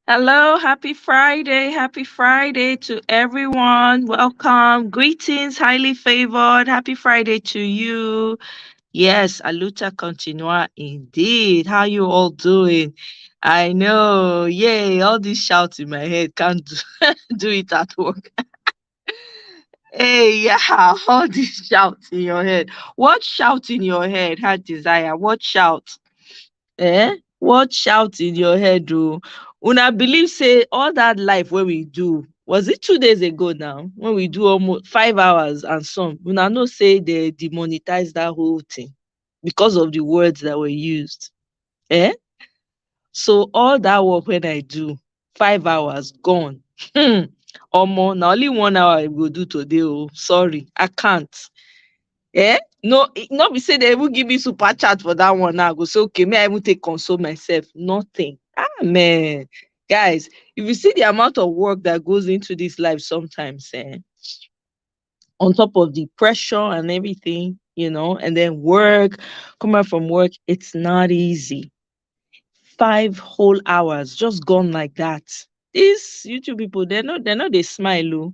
Hello, happy Friday. Happy Friday to everyone. Welcome. Greetings, highly favored. Happy Friday to you. Yes, Aluta Continua indeed. How you all doing? I know. Yay, all this shout in my head can't do it at work. Hey, yeah, all this shout in your head. What shout in your head had desire? What shout? What shout in your head oh? Una believe say all that life wey we do, was it 2 days ago now when we do almost 5 hours and some, una know say they demonetize that whole thing because of the words that were used. eh so all that work when I do, 5 hours gone. Omo, na only 1 hour I go do today oh, sorry, I can't. No, not be say they even give me super chat for that one. Now I go say, okay, may I even take console myself? Nothing. Ah man. Guys, if you see the amount of work that goes into this life sometimes, on top of the pressure and everything, and then work, coming from work, it's not easy. 5 whole hours just gone like that. These YouTube people, they're not they smile. Oh.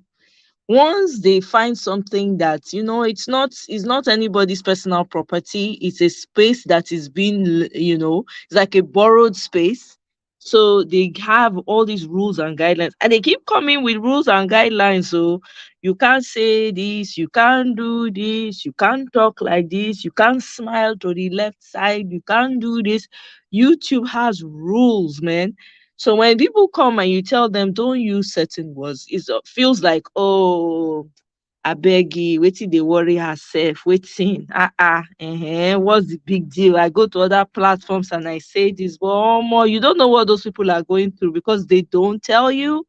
Once they find something that it's not anybody's personal property, it's a space that is being it's like a borrowed space, so they have all these rules and guidelines, and they keep coming with rules and guidelines. So you can't say this, you can't do this, you can't talk like this, you can't smile to the left side, you can't do this. YouTube has rules, man. So when people come and you tell them don't use certain words, it feels like, oh, I beg you, waiting they worry herself, waiting. What's the big deal? I go to other platforms and I say this, but oh, more, you don't know what those people are going through because they don't tell you.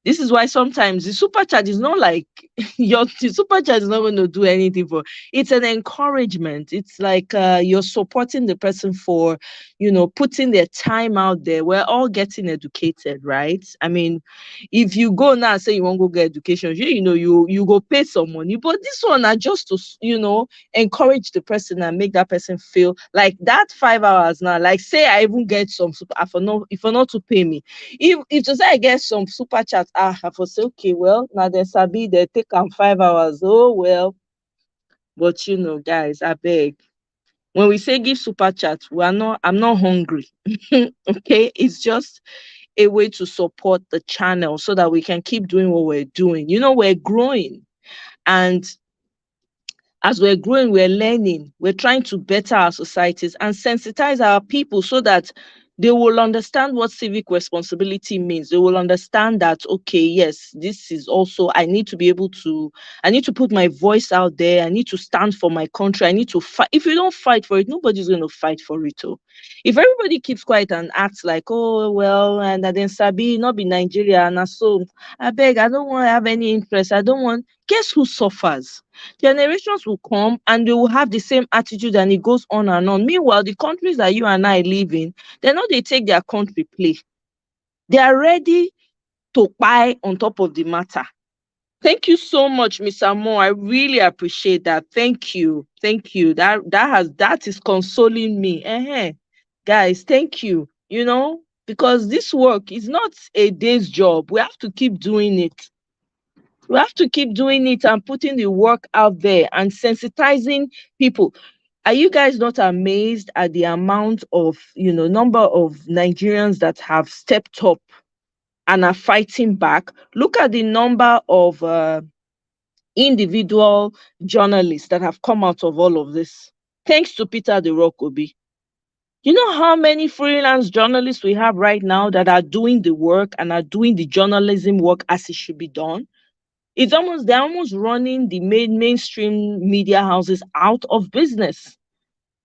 This is why sometimes the super chat is not like the super chat is not going to do anything for. It's an encouragement. It's like you're supporting the person for, putting their time out there. We're all getting educated, right? I mean, if you go now and say you want to go get education, you go pay some money. But this one are just to encourage the person and make that person feel like that 5 hours now. Like say I even get some super if for not to pay me, if to say I get some super chat, I for say okay, well now they sabi they take 5 hours. Oh well, but guys, I beg. When we say give super chat, I'm not hungry. Okay, it's just a way to support the channel so that we can keep doing what we're doing. We're growing, and as we're growing, we're learning, we're trying to better our societies and sensitize our people so that they will understand what civic responsibility means. They will understand that, okay, yes, this is also, I need to put my voice out there. I need to stand for my country. I need to fight. If you don't fight for it, nobody's going to fight for it. Oh. If everybody keeps quiet and acts like, oh, well, and then Sabi, not be Nigeria, and so I beg, I don't want to have any interest. I don't want, guess who suffers? Generations will come and they will have the same attitude, and it goes on and on. Meanwhile, the countries that you and I live in, they know they take their country play. They are ready to buy on top of the matter. Thank you so much, Mr. Moore. I really appreciate that. Thank you. Thank you. That is consoling me. Guys, thank you. Because this work is not a day's job. We have to keep doing it. We have to keep doing it and putting the work out there and sensitizing people. Are you guys not amazed at the amount of, number of Nigerians that have stepped up and are fighting back? Look at the number of individual journalists that have come out of all of this. Thanks to Peter the Rock Obi. You know how many freelance journalists we have right now that are doing the work and are doing the journalism work as it should be done? They're almost running the mainstream media houses out of business.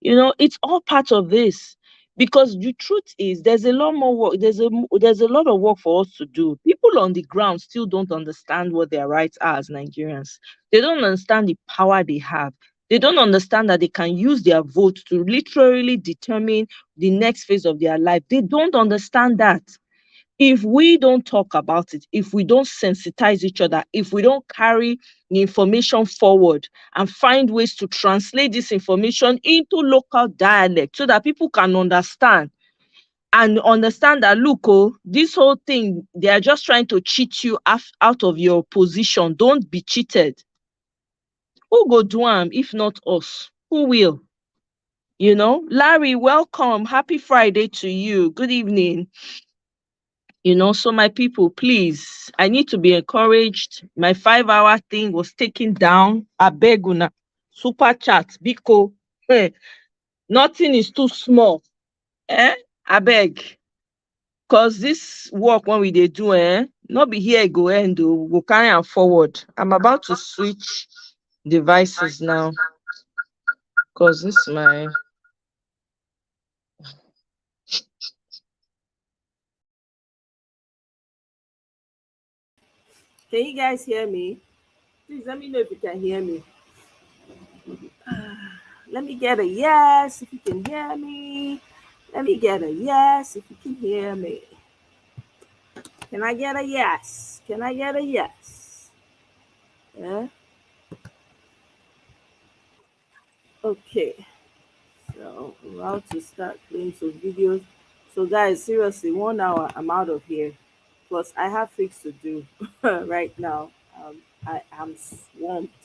It's all part of this, because the truth is there's a lot more work. There's a lot of work for us to do. People on the ground still don't understand what their rights are as Nigerians. They don't understand the power they have. They don't understand that they can use their vote to literally determine the next phase of their life. They don't understand that. If we don't talk about it, if we don't sensitize each other, if we don't carry the information forward and find ways to translate this information into local dialect so that people can understand, and understand that, look, oh, this whole thing, they are just trying to cheat you out of your position. Don't be cheated. Who go do am if not us? Who will? Larry, welcome. Happy Friday to you. Good evening. So my people, please, I need to be encouraged. My 5-hour thing was taken down. Abeg una, super chat, biko. Nothing is too small. Abeg. Cause this work when we dey do, not be here go end o. We go carry am forward. I'm about to switch devices now. Cause this my Can you guys hear me? Please let me know if you can hear me. Let me get a yes if you can hear me. Let me get a yes if you can hear me. Can I get a yes? Can I get a yes? Yeah. Okay. So I'm about to start playing some videos. So guys, seriously, 1 hour, I'm out of here. Plus, I have things to do right now. I am swamped.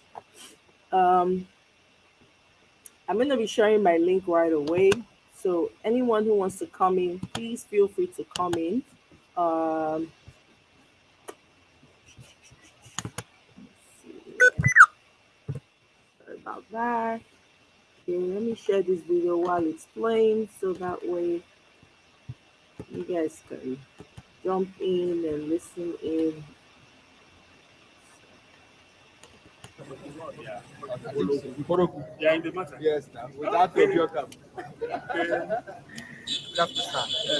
Um, I'm going to be sharing my link right away. So anyone who wants to come in, please feel free to come in. Um, sorry about that. Okay, let me share this video while it's playing so that way you guys can jump in and listen in. Yeah, in the matter. Yes, now. Without your cup.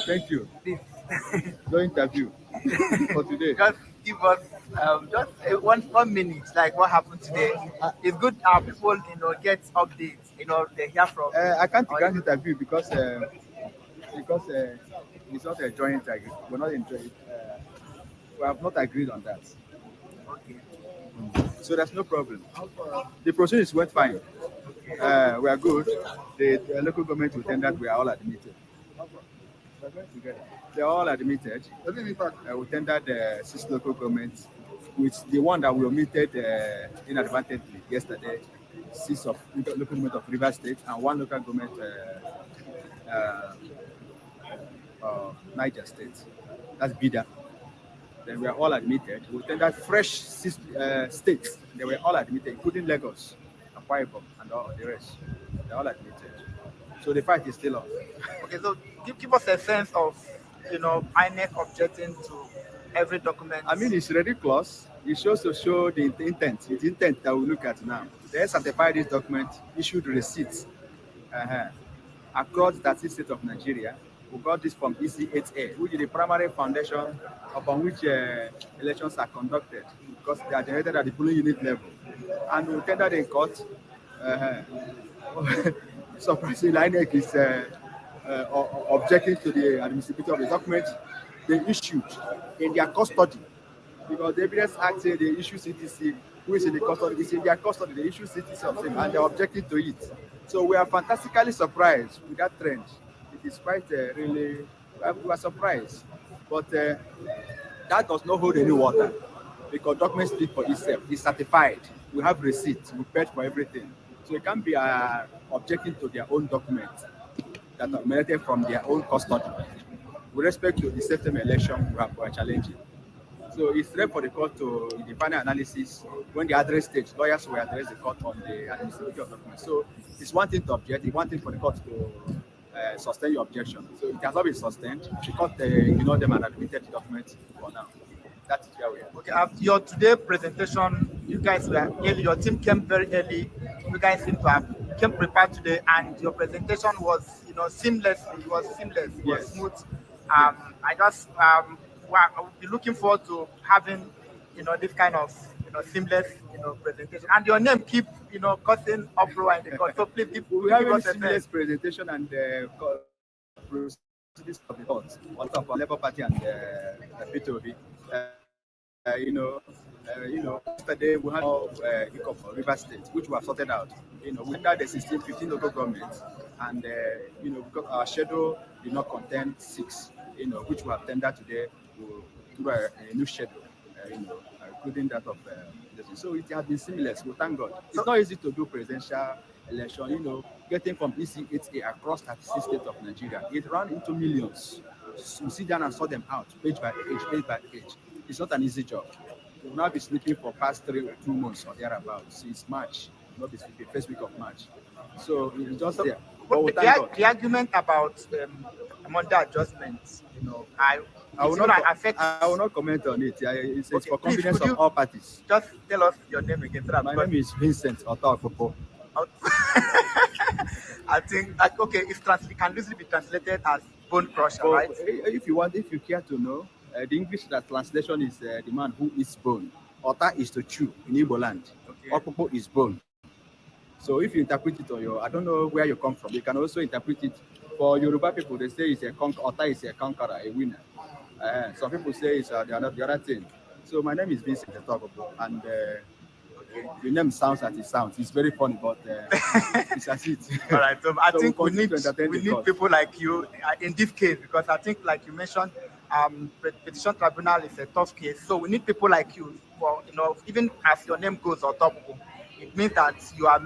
Thank you. No interview for today. Just give us just 1 minute, like what happened today. It's good people get updates. They hear from. I can't grant interview because it's not a joint agreement. We're not in joint. We have not agreed on that. Okay. So there's no problem. The proceedings went fine. We are good. The local government will tender. We are all admitted. They're all admitted. We tendered 6 local governments, with the one that we omitted inadvertently yesterday, 6 of local government of Rivers State and 1 local government Niger State. That's Bida. Then we are all admitted. We tendered fresh 6 states. They were all admitted, including Lagos, Akwa Ibom, and all the rest. They're all admitted. So the fight is still on. Okay, so give us a sense of INEC objecting to every document. I mean, it's ridiculous. It shows to show the intent. It's intent that we look at now. They certified this document, issued receipts across the state of Nigeria. We got this from EC8A, which is the primary foundation upon which elections are conducted, because they are generated at the polling unit level. And we tendered in court. Surprisingly, INEC is objecting to the admissibility of the document they issued in their custody, because the Evidence Act says they issue CTC, who is in the custody, is in their custody, they issue CTC of them, and they're objecting to it. So we are fantastically surprised with that trend. It is quite really, we are surprised. But that does not hold any water, because documents speak for itself. It's certified. We have receipts. We paid for everything. So it can't be objecting to their own documents that are emanated from their own custody. With respect to the September election, we are challenging. So it's left for the court to, in the final analysis, when the address stage, lawyers will address the court on the admissibility of documents. So it's one thing to object, it's one thing for the court to sustain your objection. So it has not been sustained. The court ignored them and admitted the document for now. That is where we are. Okay, your today presentation, you guys were early. Your team came very early. You guys seem to have came prepared today, and your presentation was, seamless. It was seamless. It was smooth. I just I will be looking forward to having, this kind of, seamless, presentation. And your name keep, causing uproar in the court. So please we have a seamless presentation and proceedings of the court on top of Labour Party and P2B. Yesterday we had income for River State, which we have sorted out. we entered the 16, 15 local governments, and because our schedule did not contain 6, which we have tendered today through a new schedule, including that of so it has been seamless. We thank God. It's not easy to do presidential election. Getting from EC 8A across 36 states of Nigeria, it ran into millions. We sit down and sort them out, page by page, page by page. It's not an easy job. We will now be sleeping for past 2 months or thereabouts since March, not be sleeping, first week of March. So it's just there. But we thank God. The argument about Monday adjustments, I will not comment on it. It's Okay, for please, confidence could of you all parties. just tell us your name again, so that My because name is Vincent Otaopopo. I think okay, it can loosely be translated as bone crusher, But right? if you care to know, the English translation is the man who eats bone. Ota is to chew in Igbo land. Okay. Opopo is bone. So if you interpret it on I don't know where you come from. You can also interpret it for Yoruba people. They say it's Ota is a conqueror, a winner. Some people say it's the other thing. So my name is Vincent Otaopopo, and the name sounds as it sounds. It's very funny, but it's as it. All right. So I think we need cause. people like you in this case, because I think, like you mentioned, petition tribunal is a tough case. So we need people like you. For even as your name goes, on top, it means that you're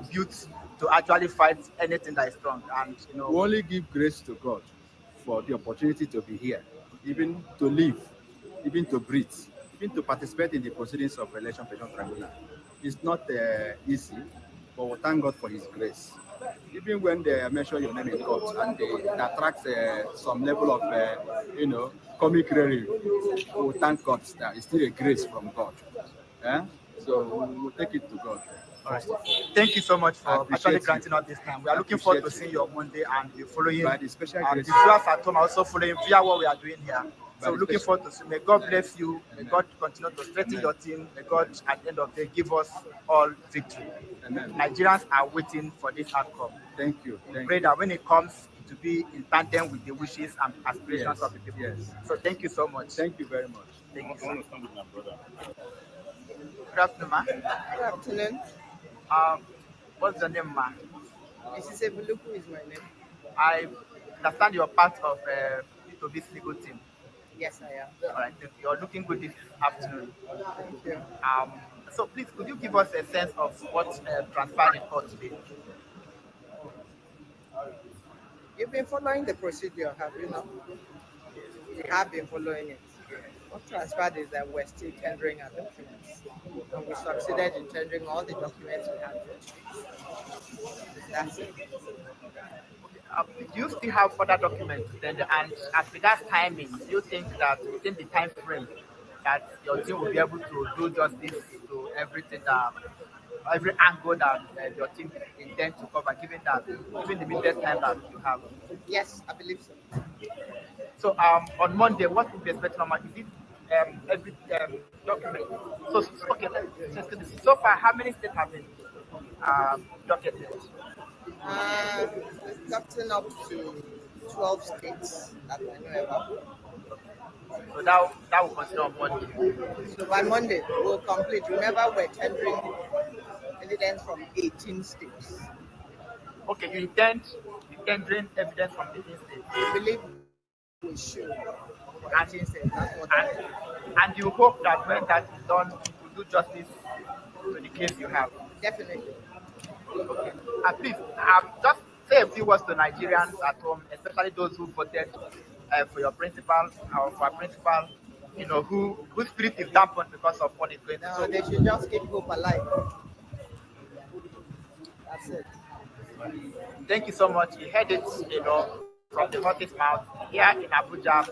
built to actually fight anything that is strong. And we only give grace to God for the opportunity to be here, even to live, even to breathe, even to participate in the proceedings of election petition tribunal. It's not easy, but we thank God for His grace. Even when they mention your name in court and it attracts some level of, comic relief, we thank God that it's still a grace from God. So we'll take it to God. All right. Thank you so much for actually granting us this time. We are looking forward to seeing you on Monday and be following. By the special The grace. viewers at home are also following via what we are doing here. So looking forward to see. May God bless you. May God continue to strengthen your team. May God, at the end of the day, give us all victory. Amen. Nigerians are waiting for this outcome. Thank you. We pray that when it comes, it will be in tandem with the wishes and aspirations of the people. Yes. So thank you so much. Thank you very much. Thank you. So much. Good afternoon, ma. Good afternoon. What's your name, ma? Mrs. Ebuluku is my name. I understand you're part of this legal team. Yes, I am. All right, you're looking good this afternoon. Thank you. So please, could you give us a sense of what transpired in court today? You've been following the procedure, have you not? We have been following it. What transpired is that we're still tendering our documents. And we succeeded in tendering all the documents we had. That's it. Do you still have other documents then? And as regards timing, do you think that within the time frame that your team will be able to do justice to everything that every angle that your team intends to cover, given the limited time that you have? Yes, I believe so. So on Monday, what will be expected on Monday? Is it every document? So okay, so far, how many states have been documented? It's gotten up to 12 states that I know about. So that will continue on Monday. So by Monday, we'll complete. Remember, we're tendering evidence from 18 states. Okay, you intend tendering evidence from 18 states? I believe we should. And you hope that when that is done, it will do justice to the case you have? Definitely. Okay. And please, just say a few words to Nigerians at home, especially those who voted for your principal or for a principal, whose spirit is dampened because of what is going on. No, they should just keep hope alive. That's it. Thank you so much. You heard it, from the horse's mouth here in Abuja,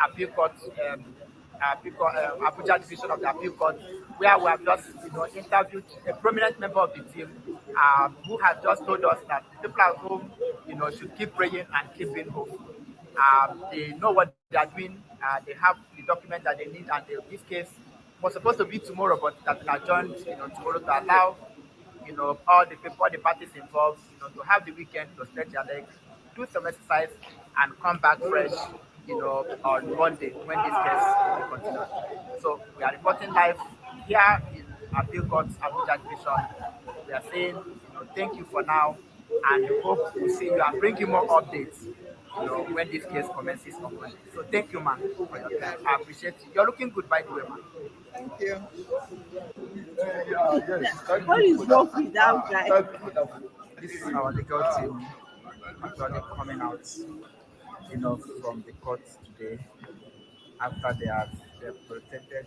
Appeal Court, Abuja division of the Appeal Court, where we have just, interviewed a prominent member of the team who has just told us that the people at home, should keep praying and keep being hopeful. They know what they are doing. They have the document that they need, and this case was supposed to be tomorrow, but that been adjourned, tomorrow to allow, all the parties involved, to have the weekend to stretch their legs, do some exercise, and come back fresh, on Monday when this case will continue. So we are reporting live here in Appeal Court Abuja Division we are saying, thank you for now, and we hope to see you and bring you more updates, when this case commences openly. So thank you, man, for your time. I appreciate you. You're looking good, by the way, man. Thank you. What is wrong with that guy? This is our legal team actually coming out, from the court today after they've protected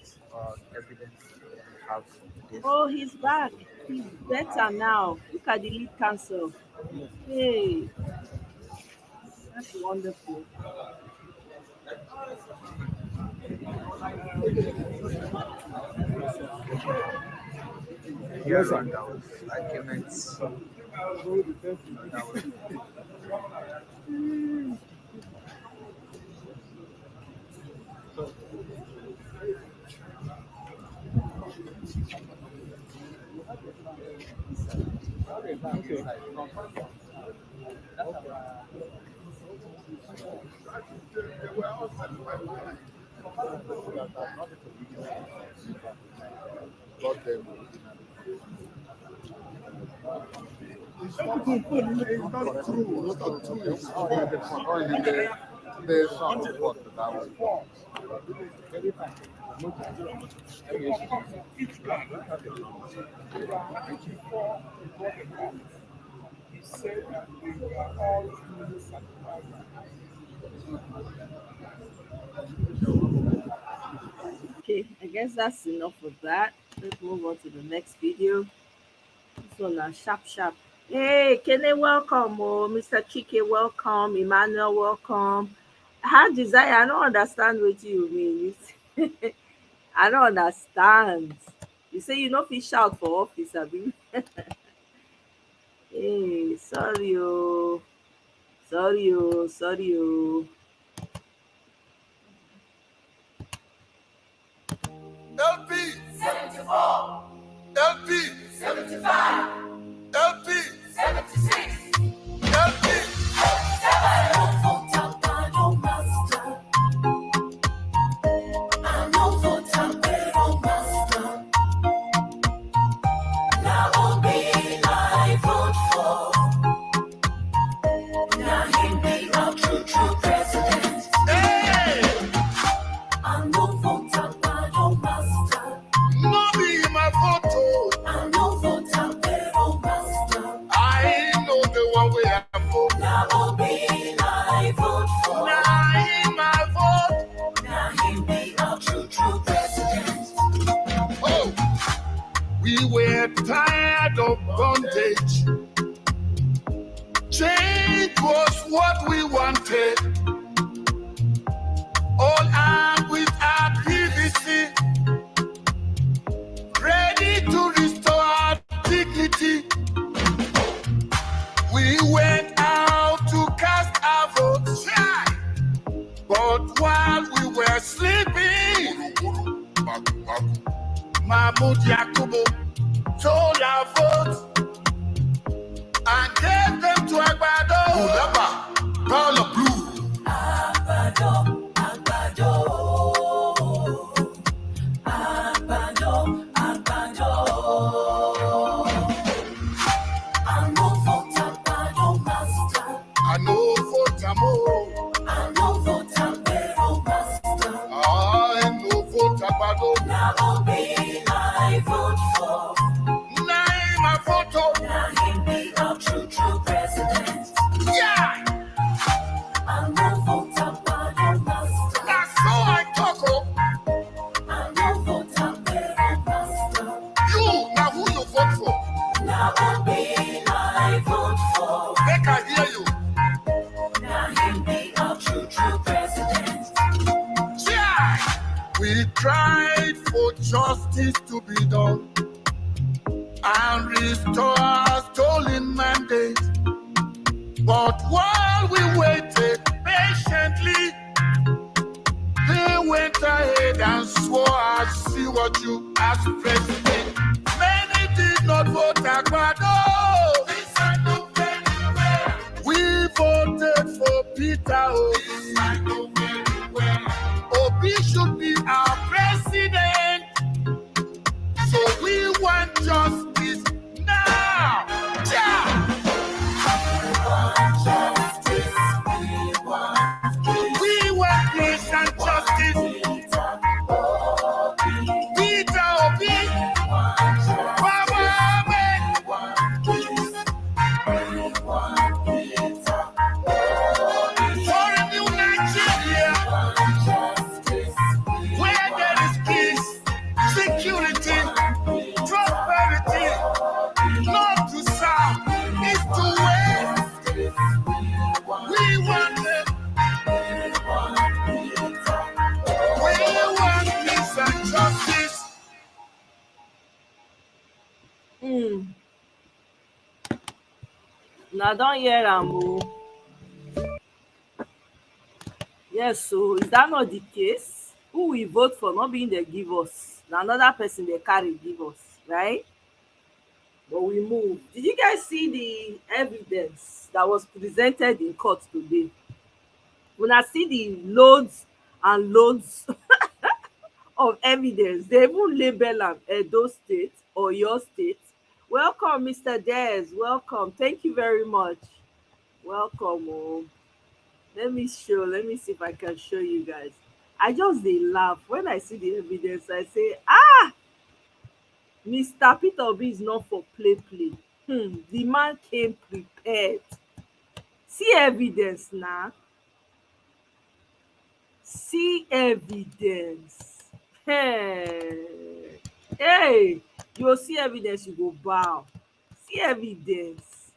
evidence they have today. Oh, he's back. He's better now. Look at the lead counsel. Hey, that's wonderful. Here and that was arguments. That was Okay, I guess that's enough of that. Let's move on to the next video. This one now, sharp. Hey, Kene, welcome. Oh, Mr. Chike, welcome. Emmanuel, welcome. How desire? I don't understand what you mean. I don't understand. You say you know fish out for office, abi? Hey, sorry. LP 74, LP 75, LP 76, LP 'Cause we want justice now. For a new Nigeria, where there is peace, security, prosperity, north to south, east to west. We want it. We want peace and justice. Now don't hear am o. Yes, so is that not the case? Who we vote for not being they give us? Na another person they carry give us, right? But we move. Did you guys see the evidence that was presented in court today? When I see the loads and loads of evidence, they even label am Edo State or your state. Welcome, Mr. Des. Welcome. Thank you very much. Welcome. Oh. Let me see if I can show you guys. I just dey laugh when I see the evidence. I say, Mr. Peter Obi is not for play play. The man came prepared. See evidence now. See evidence. Hey, you go see evidence, you go bow. See evidence.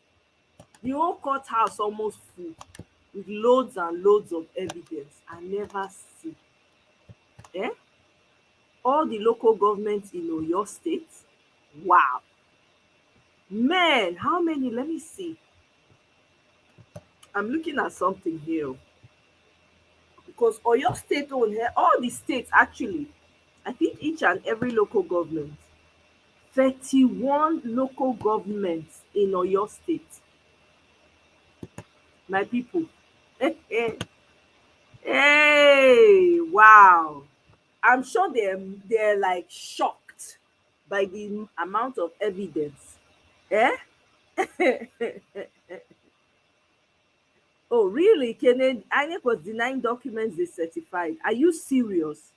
The whole courthouse almost full with loads and loads of evidence. I never see. All the local governments in Oyo State. Wow. Man, how many? Let me see. I'm looking at something here. Because Oyo State own here, all the states actually, I think each and every local government, 31 local governments in Oyo State. My people. Hey, wow. I'm sure they're like shocked by the amount of evidence. Oh, really? INEC was denying documents they certified. Are you serious?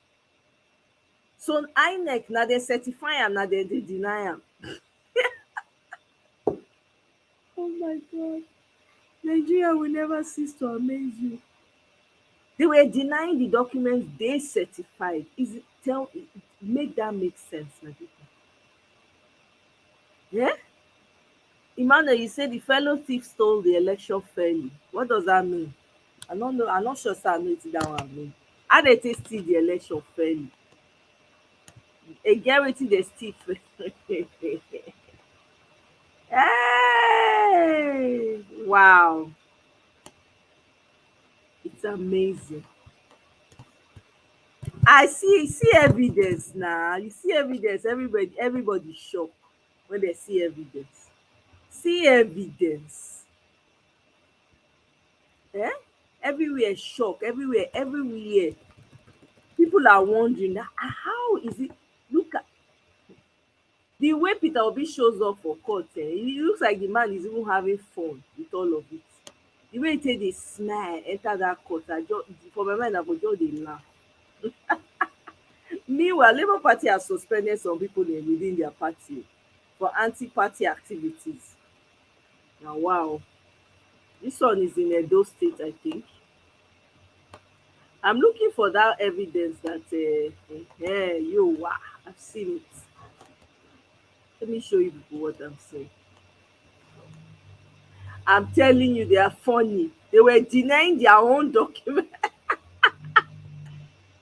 So INEC, now they certify am, now they deny am. Oh my God. Nigeria will never cease to amaze you. They were denying the documents they certified. Make that make sense, my people. Yeah? Emmanuel, you said the fellow thief stole the election fairly. What does that mean? I don't know. I'm not sure I know what that one mean. How they take steal the election fairly? Again, wetin dey steal? Hey! Wow. It's amazing. I see evidence now. You see evidence. Everybody shocked when they see evidence. See evidence. Everywhere shock. Everywhere. People are wondering, how is it? Look at the way Peter Obi shows up for court. It looks like the man is even having fun with all of it. The way he take dey smile enter that court, for my mind I go just dey laugh. Meanwhile, Labour Party has suspended some people within their party for anti-party activities. Now, wow. This one is in Edo State, I think. I'm looking for that evidence that, wow, I've seen it. Let me show you people what I'm saying. I'm telling you, they are funny. They were denying their own document.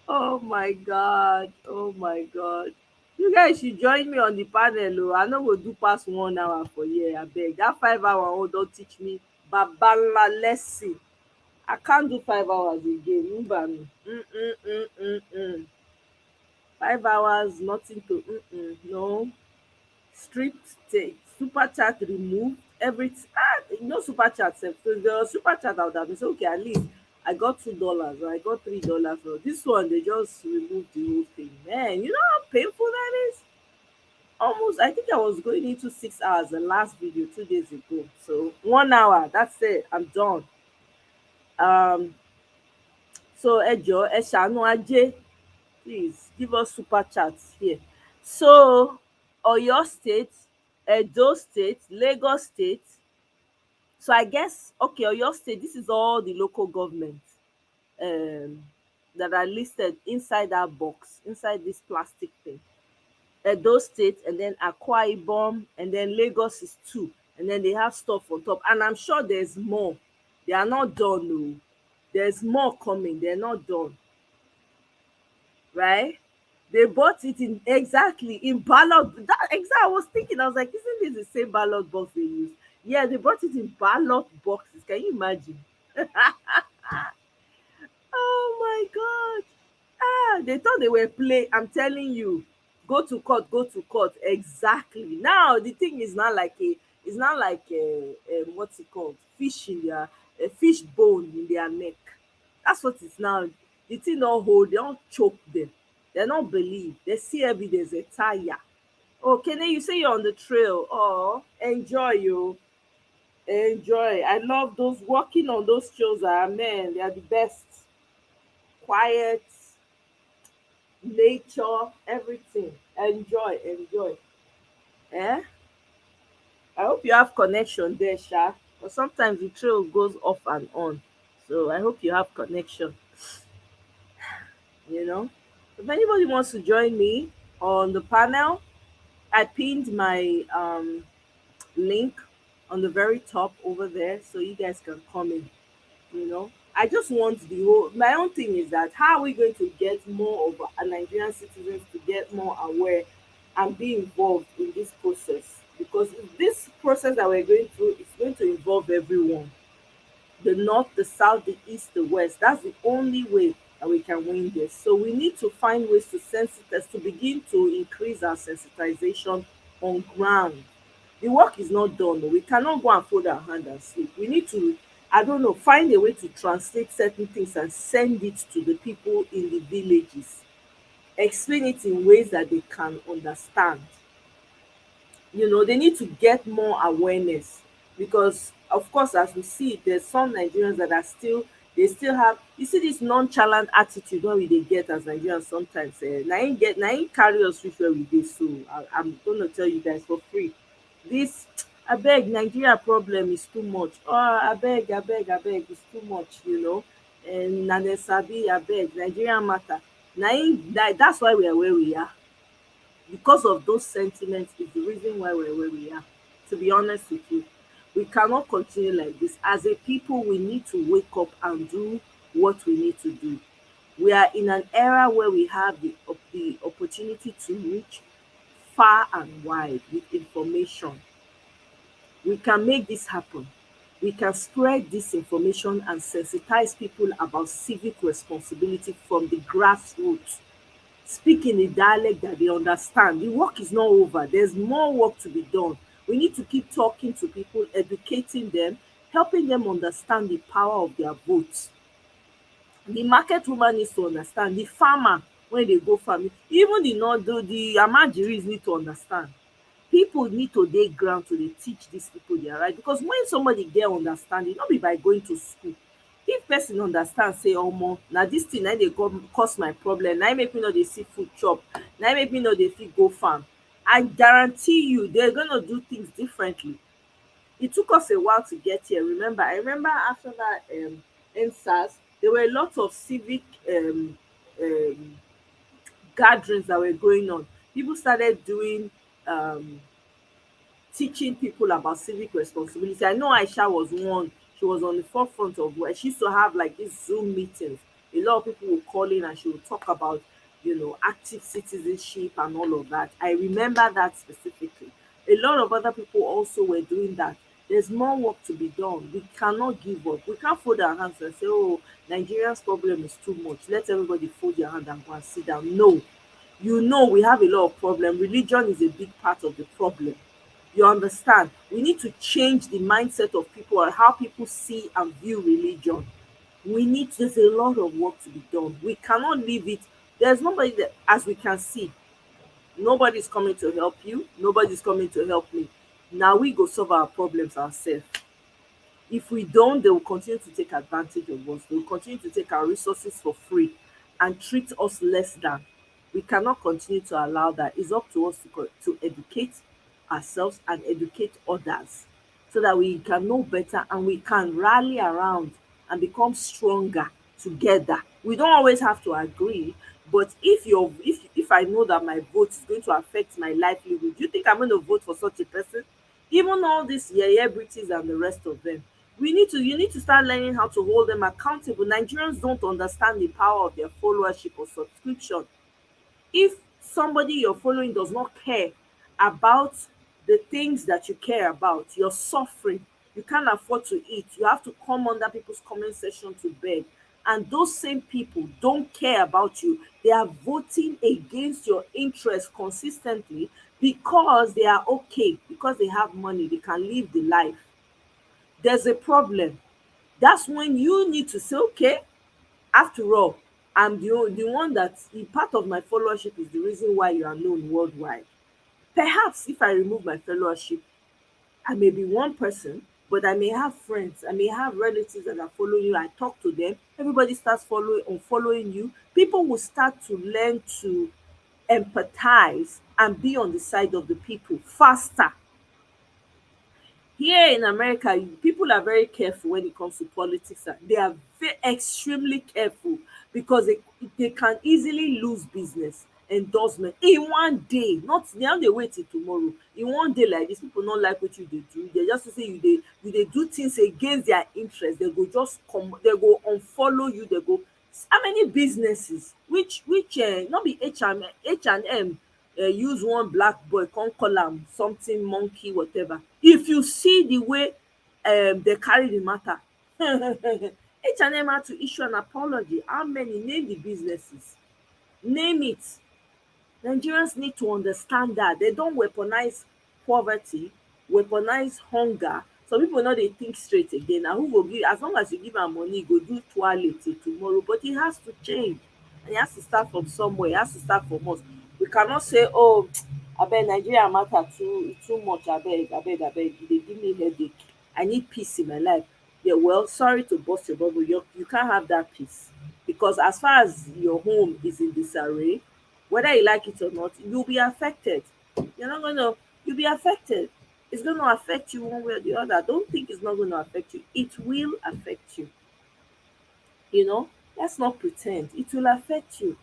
Oh my God. Oh my God. You guys should join me on the panel. I know we'll do past 1 hour for here. I beg. That 5 hour old don't teach me babala lesson. I can't do 5 hours again. 5 hours, nothing to no. Strict take. Super chat removed. Everything. No super chat. So the super chat I would have been say, okay, at least I got $2 or I got $3. So this one they just removed the whole thing. Man, you know how painful that is? Almost, I think I was going into 6 hours the last video 2 days ago. So 1 hour, that's it. I'm done. So Ejo, Eshanu Aje, please give us super chats here. So Oyo State, Edo State, Lagos State, So I guess, okay, Oyo State, this is all the local governments um, that are listed inside that box, inside this plastic thing. Edo State, and then Akwa Ibom, and then Lagos is two, and then they have stuff on top. And I'm sure there's more. They are not done, no. There's more coming. They're not done, right? They bought it in exactly in ballot. That exact. I was thinking. I was like, isn't this the same ballot box they use? Yeah, they brought it in ballot boxes. Can you imagine? Oh my god. They thought they were play. I'm telling you, go to court, go to court. Exactly. Now the thing is not like a, it's not like a what's it called? Fish in their a fish bone in their neck. That's what it's now. The thing don't hold, they don't choke them. They don't believe. They see evidence, they tire. Oh, Kenny, you say you're on the trail. Oh, enjoy you. Enjoy. I love those walking on those trails are man, they are the best. Quiet, nature, everything. Enjoy, enjoy. Eh? I hope you have connection there, Sha. But sometimes the trail goes off and on. So I hope you have connection, you know. If anybody wants to join me on the panel, I pinned my link on the very top over there so you guys can come in, you know. I just want the whole my own thing is that how are we going to get more of our Nigerian citizens to get more aware and be involved in this process? Because this process that we're going through is going to involve everyone, the north, the south, the east, the west. That's the only way that we can win this. So we need to find ways to sensitize, to begin to increase our sensitization on ground. The work is not done. We cannot go and fold our hand and sleep. We need to, I don't know, find a way to translate certain things and send it to the people in the villages. Explain it in ways that they can understand. You know, they need to get more awareness because of course as we see there's some Nigerians that are still, they still have, you see this nonchalant attitude when we dey get as Nigerians sometimes. Na im carry us reach where we dey. So I'm gonna tell you guys for free, this abeg Nigeria problem is too much. Oh, abeg it's too much, you know. And na dem sabi abeg Nigeria matter. That's why we are where we are. Because of those sentiments is the reason why we're where we are. To be honest with you, we cannot continue like this. As a people, we need to wake up and do what we need to do. We are in an era where we have the opportunity to reach far and wide with information. We can make this happen. We can spread this information and sensitize people about civic responsibility from the grassroots. Speak in a dialect that they understand. The work is not over. There's more work to be done. We need to keep talking to people, educating them, helping them understand the power of their votes. The market woman needs to understand. The farmer, when they go farming, even the Amajiris need to understand. People need to dey ground to dey teach these people their right, because when somebody get understanding, no be by going to school. If person understand say omo na this thing na im dey cause my problem, na im make me no dey see food chop, na im make me no dey fit go farm, I guarantee you they're gonna do things differently. It took us a while to get here. I remember after that EndSARS, there were a lot of civic um gatherings that were going on. People started doing um teaching people about civic responsibility. I know Aisha was one. She was on the forefront of where she used to have like these Zoom meetings. A lot of people would call in and she would talk about, you know, active citizenship and all of that. I remember that specifically. A lot of other people also were doing that. There's more work to be done. We cannot give up. We can't fold our hands and say, oh, Nigeria's problem is too much. Let everybody fold their hand and go and sit down. No. You know we have a lot of problem. Religion is a big part of the problem. You understand? We need to change the mindset of people and how people see and view religion. There's a lot of work to be done. We cannot leave it. There's nobody that, as we can see, nobody's coming to help you. Nobody's coming to help me. Now we go solve our problems ourselves. If we don't, they will continue to take advantage of us. They will continue to take our resources for free and treat us less than. We cannot continue to allow that. It's up to us to educate ourselves and educate others so that we can know better and we can rally around and become stronger together. We don't always have to agree, but if I know that my vote is going to affect my livelihood, do you think I'm going to vote for such a person? Even all these British and the rest of them, you need to start learning how to hold them accountable. Nigerians don't understand the power of their followership or subscription. If somebody you're following does not care about the things that you care about, you're suffering, you can't afford to eat, you have to come under people's comment section to beg, and those same people don't care about you, they are voting against your interests consistently because they are okay, because they have money, they can live the life, there's a problem. That's when you need to say, okay, after all, I'm the one that part of my followership is the reason why you are known worldwide. Perhaps if I remove my followership, I may be one person, but I may have friends, I may have relatives that are following you. I talk to them, everybody starts following you. People will start to learn to empathize and be on the side of the people faster. Here in America, people are very careful when it comes to politics. They are extremely careful because they can easily lose business, endorsement in one day. Not they no dey wait till tomorrow. In one day like this, people no like what you dey do. They just say you dey do things against their interest. They go just come, they go unfollow you. They go, how many businesses which no be H&M use one black boy come call am something monkey whatever. If you see the way they carry the matter, H&M had to issue an apology. How many? Name the businesses, name it. Nigerians need to understand that they don't weaponize poverty, weaponize hunger. Some people no dey think straight again. Na who go give, as long as you give am money, e go do toilet till tomorrow. But it has to change, and it has to start from somewhere. It has to start from us. We cannot say, oh, abeg Nigeria matter too much, abeg, e dey give me headache. I need peace in my life. Yeah, well, sorry to burst your bubble. You can't have that peace because as far as your home is in disarray, whether you like it or not, you'll be affected. You're not gonna, you'll be affected. It's gonna affect you one way or the other. Don't think it's not gonna affect you. It will affect you. You know, let's not pretend. It will affect you.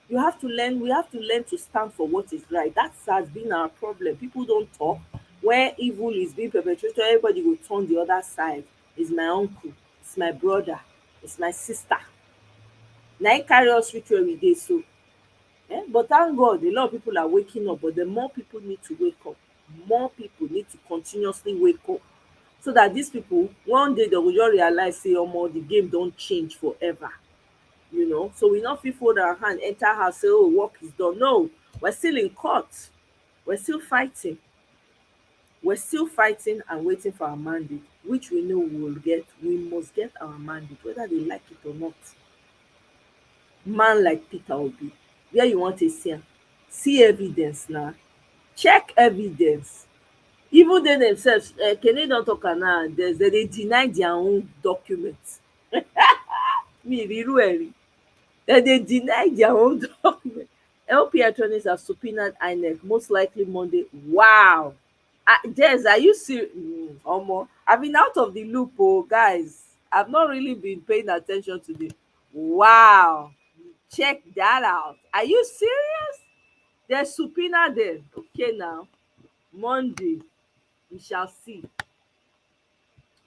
You have to learn, we have to learn to stand for what is right. That has been our problem. People don't talk. Where evil is being perpetrated, everybody will turn the other side. It's my uncle, it's my brother, it's my sister. Na im carry us reach where we dey so. But thank God, a lot of people are waking up, but the more people need to wake up, more people need to continuously wake up so that these people, one day they will just realize, say, omo, the game don't change forever. You know, so we not fit fold our hand, enter house, say, oh, work is done. No, we're still in court. We're still fighting. We're still fighting and waiting for our mandate, which we know we will get. We must get our mandate, whether they like it or not. Man like Peter Obi, where you want to see am? See evidence now. Check evidence. Even they themselves, Kene don talk am now, they dey deny their own documents. Mi ìrírú ẹ̀ rí. They deny their own document. LP attorneys have subpoenaed INEC most likely Monday. Wow. Jez, are you serious? Omo, I've been out of the loop, oh, guys. I've not really been paying attention to the. Wow. Check that out. Are you serious? There's subpoena there. Okay, now. Monday. We shall see.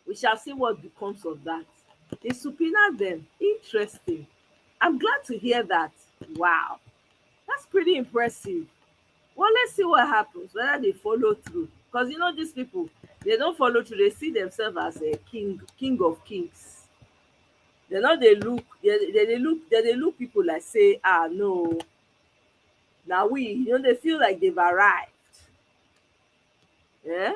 We shall see what becomes of that. They subpoena them. Interesting. I'm glad to hear that. Wow. That's pretty impressive. Well, let's see what happens, whether they follow through. Because you know these people, they don't follow through. They see themselves as a king of kings. They know they look, they look people like say, ah no. Now they feel like they've arrived. Yeah.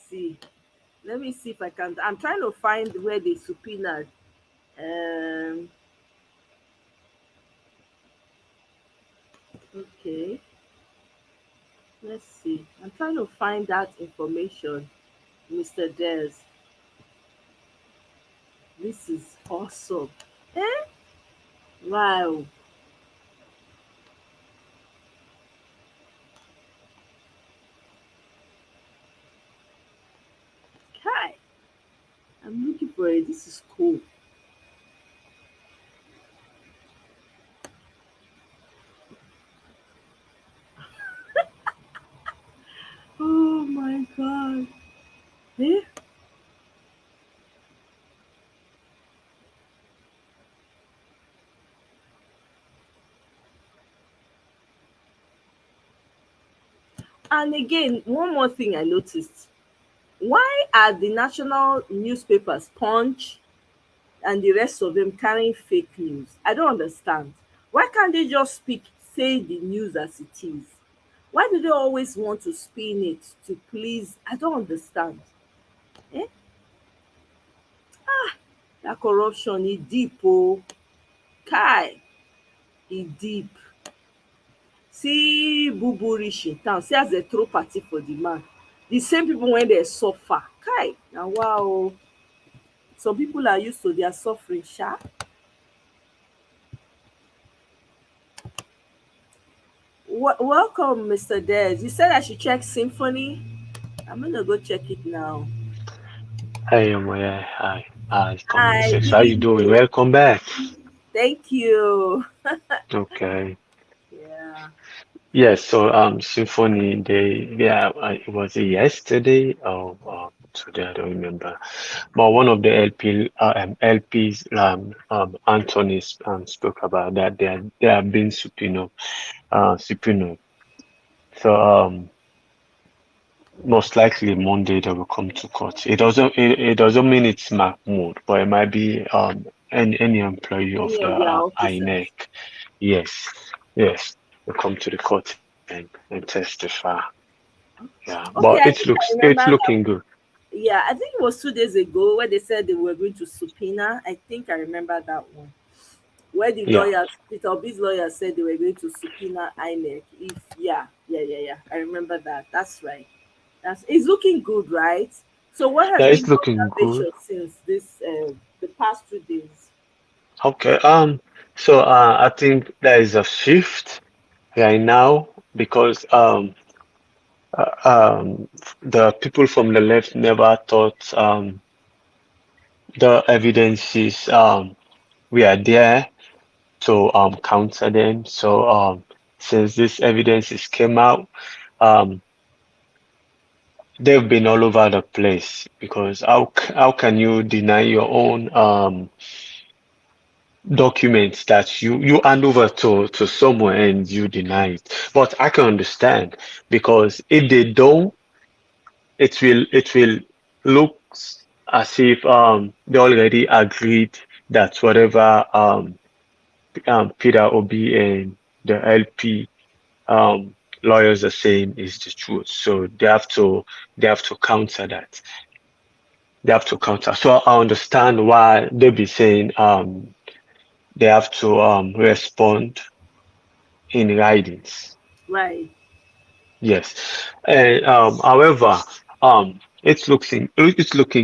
See, let me see if I can. I'm trying to find where they subpoenaed. Okay. Let's see. I'm trying to find that information, Mr. Des. This is awesome. Eh? Wow. I'm looking for it. This is cool. Oh my god. Eh? And again, one more thing I noticed. Why are the national newspapers, Punch and the rest of them, carrying fake news? I don't understand. Why can't they just say the news as it is? Why do they always want to spin it to please? I don't understand. Eh? That corruption is deep, oh. Kai, e deep. See Bubu Rich in town. See as they throw party for the man. The same people when they suffer. Kai, now wow. Some people are used to their suffering, sha. Welcome, Mr. Des. You said I should check Symphony. I'm gonna go check it now. Hi, Omoye. Hi. Hi, Hi, Commonsense. good How you doing? evening. Welcome back. Thank you. Okay. Yeah. Yes, so Symphony it was yesterday or today, I don't remember. But one of the LPs Anthony spoke about that they have been subpoenaed. So most likely Monday they will come to court. It doesn't mean it's Mahmoud, but it might be any employee of Any the of their officers. INEC. Yes, yes, will come to the court and testify. Yeah, Okay, but I think I it's remember looking good. yeah, I think it was 2 days ago where they said they were going to subpoena. I think I remember that one. Where the Yeah, lawyers, Peter Obi's lawyer said they were going to subpoena INEC. If yeah. I remember that. That's right. It's looking good, right? So what has yeah, been it's your looking good. observation since the past 2 days? Okay. So I think there is a shift right now because uh, um the people from the left never thought the evidences we are there to counter them. So since this evidences came out, um they've been all over the place because how can you deny your own documents that you hand over to someone and you deny it? But I can understand because if they don't, it will look as if they already agreed that whatever Peter Obi and the LP lawyers are saying is the truth. So they have to counter that. They have to counter. So I understand why they be saying they have to respond in writings. Right. Yes. And however, it's looking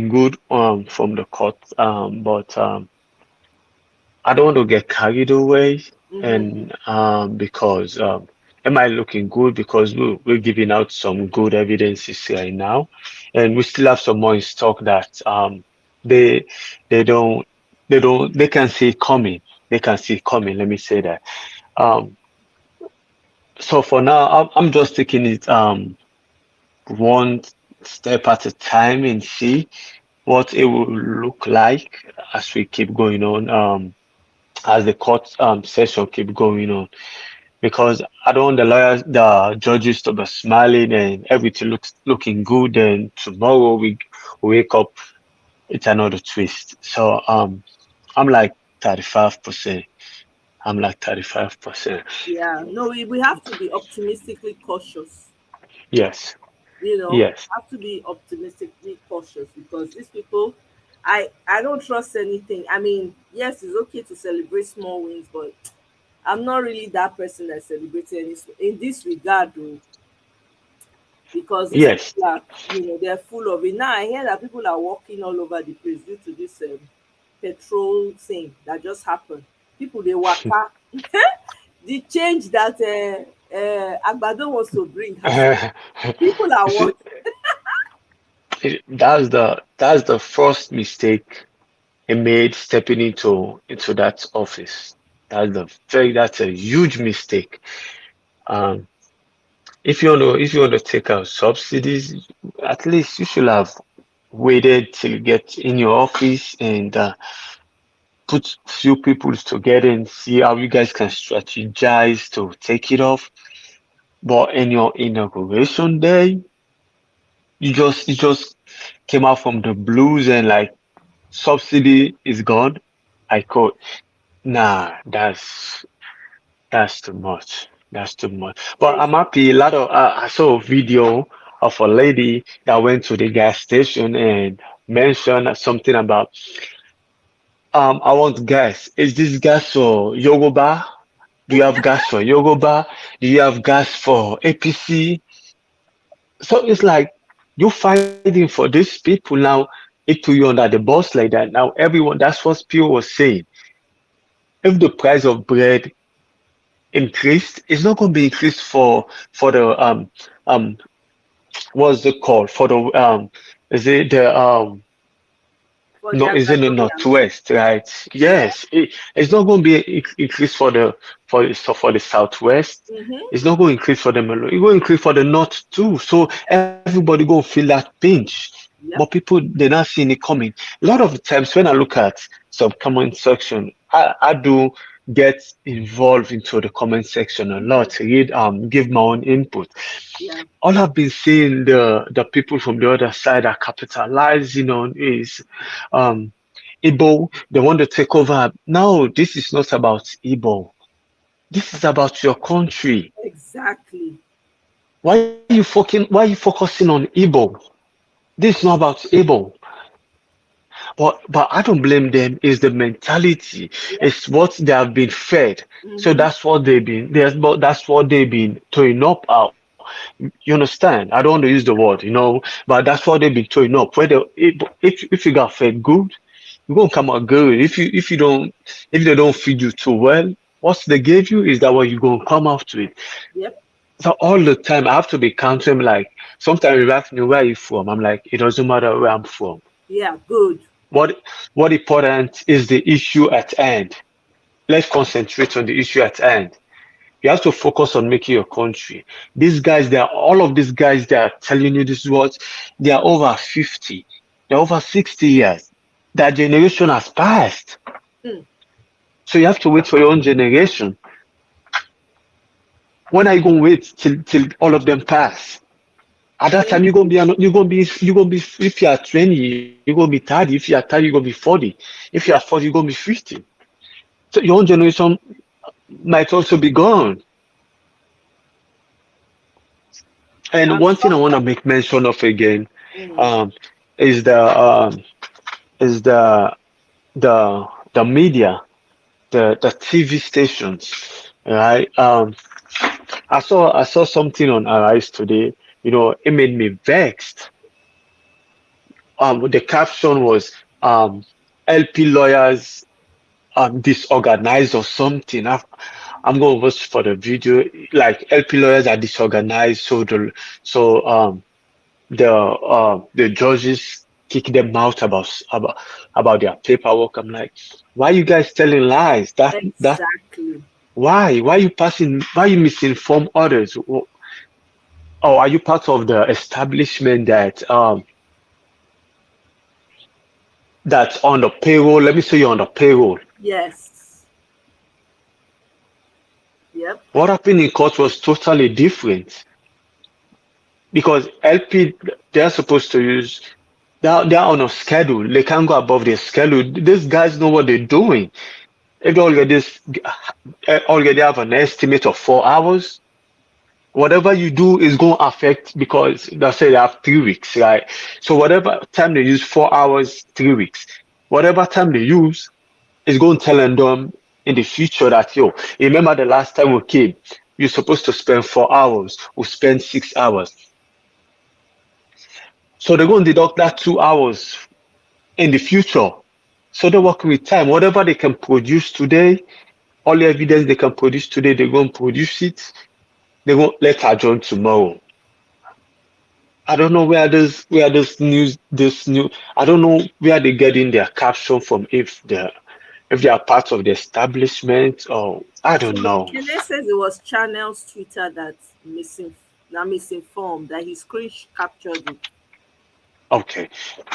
good from the court. But I don't want to get carried away, Mm-hmm. and because am I looking good because we're giving out some good evidences right now, and we still have some more in stock that they they don't they can see it coming. They can see it coming. Let me say that. Um, so for now, I'm just taking it one step at a time and see what it will look like as we keep going on. As the court session keep going on, because I don't want the judges to be smiling and everything looking good, and tomorrow we wake up, it's another twist. So I'm like 35%. I'm like 35%. Yeah. No, we have to be optimistically cautious. Yes, yes, Have to be optimistically cautious because these people, I don't trust anything. I mean, yes, it's okay to celebrate small wins, but I'm not really that person that celebrates any in this regard, though, because these yes. people are, they're full of it. Now I hear that people are walking all over the place due to this petrol thing that just happened. People they waka. The change that Agbado wants to bring has come. People are You see, walking. That's the first mistake he made stepping into that office. That's a huge mistake. Um, if you want to take out subsidies, at least you should have waited till you get in your office and put few people together and see how you guys can strategize to take it off. But in your inauguration day, you just came out from the blues and like subsidy is gone. I quote, nah, that's too much. That's too much. But I'm happy. A lot of I saw a video of a lady that went to the gas station and mentioned something about I want gas. Is this gas for Yoruba? Do you have gas for Yoruba? Do you have gas for APC? So it's like you're fighting for these people now. It put you under the bus like that. Now everyone, that's what people was saying. If the price of bread increased, it's not going to be increased for the um what's it called for the is it the For no, is in the Jagadoria. northwest, right? Yes, it's not going to be increase for the southwest. Mm-hmm. It's not going to increase for them alone. It's going to increase for the north too. So everybody going to feel that pinch. But Yep. people they're not seeing it coming. A lot of the times when I look at some comment section, I do get involved into the comment section a lot. Read give my own input. Yeah. All I've been seeing the people from the other side are capitalizing on is um Igbo, they want to take over. No, this is not about Igbo. This is about your country. Exactly. Why are you focusing on Igbo? This is not about Igbo. But I don't blame them. It's the mentality. Yep. It's what they have been fed. So Mm-hmm. that's what they've been throwing up out. You understand? I don't want to use the word, but that's what they've been throwing up. If you got fed good, you're gonna come out good. If they don't feed you too well, what they gave you is that what you're gonna come out with. Yep. So all the time I have to be counting like sometimes you ask me where you from. I'm like, it doesn't matter where I'm from. Yeah. Good. What important is the issue at hand? Let's concentrate on the issue at hand. You have to focus on making your country. All of these guys that are telling you this is what they are over 50, they're over 60 years. That generation has passed. Mm. So you have to wait for your own generation. When are you gonna wait till all of them pass? At that time you're gonna be if you are 20, you're gonna be 30. If you are 30, you're gonna be 40. If you are 40, you're gonna be 50. So your own generation might also be gone. And I'm one thing I sure. want to make mention of again Mm. um, is the media, the TV stations, right? I saw something on Arise today. It made me vexed. The caption was LP lawyers disorganized or something. I'm going to watch for the video. Like LP lawyers are disorganized, so the judges kick them out about their paperwork. I'm like, why you guys telling lies? That Exactly. why you misinform others? Or are you part of the establishment that's on the payroll? Let me say you're on the payroll. Yes. Yep. What happened in court was totally different because LP they're supposed to use they're on a schedule. They can't go above their schedule. These guys know what they're doing. If they already have an estimate of 4 hours, whatever you do is going to affect because they say they have 3 weeks, right? So whatever time they use, 4 hours, 3 weeks, whatever time they use is going to tell them in the future that remember the last time we came, you're supposed to spend 4 hours, we spend 6 hours. So they're going to deduct that 2 hours in the future. So they're working with time. Whatever they can produce today, all the evidence they can produce today, they're going to produce it. They won't let adjourn tomorrow. I don't know this new I don't know where they're getting their caption from, if they are part of the establishment, or I So don't know. Kene says it was Channel's Twitter that misinformed, that he screen captured it. Okay.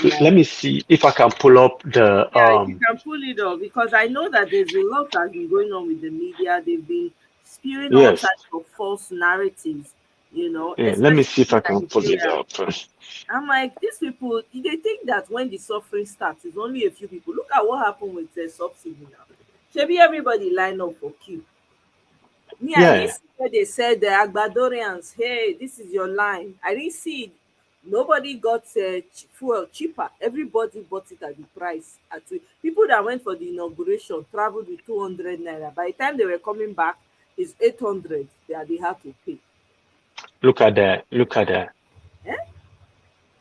Yeah. Let me see if I can pull up the Yeah, if you can pull it off, because I know that there's a lot that's been going on with the media. They've been spewing all yes. types of false narratives, Yeah, let me especially see if I in can pull it Nigeria. up first. I'm like, these people, they think that when the suffering starts, it's only a few people. Look at what happened with the subsidy now. Maybe everybody line up for queue. Me, I didn't Yeah. see where they said the Agbadorians, hey, this is your line. I didn't see it. Nobody got fuel cheaper. Everybody bought it at the price. People that went for the inauguration traveled with 200 naira. By the time they were coming back, it's 800 that they had to pay. Look at that. Look at that. Eh?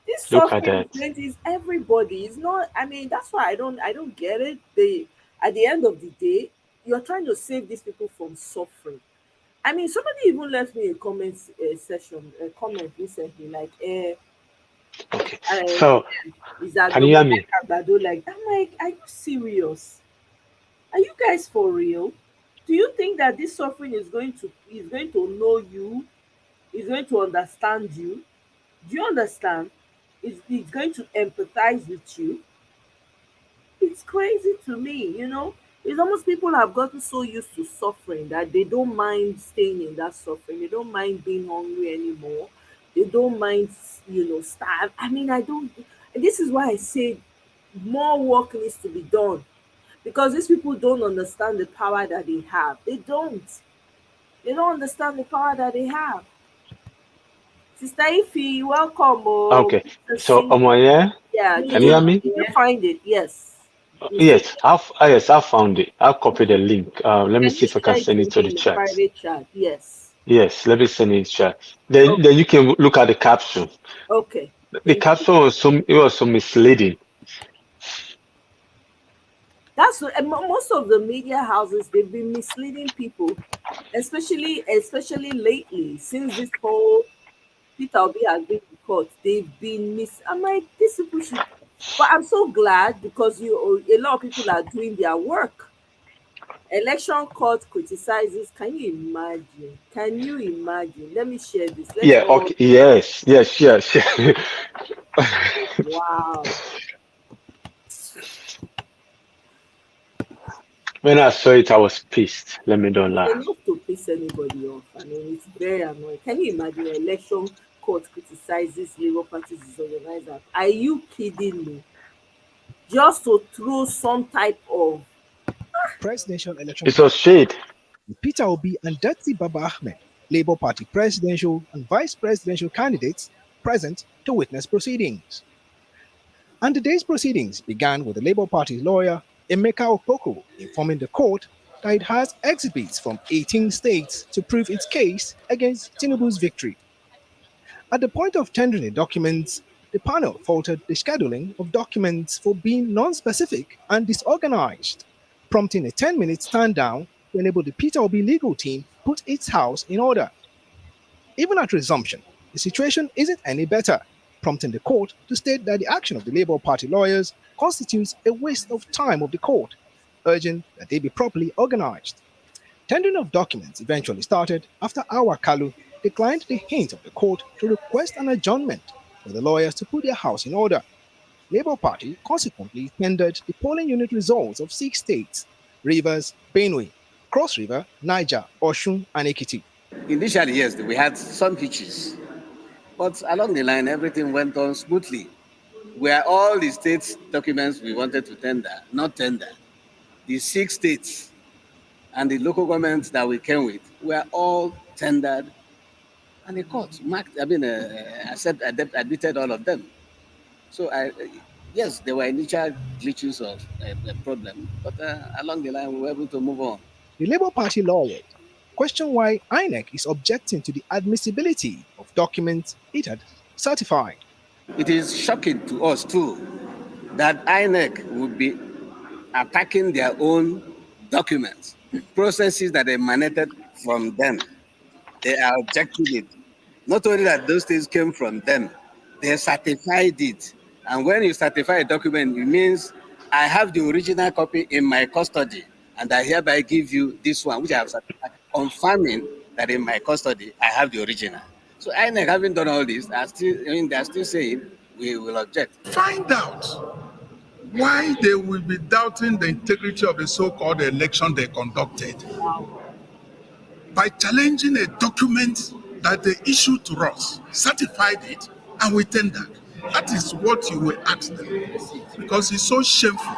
This Look at suffering is that. plenty. Is everybody. It's not. I mean, that's why I don't get it. They, at the end of the day, you're trying to save these people from suffering. I mean, somebody even left me a comment recently, like, Okay. uh, So is that can the you hear one me? Agbado? Like, I'm like, are you serious? Are you guys for real? Do you think that this suffering is going to know you? Is going to understand you? Do you understand? Is going to empathize with you? It's crazy to me. It's almost people have gotten so used to suffering that they don't mind staying in that suffering. They don't mind being hungry anymore. They don't mind, starve. I mean, I don't. And this is why I say more work needs to be done, because these people don't understand the power that they have. They don't. They don't understand the power that they have. Sister Ify, welcome. Oh, Okay. good to So see you. yeah, Yeah, can you hear me? did you find it? Yes. You said, Yes, I found it. I'll copy the link. Let me can see you if I can share it send it with to me the in the chat. private chat? Yes. Yes, let me send it to chat. Then you can look at the caption. Okay. The Thank you. caption was so misleading. Most of the media houses, they've been misleading people, especially lately, since this whole Peter Obi has been in court. They've been I'm like, these people should. But I'm so glad, because a lot of people are doing their work. Election court criticizes. Can you imagine? Can you imagine? Let me share this. Let's Yeah, all. okay. Yes. Wow. When I saw it, I was pissed. Let me don't lie. Enough to piss anybody off. I mean, it's very annoying. Can you imagine election court criticizes Labour Party's disorganized? Are you kidding me? Just to throw some type of. Presidential election It was shade. with Peter Obi and Dutsi Baba Ahmed, Labour Party presidential and vice presidential candidates, present to witness proceedings. And the day's proceedings began with the Labour Party's lawyer, Emeka Okpoko, informing the court that it has exhibits from 18 states to prove its case against Tinubu's victory. At the point of tendering the documents, the panel faulted the scheduling of documents for being non-specific and disorganized, prompting a 10-minute stand down to enable the Peter Obi legal team put its house in order. Even at resumption, the situation isn't any better, prompting the court to state that the action of the Labour Party lawyers constitutes a waste of time of the court, urging that they be properly organized. Tendering of documents eventually started after Awa Kalu declined the hint of the court to request an adjournment for the lawyers to put their house in order. Labour Party consequently tendered the polling unit results of 6 states: Rivers, Benue, Cross River, Niger, Osun, and Ekiti. Initially, yes, we had some hitches, but along the line, everything went on smoothly. Where all the states' documents we wanted to tender, not tender, the 6 states and the local governments that we came with were all tendered, and the court admitted all of them. So yes, there were initial glitches of a problem, but along the line, we were able to move on. The Labour Party lawyers question why INEC is objecting to the admissibility of documents it had certified. It is shocking to us too that INEC would be attacking their own documents, processes that emanated from them. They are objecting it. Not only that those things came from them, They certified it. And when you certify a document, it means I have the original copy in my custody, and I hereby give you this one, which I have certified, confirming that in my custody, I have the original. So INEC, having done all this, they're still saying we will object. Find out why they will be doubting the integrity of the so-called election they conducted by challenging a document that they issued to us, certified it, and we tendered. That is what you will ask them, because it's so shameful.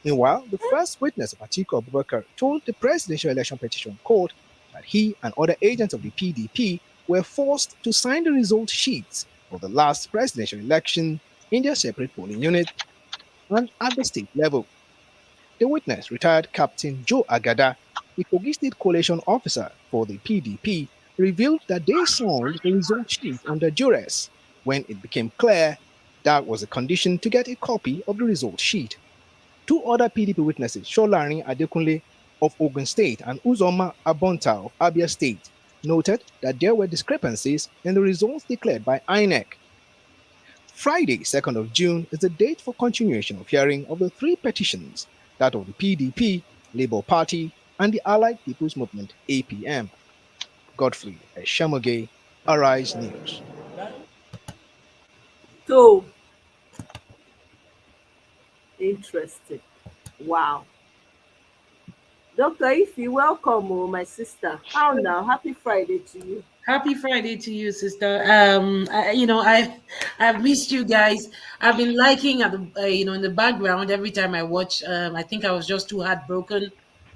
Meanwhile, the first witness of Atiku Abubakar told the Presidential Election Petition Court that he and other agents of the PDP were forced to sign the result sheets of the last presidential election in their separate polling unit and at the state level. The witness, retired Captain Joe Agada, the Kogi State Coalition officer for the PDP, revealed that they signed the result sheet under duress when it became clear that was a condition to get a copy of the result sheet. Two other PDP witnesses, Sholari Adekunle of Ogun State and Uzoma Abonta of Abia State, noted that there were discrepancies in the results declared by INEC. Friday, 2nd of June, is the date for continuation of hearing of the three petitions, that of the PDP, Labour Party, and the Allied People's Movement, APM. Godfrey Eshamoge, Arise News. So, interesting. Wow. Dr. Ify, welcome, my sister. How now? Happy Friday to you. Happy Friday to you, sister. I've missed you guys. I've been liking at the, in the background every time I watch. I think I was just too heartbroken,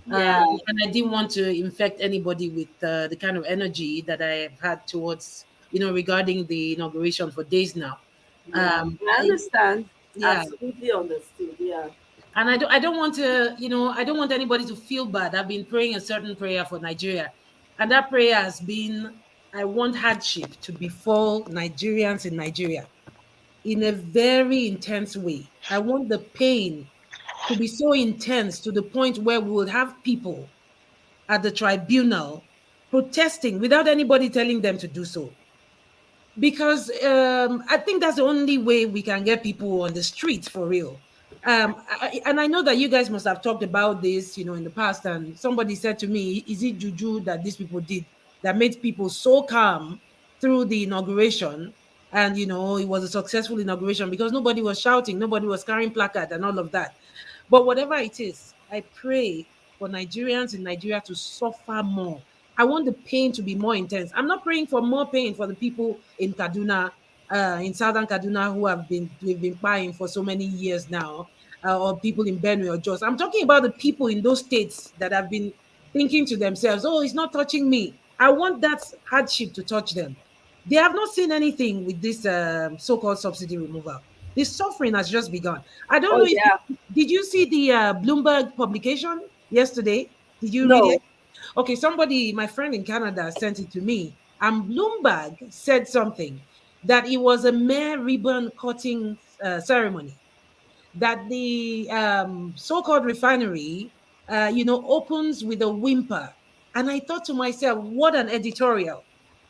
Yeah. and I didn't want to infect anybody with the kind of energy that I have had towards, regarding the inauguration for days now. I understand. Yeah. Absolutely understood. Yeah. And I don't want to, I don't want anybody to feel bad. I've been praying a certain prayer for Nigeria, and that prayer has been, I want hardship to befall Nigerians in Nigeria in a very intense way. I want the pain to be so intense to the point where we will have people at the tribunal protesting without anybody telling them to do so. Because I think that's the only way we can get people on the streets for real. And I know that you guys must have talked about this, in the past. And somebody said to me, is it juju that these people did that made people so calm through the inauguration? And, it was a successful inauguration because nobody was shouting, nobody was carrying placard and all of that. But whatever it is, I pray for Nigerians in Nigeria to suffer more. I want the pain to be more intense. I'm not praying for more pain for the people in Kaduna, in southern Kaduna, we've been buying for so many years now, or people in Benue or Jos. I'm talking about the people in those states that have been thinking to themselves, oh, it's not touching me. I want that hardship to touch them. They have not seen anything with this so-called subsidy removal. The suffering has just begun. I don't know if did you see the Bloomberg publication yesterday? Did you read it? Okay, somebody, my friend in Canada, sent it to me, and Bloomberg said something that it was a mere ribbon cutting ceremony, that the so-called refinery, opens with a whimper. And I thought to myself, what an editorial.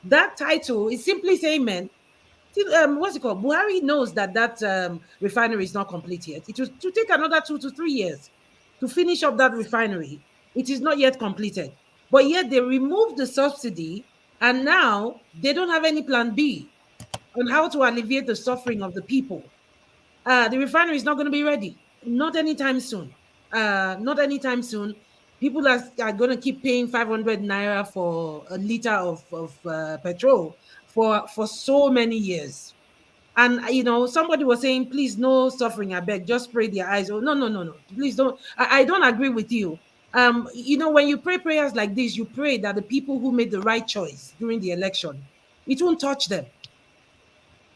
That title is simply saying, man, what's it called? Buhari knows that refinery is not complete yet. It will to take another 2 to 3 years to finish up that refinery. It is not yet completed. But yet they removed the subsidy, and now they don't have any plan B on how to alleviate the suffering of the people. The refinery is not going to be ready. Not anytime soon. Not anytime soon. People are going to keep paying 500 naira for a liter of petrol for so many years. And, somebody was saying, please, no suffering, I beg, just pray their eyes. Oh, no. Please don't. I don't agree with you. When you pray prayers like this, you pray that the people who made the right choice during the election, it won't touch them.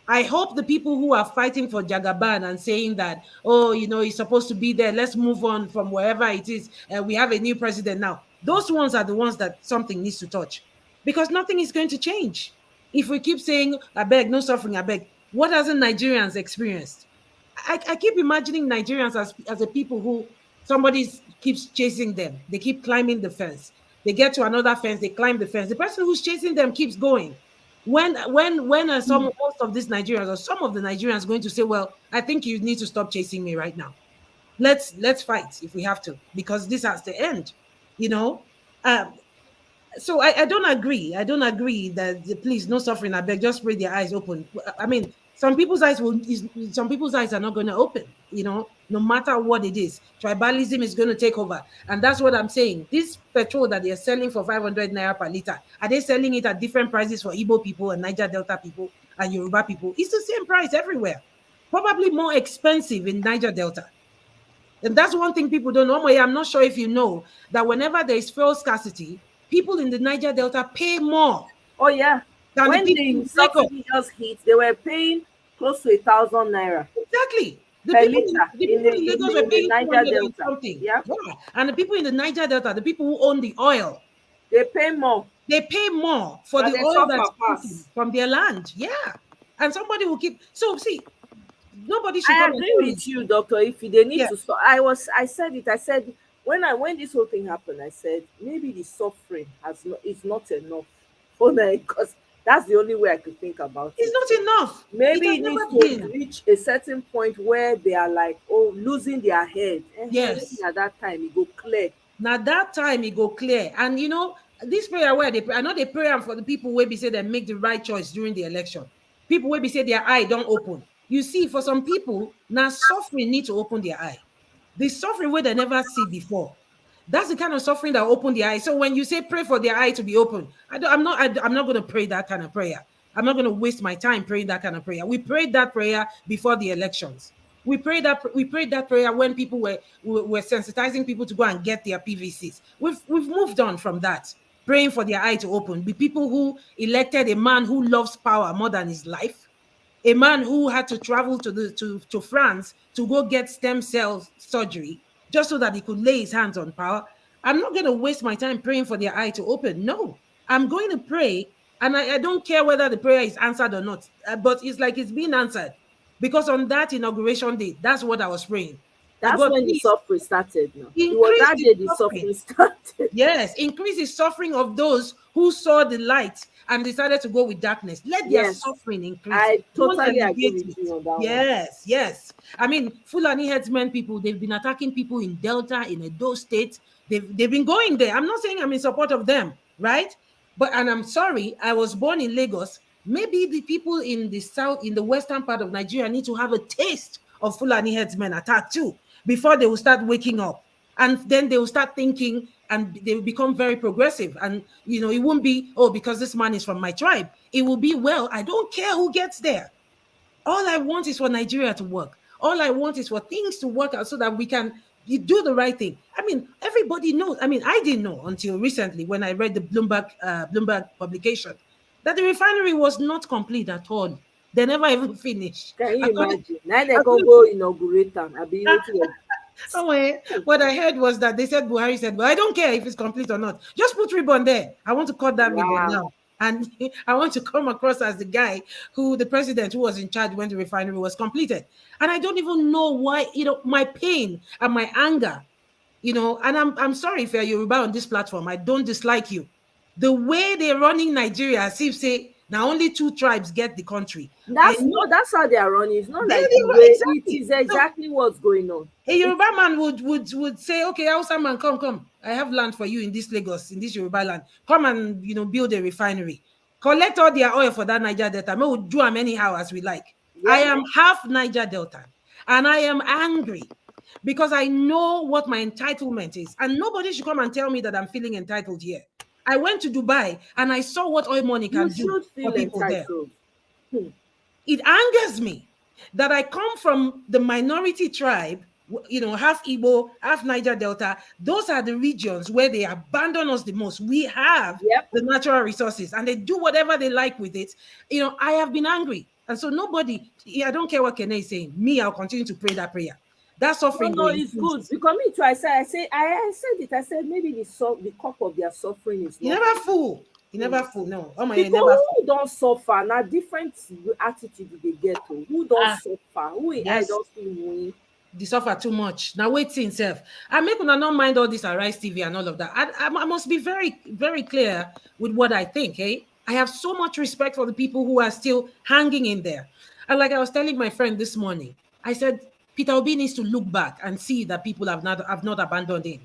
I hope the people who are fighting for Jagaban and saying that, oh, he's supposed to be there, let's move on from wherever it is, we have a new president now. Those ones are the ones that something needs to touch, because nothing is going to change. If we keep saying, I beg, no suffering, I beg, what hasn't Nigerians experienced? I keep imagining Nigerians as a people who somebody keeps chasing them. They keep climbing the fence. They get to another fence, they climb the fence. The person who's chasing them keeps going. when most of these Nigerians or some of the Nigerians going to say, well, I think you need to stop chasing me right now. Let's fight if we have to, because this has to end, you know. So I don't agree. I don't agree that please no suffering. I beg, just pray their eyes open. I mean, some people's eyes are not going to open, you know, no matter what it is. Tribalism is going to take over. And that's what I'm saying. This petrol that they're selling for 500 naira per liter, are they selling it at different prices for Igbo people and Niger Delta people and Yoruba people? It's the same price everywhere. Probably more expensive in Niger Delta. And that's one thing people don't know. I'm not sure if you know that whenever there is fuel scarcity, people in the Niger Delta pay more. Oh yeah. Than when the subsidy just hit, they were paying close to 1,000 naira. Exactly. The people in Lagos were paying Niger Delta. Something. Yeah. And the people in the Niger Delta, the people who own the oil, they pay more. They pay more for the oil that's from their land. Yeah. And somebody will keep. So see, nobody should. I agree with you, Doctor. If they need to stop, I said it. I said when this whole thing happened, I said maybe the suffering is not enough for them, because that's the only way I could think about it. It's not enough. Maybe it needs to reach a certain point where they are like, losing their head. Yes. At that time, it go clear. Now that time it go clear. And you know, this prayer where they pray, I know they pray for the people where we say they make the right choice during the election. People where we say their eye don't open. You see, for some people, now suffering need to open their eye. The suffering where they never see before. That's the kind of suffering that open the eye. So when you say pray for their eye to be open, I'm not going to pray that kind of prayer. I'm not going to waste my time praying that kind of prayer. We prayed that prayer before the elections. We prayed that prayer when people were sensitizing people to go and get their PVCs. We've moved on from that. Praying for their eye to open. The people who elected a man who loves power more than his life, a man who had to travel to France to go get stem cell surgery just so that he could lay his hands on power. I'm not going to waste my time praying for their eye to open. No, I'm going to pray, and I don't care whether the prayer is answered or not, but it's like it's being answered, because on that inauguration day, that's what I was praying. That's when the suffering started. No? It was that day the suffering started. Yes, increase the suffering of those who saw the light and decided to go with darkness. Let their suffering increase. I totally agree with you on that. Yes. I mean, Fulani headsmen people, they've been attacking people in Delta, in Edo State. They've been going there. I'm not saying I'm in support of them, right? And I'm sorry, I was born in Lagos. Maybe the people in the south, in the western part of Nigeria, need to have a taste of Fulani headsmen attack too, before they will start waking up. And then they will start thinking, and they will become very progressive. And, you know, it won't be, because this man is from my tribe. It will be, well, I don't care who gets there. All I want is for Nigeria to work. All I want is for things to work out so that we can do the right thing. I mean, everybody knows. I mean, I didn't know until recently when I read the Bloomberg publication that the refinery was not complete at all. They never even finished. Can you imagine? Now they go inaugurate them. What I heard was that they said, Buhari said, well, I don't care if it's complete or not. Just put ribbon there. I want to cut that ribbon now. And I want to come across as the guy the president who was in charge when the refinery was completed. And I don't even know why, my pain and my anger, and I'm sorry if you're Yoruba on this platform, I don't dislike you. The way they're running Nigeria, as if say, now only 2 tribes get the country. That's how they are running. It's not like it is exactly what's going on. A Yoruba man would say, okay, Hausa man, come. I have land for you in this Lagos, in this Yoruba land. Come and build a refinery. Collect all their oil for that Niger Delta. We will do them anyhow as we like. Yeah. I am half Niger Delta, and I am angry because I know what my entitlement is, and nobody should come and tell me that I'm feeling entitled here. I went to Dubai and I saw what oil money can do for people entitled. There. It angers me that I come from the minority tribe, half Igbo, half Niger Delta. Those are the regions where they abandon us the most. We have the natural resources and they do whatever they like with it. I have been angry. And so I don't care what Kene is saying. Me, I'll continue to pray that prayer. That suffering. No, it's good. Because me too, I said it. I said maybe the cup of their suffering is. You never fool. You never fool. No. People who don't suffer, now different attitude they get to. Who don't suffer? Who I don't feel they suffer too much. Now wait till self. I make una not mind all this Arise TV and all of that. I must be very, very clear with what I think, I have so much respect for the people who are still hanging in there. And like I was telling my friend this morning, I said Peter Obi needs to look back and see that people have not abandoned him.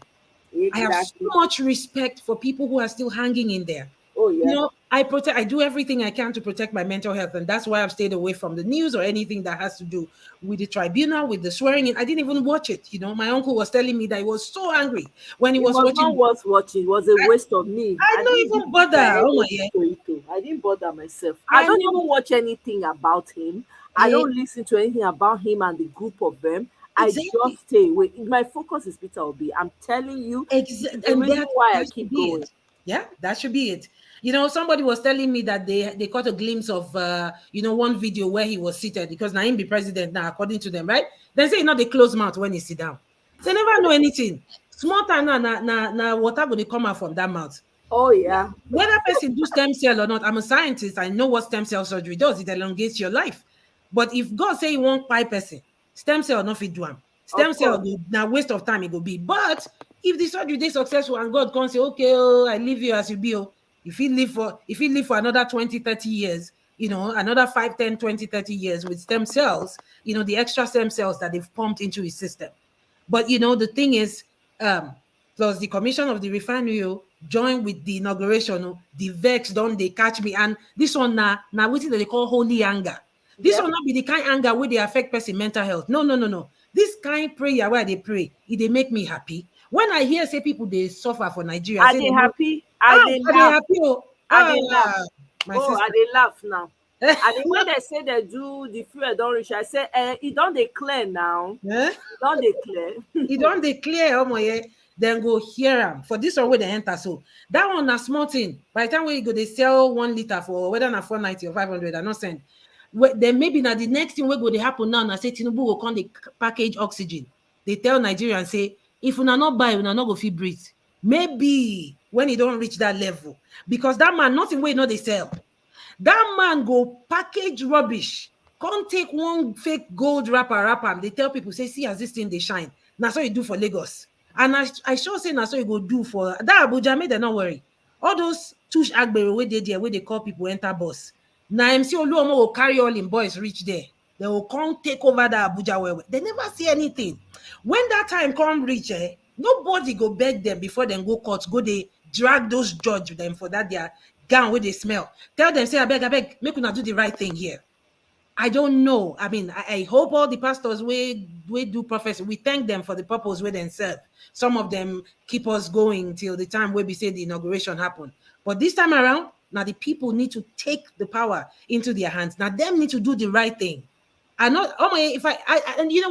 I have so much respect for people who are still hanging in there. Oh yeah. You know, I do everything I can to protect my mental health, and that's why I've stayed away from the news or anything that has to do with the tribunal, with the swearing in. I didn't even watch it. You know, my uncle was telling me that he was so angry when he was watching. Not worth watching. It was a waste of me. I don't even bother. Oh my God. I didn't bother myself. I don't even watch anything about him. I don't listen to anything about him and the group of them. Exactly. I just stay away. My focus is Peter Obi. I'm telling you, exactly. And that's why I keep going. Yeah, that should be it. You know, somebody was telling me that they caught a glimpse of, one video where he was seated because Naim be president now, according to them, right? They say, they close mouth when he sit down. They never know anything. Small time now, water will come out from that mouth. Oh, yeah. Whether person do stem cell or not, I'm a scientist. I know what stem cell surgery does. It elongates your life. But if God say you want 5 person, stem cell not fit do am. Stem cell now waste of time it will be. But if the surgery is successful and God can say, okay, I leave you as you be, if he live for another 20, 30 years, another 5, 10, 20, 30 years with stem cells, the extra stem cells that they've pumped into his system. But, the thing is, plus the commission of the refinery join with the inauguration, the vex, don't they catch me? And this one now what they call holy anger. This will not be the kind of anger where they affect person mental health. No. This kind of prayer where they pray, they make me happy. When I hear say people they suffer for Nigeria, are they happy? Are they laugh? Are they laugh now? And when they say they do the fuel don't reach, I say it don't declare now. Yeah? Don't declare. It don't declare. Oh my, then go hear them. For this one where they enter. So that one a small thing. By the time we go, they sell 1 liter for whether na 490 or 500. I not send. Then maybe now the next thing we go they happen now. I say Tinubu will come the package oxygen. They tell Nigerians say if we not buy, we not go feel breathe. Maybe when he don't reach that level, because that man nothing way they sell. That man go package rubbish. Can't take one fake gold wrapper. They tell people say see as this thing they shine. That's what you do for Lagos. And I sure say that's what you go do for that Abuja. May they not worry. All those tush agbero where they there where they call people enter bus. Now MC Oluomo will carry all in boys reach there. They will come take over the Abuja where they never see anything. When that time come reach, nobody go beg them before them go court. Go they drag those judge them for that their gown where they smell. Tell them say I beg, make you not do the right thing here. I don't know. I mean, I hope all the pastors we do prophecy. We thank them for the purpose where they serve. Some of them keep us going till the time where we say the inauguration happened. But this time around, now the people need to take the power into their hands. Now them need to do the right thing. And not if I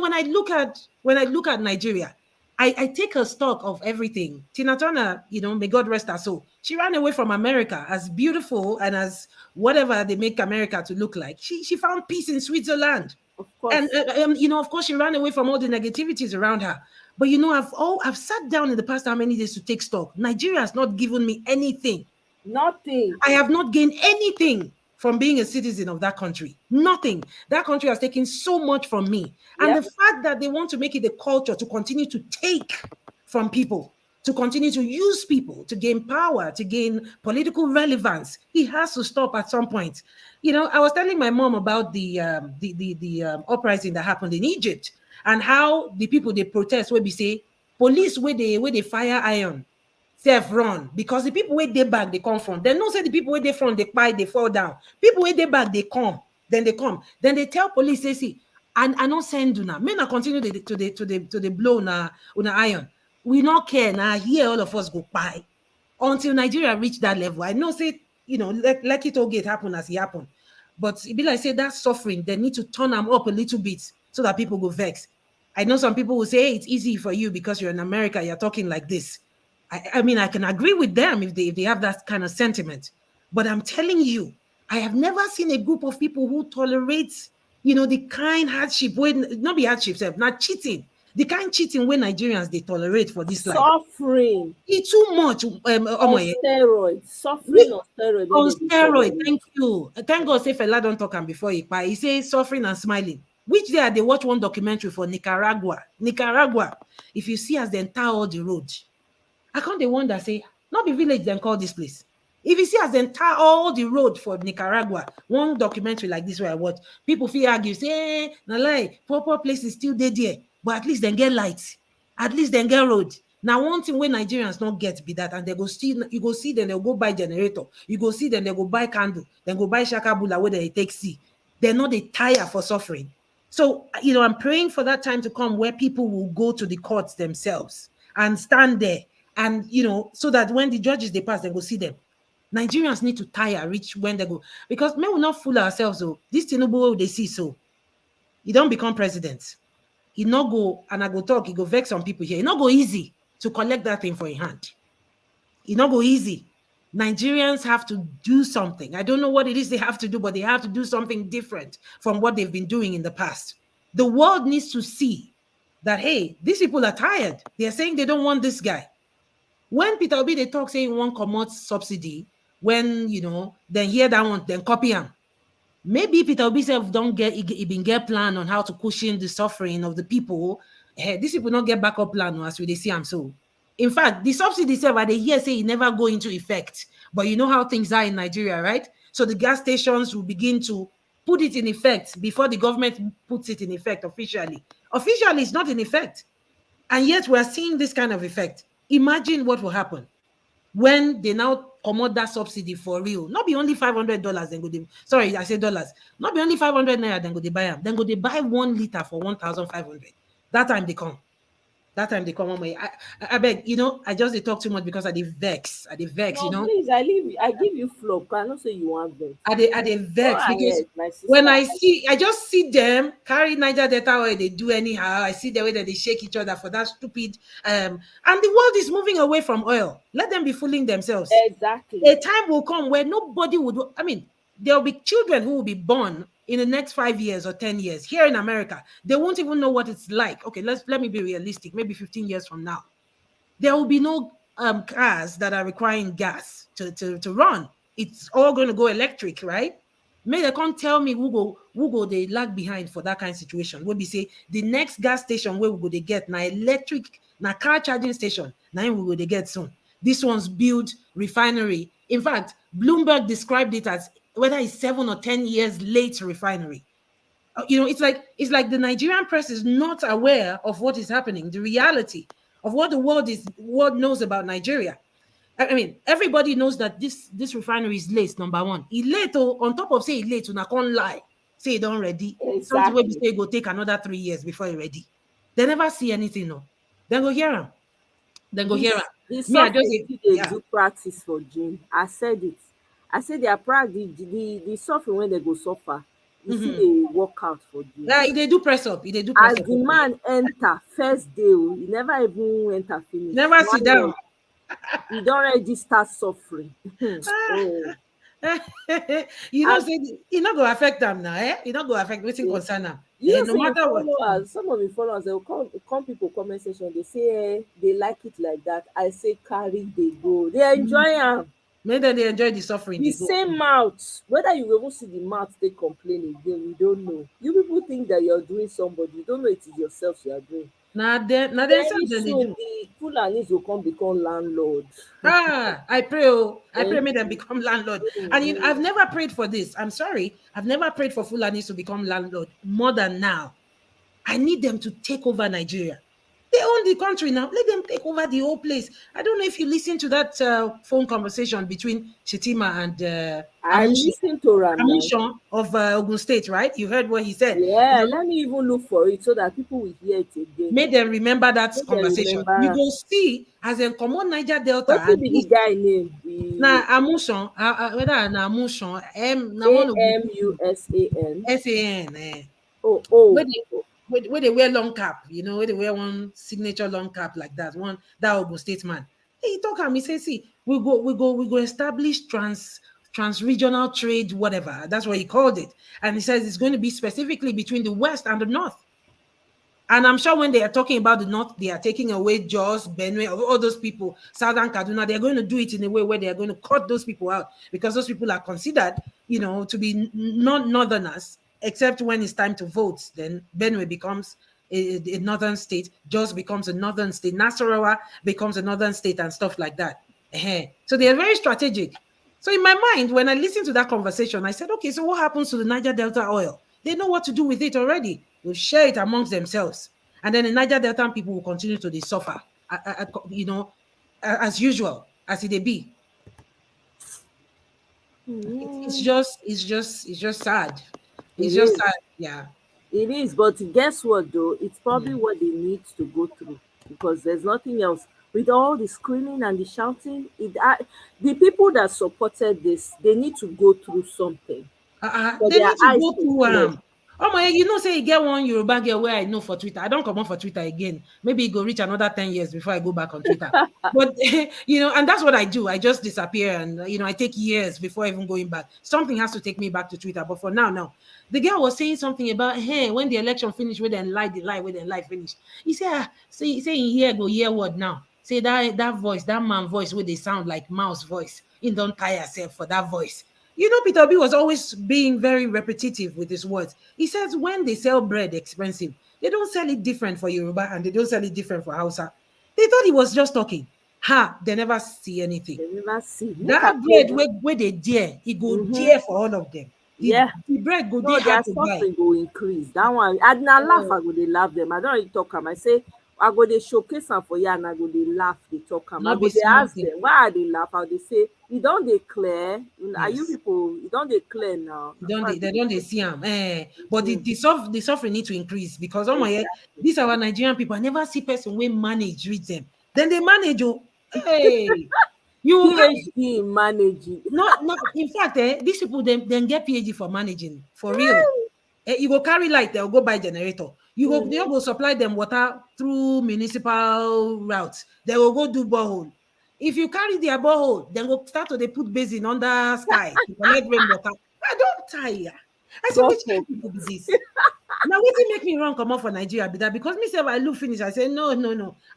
when I look at Nigeria, I take a stock of everything. Tina Turner, may God rest her soul. She ran away from America, as beautiful and as whatever they make America to look like. She found peace in Switzerland. Of course. And of course, she ran away from all the negativities around her. But I've sat down in the past how many days to take stock. Nigeria has not given me anything. Nothing. I have not gained anything from being a citizen of that country. Nothing. That country has taken so much from me. And the fact that they want to make it a culture to continue to take from people, to continue to use people to gain power, to gain political relevance, it has to stop at some point. I was telling my mom about the uprising that happened in Egypt and how the people they protest where we say police where they fire iron. Self run because the people where they back they come from. They don't say the people where they from they buy they fall down. People where they back they come. Then they tell police they see and I don't send you now. May not continue to the blow na iron. We not care now. Here all of us go buy until Nigeria reach that level. I know say let it all get happen as it happen, but it be like say that suffering they need to turn them up a little bit so that people go vex. I know some people will say hey, it's easy for you because you're in America. You're talking like this. I mean, I can agree with them if they have that kind of sentiment. But I'm telling you, I have never seen a group of people who tolerate, the kind hardship, not be hardship, not cheating. The kind cheating where Nigerians, they tolerate for this life. Suffering. It's too much. On steroids. Suffering on steroids. On steroids. Thank you. Thank God, say Fela don't talk before he pie. He says suffering and smiling. Which day they watch one documentary for Nicaragua. If you see as they enter all the roads, I can't the one that say, not be village then call this place. If you see as the entire all the road for Nicaragua, one documentary like this where I watch, people feel argue, say, no lie, poor places still there, but at least they get lights, at least they get road. Now, one thing when Nigerians not get be that, and they go still, you go see them, they'll go buy generator, you go see them, they go buy candle, then go buy shakabula where they take see. They're not they tire for suffering. So, I'm praying for that time to come where people will go to the courts themselves and stand there, and so that when the judges they pass, they go see them. Nigerians need to tire, reach when they go, because men will not fool ourselves. So this Tinubu they see, so he don't become president. He not go, and I go talk, he go vex some people here. It not go easy to collect that thing for a hand. It not go easy. Nigerians have to do something. I don't know what it is they have to do, but they have to do something different from what they've been doing in the past. The world needs to see that, hey, these people are tired. They're saying they don't want this guy. When Peter Obi, they talk saying one commot subsidy, when, then hear that one, then copy him. Maybe Peter Obi self don't get plan on how to cushion the suffering of the people. These people don't get backup plan as we see them. So, in fact, the subsidy itself, they hear say it never go into effect. But you know how things are in Nigeria, right? So the gas stations will begin to put it in effect before the government puts it in effect officially. Officially, it's not in effect. And yet we're seeing this kind of effect. Imagine what will happen when they now commot that subsidy for real. Not be only $500, then go they, sorry, I said dollars. Not be only 500 naira, then go they buy them. Then go they buy 1 liter for 1,500. That time they come. That time they come on way. I beg, I just they talk too much because I dey vex. No, please, I give you flow. I not say you want vex. I dey vex because when I just see them carry Niger Delta oil, they do anyhow. I see the way that they shake each other for that stupid and the world is moving away from oil. Let them be fooling themselves. Exactly. A time will come where nobody would. I mean, there will be children who will be born in the next 5 years or 10 years here in America. They won't even know what it's like. Okay, let me be realistic. Maybe 15 years from now, there will be no cars that are requiring gas to run. It's all going to go electric, right? May they can't tell me who go they lag behind for that kind of situation. We'll be say the next gas station where we go they get now electric, now car charging station. Now we go they get soon. This one's build refinery. In fact, Bloomberg described it as whether it's 7 or 10 years late refinery. It's like the Nigerian press is not aware of what is happening, the reality of what the world knows about Nigeria. I mean, everybody knows that this refinery is late, number one. It's late, on top of say it's late, I can't lie. Say it don't ready. Exactly. Something where we say it go take another 3 years before it's ready. They never see anything, no. Then go hear them. Then go hear them. They do practice for June. I said it. I said their practice, the suffering when they go suffer. You see they work out for June. Yeah, they do press up. They do As press up. the man enter first day, he never even enter finish. Never sit down. He don't already start suffering. Say it not go affect them now, eh? It not go affect waiting concern them. No matter what. Some of the followers they will come people comment section, they say they like it like that. I say carry they go. They enjoy them. Maybe they enjoy the suffering. The same mouth. Whether you ever see the mouth they complain again, we don't know. You people think that you're doing somebody, you don't know it is yourself you are doing. Now they do. The Fulanis will become landlord. I pray make them become landlord. And I've never prayed for this. I'm sorry. I've never prayed for Fulanis to become landlord more than now. I need them to take over Nigeria. They own the country now. Let them take over the whole place. I don't know if you listened to that phone conversation between Shetima and I listened to Amushan of Ogun State, right? You heard what he said. Yeah, let me even look for it so that people will hear it again. Make them remember that conversation. We go see as in common Niger Delta. What be the guy name? Now Amushan, whether Amushan, Amusan. SAN. Oh. Where they wear long cap, where they wear one signature long cap like that Ogun State man. He talk him, he say, see, we go establish trans-regional trade, whatever. That's what he called it. And he says it's going to be specifically between the West and the North. And I'm sure when they are talking about the North, they are taking away Jos, Benue, all those people, Southern Kaduna, they're going to do it in a way where they are going to cut those people out because those people are considered, to be non-Northerners. Except when it's time to vote, then Benue becomes a northern state, Jos becomes a northern state, Nasarawa becomes a northern state and stuff like that. So they're very strategic. So in my mind, when I listened to that conversation, I said, okay, so what happens to the Niger Delta oil? They know what to do with it already. They'll share it amongst themselves. And then the Niger Delta people will continue to suffer, as usual, as it be. It's just sad. It's just sad. Yeah. It is, but guess what though? It's probably what they need to go through, because there's nothing else. With all the screaming and the shouting, the people that supported this, they need to go through something. They need to go through oh my, say you get one Yoruba girl where I know for Twitter. I don't come on for Twitter again. Maybe it go reach another 10 years before I go back on Twitter. But and that's what I do. I just disappear, and I take years before even going back. Something has to take me back to Twitter. But for now, the girl was saying something about, hey, when the election finished, where then lie finish. He said, say in here go hear what now? Say that voice, that man voice, where they sound like mouse voice. He don't tire yourself for that voice. Peter Obi was always being very repetitive with his words. He says when they sell bread expensive, they don't sell it different for Yoruba and they don't sell it different for Hausa. They thought he was just talking. They never see anything. They never see. That bread where they dare, it go dear for all of them. The bread go there hard to buy. Go increase. That one, I laugh, I go they laugh them. I don't really talk them. I say, I go they showcase them for you and I go they laugh, they talk them. I go they ask them, why are they laugh? How they say, you don't declare. Are you people, you don't declare now? They don't see them. But the suffering need to increase, because these are our Nigerian people. I never see person we manage read them. Then they manage. Hey, you PhD managing. Not in fact, these people then get PhD for managing for real. You go carry light, they'll go buy generator. They go supply them water through municipal routes. They will go do borehole. If you carry their borehole, then go start to put basin under sky to collect rainwater. I don't tire. I said, which kind of people is this? Now, what make me run come out for Nigeria? Because myself, I look finish. I say, no.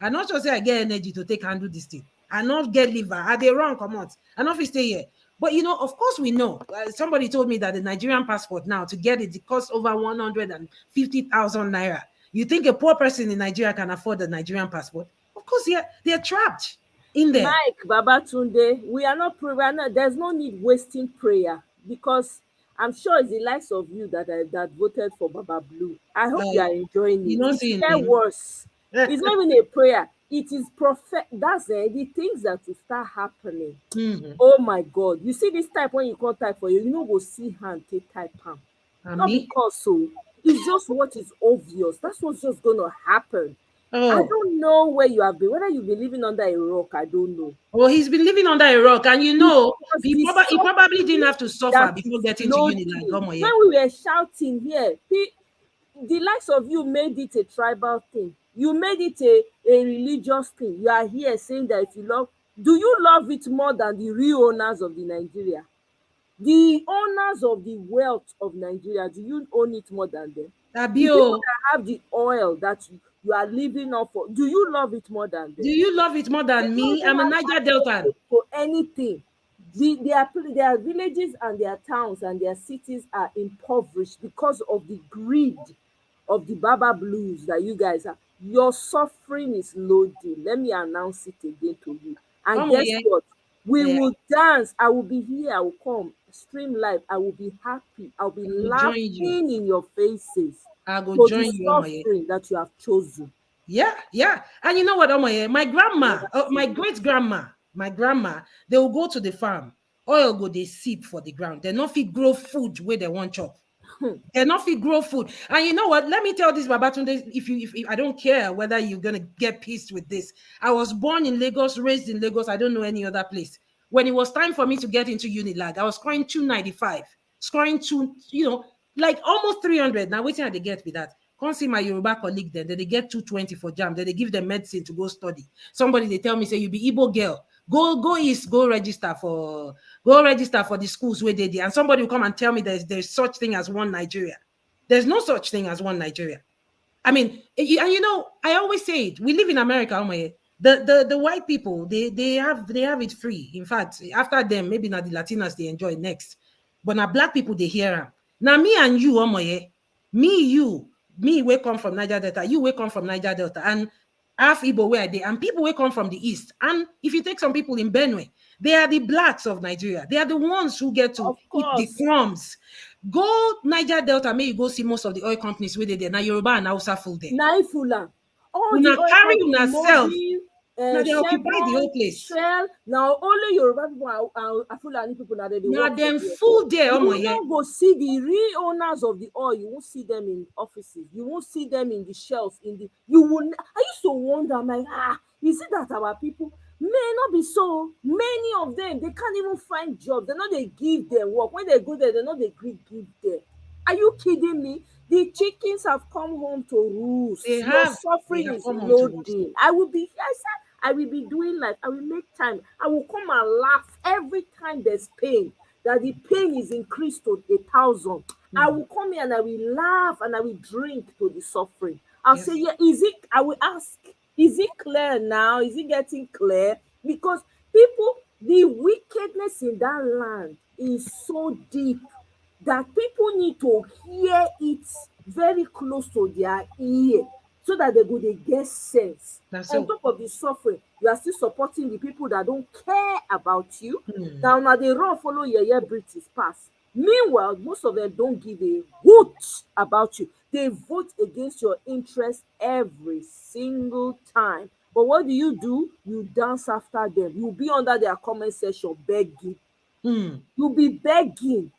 I'm not sure say I get energy to handle this thing. I not get liver. I they run come out. I not stay here. But of course we know. Somebody told me that the Nigerian passport now, to get it costs over 150,000 naira. You think a poor person in Nigeria can afford the Nigerian passport? Of course, they're trapped in there. Mike Babatunde, we are not. There's no need wasting prayer, because I'm sure it's the likes of you that voted for Baba Blue. I hope you are enjoying it. It's worse. It's not even a prayer. It is prophet. That's the things that will start happening. Oh my God! You see this type when you call type for you, go see hand take type palm. Not because so. It's just what is obvious. That's what's just gonna happen. I don't know where you have been. Whether you've been living under a rock, I don't know. Oh, he's been living under a rock, and he probably didn't have to suffer before getting to Unilag. When we were shouting here, the likes of you made it a tribal thing. You made it a religious thing. You are here saying that if you do you love it more than the real owners of the Nigeria? The owners of the wealth of Nigeria, do you own it more than them? The people that have the oil that you are living off for, do you love it more than them? Do you love it more than me? I'm a Niger Delta. For anything. Their villages and their towns and their cities are impoverished because of the greed of the Baba Blues that you guys are. Your suffering is loading. Let me announce it again to you. And guess what? We will dance. I will be here. I will come. Stream live. I will be happy. I'll be laughing in your faces. I will join you. Suffering that you have chosen. Yeah. And you know what, Omoye? My grandma, my great grandma, they will go to the farm. Oil go they seep for the ground. They not fit grow food where they want chop. They not fit grow food. And you know what? Let me tell this, Babatunde, if I don't care whether you're gonna get pissed with this. I was born in Lagos, raised in Lagos. I don't know any other place. When it was time for me to get into Unilag, I was scoring 295, scoring like almost 300. Now, waiting at the get with that. Can't see my Yoruba colleague then. They get 220 for jam. Then they give them medicine to go study. Somebody they tell me, say, you be Igbo girl. Go east, go register for the schools where they did. And somebody will come and tell me there's such thing as one Nigeria. There's no such thing as one Nigeria. I mean, and I always say it. We live in America, Omoye. The white people, they have it free. In fact, after them, maybe not the Latinas they enjoy next. But now black people they hear them. Now me and you, Omoye, me we come from Niger Delta, you we come from Niger Delta, and half Igbo where they and people will come from the east. And if you take some people in Benue, they are the blacks of Nigeria. They are the ones who get to Of eat the course. crumbs. Go Niger Delta, may you go see most of the oil companies where they there. Now Yoruba and Hausa full there. Naifula. All Una the oil carry companies, una self. Mobil, Now they occupy the Chevron, whole place. Shell. Now only Yoruba people are Fulani people now they Now work them for there. full there. Oh my You yeah. won't go see the real owners of the oil. You won't see them in offices. You won't see them in the shelves. You will. I used to wonder, I'm like, is it that our people may not be so? Many of them they can't even find jobs. They know they give them work. When they go there, they know they give them. Are you kidding me? The chickens have come home to roost. They Your have suffering is come home to roost. loading. I will be. I said I will be doing life. I will make time. I will come and laugh every time there's pain. That the pain is increased to 1,000. I will come here and I will laugh and I will drink to the suffering. I'll Yes. say, yeah, is it? I will ask, is it clear now? Is it getting clear? Because people, the wickedness in that land is so deep that people need to hear it very close to their ear so that they go dey get sense. That's On all. top of the suffering, you are still supporting the people that don't care about you. Hmm. Now they run follow yeye British pass. Meanwhile, most of them don't give a hoot about you. They vote against your interest every single time. But what do? You dance after them. You'll be under their comment section begging. Hmm. You'll be begging.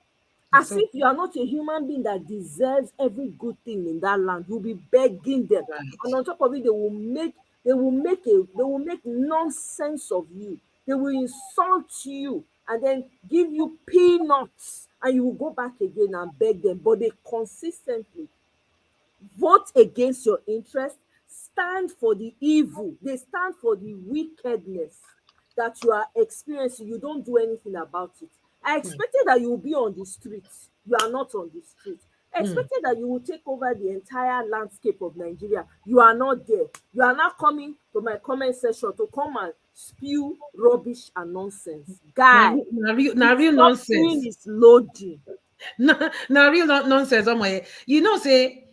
As So- if you are not a human being that deserves every good thing in that land. You'll be begging them. Right. And on top of it, they will make nonsense of you. They will insult you and then give you peanuts, and you will go back again and beg them. But they consistently vote against your interest, stand for the evil, they stand for the wickedness that you are experiencing. You don't do anything about it. I expected that you will be on the streets. You are not on the street. I expected that you will take over the entire landscape of Nigeria. You are not there. You are not coming to my comment section to come and spew rubbish and nonsense. Guy, Now real suffering nonsense. is loading. Now real nonsense. Oh my, you know, say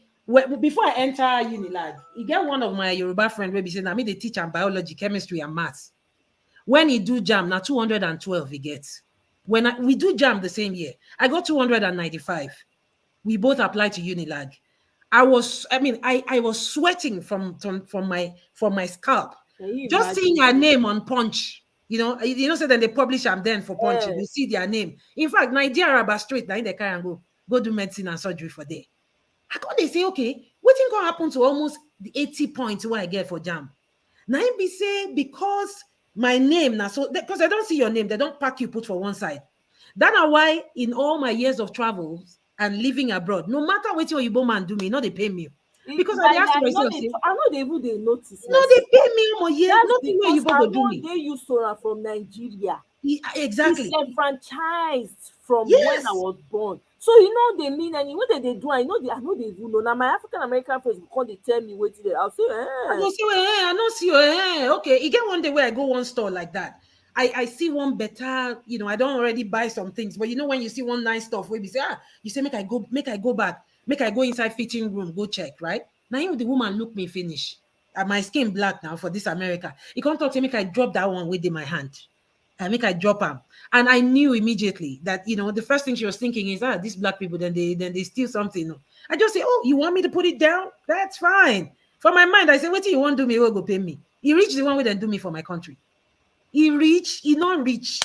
before I enter Unilag, you get one of my Yoruba friend where be saying, I mean, they teach am biology, chemistry, and maths. When he do jam, now 212 he gets. When we do jam the same year, I got 295. We both applied to Unilag. I was sweating from my scalp. Can you Just imagine? seeing her name on Punch. So then they publish them then for Punch. Yeah. You see their name. In fact, Nigeria Araba straight now in the car and go do medicine and surgery for there. I can't they say, okay, what thing gonna happen to almost the 80 points where I get for jam? Now it be say because my name now, so because I don't see your name, they don't pack you put for one side. That are why in all my years of travels and living abroad, no matter what your Igbo man do me, no they pay me. Because I dey ask myself, say, I know they even they notice. no, they pay me more year. That's Nothing where you because go do me. They used to run from Nigeria. Exactly. Disenfranchised from Yes. when I was born. So you know they mean any what they do. I know they even know. Now my African American friends will come they tell me what they. I'll say, I go say, I don't see you. Okay, you get one day where I go one store like that. I see one better, I don't already buy some things, but when you see one nice stuff where you say, you say, make I go back, make I go inside fitting room, go check, right? Now even the woman look me finish. And my skin black now for this America. He can't talk to me, make I drop that one within my hand. I make I drop them. And I knew immediately that, the first thing she was thinking is, these black people, then they steal something. I just say, oh, you want me to put it down? That's fine. For my mind, I say, what do you want to do me? Who will go pay me? He reached the one way then do me for my country. He not reach.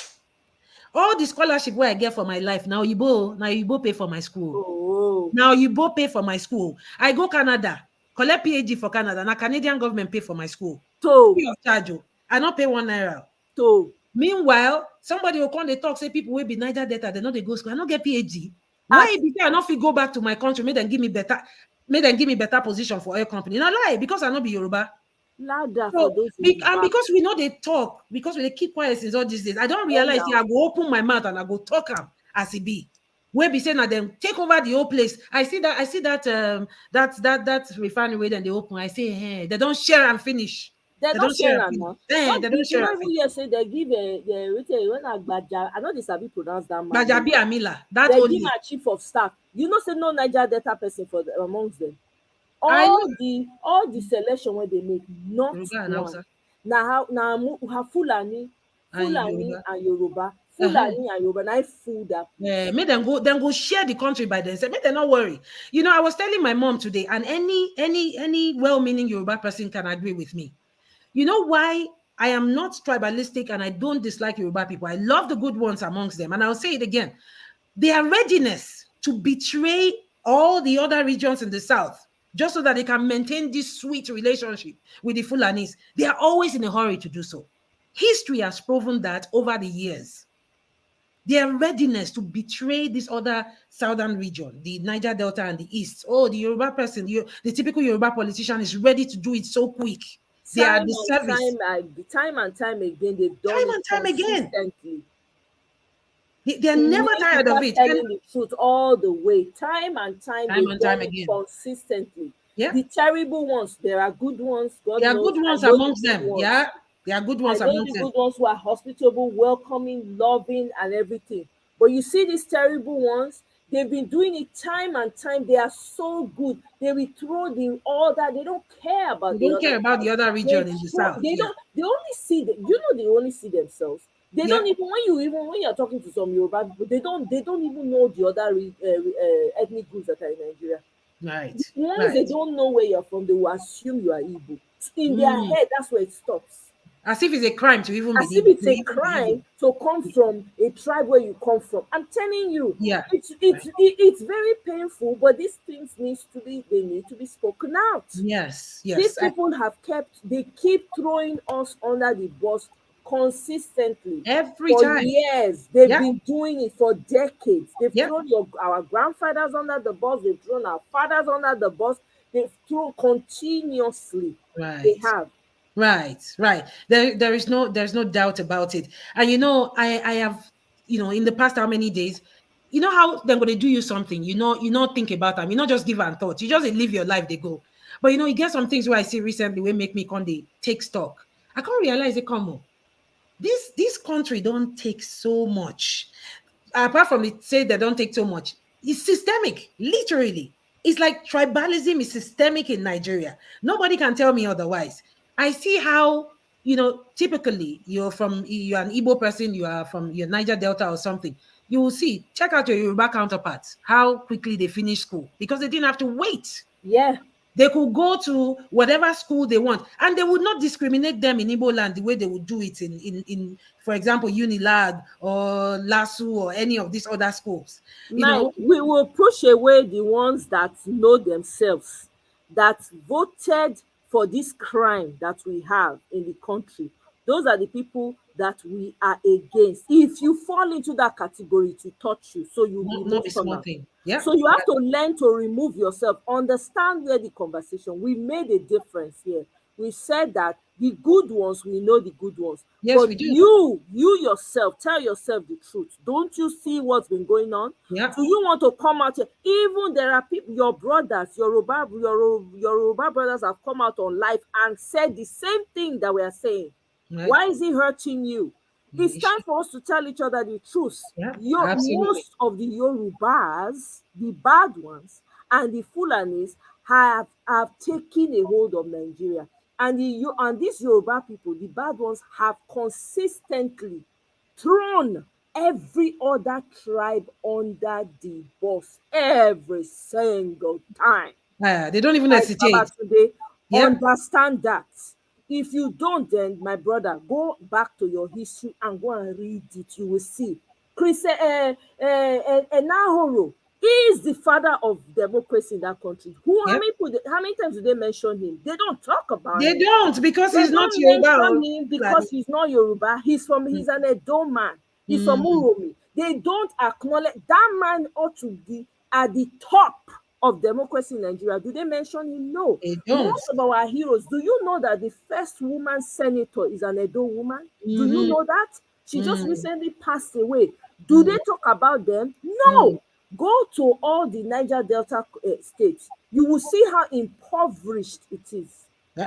All the scholarship where I get for my life, now you both pay for my school. oh, Now you both pay for my school. I go Canada, collect PhD for Canada. Now Canadian government pay for my school. to Free of charge. I not pay 1 naira. to Meanwhile, somebody will come, they talk, say people will be Niger data, they know they go school. I not get PhD. Why be I not fit go back to my country, make them give me better position for oil company. Not lie, because I not be Yoruba. ladder So, for those and because we know they talk, because we keep quiet since all these days, I don't realize now. I go open my mouth and I go talk am as it be. Where be saying that them take over the whole place. I see that refinery where then they open. I say, hey, they don't share and finish. They don't share am finish. now. They don't share. Even here say they give when Agbaja, I know they sabi pronounce that man. Bajabi Amila, that they only. give a chief of staff. You know, say no Niger data person for amongst them. I know. all the selection where they make, not Yoruba and one. Hausa Now Fulani and Yoruba. and Yoruba, Uh-huh. Fulani and Yoruba, now food that. Yeah, make them go share the country by themselves. Make them not worry. You know, I was telling my mom today, and any well-meaning Yoruba person can agree with me. You know why I am not tribalistic and I don't dislike Yoruba people? I love the good ones amongst them, and I'll say it again: their readiness to betray all the other regions in the south just so that they can maintain this sweet relationship with the Fulanis. They are always in a hurry to do so. History has proven that over the years. Their readiness to betray this other southern region, the Niger Delta and the East. Oh, the Yoruba person, the typical Yoruba politician is ready to do it so quick. They are the service. Time and time again, they've done Time it and time again. consistently. They're never tired of it. Telling the truth all the way, time and time again, consistently. Yeah. The terrible ones, there are good ones. There are good ones amongst them. Yeah, there are good ones amongst them. Good ones who are hospitable, welcoming, loving, and everything. But you see these terrible ones, they've been doing it time and time. They are so good. They will throw the order. They don't care about. They don't care about the other region in the south. They don't. They only see. They only see themselves. They don't even when you're talking to some Yoruba people, they don't even know the other ethnic groups that are in Nigeria. Right. Once they don't know where you're from, they will assume you are Igbo. In their head, that's where it stops. As if it's a crime to even As if it's a crime to come from a tribe where you come from. I'm telling you, it's very painful, but these things need to be spoken out. Yes. These people they keep throwing us under the bus consistently every for time. years. They've been doing it for decades. They've thrown our grandfathers under the bus. They've thrown our fathers under the bus. They've thrown continuously. Right. They have. Right. There's no doubt about it. And I have, in the past how many days, you know how they're going to do you something, you not think about them, you not just give and thought, you just live your life, they go. But you get some things where I see recently will make me come they take stock. I can't realize it come on. This country don't take so much. Apart from it say they don't take so much, it's systemic, literally. It's like tribalism is systemic in Nigeria. Nobody can tell me otherwise. I see how, typically you're an Igbo person, you're Niger Delta or something. You will see, check out your Yoruba counterparts, how quickly they finish school because they didn't have to wait. Yeah. They could go to whatever school they want, and they would not discriminate them in Igbo land the way they would do it in for example, Unilag or LASU or any of these other schools. We will push away the ones that know themselves, that voted for this crime that we have in the country. Those are the people that we are against. If you fall into that category, to touch you, so you not a small thing. Yeah. So you have to learn to remove yourself, understand where the conversation. We made a difference here. We said that the good ones, we know the good ones. Yes, but we do. You yourself, tell yourself the truth. Don't you see what's been going on? Yeah. Do you want to come out here? Even there are people, your brothers, your Yoruba brothers have come out on live and said the same thing that we are saying. Right. Why is it hurting you? It's time for us to tell each other the truth. Yeah, most of the Yorubas, the bad ones, and the Fulanis have taken a hold of Nigeria. And these Yoruba people, the bad ones, have consistently thrown every other tribe under the bus every single time. They don't even hesitate. Today, understand that. If you don't, then my brother, go back to your history and go and read it. You will see. Chris Enahoro is the father of democracy in that country. How many times do they mention him? They don't talk about him. They don't, because he's not Yoruba. Because he's not Yoruba. He's an Edo man. He's from Uromi. They don't acknowledge that man ought to be at the top of democracy in Nigeria. Do they mention him? No. They don't. Most of our heroes, do you know that the first woman senator is an Edo woman? Do you know that? She just recently passed away. Do they talk about them? No. Go to all the Niger Delta states. You will see how impoverished it is.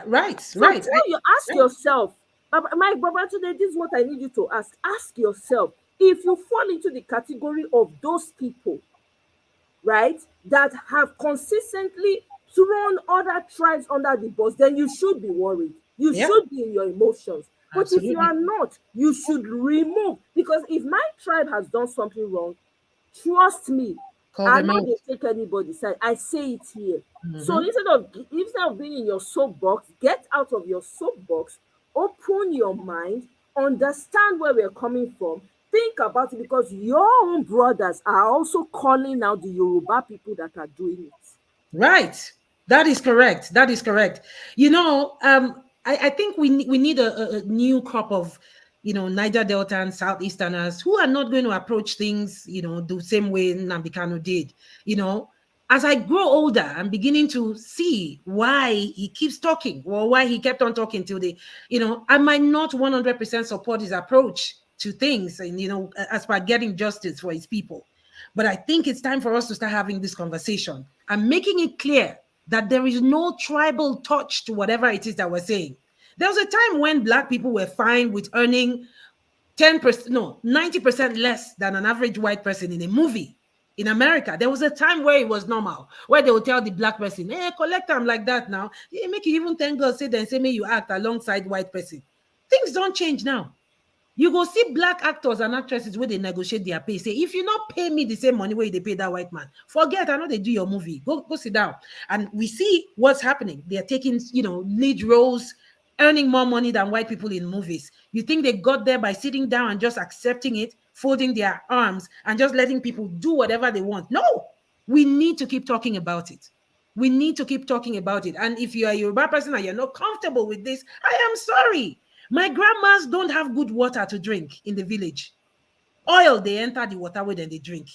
Right. So you ask yourself, my brother, today, this is what I need you to ask. Ask yourself, if you fall into the category of those people, right, that have consistently thrown other tribes under the bus, then you should be worried. You Yeah. should be in your emotions. But if you Absolutely. are not, you should remove. Because if my tribe has done something wrong, trust me, Call I them know out. they take anybody's side. I say it here. So Mhm. instead of being in your soapbox, get out of your soapbox, open your mind, understand where we're coming from, think about it, because your own brothers are also calling out the Yoruba people that are doing it. Right. That is correct. That is correct. You know, I think we need a new crop of, Niger Delta and Southeasterners who are not going to approach things, the same way Nnamdi Kanu did. As I grow older, I'm beginning to see why he keeps talking, or why he kept on talking till I might not 100% support his approach to things, and as per getting justice for his people. But I think it's time for us to start having this conversation and making it clear that there is no tribal touch to whatever it is that we're saying. There was a time when Black people were fine with earning 10%, no, 90% less than an average white person in a movie. In America, there was a time where it was normal, where they would tell the Black person, hey, collect them like that now. Yeah, make you even thank God, say then say me you act alongside white person. Things don't change now. You go see Black actors and actresses where they negotiate their pay. Say, if you not pay me the same money where they pay that white man, forget. I know they do your movie. Go sit down. And we see what's happening. They're taking, lead roles, earning more money than white people in movies. You think they got there by sitting down and just accepting it, folding their arms, and just letting people do whatever they want? No, we need to keep talking about it. We need to keep talking about it. And if you're a Yoruba person and you're not comfortable with this, I am sorry. My grandmas don't have good water to drink in the village. Oil, they enter the water where then they drink.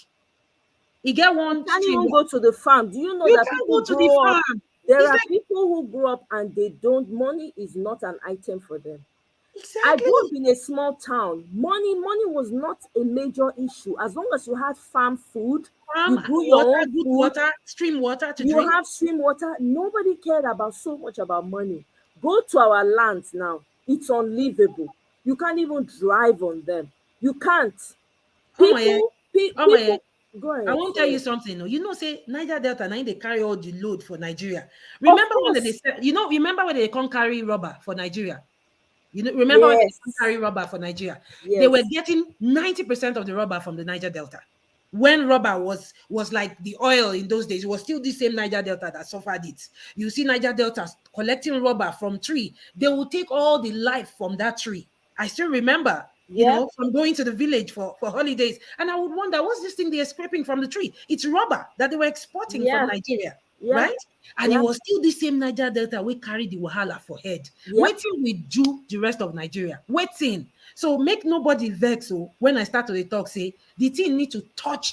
You get one. You can't even go to the farm. Do you know You that can't people go to the grow up? farm. There It's are like, people who grow up and they don't. Money is not an item for them. I exactly. grew up in a small town. Money was not a major issue. As long as you had farm food, you grew your Water, own good food, water, stream water to you drink. have stream water. Nobody cared about so much about money. Go to our lands now. It's unlivable. You can't even drive on them. You can't. Oh my, People. Go ahead. I won't tell you sorry. something. No, say Niger Delta, now they carry all the load for Nigeria. Of Remember when they course. said, remember when they can't carry rubber for Nigeria? Remember when they Yes. can't carry rubber for Nigeria? They were Yes. getting 90% of the rubber from the Niger Delta. When rubber was like the oil in those days, it was still the same Niger Delta that suffered it. You see Niger Delta collecting rubber from tree. They will take all the life from that tree. I still remember, Yeah. from going to the village for holidays. And I would wonder, what's this thing they're scraping from the tree? It's rubber that they were exporting Yeah. from Nigeria, Yeah. right? And Yeah. it was still the same Niger Delta we carry the wahala for head. Yeah. Waiting we do the rest of Nigeria. Waiting. So make nobody vex. So when I start to the talk, say the thing need to touch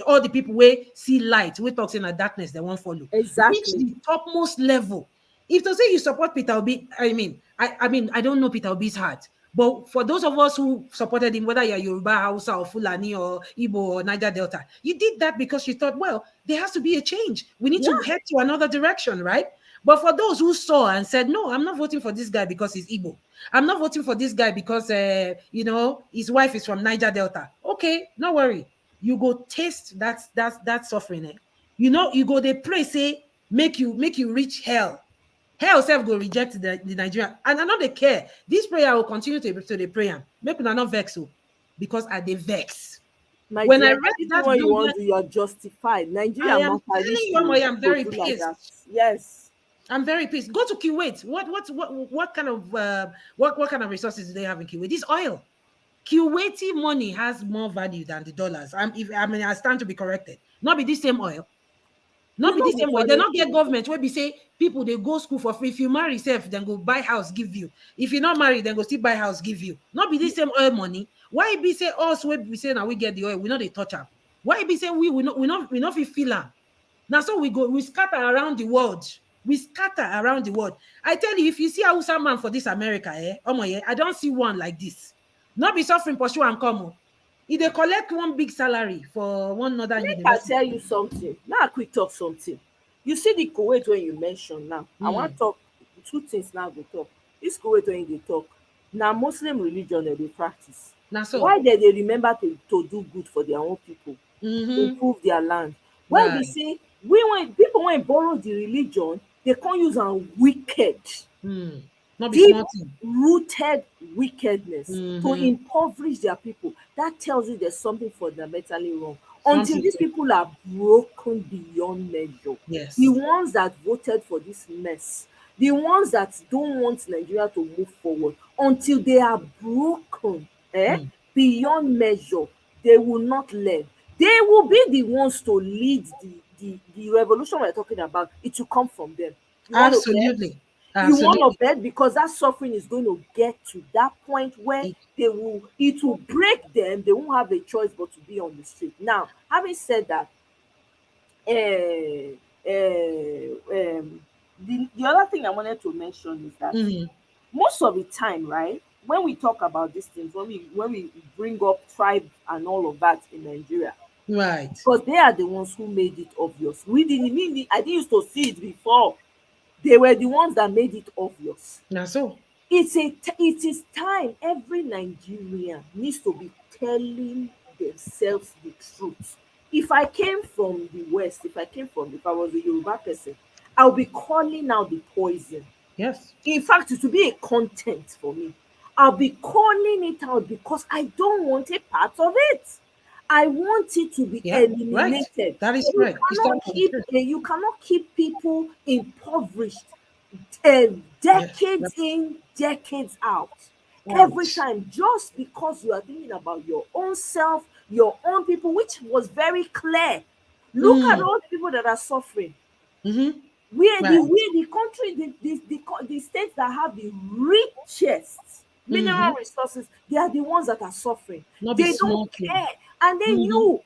all the people where see light, we talk in a darkness, they won't follow. Exactly. Reach the topmost level. If to say you support Peter Obi, I don't know Peter Obi's heart. But for those of us who supported him, whether you're Yoruba, Hausa, or Fulani, or Igbo, or Niger Delta, you did that because you thought, well, there has to be a change. We need to head to another direction, right? But for those who saw and said, no, I'm not voting for this guy because he's Igbo. I'm not voting for this guy because, his wife is from Niger Delta. Okay, no worry. You go taste that suffering. You go, they pray, say, make you reach hell. Hell self go reject the Nigerian. And I know they care. This prayer will continue to the prayer. Make una not vex, because I they vex. My When I dear, read that what you bill, want to, you are justified. Nigeria I am must telling you, Omoye, I'm very pissed. Yes. I'm very pissed. Go to Kuwait. What kind of what kind of resources do they have in Kuwait? This oil. Kuwaiti money has more value than the dollars. I stand to be corrected. Not be this same oil. Not be the same way. They not get government where we say people they go school for free. If you marry self, then go buy house, give you. If you're not married, then go still buy house, give you. Not be the same oil money. Why be say us where we say now we get the oil, we know they touch them. Why be say we not feel them. Now so we scatter around the world. We scatter around the world. I tell you, if you see a Hausa man for this America, I don't see one like this. Not be suffering pursue and come. If they collect one big salary for one other university. I tell you something. Now I quick talk something. You see the Kuwait when you mention now. I want to talk two things now. Go talk. This Kuwait when they talk. Now Muslim religion they practice. Now so why they remember to do good for their own people, improve their land? Why they say when people when borrow the religion, they can't use am wicked, Not be deep small thing. rooted wickedness to Mhm. impoverish their people. That tells you there's something fundamentally wrong. Until Something these wrong. people are broken beyond measure. Yes. The ones that voted for this mess, the ones that don't want Nigeria to move forward, until they are broken beyond measure, they will not learn. They will be the ones to lead the revolution we're talking about. It will come from them. You want to bet? Absolutely. You want to Absolutely. bet, because that suffering is going to get to that point where it will break them. They won't have a choice but to be on the street. Now, having said that, uh, the other thing I wanted to mention is that most of the time, right, when we talk about these things, when we bring up tribe and all of that in Nigeria, Right. because they are the ones who made it obvious. We didn't mean it. I didn't used to see it before. They were the ones that made it obvious. Now so. It is time every Nigerian needs to be telling themselves the truth. If I came from the West, if I was a Yoruba person, I'll be calling out the poison. Yes. In fact, it will be a content for me. I'll be calling it out because I don't want a part of it. I want it to be eliminated. Right. That is right. You cannot keep people impoverished decades in, decades out. Every time, just because you are thinking about your own self, your own people, which was very clear. Look at all the people that are suffering. The country, the states that have the richest mineral resources, they are the ones that are suffering. They don't care. And then you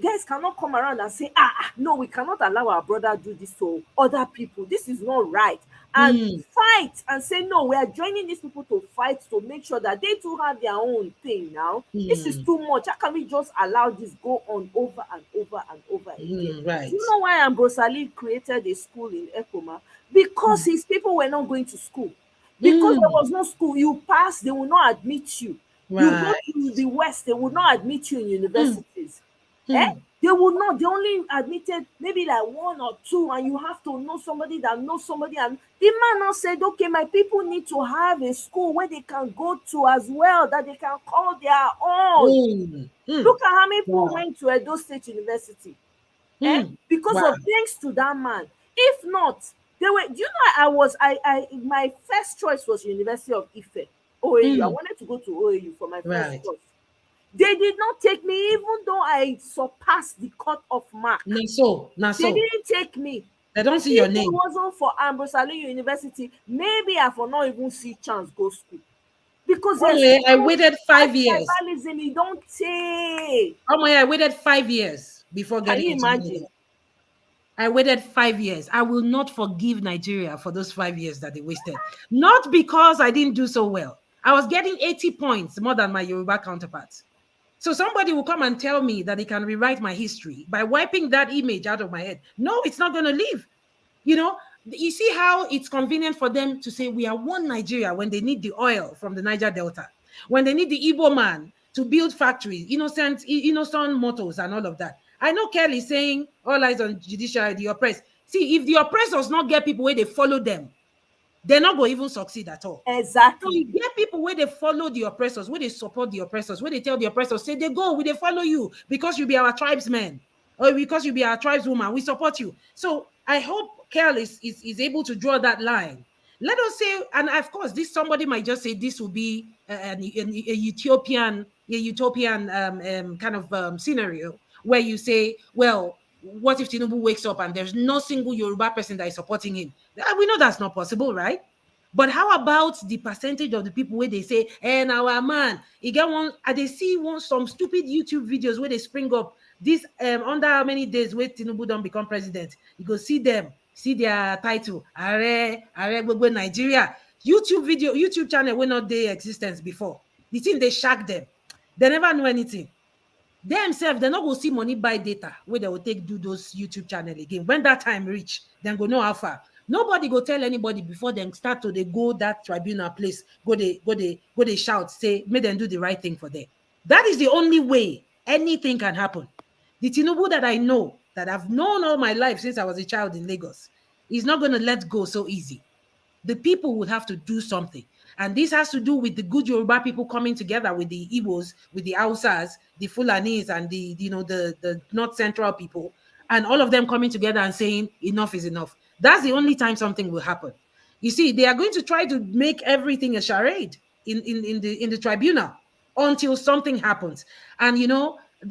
guys cannot come around and say, no, we cannot allow our brother do this to other people. This is not right. And fight and say, no, we are joining these people to fight to make sure that they too have their own thing now. This is too much. How can we just allow this go on over and over and over again? Right. Do you know why Ambrose Ali created a school in Ekoma? Because his people were not going to school. Because there was no school. You pass, they will not admit you. Right. You go to the West, they will not admit you in universities. They will not. They only admitted maybe like 1 or 2, and you have to know somebody that knows somebody. And the man now said, okay, my people need to have a school where they can go to as well, that they can call their own. Look at how many people went to Edo State University. Because of thanks to that man. If not, they were. Do you know? My first choice was University of Ife, OAU. I wanted to go to OAU for my first choice. They did not take me, even though I surpassed the cut-off mark. They didn't take me. They don't see your name. If it wasn't for Ambrose Ali University, maybe I would not even see chance go school. Because I waited 5 years. You don't say. I waited 5 years before getting into imagine? I waited 5 years. I will not forgive Nigeria for those 5 years that they wasted. Not because I didn't do so well. I was getting 80 points more than my Yoruba counterparts. So somebody will come and tell me that they can rewrite my history by wiping that image out of my head. No, it's not going to leave. You see how it's convenient for them to say we are one Nigeria when they need the oil from the Niger Delta, when they need the Igbo man to build factories, innocent motors and all of that. I know Kelly saying all eyes on judiciary, the oppressed. See, if the oppressed does not get people where they follow them, they're not going to even succeed at all. Exactly. So you get people where they follow the oppressors, where they support the oppressors, where they tell the oppressors, say they go, we they follow you because you be our tribesman or because you be our tribeswoman. We support you. So I hope Kel is able to draw that line. Let us say, and of course, somebody might just say this will be a utopian kind of scenario where you say, well, what if Tinubu wakes up and there's no single Yoruba person that is supporting him? We know that's not possible, right? But how about the percentage of the people where they say, now our man, you get one, and they see some stupid YouTube videos where they spring up this under how many days where Tinubu don't become president? You go see them, see their title, Are Nigeria. YouTube channel were not their existence before. The thing they shock them. They never know anything. Themselves, they're not going to see money buy data where they will do those YouTube channel again. When that time reach, then go know how far. Nobody go tell anybody before them start to they go that tribunal place, go they shout, say, make them do the right thing for them. That is the only way anything can happen. The Tinubu that I know that I've known all my life since I was a child in Lagos is not going to let go so easy. The people would have to do something. And this has to do with the good Yoruba people coming together with the Igbos, with the Hausas, the Fulanis, and the North Central people, and all of them coming together and saying enough is enough. That's the only time something will happen. You see, they are going to try to make everything a charade in the tribunal until something happens. And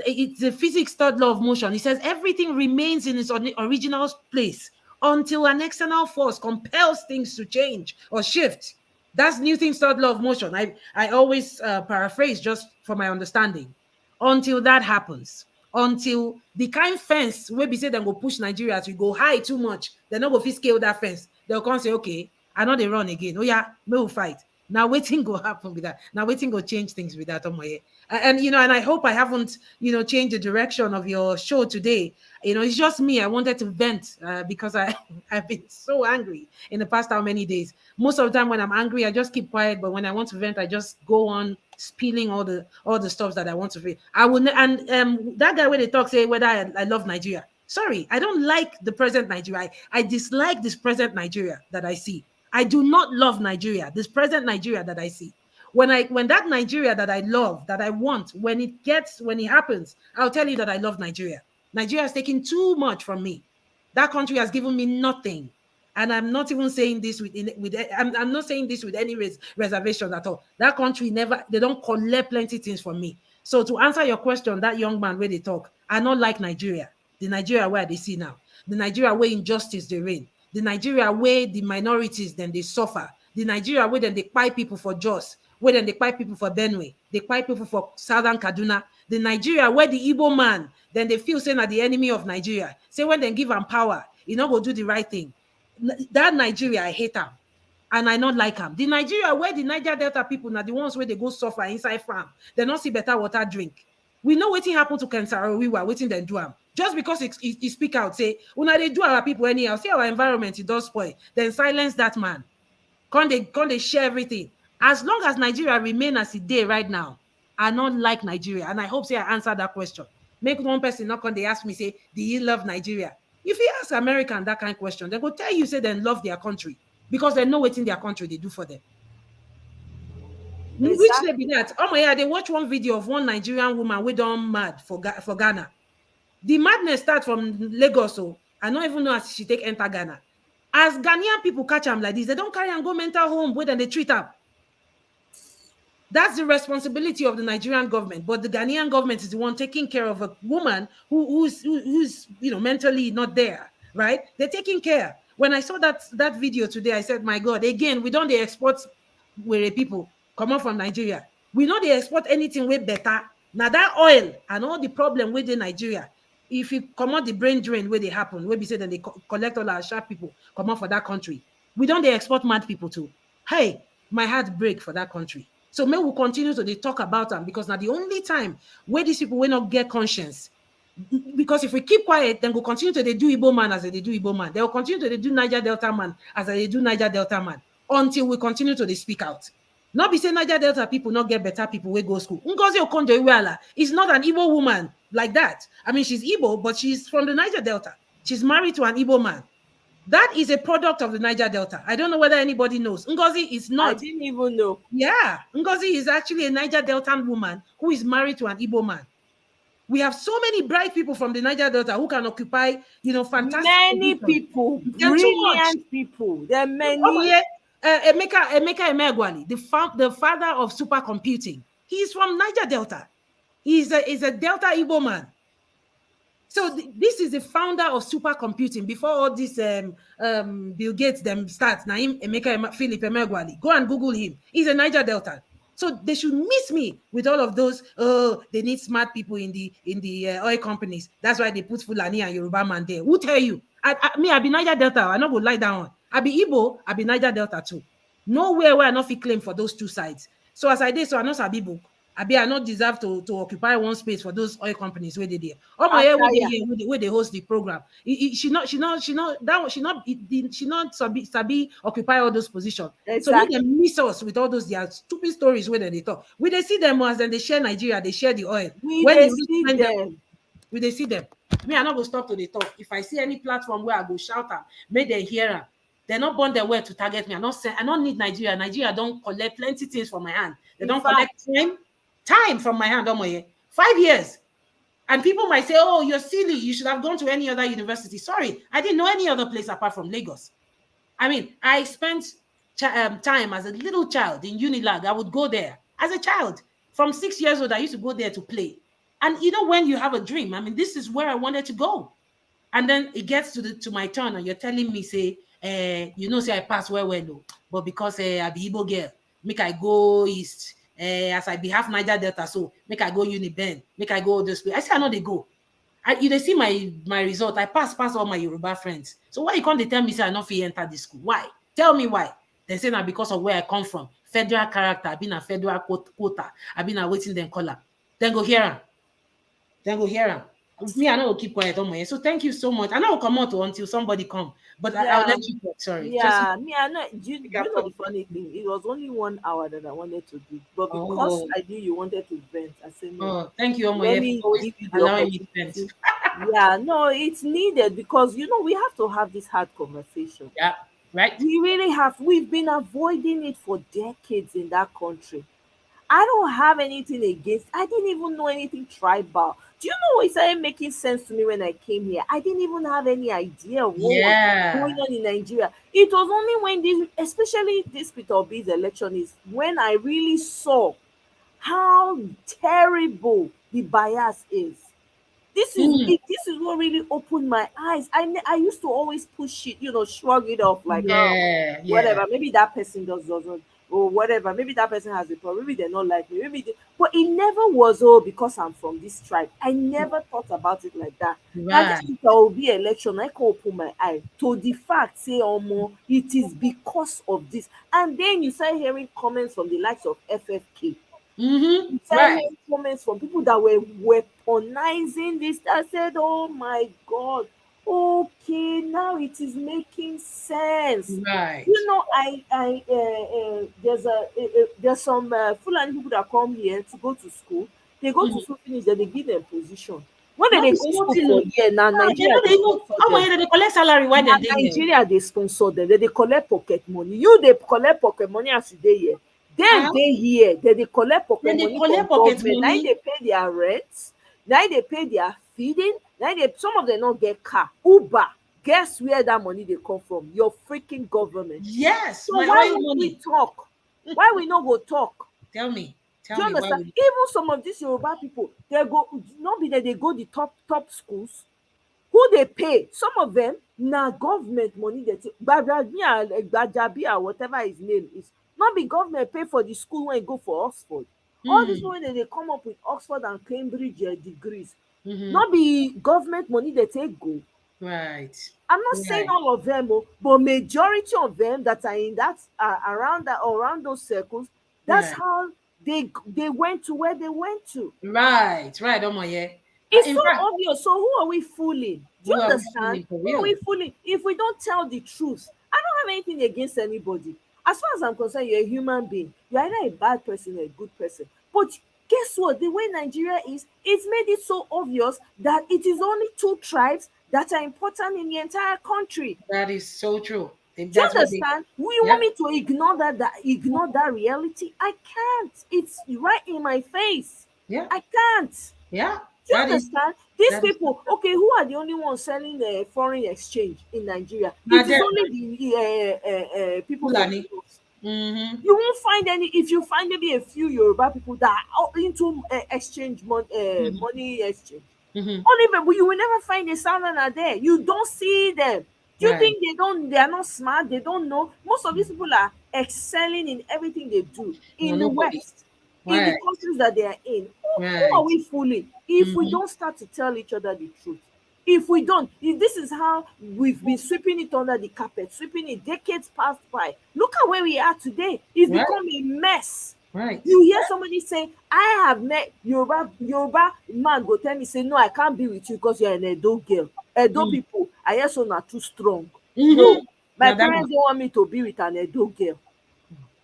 it's the physics third law of motion. It says everything remains in its original place until an external force compels things to change or shift. That's Newton's third law of motion. I always paraphrase just for my understanding. Until that happens, until the kind fence where we say them go push Nigeria to go high too much, they're not going to scale that fence. They'll come say, okay, I know they run again. Oh yeah, we'll fight. Now waiting go happen with that. Now waiting go change things with that. And I hope I haven't changed the direction of your show today. It's just me. I wanted to vent because I've been so angry in the past how many days. Most of the time when I'm angry, I just keep quiet. But when I want to vent, I just go on spilling all the stuff that I want to feel. I will. And that guy when they talk say whether I love Nigeria. Sorry, I don't like the present Nigeria. I dislike this present Nigeria that I see. I do not love Nigeria, this present Nigeria that I see. When that Nigeria that I love, that I want, when it happens, I'll tell you that I love Nigeria. Nigeria has taken too much from me. That country has given me nothing. And I'm not even saying this I'm not saying this with any reservation at all. That country they don't collect plenty things from me. So to answer your question, that young man where they talk, I not like Nigeria. The Nigeria where they see now. The Nigeria where injustice they reign. The Nigeria where the minorities then they suffer. The Nigeria where then they buy people for Jos, where then they buy people for Benue, they buy people for Southern Kaduna. The Nigeria where the Igbo man then they feel saying are the enemy of Nigeria. Say when they give them power, go do the right thing. That Nigeria I hate them, and I not like them. The Nigeria where the Niger Delta people now the ones where they go suffer inside farm, they not see better water drink. We know what happened to Kensaro. We were waiting them do them. Just because he speak out, say, when they do our people anyhow, see our environment, it does spoil, then silence that man. Can't they share everything? As long as Nigeria remain as it is right now, I not like Nigeria. And I hope say I answer that question. Make one person not come, they ask me, say, do you love Nigeria? If you ask American that kind of question, they go tell you, say, they love their country because they know what's in their country they do for them. Exactly. Which they be that? Oh my God, they watch one video of one Nigerian woman we done mad for Ghana. The madness starts from Lagos, so I don't even know as she take enter Ghana. As Ghanaian people catch them like this, they don't carry and go mental home where then they treat them. That's the responsibility of the Nigerian government, but the Ghanaian government is the one taking care of a woman who's mentally not there, right? They're taking care. When I saw that video today, I said, my God, again, we don't they export where people come out from Nigeria. We know they export anything way better. Now that oil and all the problem with the Nigeria, if you come out the brain drain where they happen, where we say that they collect all our sharp people, come out for that country. We don't they export mad people too. Hey, my heart break for that country. So may we continue to talk about them because now the only time where these people will not get conscience. Because if we keep quiet, then we'll continue to do Igbo man as they do Igbo man. They will continue to do Niger Delta man as they do Niger Delta man until we continue to speak out. Not be saying Niger Delta people not get better people where go school. Ngozi Okonjo-Iweala is not an Igbo woman like that. I mean, she's Igbo, but she's from the Niger Delta. She's married to an Igbo man. That is a product of the Niger Delta. I don't know whether anybody knows. Ngozi is not. I didn't even know. Yeah, Ngozi is actually a Niger Delta woman who is married to an Igbo man. We have so many bright people from the Niger Delta who can occupy, fantastic. Many people, brilliant people. There are many. Oh, yeah. Emeka Emeagwali, the father of supercomputing. He is from Niger Delta. He is a Delta Igbo man. So this is the founder of supercomputing. Before all this Bill Gates them start, Naim Philip Emeagwali. Go and Google him. He's a Niger Delta. So they should miss me with all of those. Oh, they need smart people in the oil companies. That's why they put Fulani and Yoruba man there. Who tell you? I be Niger Delta. I not go lie down. I be Igbo, I be Niger Delta too. Nowhere where I not fit claim for those two sides. So as I did, so I not sabi book. I not deserve to occupy one space for those oil companies where they there. Oh my God, where they host the program. She not sabi occupy all those positions. Exactly. So make them miss us with all those their stupid stories where they talk. We they see them as then they share Nigeria, they share the oil. When they see them. We dey see them. Me, I not go stop to the talk. If I see any platform where I go shout at, make them hear am. They not born their way to target me. I don't need Nigeria. Nigeria don't collect plenty things from my hand. They In don't fact- collect time from my hand. 5 years. And people might say, oh, you're silly. You should have gone to any other university. Sorry, I didn't know any other place apart from Lagos. I mean, I spent time as a little child in Unilag. I would go there as a child. From 6 years old, I used to go there to play. And you know, when you have a dream, I mean, this is where I wanted to go. And then it gets to my turn, and you're telling me, say, say I pass well, no. But because I be Igbo girl, make I go east. As I be half Niger Delta, so make I go Uniben, make I go this place. I say I know they go. You see my result. I pass all my Yoruba friends. So why you can't tell me say I not fit enter this school? Why? Tell me why. They say now because of where I come from. Federal character. I've been a federal quota. I've been waiting them color. Then go hear him. Me, I know keep quiet on my. So thank you so much. I know come out until somebody come, but I'll let you talk. Sorry. Yeah, me, I know. You know the funny thing? It was only 1 hour that I wanted to do, but because I knew you wanted to vent, I said no. Oh, thank you, Let me give you the allowing me to opportunity. vent. Yeah, no, it's needed because we have to have this hard conversation. Yeah, right. We really have. We've been avoiding it for decades in that country. I don't have anything against. I didn't even know anything tribal. Do you know it started making sense to me when I came here? I didn't even have any idea of what was going on in Nigeria. It was only when especially this Peter Obi's election, is when I really saw how terrible the bias is. This is what really opened my eyes. I used to always push it, shrug it off like, whatever. Maybe that person doesn't, or whatever. Maybe that person has a problem. Maybe they're not like me. But it never was, because I'm from this tribe. I never thought about it like that. Right. If there will be election, I can open my eye to the fact, say, it is because of this. And then you start hearing comments from the likes of FFK. Mm-hmm. You start hearing comments from people that were weaponizing this. I said, oh my God. Okay, now it is making sense. Right. There's some Fulani people that come here to go to school. They go to school, finish, then they give them position. When they go to school for year now, Nigeria they collect salary. Why Nigeria they sponsor them? They collect pocket money. They collect pocket money as you dey here. They here. They collect pocket money from government. Now they pay their rents. Now they pay their feeding. Now some of them don't get car. Uber. Guess where that money they come from? Your freaking government. Yes. So why we talk? Why we not go talk? Tell me. Do you understand? Even some of these Yoruba people, they go not be that they go the top schools. Who they pay? Some of them now government money. That Gbajabi or whatever his name is. Not be government pay for the school when you go for Oxford. All this when they come up with Oxford and Cambridge degrees. Not be government money they take go. Right. I'm not saying all of them, but majority of them that are in that around those circles, that's how they went to where they went to. Right. It's so obvious. So who are we fooling? Do you understand? Who are we fooling? If we don't tell the truth, I don't have anything against anybody. As far as I'm concerned, you're a human being. You're either a bad person or a good person. But guess what? The way Nigeria is, it's made it so obvious that it is only 2 tribes that are important in the entire country. That is so true. Do you understand? You want me to ignore that reality? I can't. It's right in my face. Yeah. I can't. Yeah. Do you understand? These people, okay, who are the only ones selling foreign exchange in Nigeria? It is only the people that you won't find any. If you find maybe a few Yoruba people that are into exchange money exchange, only but you will never find a Southerner there. You don't see them. Do you think they are not smart? They don't know. Most of these people are excelling in everything they do in the West, in the countries that they are in. Who are we fooling if we don't start to tell each other the truth? If we don't, if this is how we've been sweeping it under the carpet, sweeping it decades passed by. Look at where we are today. It's become a mess. Right. You hear somebody say, I have met Yoruba man go tell me, say, no, I can't be with you because you're an Edo girl. Edo people, I hear so not too strong. No, my parents don't want me to be with an Edo girl.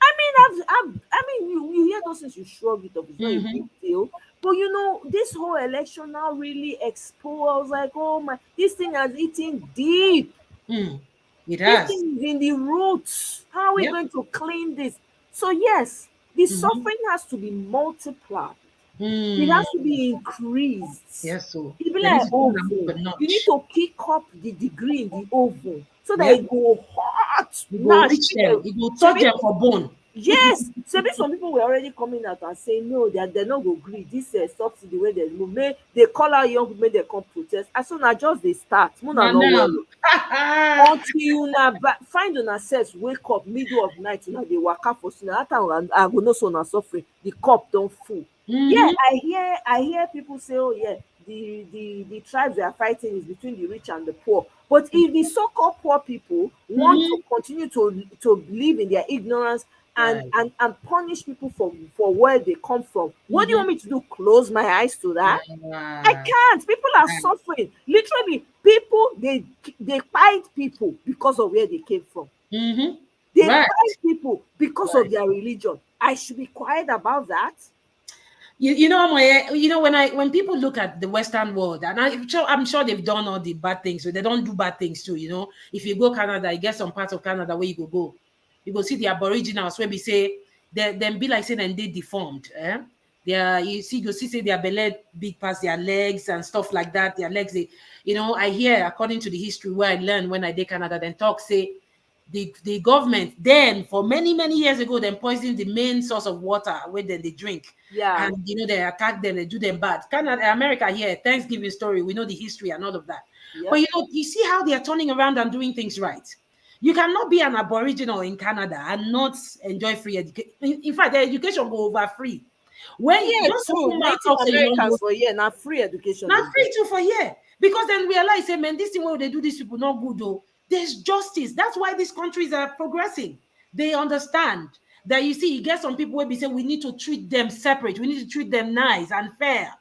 I mean, I mean, you hear those things, you shrug it off. It's not a big deal. But you know, this whole election now really exposed. I was like, oh my, this thing has eaten deep. It This has. thing is in the roots. How are we Yep. going to clean this? So yes, the suffering has to be multiplied. It has to be increased. Yes, so It be there like needs to be an oven. open notch. You need to kick up the degree in the oven so that Yep. it go hot. It Now, will reach them. It will touch them for bone. yes, so maybe some people were already coming out and saying no, they're not go agree. This subsidy where they move, may they call out young people, make they come protest. As soon as just they start, Now, no now. worry. Until you find on access, wake up middle of night, they waka for that time I go know so na suffering. The cup don't full. Yeah, I hear people say, oh yeah, the tribes they are fighting is between the rich and the poor. But if the so-called poor people want to continue to live in their ignorance and punish people for where they come from, what do you want me to do? Close my eyes to that? I can't. People are suffering. Literally, people they fight people because of where they came from. They fight people because of their religion. I should be quiet about that. You know, when people look at the Western world, and I'm sure they've done all the bad things, so they don't do bad things too. You know, if you go Canada, you get some parts of Canada where you go, you go see the Aboriginals where we say them be like saying and they deformed. You see say their belly big past their legs and stuff like that. Their legs, I hear according to the history where I learned when I did Canada, then talk say the government then for many years ago then poisoned the main source of water where they drink. Yeah. And they attack them, they do them bad. Canada, America here, Thanksgiving story, we know the history and all of that. Yep. But you see how they are turning around and doing things right. You cannot be an Aboriginal in Canada and not enjoy free education. In fact, the education go over free. When Americans for year, not free education. Not free too for year. Because then realize, hey, man, this thing where they do these people not good though. There's justice. That's why these countries are progressing. They understand that you see, you get some people where we say we need to treat them separate. We need to treat them nice and fair.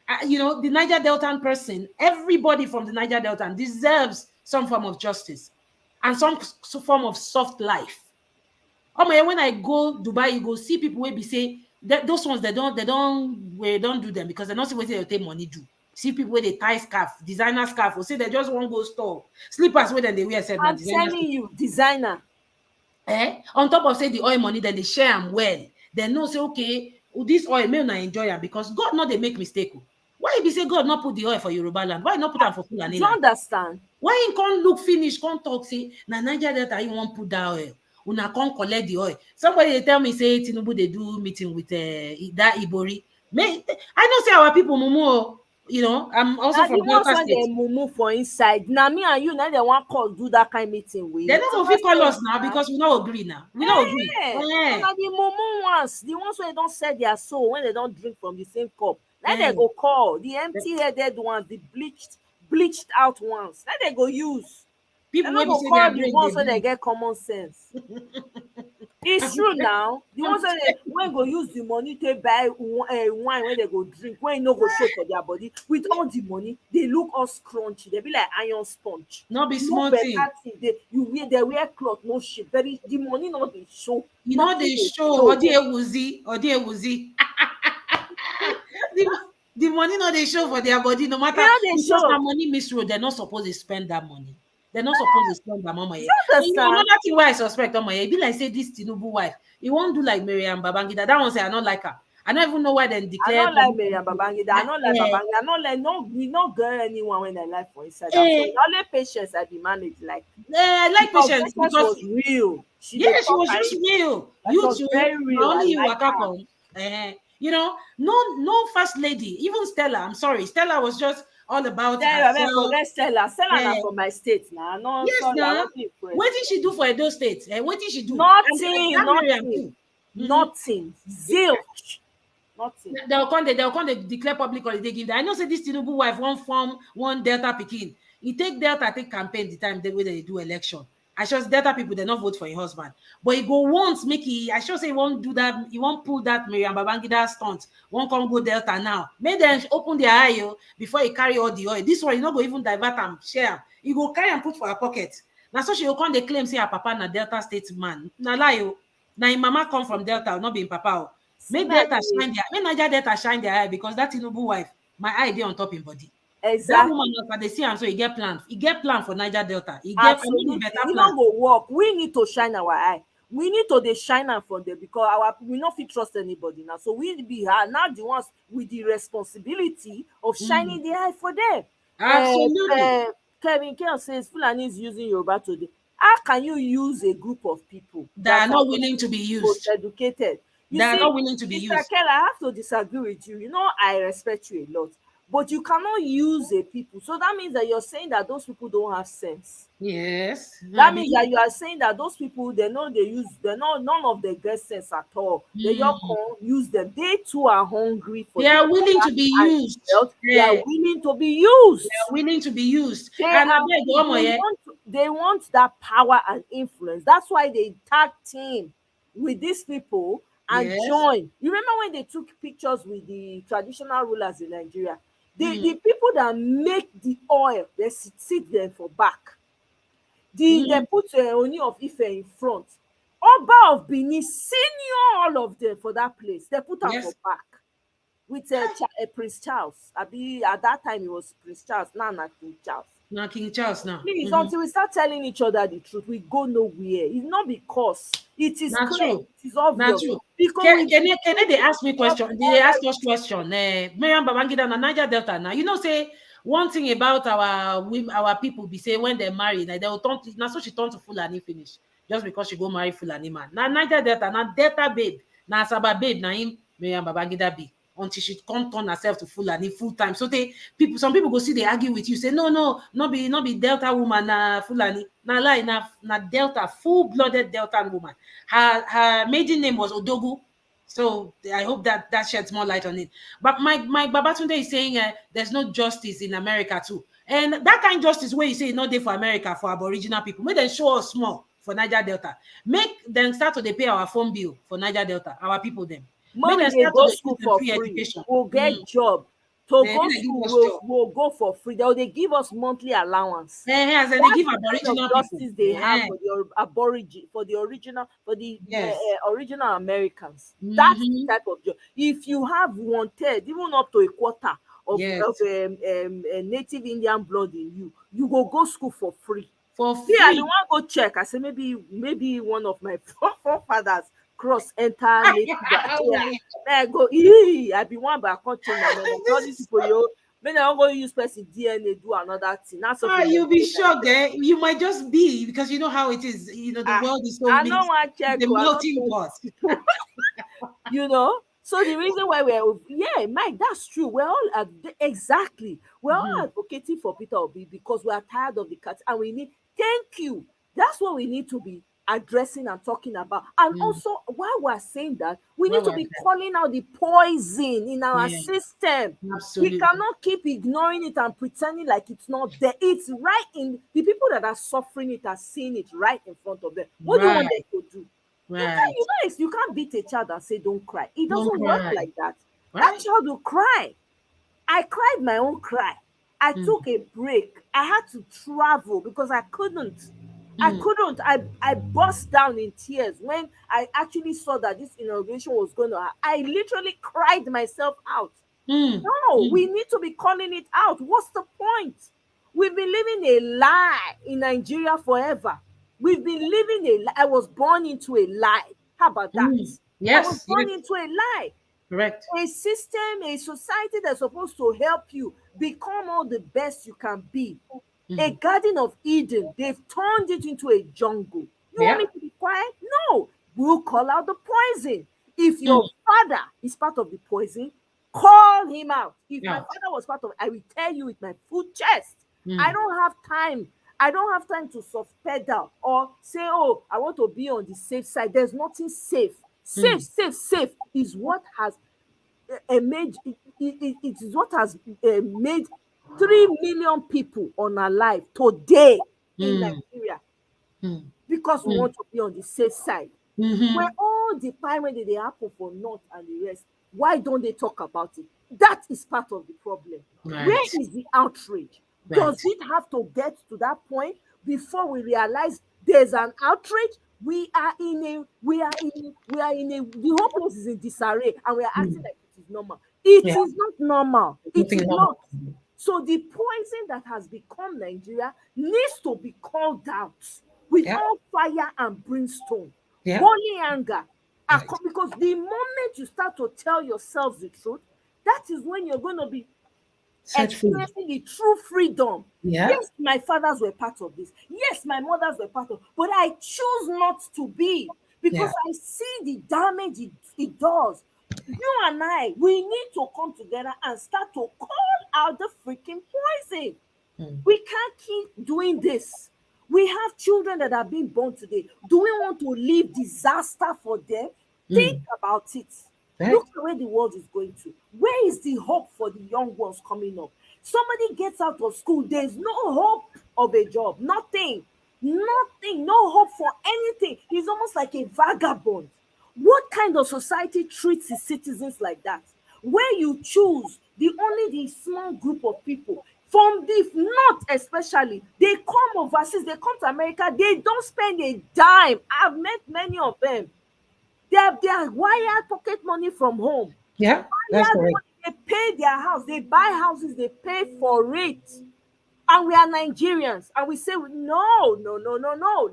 The Niger Delta person, everybody from the Niger Delta deserves some form of justice and some form of soft life. Oh my, when I go Dubai, you go see people where we say that those ones they don't do them because they're not supposed to take money do. See people where they tie scarf, designer scarf, or say they just won't go store. Slippers where then they wear. I'm telling you, designer. On top of say the oil money, then they share them well. They know say, okay, this oil may not enjoy them because God not they make mistake. Why if you say God not put the oil for Yoruba land? Why not put them for Fulani? You understand? Why you can't look finish, can't talk, say, na Niger Delta you won't put that oil. Una can't collect the oil. Somebody they tell me say Tinubu they do meeting with that Ibori. I know say our people mumu. I'm also from Delta State. They move for inside. Now me and you, now they want call do that kind of meeting with. They don't fit call us now because we don't agree now. We don't agree. Now the mumu ones, the ones where they don't sell their soul when they don't drink from the same cup. Now they go call the empty-headed ones, the bleached out ones. Now they go use. People will go call the ones when they get common sense. It's true now. The ones when go use the money to buy wine when they go drink, when no go show for their body, with all the money, they look all scrunchy. They be like iron sponge. Not be small thing. They wear cloth, no shit. The money not they show. They show. Or they woozy. The money not they show for their body. No matter because the money misroad, they're not supposed to spend that money. They're not supposed to spend that money. Another thing why I suspect on my it be like say this Tinubu wife. He won't do like Miriam Babangida. That one say I don't like her. I don't even know why they declare. I don't like Miriam Babangida. I don't like Babangida. I don't like we not girl anyone when they like for inside. So only patience I be managed like. I like patience because was real. She was just real. You too. Very real. Only you wake up on. No first lady. Even Stella. I'm sorry. Stella was just all about Stella from my state now. No, yes, now. What did she do for Edo State? What did she do? Nothing. Zilch. Nothing. They'll come declare public holiday. Give them. I know say this Tinubu wife one Delta Pekin. He take Delta campaign the time way they do election. I sure Delta people they not vote for your husband, but he go once make he. I sure say he won't do that. He won't pull that Miriam Babangida stunt. Won't come go Delta now. Make them open their eye before he carry all the oil. This one he not go even divert and share. He go carry and put for her pocket. Now so she will come they claim say her papa na Delta State man. Na lie Now, in mama come from Delta, not being papa. Make Now Delta you- shine their, make Niger Delta shine their eye because that Tinubu wife, my eye dey on top in body. That Exactly. woman, as they see, and so he get plan. He get plan for Niger Delta. He get, I mean, Absolutely. better E plan. no go work. We need to shine our eye. We need to dey shine am for them because we no fit trust anybody now. So we be now the ones with the responsibility of shining the eye for them. Absolutely. Kevin Kale says Fulani is using Yoruba today. How can you use a group of people That are not willing to be used. educated? You They are see, not willing to be Mr. used. Keller, I have to disagree with you. You know, I respect you a lot, but you cannot use a people. So that means that you're saying that those people don't have sense. Yes. That means that you are saying that those people, none of them get sense at all. They just can't use them. They too are hungry for They the are willing power to be and used. wealth. They are Yeah. willing to be used. They are willing to be used. They, And I are, beg, they, Omo, yeah. want that power and influence. That's why they tag team with these people and Yes. join. You remember when they took pictures with the traditional rulers in Nigeria? The people that make the oil, they sit them for back. They put Oni of Ife in front. Oba of Benin, senior all of them for that place. They put them for back with Prince Charles. At that time, it was Prince Charles. Now, King Charles. Now King Charles now. Please, until we start telling each other the truth, we go nowhere. It's not because it is Not clear, true. it is obvious. Not true. Because Can they ask me question? They ask us question. Miriam Babangida na Niger Delta now. You know, say one thing about our people be say when they marry, they will turn to, now so she turn to Fulani finish just because she go marry Fulani man. Now Niger Delta, now Delta babe, now Asaba babe, now him Miriam Babangida be until she can't turn herself to Fulani full time. So some people go see they argue with you, say no, not be Delta woman, na Fulani, na lie, na Delta, full-blooded Delta woman. Her maiden name was Odogu. So I hope that sheds more light on it. But Mike Babatunde is saying there's no justice in America too. And that kind of justice where you say not there for America, for Aboriginal people, make them show us more for Niger Delta. Make them start to they pay our phone bill for Niger Delta, our people them. when Make we them dey start go to school dey for free free, education. we'll get job. To Eh, go they give school, us job. we'll go for free. They give us monthly allowance. As they That's give the kind Aboriginal of people. justice they have Eh, for the aborigine, for the Yes. original Americans. That's the type of job. If you have 1/3, even up to a quarter of Yes. native Indian blood in you, you go school for free. For See, I free. don't want to go check. I say maybe one of my forefathers cross enter native. I go, I be one, but I can't change my name. All these people, when I go use person DNA do another thing. That's something. You'll be shocked, eh? You might just be because you know how it is. You know the world is so I mixed. don't want to check. The melting pot. So the reason why Mike, that's true. We're all exactly. We're all advocating for Peter Obi because we are tired of the cat, and we need. Thank you. That's what we need to be addressing and talking about. And also, while we're saying that, we need to be calling out the poison in our system. Absolutely. We cannot keep ignoring it and pretending like it's not there. It's right in the people that are suffering it are seeing it right in front of them. What do you want them to do? Right. You can't beat a child and say don't cry. It doesn't Don't work cry. like that. Right. That child will cry. I cried my own cry. I took a break. I had to travel because I couldn't. I burst down in tears when I actually saw that this inauguration was going to happen. I literally cried myself out. No, we need to be calling it out. What's the point? We've been living a lie in Nigeria forever. We've been living a lie. I was born into a lie. How about that? Yes. I was born into a lie. Correct. A system, a society that's supposed to help you become all the best you can be. A Garden of Eden, they've turned it into a jungle. You want me to be quiet? No. We'll call out the poison. If your father is part of the poison, call him out. If my father was part of it, I will tell you with my full chest. I don't have time. I don't have time to soft pedal or say, oh, I want to be on the safe side. There's nothing safe. Safe is what has made it is what has made 3 million people unalive today in Nigeria because we want to be on the safe side. When all the time when they happen for North and the rest, why don't they talk about it? That is part of the problem. Right. Where is the outrage? Right. Does it have to get to that point before we realize there's an outrage? We are in a, the whole place is in disarray, and we are acting like it is normal. It Yeah. is not normal. It Nothing is normal. not. So the poison that has become Nigeria needs to be called out with Yeah. all fire and brimstone, Yeah. holy anger. Right. Because the moment you start to tell yourselves the truth, that is when you're going to be Set free. experiencing the true freedom. Yeah. Yes, my fathers were part of this. Yes, my mothers were part of, but I choose not to be, because I see the damage it does. You and I, we need to come together and start to call out the freaking poison. We can't keep doing this. We have children that are being born today. Do we want to leave disaster for them? Think about it. Right. Look at where the world is going to. Where is the hope for the young ones coming up? Somebody gets out of school, there's no hope of a job. Nothing. Nothing. No hope for anything. He's almost like a vagabond. What kind of society treats its citizens like that? Where you choose only the small group of people from the north, especially, they come overseas, they come to America, they don't spend a dime. I've met many of them. They are wired pocket money from home. Yeah, that's correct. They pay their house, they buy houses, they pay for it. And we are Nigerians, and we say, no.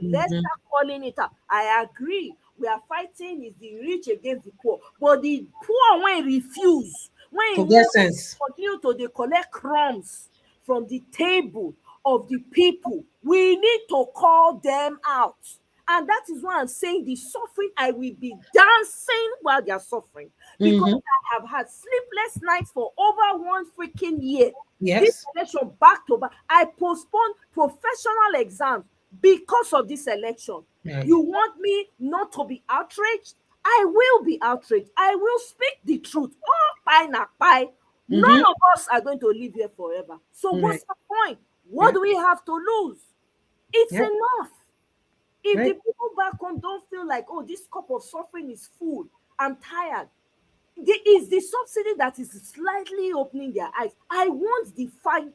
Let's start calling it out. I agree. We are fighting is the rich against the poor. But the poor, when refuse, when continue to they collect crumbs from the table of the people, we need to call them out. And that is why I'm saying the suffering, I will be dancing while they are suffering. Because I have had sleepless nights for over 1 freaking year. Yes. This election back to back. I postponed professional exams because of this election. Right. You want me not to be outraged? I will be outraged. I will speak the truth. Oh, pie na pie. None of us are going to live here forever. So what's the point? What do we have to lose? It's enough. If the people back home don't feel like, oh, this cup of suffering is full, I'm tired. It's the subsidy that is slightly opening their eyes. I want the fire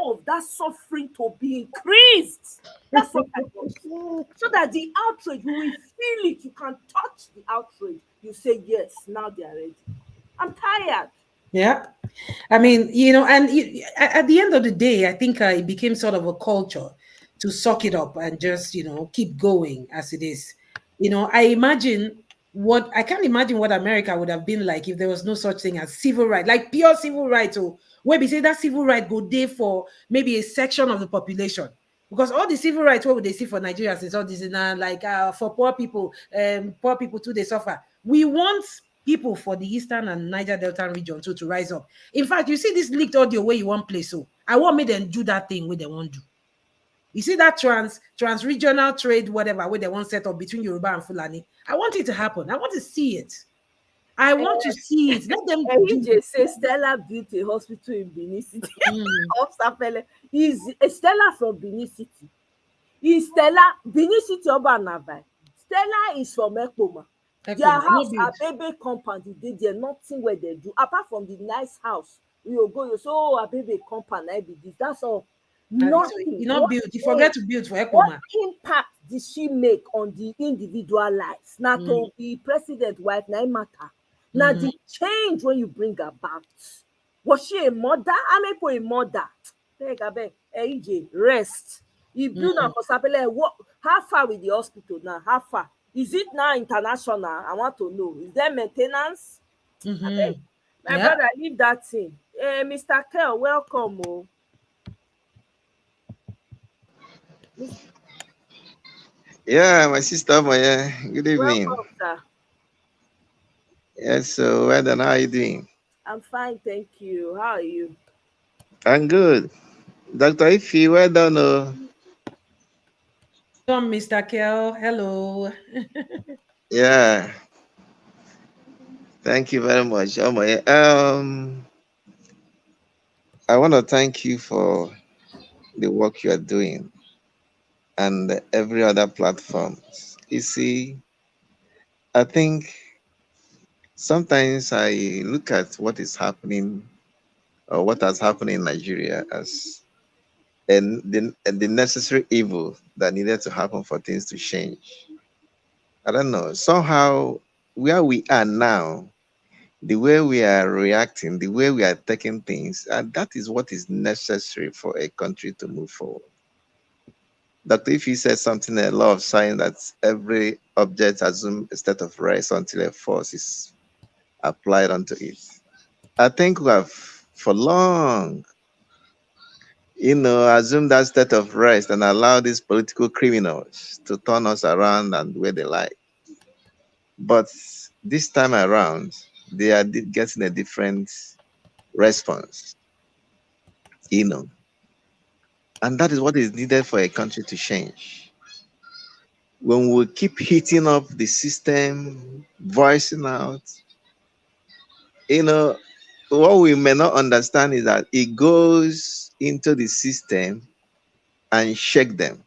of that suffering to be increased. That's what I want. So that the outrage, we will feel it. You can touch the outrage. You say, yes, now they are ready. I'm tired. Yeah. I mean, and at the end of the day, I think it became sort of a culture to suck it up and just, keep going as it is. I can't imagine what America would have been like if there was no such thing as civil rights, like pure civil rights, or where we say that civil right go there for maybe a section of the population. Because all the civil rights, what would they see for Nigerians is all this, like for poor people too, they suffer. We want people for the Eastern and Niger Delta region too to rise up. In fact, you see this leaked audio where you want play, so I want me them do that thing where they want to do. You see that trans-regional trade, whatever, where they want set up between Yoruba and Fulani. I want it to happen. I want to see it. I want to see it. Let them EJ say Stella built a hospital in Benin City. Is Stella from Benin City? Is Stella Benin City Obanavai? Stella is from Ekpoma. Their house, a baby compound, they did nothing where they do. Apart from the nice house, you go, you say, oh, a baby compound, I be this. That's all. Nothing. You not build. You forget to build for Ekpoma. What impact did she make on the individual lives? Now to be president wife, now matter. Now the change when you bring about. Was she a mother? I mean, for a mother. AJ, rest. You build up for Sapele. What? How far with the hospital now? How far? Is it now international? I want to know. Is there maintenance? My brother, leave that thing. Mr. Kel, welcome. Oh. Yeah, my sister Maya. Good evening. Welcome, sir. Yes, so well done. How are you doing? I'm fine, thank you. How are you? I'm good. Dr. Ife, well done. Welcome, Mr. Kel. Hello. Yeah. Thank you very much. I want to thank you for the work you are doing and every other platform. You see, I think sometimes I look at what is happening or what has happened in Nigeria as the necessary evil that needed to happen for things to change. I don't know, somehow where we are now, the way we are reacting, the way we are taking things, and that is what is necessary for a country to move forward. Dr. Ify said something, a law of science, that every object assumes a state of rest until a force is applied onto it. I think we have for long, assumed that state of rest and allow these political criminals to turn us around and where they like. But this time around, they are getting a different response, and that is what is needed for a country to change. When we keep hitting up the system, voicing out, what we may not understand is that it goes into the system and shake them.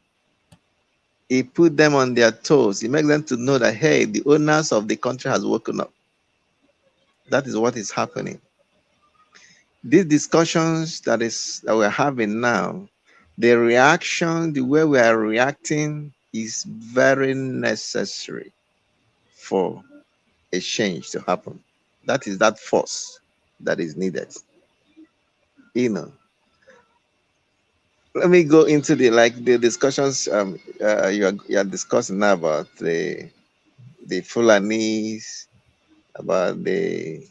It put them on their toes. It makes them to know that, hey, the owners of the country has woken up. That is what is happening. These discussions that we're having now, the reaction, the way we are reacting is very necessary for a change to happen. That is that force that is needed. Let me go into the discussions you are discussing now about the Fulanis, about the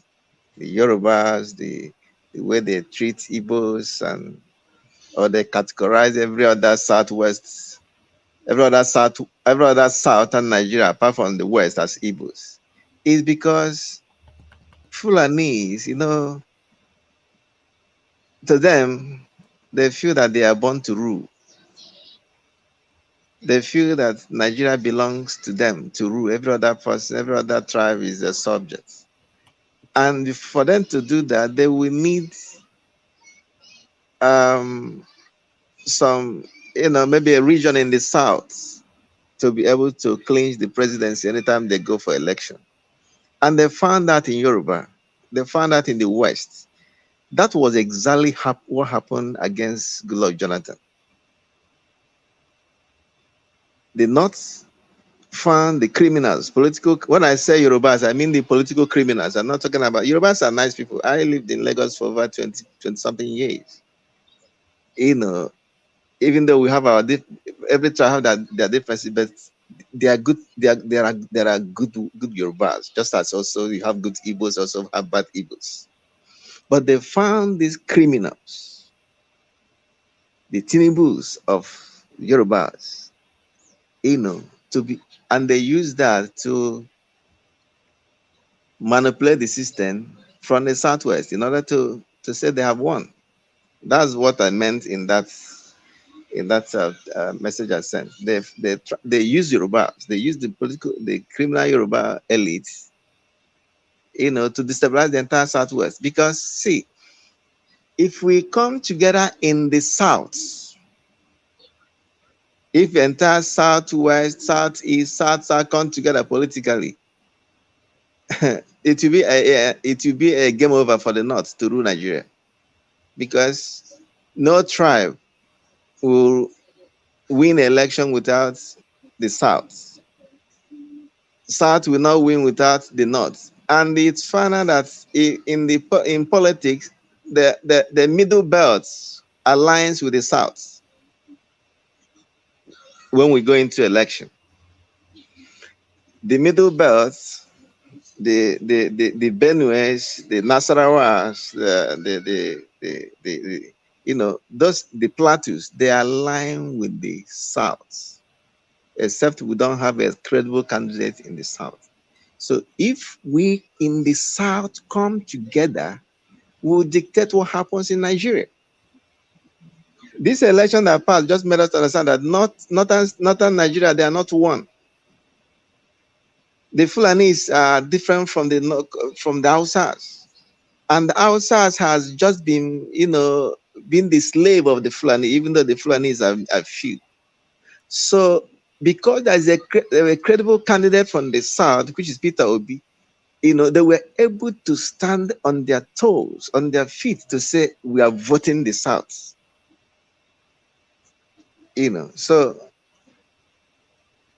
Yorubas, the way they treat Igbos, or they categorize every other southern Nigeria apart from the west as Igbos, is because Fulanis, to them, they feel that they are born to rule. They feel that Nigeria belongs to them to rule. Every other person, every other tribe is a subject. And for them to do that, they will need some, maybe a region in the south to be able to clinch the presidency anytime they go for election. And they found that in Yoruba. They found that in the West. That was exactly what happened against Goodluck Jonathan. The North found the criminals, when I say Yorubas, I mean the political criminals. I'm not talking about, Yorubas are nice people. I lived in Lagos for over 20 something years. Even though we have every tribe have their differences, but they are good. There are good Yorubas, just as also you have good Igbos, also have bad Igbos. But they found these criminals, the Tinubus of Yorubas, and they use that to manipulate the system from the southwest in order to say they have won. That's what I meant in that message I sent. They use Yorubas. They use the criminal Yoruba elites, to destabilize the entire southwest. Because see, if we come together in the south, if the entire southwest, southeast, south come together politically, it will be a game over for the North to rule Nigeria, because no tribe will win an election without the South. South will not win without the North. And it's found that in politics, the middle belt aligns with the South when we go into election. The middle belt, the Benues, the Nasarawas, the plateaus, they align with the South, except we don't have a credible candidate in the South. So if we in the South come together, we'll dictate what happens in Nigeria. This election that passed just made us understand that northern Nigeria, they are not one. The Fulanis are different from the Hausas. And the Hausas has just been, been the slave of the Fulani, even though the Fulanis are few. So because there is a credible candidate from the South, which is Peter Obi, they were able to stand on their toes, on their feet, to say, we are voting the South. So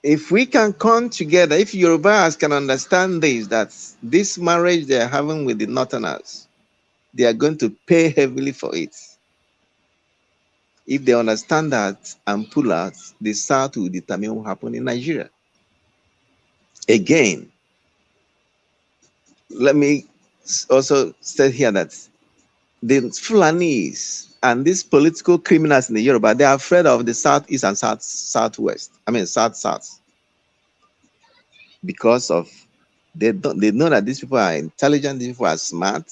If we can come together, if Yorubas can understand this, that this marriage they are having with the Northerners, they are going to pay heavily for it. If they understand that and pull out, the South will determine what happens in Nigeria. Again, let me also say here that the Fulanis and these political criminals in the Yoruba, they are afraid of the Southeast and Southwest. I mean, South. Because of they know that these people are intelligent, these people are smart.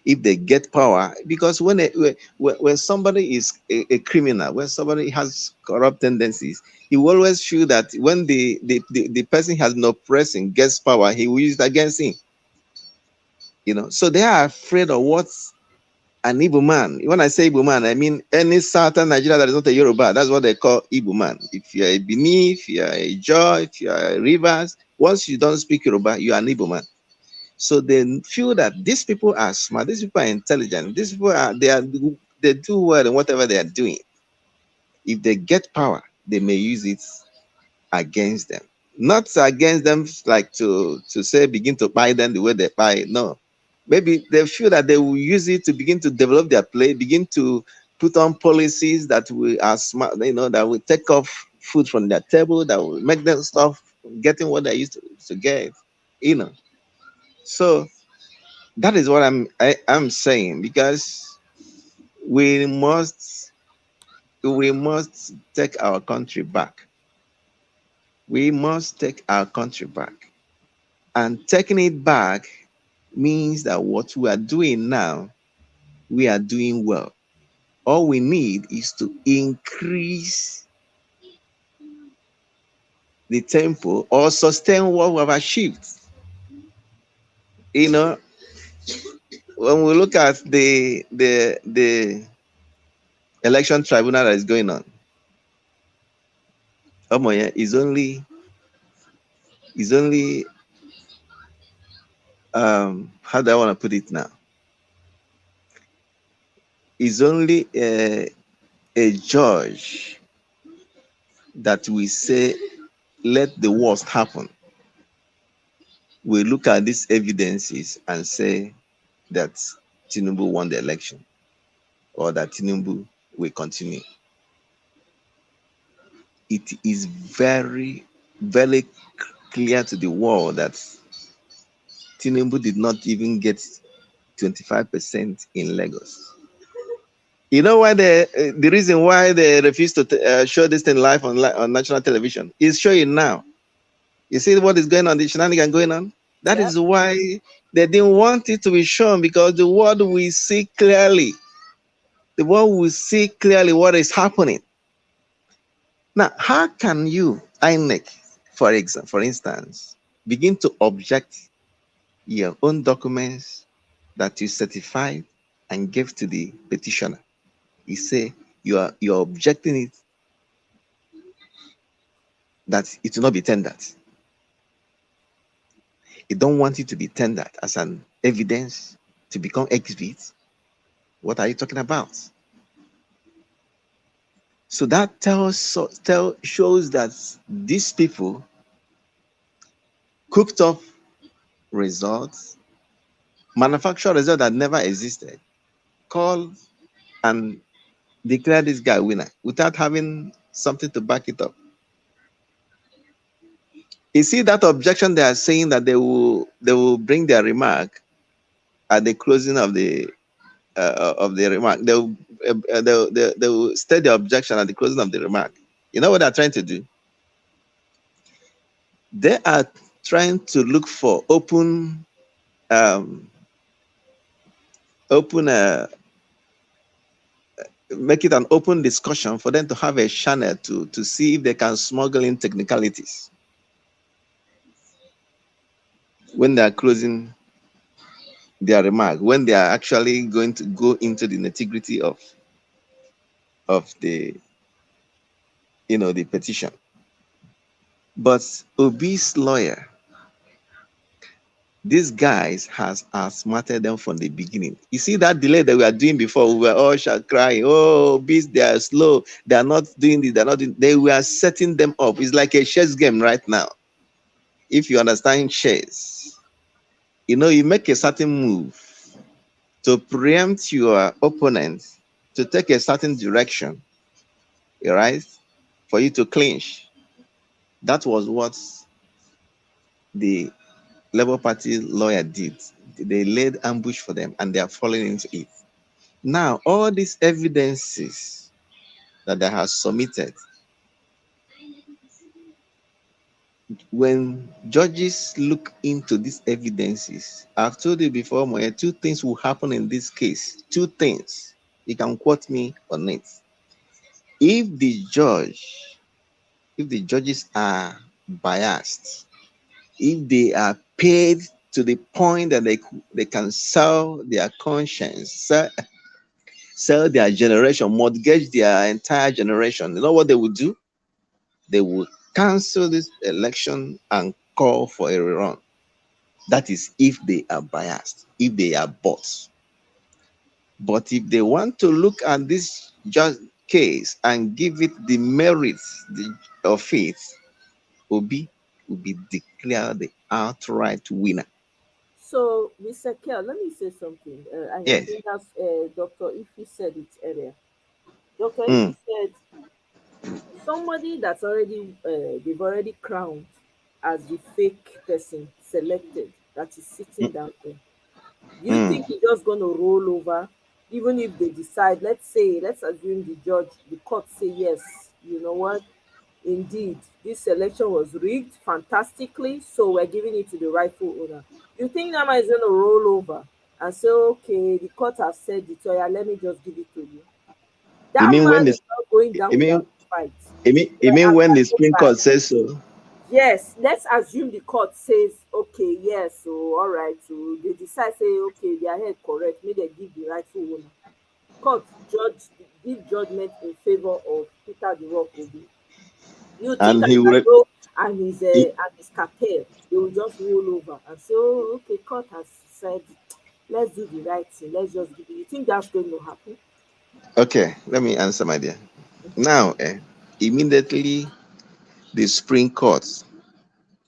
If they get power, because when somebody is a criminal, when somebody has corrupt tendencies, he will always feel that when the person has no oppressing gets power, he will use it against him. So they are afraid of what an Igbo man. When I say Igbo man, I mean any southern Nigeria that is not a Yoruba. That's what they call Igbo man. If you're a Bini, if you're a Joy, if you're a Rivers, once you don't speak Yoruba, you are an Igbo man. So they feel that these people are smart, these people are intelligent, these people they do well in whatever they are doing. If they get power, they may use it against them. Not against them like to say begin to buy them the way they buy. No. Maybe they feel that they will use it to begin to develop their play, begin to put on policies that are smart, that will take off food from their table, that will make them stop getting what they used to get, So that is what I'm saying, because we must take our country back. We must take our country back. And taking it back means that what we are doing now, we are doing well. All we need is to increase the tempo or sustain what we have achieved. When we look at the election tribunal that is going on, is only how do I want to put it now? Is only a judge that we say let the worst happen. We look at these evidences and say that Tinubu won the election or that Tinubu will continue. It is very, very clear to the world that Tinubu did not even get 25% in Lagos. You know why the reason why they refuse to show this thing live on national television is showing now. You see what is going on, the shenanigans going on? That is why they didn't want it to be shown, because the world will see clearly. The world will see clearly what is happening. Now, how can you, INEC, for instance, begin to object your own documents that you certified and gave to the petitioner? You say you're objecting it, that it will not be tendered. You don't want it to be tendered as an evidence to become exhibit. What are you talking about? So that shows that these people cooked up results, manufactured results that never existed, call and declare this guy winner without having something to back it up. You see that objection, they are saying that they will bring their remark at the closing of the remark. They will state the objection at the closing of the remark. You know what they're trying to do? They are trying to look for make it an open discussion for them to have a channel to see if they can smuggle in technicalities when they are closing their remark, when they are actually going to go into the nitty-gritty of the the petition. But Obi's lawyer These guys has outsmarted them from the beginning. You see that delay that we are doing before, we were all crying, oh, beast, they are slow, they are not doing this, they're not doing, they were setting them up. It's like a chess game right now. If you understand chess, you know, you make a certain move to preempt your opponent to take a certain direction, right? For you to clinch. That was what the Labour Party lawyer did. They laid ambush for them and they are falling into it. Now, all these evidences that they have submitted, when judges look into these evidences, I've told you before, Moye, two things will happen in this case. Two things. You can quote me on it. If the judges are biased, if they are paid to the point that they can sell their conscience, sell their generation, mortgage their entire generation, you know what they will do? They will cancel this election and call for a rerun. That is if they are biased, if they are bought. But if they want to look at this just case and give it the merits of it, Obi will be declared the outright winner. So, Mr. Kell, let me say something. I Yes. think that's Dr. Ife said it earlier. Dr. Mm. Ife said somebody that's already they've already crowned as the fake person selected that is sitting down there. Do you think he's just going to roll over, even if they decide? Let's assume the court say yes. You know what? Indeed, this selection was rigged fantastically, so we're giving it to the rightful owner. You think Nama is going to roll over and say, okay, the court has said it, so yeah, let me just give it to you? That You mean man when is not going down without a fight. you mean when the Supreme Court says so? Yes, let's assume the court says, okay, yes, so all right, so they decide, say, okay, their head correct, may they give the rightful owner. Court give judgment in favor of Peter the Rock Obi. You think And he will Adado and his cartel, they will just roll over and say, oh, okay, court has said, let's do the right thing, let's just give it. You think that's going to happen? Okay, let me answer, my dear. Now, immediately the Supreme Court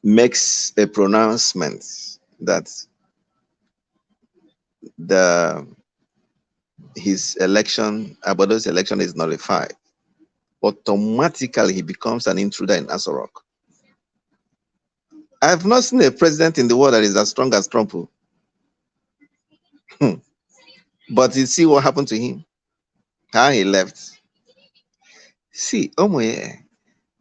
makes a pronouncement that his election, Abado's election, is nullified. Automatically, he becomes an intruder in Aso Rock. I've not seen a president in the world that is as strong as Trump. But you see what happened to him? How he left. See, Omoye,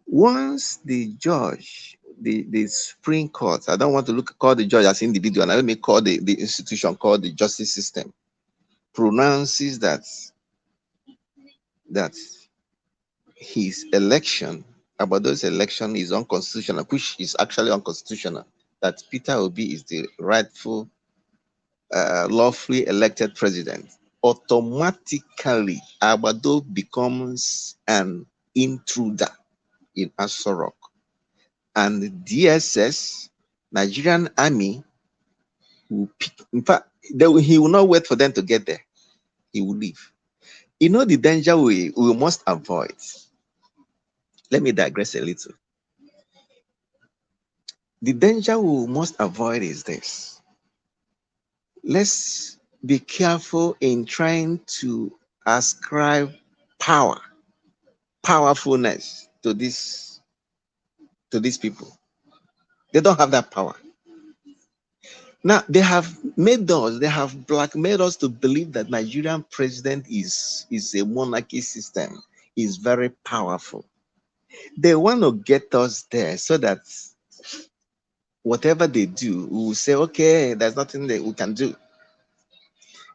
once the judge, the Supreme Court, I don't want to call the judge as individual, let me call the institution called the justice system, pronounces that his election, Abado's election, is unconstitutional, which is actually unconstitutional, that Peter Obi is the rightful, lawfully elected president. Automatically, Abado becomes an intruder in Aso Rock. And the DSS, Nigerian Army, will pick, in fact, he will not wait for them to get there. He will leave. You know the danger we must avoid. Let me digress a little. The danger we must avoid is this. Let's be careful in trying to ascribe powerfulness to these people. They don't have that power. Now, they have blackmailed us to believe that Nigerian president is a monarchy system, is very powerful. They want to get us there so that whatever they do, we will say, okay, there's nothing that we can do.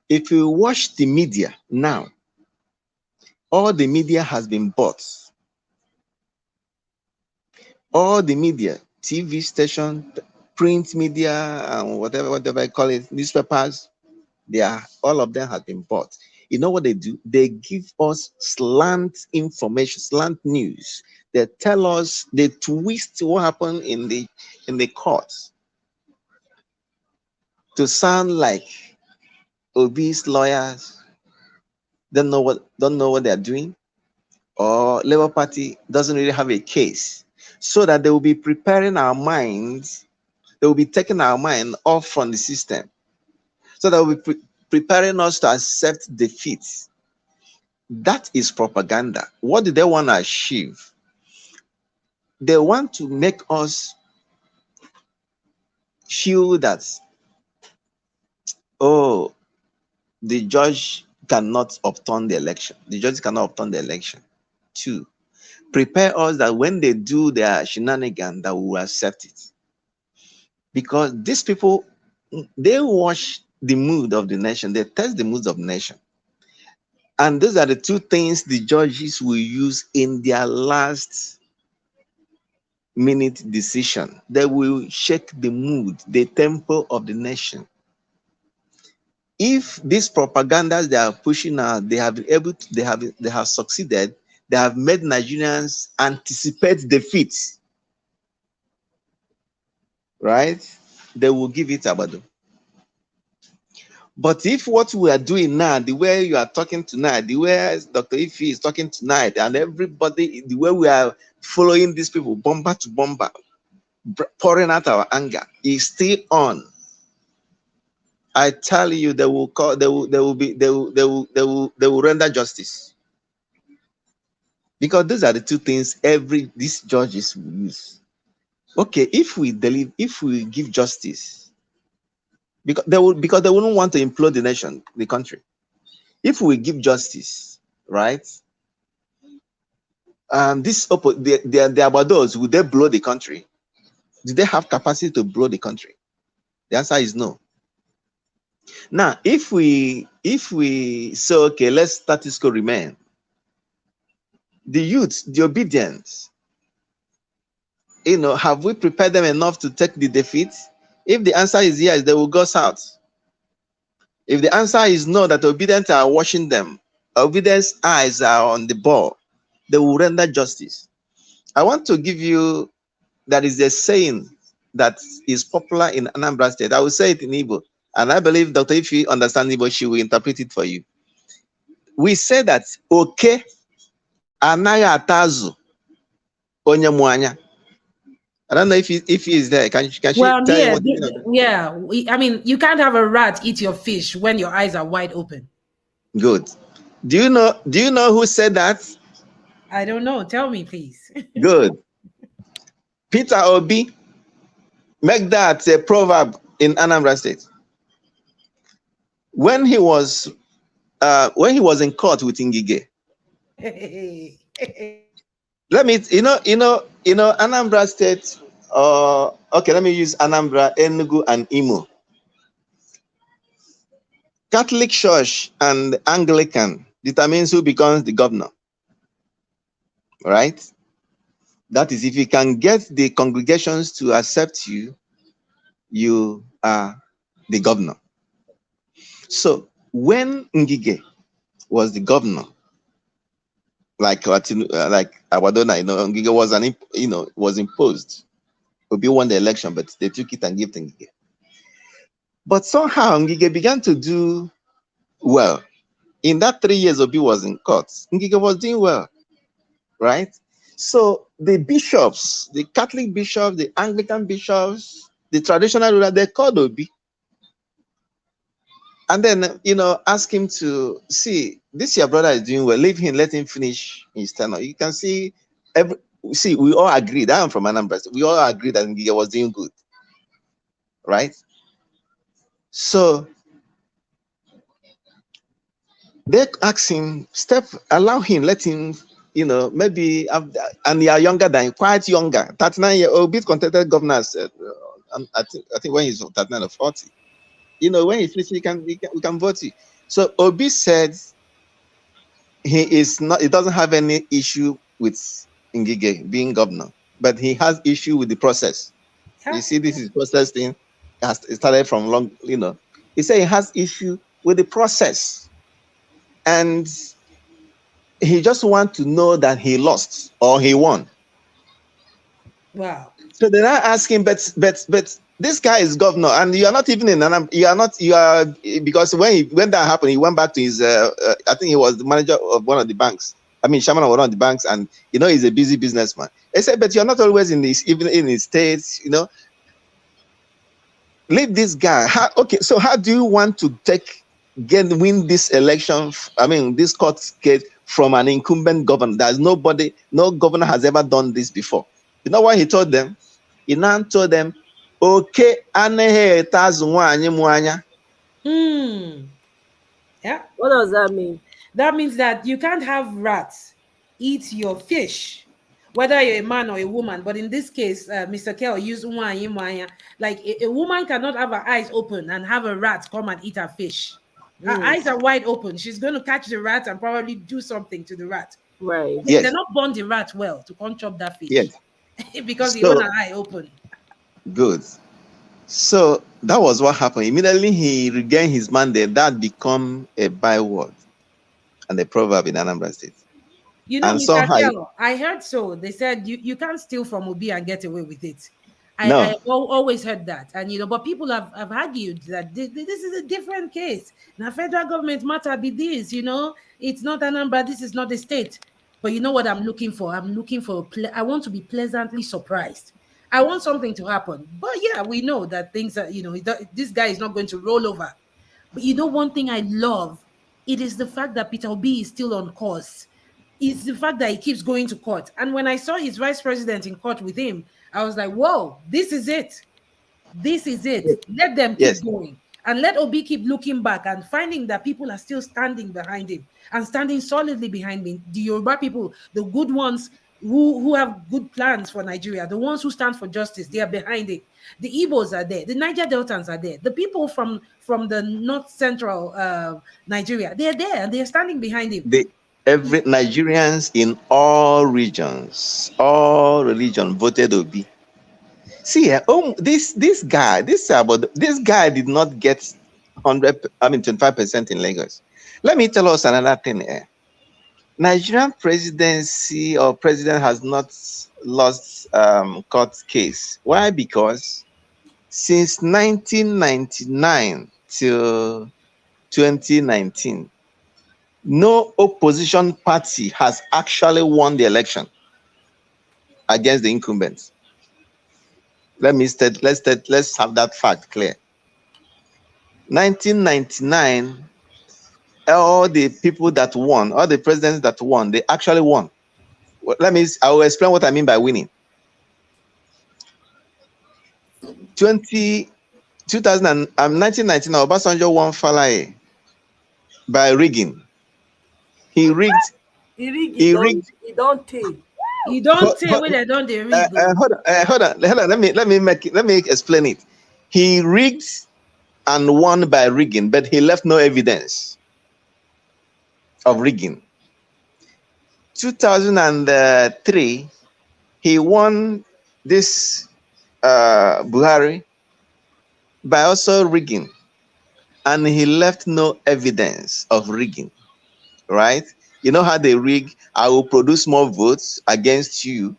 If you watch the media now, all the media has been bought. All the media, TV station, print media, and whatever I call it, newspapers, all of them have been bought. You know what they do? They give us slant information, slant news. They tell us, they twist what happened in the courts. to sound like Obi's lawyers don't know what they're doing, or Labour Party doesn't really have a case, so that they will be preparing our minds, they will be taking our mind off from the system, so that will be preparing us to accept defeat. That is propaganda. What do they want to achieve? They want to make us feel that, oh, the judge cannot overturn the election. The judge cannot overturn the election. 2, prepare us that when they do their shenanigans, that we will accept it. Because these people, they watch the mood of the nation. They test the moods of the nation. And those are the 2 things the judges will use in their last minute decision. They will shake the mood, the tempo of the nation. If these propagandas they are pushing out, they have succeeded, they have made Nigerians anticipate defeat, right? They will give it Abado. But if what we are doing now, the way you are talking tonight, the way Dr. Ife is talking tonight, and everybody, the way we are following these people, bomber to bomber, pouring out our anger, is still on. I tell you, they will render justice. Because those are the 2 things these judges will use. Okay, if we give justice, because they wouldn't want to implode the nation, the country. If we give justice, right? The Abados, would they blow the country? Do they have capacity to blow the country? The answer is no. Now, if we say, okay, let status quo remain, the youth, the obedience, have we prepared them enough to take the defeat? If the answer is yes, they will go south. If the answer is no, that obedience are watching them, obedience eyes are on the ball, they will render justice. I want to give you, that is a saying that is popular in Anambra State. I will say it in Igbo, and I believe Dr. Ife understands Igbo, she will interpret it for you. We say that, okay, anaghị atazu onye mwanya. I don't know if he is there. Can she tell you what you mean? Yeah. I mean, you can't have a rat eat your fish when your eyes are wide open. Good. Do you know who said that? I don't know. Tell me, please. Good. Peter Obi. Make that a proverb in Anambra State. When he was in court with Ngige. Let me, Anambra State, okay, let me use Anambra, Enugu, and Imo. Catholic Church and Anglican determines who becomes the governor, right? That is, if you can get the congregations to accept you, you are the governor. So when Ngige was the governor, like Awadona, Ngige was imposed. Obi won the election, but they took it and gave it to Ngige. But somehow Ngige began to do well. In that 3 years Obi was in court, Ngige was doing well, right? So the bishops, the Catholic bishops, the Anglican bishops, the traditional ruler, they called Obi. And then, ask him to see, this your brother is doing well, leave him, let him finish his tenure. You can see, we all agreed, I am from Anambra, we all agreed that Ngige was doing good, right? So, they asked him, allow him, let him, maybe, and they are younger than, quite younger, 39-year-old, Obi contested governor, I think when he's 39 or 40. When he finishes, we can vote you. So Obi said he doesn't have any issue with Ngige being governor, but he has issue with the process. You see, this is process thing. It started from long, He said he has issue with the process. And he just wants to know that he lost or he won. Wow. So then I ask him, but This guy is governor, and you are not even in Anambra. You are because when that happened, he went back to his. I think he was the manager of one of the banks. I mean, chairman of one of the banks, and he's a busy businessman. I said, but you're not always in this, even in his states. Leave this guy. Okay, so how do you want to win this election? I mean, this court case from an incumbent governor. There's no governor has ever done this before. You know what he told them? He now told them, okay, Yeah. What does that mean? That means that you can't have rats eat your fish, whether you're a man or a woman. But in this case, Mr. Kell used like a woman cannot have her eyes open and have a rat come and eat her fish. Her eyes are wide open. She's going to catch the rat and probably do something to the rat. Right. Yes. They're not born the rat well to come chop that fish. Yes. Because he had an eye open. Good. So that was what happened. Immediately he regained his mandate. That become a byword and a proverb in Anambra State. And Mr. Kello, I heard so. They said you can't steal from Obi and get away with it. I always heard that. And but people have argued that this is a different case. Now federal government matter be this, it's not Anambra, this is not the state. But you know what I'm looking for? I'm looking for I want to be pleasantly surprised. I want something to happen. But yeah, we know that things are, this guy is not going to roll over. But one thing I love, it is the fact that Peter Obi is still on course. It's the fact that he keeps going to court. And when I saw his vice president in court with him, I was like, whoa, this is it. This is it. Let them keep going. And let Obi keep looking back and finding that people are still standing behind him and standing solidly behind him. The Yoruba people, the good ones who have good plans for Nigeria, the ones who stand for justice, they are behind it. The Igbos are there. The Niger Deltans are there. The people from the north central Nigeria, they're there and they're standing behind him. Every Nigerians in all regions, all religion voted Obi. See, this guy did not get 25% in Lagos. Let me tell us another thing. Nigerian presidency or president has not lost court case. Why? Because since 1999 till 2019, no opposition party has actually won the election against the incumbents. Let's have that fact clear. 1999, all the people that won, all the presidents that won, they actually won. I will explain what I mean by winning. 1999, Obasanjo won Falaye by rigging. He rigged. He don't take. You don't say when they don't rig. Hold on. Let me explain it. He rigged and won by rigging, but he left no evidence of rigging. 2003, he won this Buhari by also rigging, and he left no evidence of rigging. Right? You know how they rig? I will produce more votes against you,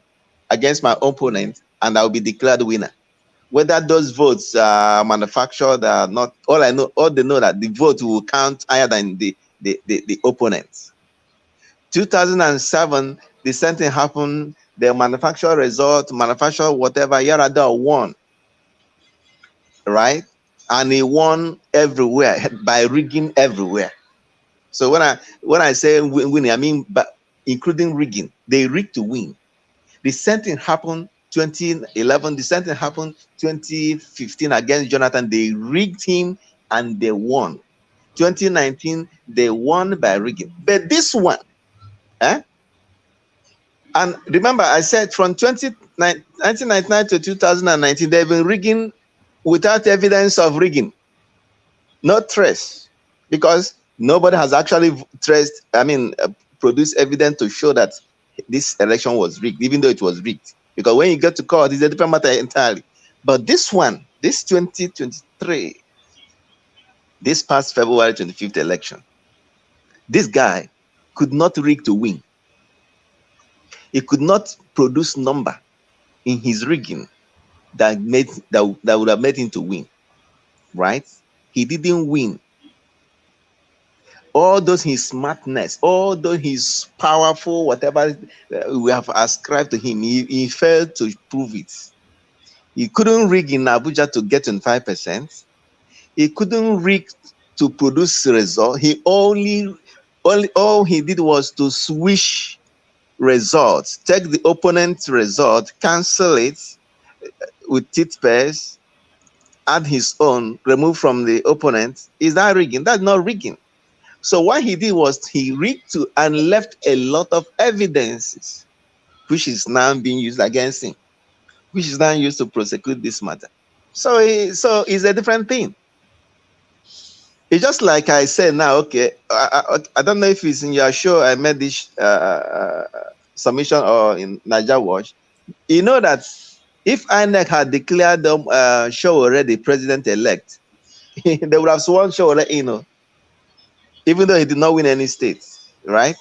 against my opponent, and I will be declared winner. Whether those votes are manufactured or not, all they know that the vote will count higher than the opponent. 2007, the same thing happened. The manufacturer result, manufacturer whatever, Yar'Adua won. Right? And he won everywhere by rigging everywhere. So when I say winning, I mean including rigging. They rigged to win. The same thing happened 2011. The same thing happened 2015 against Jonathan. They rigged him and they won. 2019 they won by rigging. But this one, and remember I said from 1999 to 2019 they've been rigging without evidence of rigging. No trace, because nobody has actually produced evidence to show that this election was rigged, even though it was rigged. Because when you get to court, it's a different matter entirely. But this one, this 2023, this past February 25th election, this guy could not rig to win. He could not produce number in his rigging that would have made him to win, right? He didn't win. All those his smartness, all those his powerful, whatever we have ascribed to him, he failed to prove it. He couldn't rig in Abuja to get 25%. He couldn't rig to produce result. He only all he did was to switch results, take the opponent's result, cancel it with titpace, add his own, remove from the opponent. Is that rigging? That's not rigging. So what he did was he rigged to and left a lot of evidences, which is now being used against him, which is now used to prosecute this matter. So it's a different thing. It's just like I said now, okay, I don't know if it's in your show, I made this submission or in Niger Watch. You know that if INEC had declared them show already president-elect, they would have sworn show already, even though he did not win any states, right?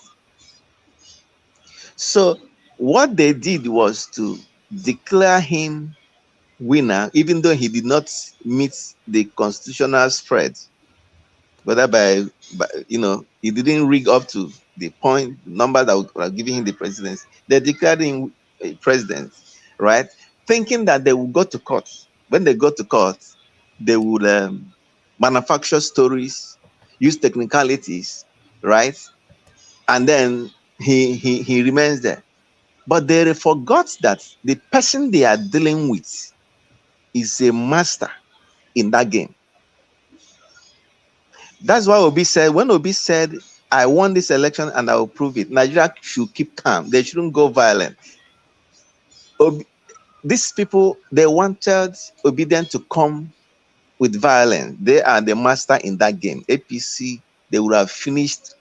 So what they did was to declare him winner, even though he did not meet the constitutional spread, whether by he didn't rig up to the point number that were giving him the presidency. They declared him a president, right? Thinking that they would go to court. When they go to court, they would manufacture stories, use technicalities, right? And then he remains there. But they forgot that the person they are dealing with is a master in that game. That's why Obi said, when Obi said, I won this election and I will prove it, Nigeria should keep calm. They shouldn't go violent. These people, they wanted Obedient to come with violence. They are the master in that game. APC, they would have finished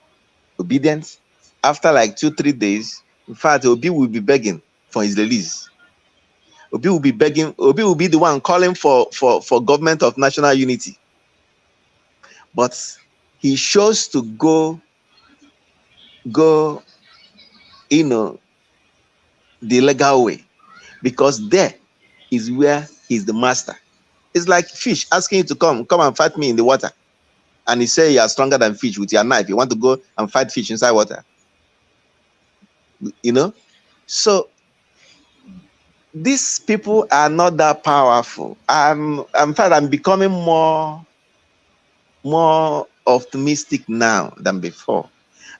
Obedient after like 2-3 days. In fact, Obi will be begging for his release. Obi will be begging. Obi will be the one calling for government of national unity. But he chose to go, the legal way, because there is where he's the master. It's like fish asking you to come and fight me in the water. And he say you are stronger than fish with your knife. You want to go and fight fish inside water. So these people are not that powerful. In fact, I'm becoming more optimistic now than before.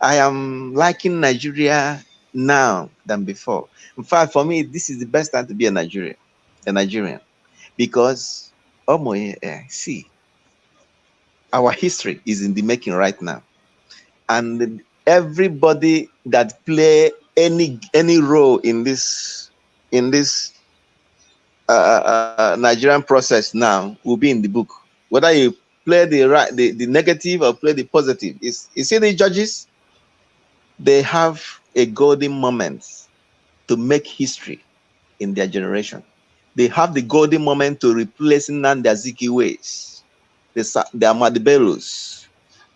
I am liking Nigeria now than before. In fact, for me, this is the best time to be a Nigerian, because see, our history is in the making right now, and everybody that play any role in this Nigerian process now will be in the book, whether you play the negative or play the positive. You see the judges, they have a golden moment to make history in their generation. They have the golden moment to replace Nnamdi Azikiwe, the Ahmadu Bellos,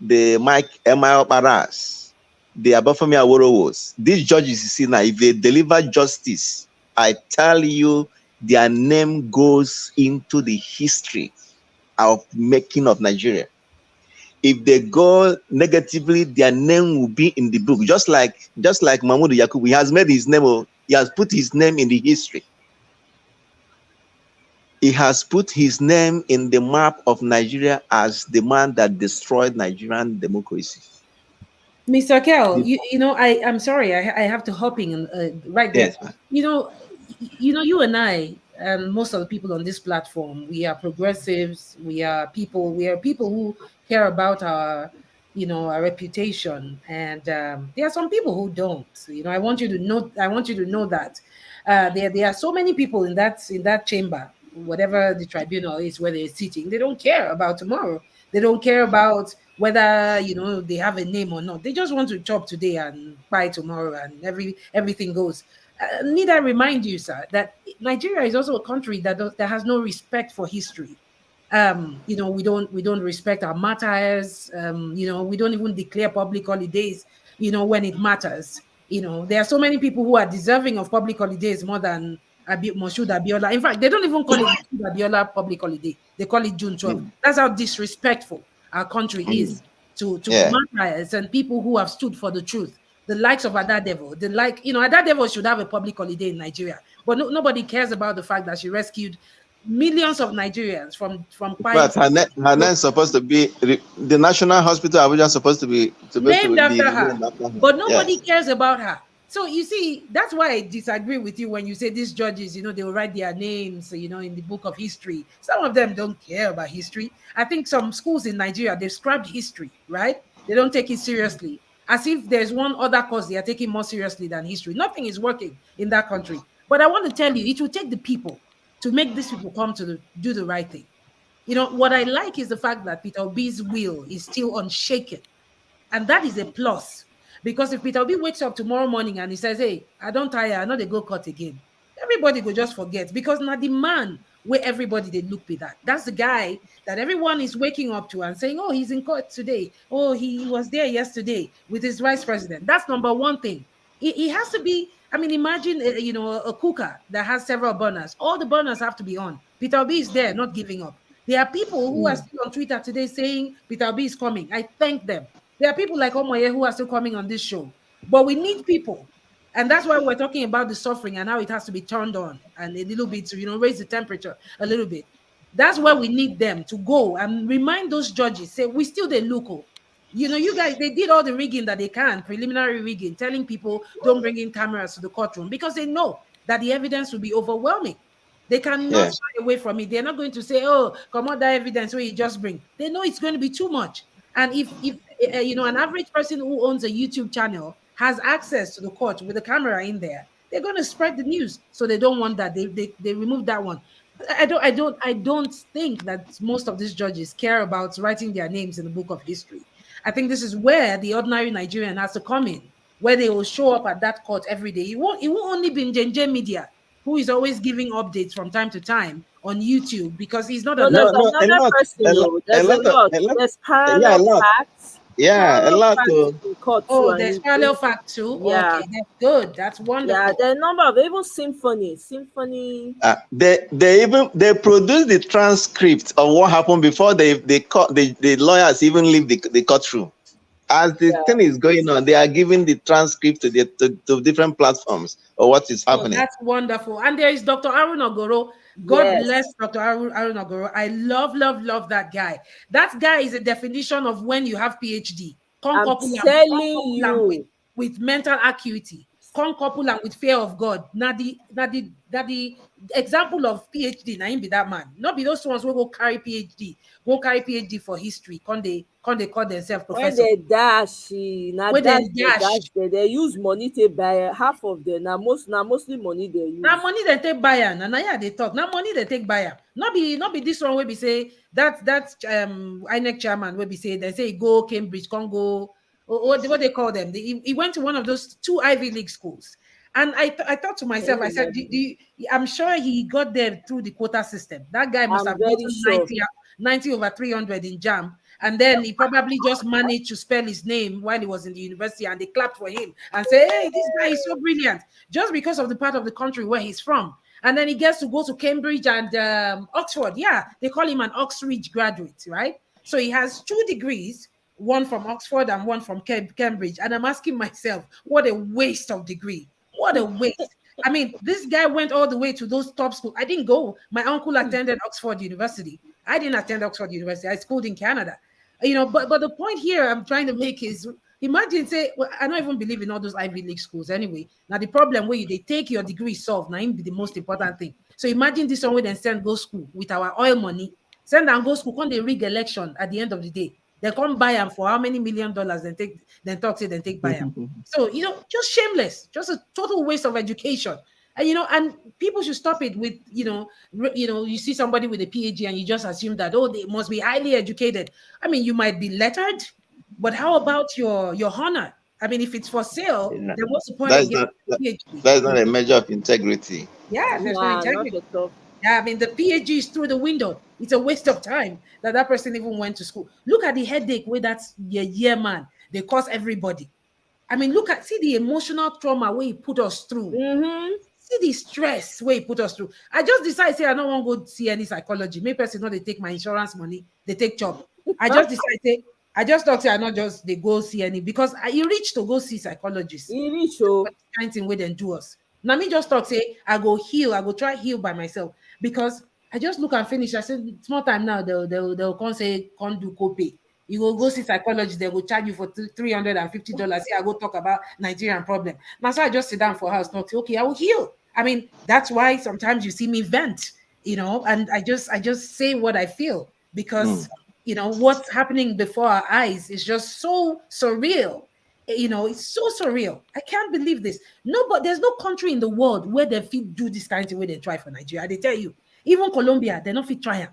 the Mike Emeagwali Okparas, the Obafemi Awolowos. These judges, you see now, if they deliver justice, I tell you, their name goes into the history of making of Nigeria. If they go negatively, their name will be in the book. Just like Mahmoud Yakubu, he has made his name, he has put his name in the history. He has put his name in the map of Nigeria as the man that destroyed Nigerian democracy. Mr. Kell, I'm sorry, I have to hop in right there. Yes. You and I, and most of the people on this platform, we are progressives. We are people who care about our reputation, and there are some people who don't. I want you to know that there are so many people in that chamber, whatever the tribunal is where they're sitting. They don't care about tomorrow. They don't care about whether they have a name or not. They just want to chop today and buy tomorrow, and everything goes. Need I remind you, sir, that Nigeria is also a country that has no respect for history. We don't respect our martyrs. We don't even declare public holidays, when it matters. There are so many people who are deserving of public holidays more than Moshood Abiola. In fact, they don't even call it Moshood Abiola public holiday. They call it June 12th. That's how disrespectful our country is to martyrs and people who have stood for the truth. The likes of Adadevil, Adadevil should have a public holiday in Nigeria, but nobody cares about the fact that she rescued millions of Nigerians from But her name is supposed to be the National Hospital Abuja is supposed to be named after her, but nobody cares about her. So you see, that's why I disagree with you when you say these judges, they will write their names, in the book of history. Some of them don't care about history. I think some schools in Nigeria, they've scrapped history, right? They don't take it seriously, as if there's one other course they are taking more seriously than history. Nothing is working in that country. But I want to tell you, it will take the people to make these people come to do the right thing. What I like is the fact that Peter Obi's will is still unshaken. And that is a plus. Because if Peter Obi wakes up tomorrow morning and he says, hey, I don't tire, I know they go court again, everybody will just forget. Because now the man where everybody they look with that's the guy that everyone is waking up to and saying, oh, he's in court today. Oh, he was there yesterday with his vice president. That's number one thing. He has to be, imagine, a cooker that has several burners. All the burners have to be on. Peter Obi is there, not giving up. There are people who are still on Twitter today saying Peter Obi is coming. I thank them. There are people like Omoye who are still coming on this show. But we need people. And that's why we're talking about the suffering and how it has to be turned on and a little bit to, raise the temperature a little bit. That's why we need them to go and remind those judges, say, we still the local. You guys, they did all the rigging that they can, preliminary rigging, telling people don't bring in cameras to the courtroom because they know that the evidence will be overwhelming. They cannot shy away from it. They're not going to say, oh, come on, that evidence where you just bring. They know it's going to be too much. And if an average person who owns a YouTube channel has access to the court with a camera in there, they're going to spread the news. So they don't want that. They remove that one. I don't think that most of these judges care about writing their names in the book of history. I think this is where the ordinary Nigerian has to come in, where they will show up at that court every day. It won't only be in Njenje Media, who is always giving updates from time to time on YouTube, because he's not There's parallel facts. Yeah, a lot too. There's parallel fact too. Yeah, okay, that's good. That's wonderful. Yeah, there are a number of even symphony. They produce the transcript of what happened before the lawyers even leave the courtroom. As the thing is going on, they are giving the transcript to different platforms of what is happening. That's wonderful. And there is Dr. Arun Ogoro. God bless Dr. Arun Ogoro. I love that guy. That guy is a definition of when you have PhD. I'm telling you, with mental acuity, couple and with fear of God. Now the example of PhD, now him be that man. Not be those ones who go carry PhD for history. Can they call themselves professor? When they dash, they use money to buy half of them. Now mostly money they use. Now money they take buy and now they talk. Now money they take buy. Not be this one where we say that INEC chairman where we say they say go Cambridge, Congo. What they call them? He went to one of those 2 Ivy League schools. And I thought to myself, I said, I'm sure he got there through the quota system. That guy must have gotten 90 over 300 in JAMB. And then he probably just managed to spell his name while he was in the university, and they clapped for him and say, hey, this guy is so brilliant, just because of the part of the country where he's from. And then he gets to go to Cambridge and Oxford. Yeah, they call him an Oxbridge graduate, right? So he has 2 degrees, one from Oxford and one from Cambridge. And I'm asking myself, what a waste of degree. What a waste. I mean, this guy went all the way to those top schools. I didn't go. My uncle attended Oxford University. I didn't attend Oxford University. I schooled in Canada. But the point here I'm trying to make is, imagine, I don't even believe in all those Ivy League schools anyway. Now, the problem where they take your degree solved, now be the most important thing. So imagine this one where they send go school with our oil money, send and go school, when they rig election at the end of the day. They come buy them for how many $1 million, then take buy them. So, just shameless, just a total waste of education. And, and people should stop it with, you see somebody with a PhD and you just assume that, they must be highly educated. I mean, you might be lettered, but how about your honor? I mean, if it's for sale, then what's the point of getting a PhD? That's not a measure of integrity. Yeah, there's no integrity. Yeah, I mean, the PhD is through the window. It's a waste of time that person even went to school. Look at the headache where that's year man. They cause everybody. I mean, see the emotional trauma where he put us through. See the stress where he put us through. I just decided, say, I don't want to go see any psychology. Maybe person know they take my insurance money, they take job. I just decided, say, I just thought, say, I not just they go see any because you reach to go see psychologists. You reach, oh, kind thing where they do us. Now me just talk, say, I go heal, I go try heal by myself because I just look and finish. I said, small time now, they'll come say, can't do copay. You will go see psychologist, they will charge you for $350. Say, I go talk about Nigerian problem. Now, so I just sit down for house, not say, okay, I will heal. I mean, that's why sometimes you see me vent, and I just say what I feel because, what's happening before our eyes is just so surreal. It's so surreal. I can't believe this. No, but there's no country in the world where they fit do this kind of way they try for Nigeria. They tell you, even Colombia, they're not fit try them.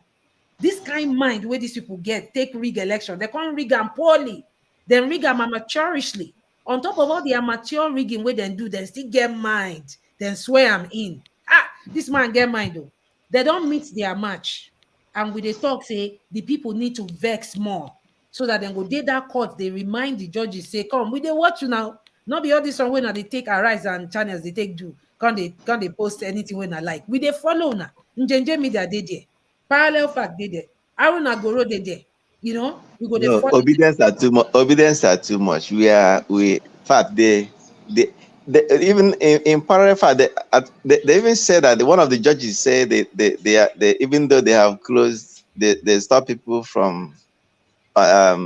This kind of mind where these people get, take rig election, they can't rig them poorly, then rig them amateurishly. On top of all the amateur rigging where they do, they still get mind, then swear I'm in. This man get mind though. They don't meet their match. And with the talk, say the people need to vex more so that then go did that court, they remind the judges, say, come, we they watch you now. Not be all this one when they take Arise and channels, they take do. Can't they post anything when I like? We they follow now. Njenje media they there. Parallel fact they there. Aruna Goro they there. We go No, follow. obedience are too much. Obedience are too much. In fact, they even in parallel fact, they even said that one of the judges said they even though they have closed, they stop people from, as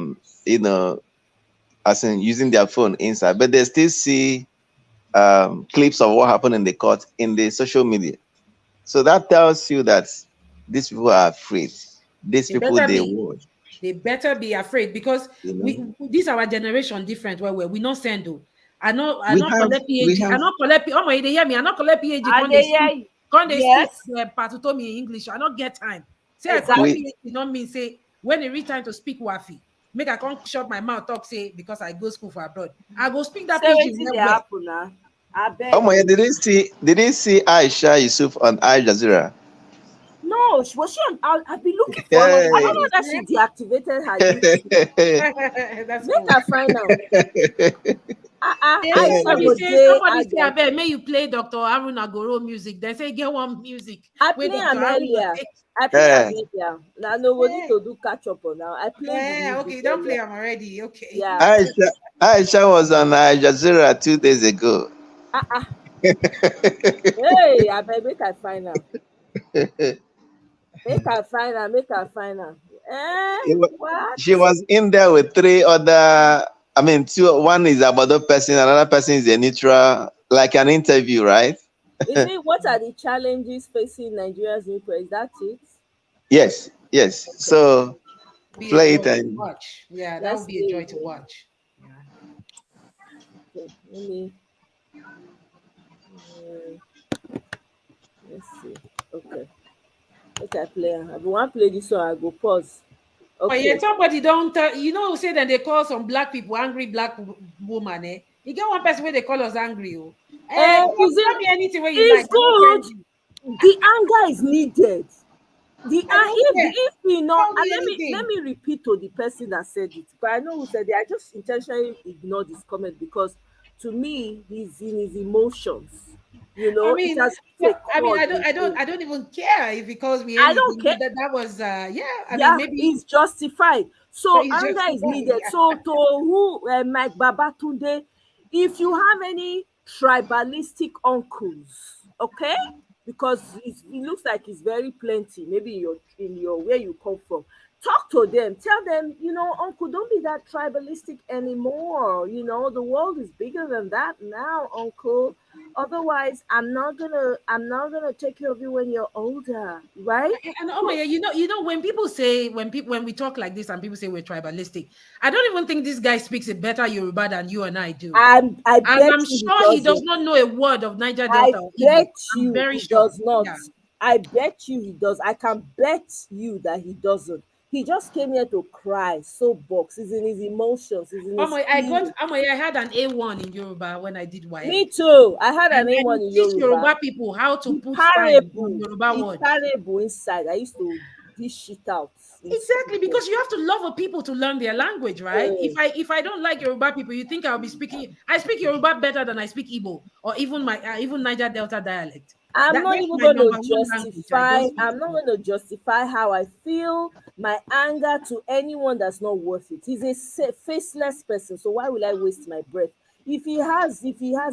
in using their phone inside, but they still see clips of what happened in the court in the social media. So that tells you that these people are afraid. These people they watch. They better be afraid because this our generation different where we not send though. I not collect PhD. I not collect. Oh my, they hear me. I not collect PhD. Can't they speak Patutomi in English? I not get time. Say exactly. I collect PhD don't mean say when they reach time to speak Wafi. Make I can't shut my mouth talk say because I go school for abroad. I go speak that PhD. Oh my, did they see Aisha Yusuf on Al Jazeera? No, was she on? I've been looking for her. I don't know that she deactivated her YouTube. That's Make her find out. Somebody say, I bet, may you play Dr. Aruna Goro music. They say, get one music. I play Amelia. I play Amelia. Now, nobody to do catch up on now. I play. Yeah, okay, don't play them already. Okay. Yeah. Aisha was on Al Jazeera 2 days ago. Hey, I bet make her find out. Make her find out. What? She was in there with three other. I mean, one is about the person, another person is a neutral, like an interview, right? Is it what are the challenges facing Nigeria's new press? That's it. Yes. Okay. So play it and watch. Yeah, that would be a joy to watch. Yeah. Okay, let's see. Okay. Okay, play. I want to play this one. I go pause. Okay. But yeah, somebody don't say that they call some black people angry black woman. You get one person where they call us angry. Tell me anything where you like. Good. The anger is needed. If you know, let me repeat to the person that said it. But I know who said it. I just intentionally ignored this comment because to me, he's in his emotions. I don't even care if he calls me anything. I don't care. That was maybe it's justified. So anger is needed. Yeah. So to who Mike Babatunde, if you have any tribalistic uncles, okay, because it looks like it's very plenty. Maybe in your where you come from. Talk to them. Tell them, uncle, don't be that tribalistic anymore. The world is bigger than that now, uncle. Otherwise, I'm not gonna take care of you when you're older, right? And oh my God, when people say when we talk like this and people say we're tribalistic, I don't even think this guy speaks a better Yoruba than you and I do. I'm sure he does not know a word of Niger Delta. I bet you he does not. Yeah. I bet you he does. I can bet you that he doesn't. He just came here to cry, soapbox. He's in his emotions. I had an A1 in Yoruba when I did YA. Me too. I had an A1 in Yoruba. Yoruba people how to put Yoruba word. inside. I used to this shit out. Exactly, because you have to love a people to learn their language, right? If I don't like Yoruba people, you think I'll be speaking? I speak Yoruba better than I speak Igbo or even my even Niger Delta dialect. I'm not That's even my going number to one language. I justify. don't speak I'm not going to justify how I feel, my anger to anyone that's not worth it. He's a faceless person, so why will I waste my breath? If he has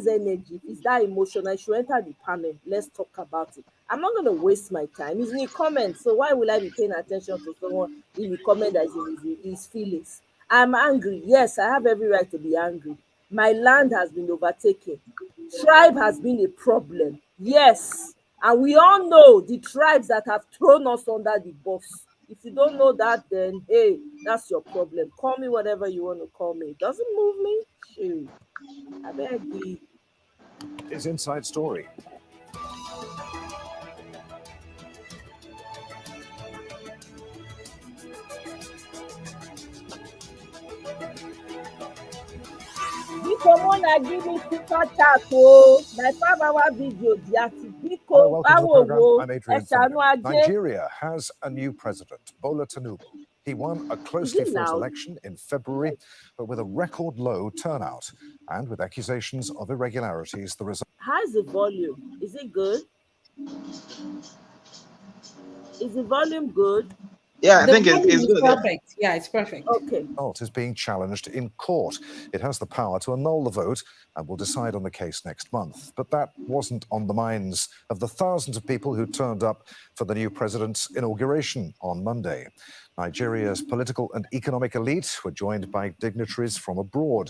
energy, if he's that emotional, he should enter the panel. Let's talk about it. I'm not going to waste my time. He's in the comments, so why will I be paying attention to someone in the comment that is in his feelings? I'm angry. Yes, I have every right to be angry. My land has been overtaken. Tribe has been a problem. Yes, and we all know the tribes that have thrown us under the bus. If you don't know that, then hey, that's your problem. Call me whatever you want to call me. It doesn't move me. Shoot. I beg you. Is Inside Story. Biko Mona give me super chat oh. My 5-hour video diati. Hello, Biko welcome to the program. I'm Adrian Eshanu Funke. Aje. Nigeria has a new president, Bola Tinubu. He won a closely fought election in February, but with a record low turnout and with accusations of irregularities. The result. How's the volume? Is it good? Is the volume good? Yeah, I The think volume it's is good. perfect. Yeah, it's perfect. Okay. Result is being challenged in court. It has the power to annul the vote and will decide on the case next month. But that wasn't on the minds of the thousands of people who turned up for the new president's inauguration on Monday. Nigeria's political and economic elite were joined by dignitaries from abroad.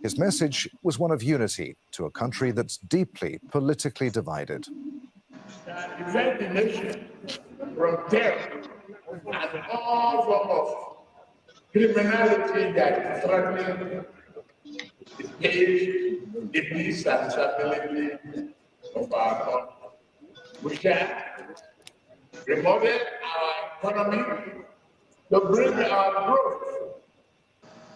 His message was one of unity to a country that's deeply politically divided. Prevent the nation from terror and all form of criminality that is threatening the peace, the peace and stability of our country. We can remodel our economy to bring our growth.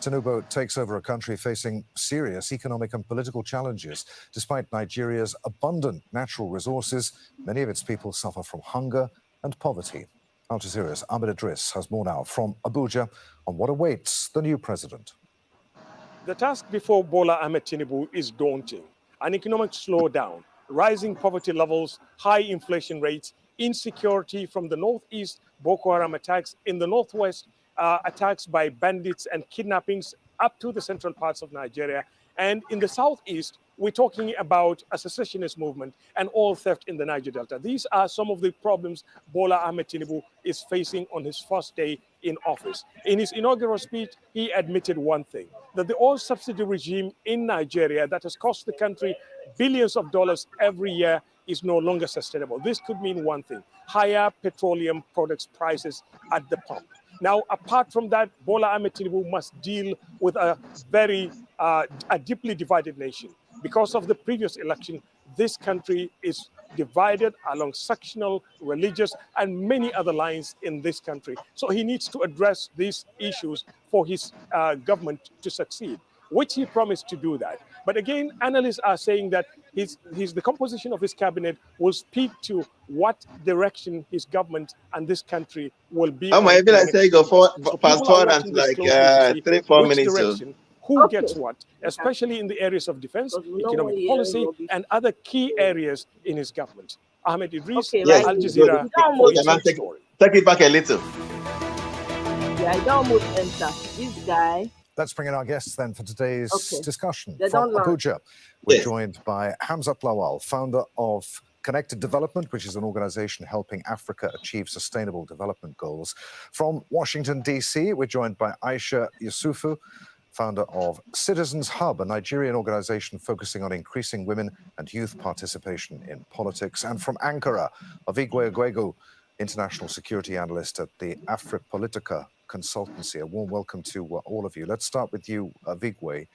Tinubu takes over a country facing serious economic and political challenges. Despite Nigeria's abundant natural resources, many of its people suffer from hunger and poverty. Al Jazeera's Ahmed Idris has more now from Abuja on what awaits the new president. The task before Bola Ahmed Tinubu is daunting. An economic slowdown, rising poverty levels, high inflation rates, insecurity from the northeast, Boko Haram attacks in the northwest, attacks by bandits and kidnappings up to the central parts of Nigeria. And in the southeast, we're talking about a secessionist movement and oil theft in the Niger Delta. These are some of the problems Bola Ahmed Tinubu is facing on his first day in office. In his inaugural speech, he admitted one thing, that the oil subsidy regime in Nigeria that has cost the country billions of dollars every year is no longer sustainable. This could mean one thing, higher petroleum products prices at the pump. Now, apart from that, Bola Ahmed Tinubu must deal with a deeply divided nation. Because of the previous election, this country is divided along sectional, religious, and many other lines in this country. So he needs to address these issues for his government to succeed, which he promised to do that. But again, analysts are saying that the composition of his cabinet will speak to what direction his government and this country will be. Maybe I say go for fast forward and like 3-4 minutes. Direction, who gets what, especially in the areas of defense, economic policy, and other key areas in his government. Ahmed Idris, yes, Al Jazeera. Take it back a little. Yeah, I don't almost enter. This guy. Let's bring in our guests then for today's discussion. They From don't Abuja, we're joined by Hamzat Lawal, founder of Connected Development, which is an organization helping Africa achieve sustainable development goals. From Washington, D.C., we're joined by Aisha Yusufu, founder of Citizens Hub, a Nigerian organization focusing on increasing women and youth participation in politics. And from Ankara, Avigwe Egwegu, international security analyst at the Afripolitica consultancy. A warm welcome to all of you. Let's start with you, Avigwe.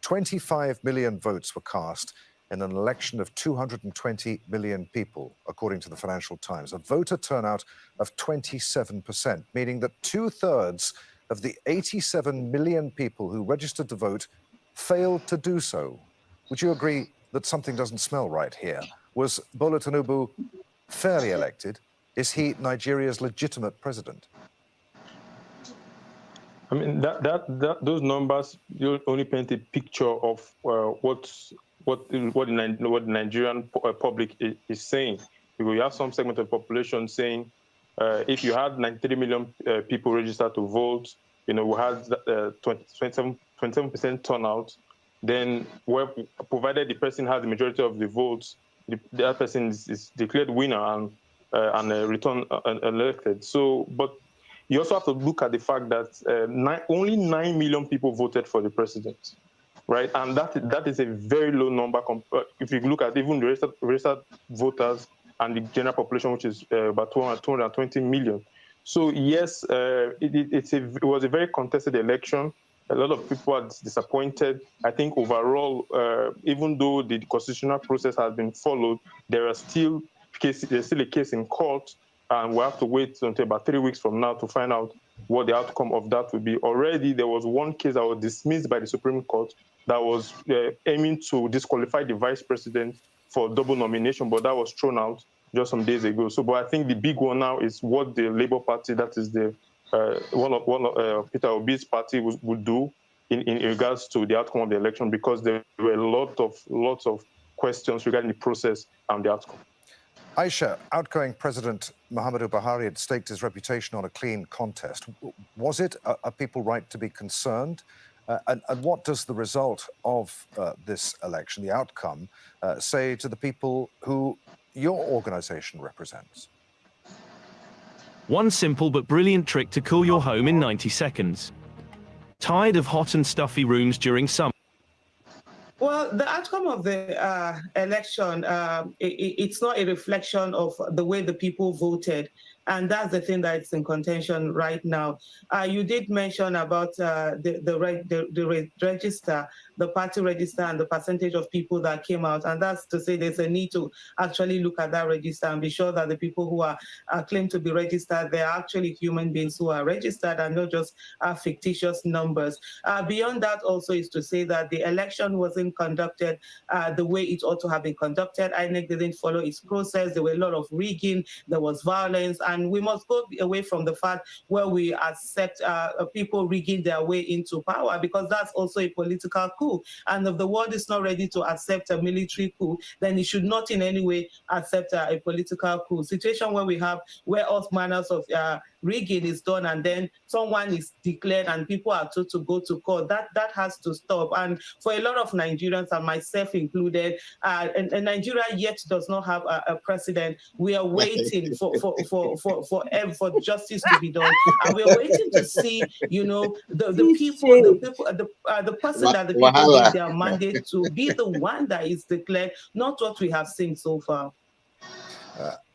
25 million votes were cast in an election of 220 million people, according to the Financial Times. A voter turnout of 27%, meaning that 2/3 of the 87 million people who registered to vote failed to do so. Would you agree that something doesn't smell right here? Was Bola Tinubu fairly elected, Is he Nigeria's legitimate president? I mean, those numbers only paint a picture of what the Nigerian public is saying. Because you have some segment of the population saying, if you had 93 million people registered to vote, we had 27% turnout, then provided the person has the majority of the votes, that person is declared winner and returned elected. So, but you also have to look at the fact that only 9 million people voted for the president, right? And that is a very low number. If you look at even the registered voters and the general population, which is about 220 million. So yes, it was a very contested election. A lot of people are disappointed. I think overall, even though the constitutional process has been followed, there's still a case in court, and we have to wait until about 3 weeks from now to find out what the outcome of that will be. Already, there was one case that was dismissed by the Supreme Court that was aiming to disqualify the vice president for double nomination, but that was thrown out just some days ago. So, but I think the big one now is what the Labour Party, that is the one of Peter Obi's party, would do in regards to the outcome of the election, because there were lots of questions regarding the process and the outcome. Aisha, outgoing President Muhammadu Buhari had staked his reputation on a clean contest. Was it a people right to be concerned? And what does the result of this election, the outcome, say to the people who your organization represents? One simple but brilliant trick to cool your home in 90 seconds. Tired of hot and stuffy rooms during summer? Well, the outcome of the election, it's not a reflection of the way the people voted. And that's the thing that's in contention right now. You did mention about the register, the party register, and the percentage of people that came out. And that's to say there's a need to actually look at that register and be sure that the people who are claimed to be registered, they're actually human beings who are registered and not just fictitious numbers. Beyond that also is to say that the election wasn't conducted the way it ought to have been conducted. INEC didn't follow its process. There were a lot of rigging. There was violence. And we must go away from the fact where we accept people rigging their way into power, because that's also a political coup. And if the world is not ready to accept a military coup, then it should not in any way accept a political coup. Situation where all manners of rigging is done and then someone is declared and people are told to go to court, that has to stop. And for a lot of Nigerians, and myself included, and Nigeria yet does not have a president. We are waiting for justice to be done, and we're waiting to see, the person that the people give their mandate to be the one that is declared, not what we have seen so far.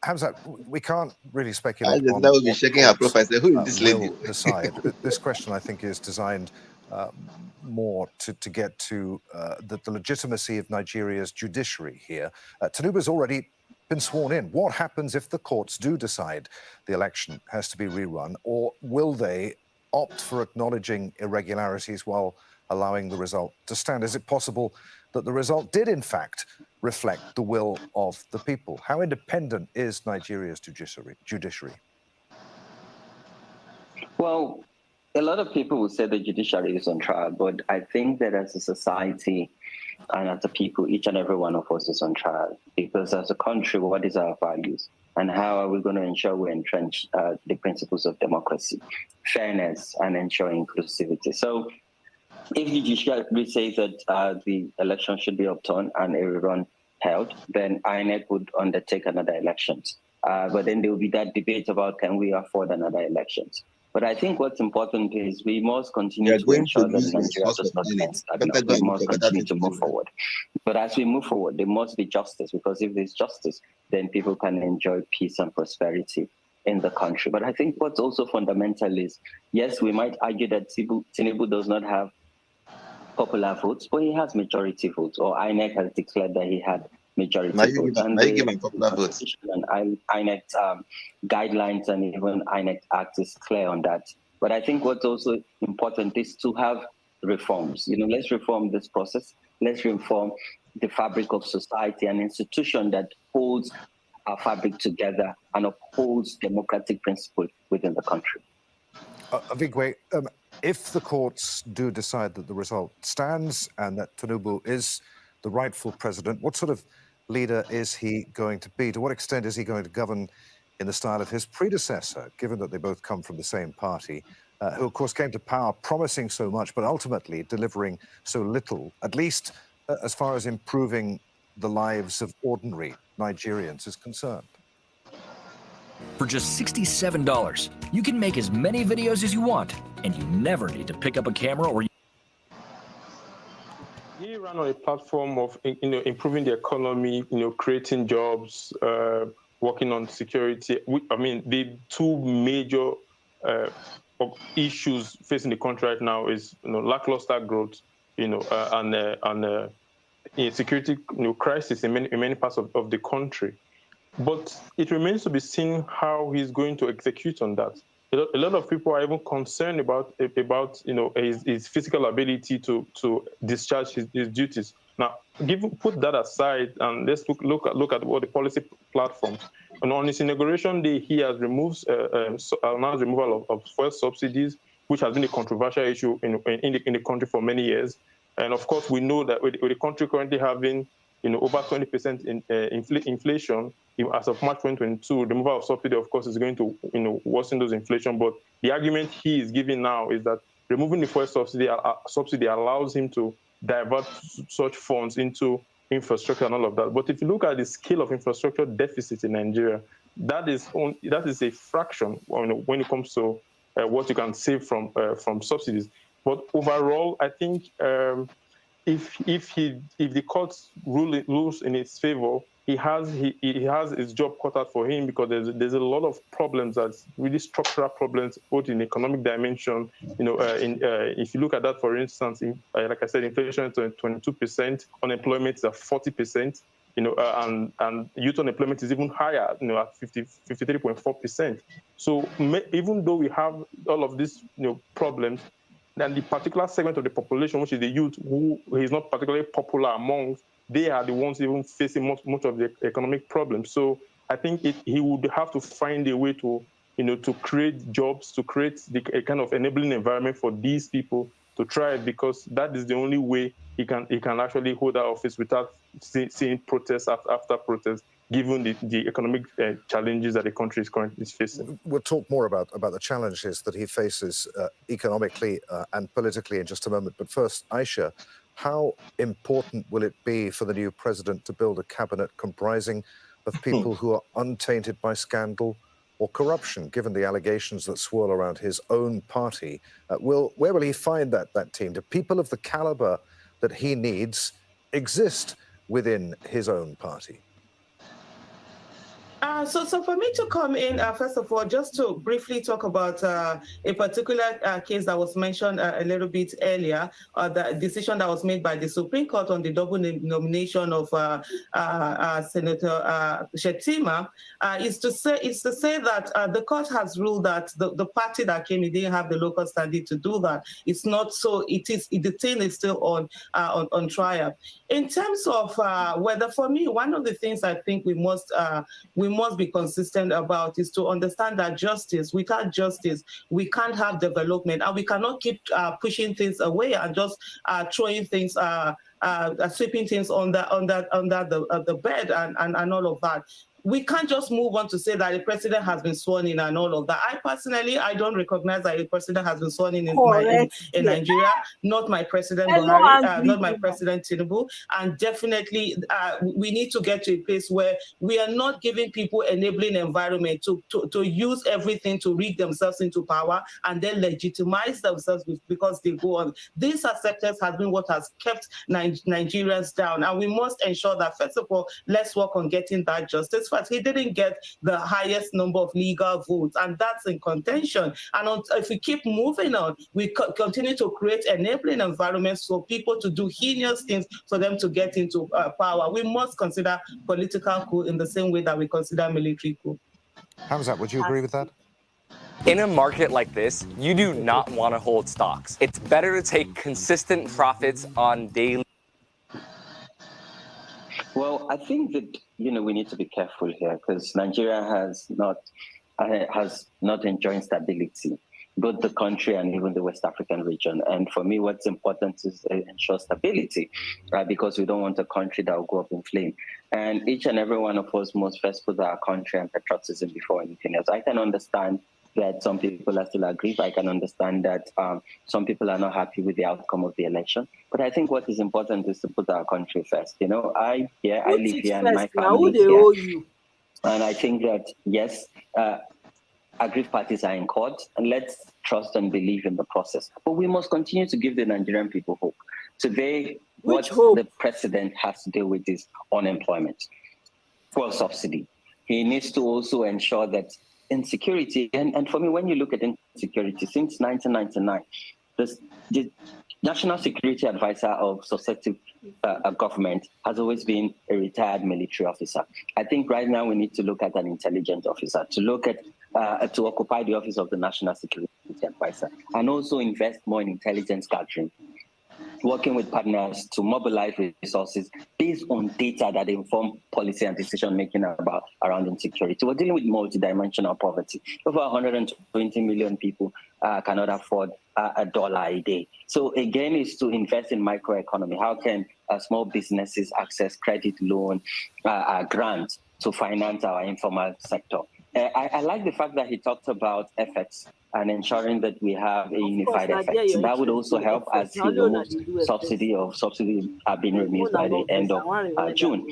Hamza, we can't really speculate. That would be shaking our profile. Who is this lady? Decide. This question, I think, is designed more to get to the legitimacy of Nigeria's judiciary here. Tinubu's already been sworn in. What happens if the courts do decide the election has to be rerun, or will they opt for acknowledging irregularities while allowing the result to stand? Is it possible that the result did, in fact, reflect the will of the people? How independent is Nigeria's judiciary? Well, a lot of people will say the judiciary is on trial, but I think that as a society and as a people, each and every one of us is on trial. Because as a country, what is our values? And how are we going to ensure we entrench the principles of democracy, fairness, and ensure inclusivity? So if the judiciary says that the election should be upturned and a rerun held, then INEC would undertake another elections. But then there will be that debate about, can we afford another elections? But I think what's important is we must continue to ensure that Nigeria does not end stagnant. We must continue to move forward. But as we move forward, there must be justice, because if there's justice, then people can enjoy peace and prosperity in the country. But I think what's also fundamental is, yes, we might argue that Tinubu does not have popular votes, but he has majority votes, or INEC has declared that he had majority votes. And INEC's guidelines and even INEC Act is clear on that. But I think what's also important is to have reforms. Let's reform this process. Let's reform the fabric of society, an institution that holds our fabric together and upholds democratic principles within the country. Vigwe, if the courts do decide that the result stands and that Tinubu is the rightful president, what sort of leader is he going to be? To what extent is he going to govern in the style of his predecessor, given that they both come from the same party, who of course came to power promising so much, but ultimately delivering so little, at least as far as improving the lives of ordinary Nigerians is concerned? For just $67, you can make as many videos as you want, and you never need to pick up a camera or... He ran on a platform of improving the economy, creating jobs, working on security. I mean, the two major issues facing the country right now is lackluster growth, and security crisis in many parts of the country. But it remains to be seen how he's going to execute on that. A lot of people are even concerned about his physical ability to discharge his duties. Now, put that aside and let's look at what the policy platforms. And on his inauguration day, he has announced removal of fuel subsidies, which has been a controversial issue in the country for many years. And of course, we know that with the country currently having over 20% in inflation, as of March 2022, the removal of subsidy, of course, is going to worsen those inflation. But the argument he is giving now is that removing the fuel subsidy allows him to divert such funds into infrastructure and all of that. But if you look at the scale of infrastructure deficit in Nigeria, that is a fraction when it comes to what you can save from subsidies. But overall, I think if the courts rules in its favor, he has his job cut out for him, because there's a lot of problems, that's really structural problems, both in economic dimension. If you look at that, for instance, like I said, inflation is 22%, unemployment is at 40%. And youth unemployment is even higher, at 53.4%. So even though we have all of these problems, then the particular segment of the population, which is the youth, who is not particularly popular among, they are the ones even facing much of the economic problems. So I think he would have to find a way to create jobs, to create a kind of enabling environment for these people to thrive, because that is the only way he can actually hold that office without seeing protest after protest, given the economic challenges that the country is currently facing. We'll talk more about the challenges that he faces economically and politically in just a moment. But first, Aisha, how important will it be for the new president to build a cabinet comprising of people who are untainted by scandal or corruption, given the allegations that swirl around his own party? Where will he find that team? Do people of the caliber that he needs exist within his own party? So for me to come in, first of all, just to briefly talk about a particular case that was mentioned a little bit earlier, the decision that was made by the Supreme Court on the double nomination of Senator Shettima, is to say that the court has ruled that the party that came in didn't have the local standing to do that. It's not so. The thing is still on trial. In terms of whether, for me, one of the things I think we must be consistent about is to understand that without justice, we can't have development, and we cannot keep pushing things away and just throwing things, sweeping things under the bed and all of that. We can't just move on to say that the president has been sworn in and all of that. I don't recognize that the president has been sworn in Nigeria. Not my president Buhari, not my president Tinubu. And definitely, we need to get to a place where we are not giving people enabling environment to use everything to rig themselves into power and then legitimize themselves because they go on. This acceptance has been what has kept Nigerians down. And we must ensure that, first of all, let's work on getting that justice. But he didn't get the highest number of legal votes, and that's in contention. And if we keep moving on, we continue to create enabling environments for people to do heinous things for them to get into power. We must consider political coup in the same way that we consider military coup. Hamzat, would you agree with that? In a market like this, you do not want to hold stocks. It's better to take consistent profits on daily. Well, Well, I think that, we need to be careful here because Nigeria has not enjoyed stability, both the country and even the West African region. And for me, what's important is to ensure stability, right? Because we don't want a country that will go up in flame. And each and every one of us must first put our country and patriotism before anything else. I can understand that some people are still aggrieved. I can understand that some people are not happy with the outcome of the election. But I think what is important is to put our country first. I live here and my family is here. And I think that, yes, aggrieved parties are in court, and let's trust and believe in the process. But we must continue to give the Nigerian people hope. Today, what the president has to deal with is unemployment, fuel subsidy. He needs to also ensure that insecurity, and for me, when you look at insecurity, since 1999, the National Security Advisor of successive government has always been a retired military officer. I think right now we need to look at an intelligence officer, to look at, to occupy the office of the National Security Advisor, and also invest more in intelligence gathering, working with partners to mobilize resources based on data that inform policy and decision-making around insecurity. We're dealing with multidimensional poverty. Over 120 million people cannot afford $1 a day. So again, is to invest in microeconomy. How can small businesses access credit, loan, grants to finance our informal sector? I like the fact that he talked about efforts and ensuring that we have a unified effect. That would also help as he removes subsidy have been removed by the end of June.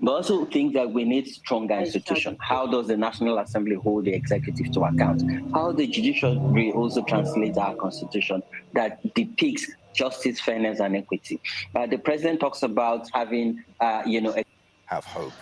But also think that we need stronger institutions. How does the National Assembly hold the executive to account? How the judiciary also translate our constitution that depicts justice, fairness, and equity. The president talks about having, have hope.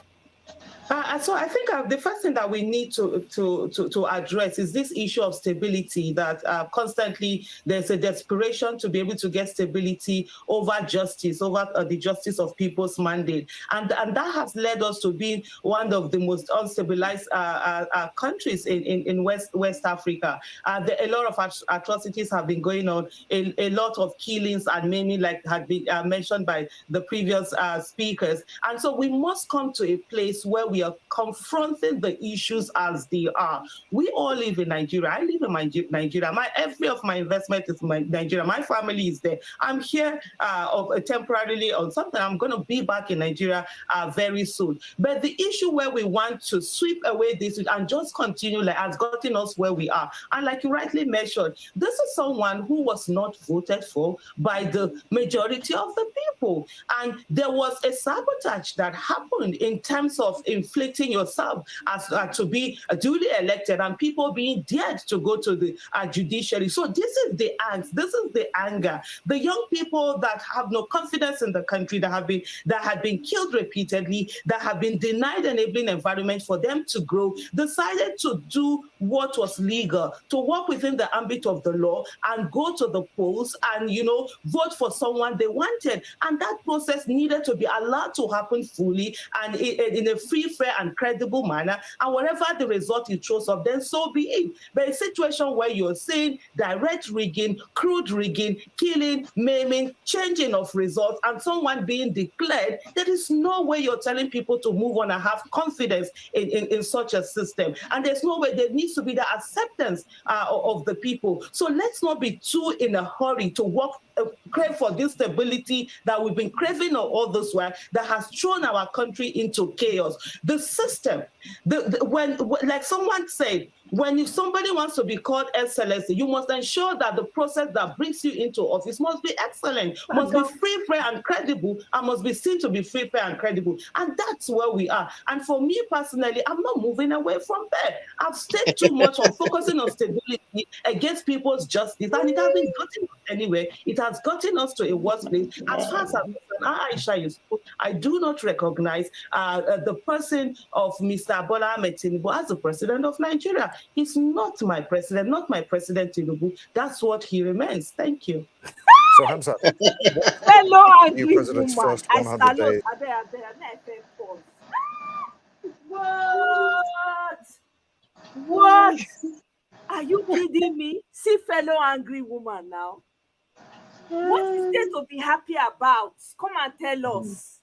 So I think the first thing that we need to address is this issue of stability, that constantly there's a desperation to be able to get stability over justice, over the justice of people's mandate. And that has led us to be one of the most unstabilized countries in West Africa. A lot of atrocities have been going on, a lot of killings and maiming, like had been mentioned by the previous speakers. And so we must come to a place where we are confronting the issues as they are. We all live in Nigeria. I live in Nigeria. Every of my investment is Nigeria. My family is there. I'm here temporarily on something. I'm going to be back in Nigeria very soon. But the issue where we want to sweep away this and just continue has gotten us where we are. And like you rightly mentioned, this is someone who was not voted for by the majority of the people. And there was a sabotage that happened in terms of inflicting yourself as to be duly elected and people being dared to go to the judiciary. So this is the angst, this is the anger. The young people that have no confidence in the country, that have been killed repeatedly, that have been denied enabling environment for them to grow, decided to do what was legal, to work within the ambit of the law and go to the polls and, vote for someone they wanted. And that process needed to be allowed to happen fully and in a free, fair, and credible manner. And whatever the result it shows up, then so be it. But a situation where you're seeing direct rigging, crude rigging, killing, maiming, changing of results, and someone being declared, there is no way you're telling people to move on and have confidence in such a system. And there's no way. There needs to be the acceptance of the people. So let's not be too in a hurry to crave for this stability that we've been craving all this while, that has thrown our country into chaos. The system, when like someone said, when somebody wants to be called excellency, you must ensure that the process that brings you into office must be excellent, must be free, fair, and credible, and must be seen to be free, fair, and credible. And that's where we are. And for me personally, I'm not moving away from there. I've stayed too much on focusing on stability against people's justice, and it hasn't gotten us anywhere. It has gotten us to a worse place. As far as Aisha Yusuf, I do not recognize the person of Mr. Bola Ahmed Tinubu as the president of Nigeria. He's not my president, not my president Tinubu. That's what he remains. Thank you. So Hamza, new president's first 100 days. What? Are you kidding me? See fellow angry woman now. What is there to be happy about? Come and tell us.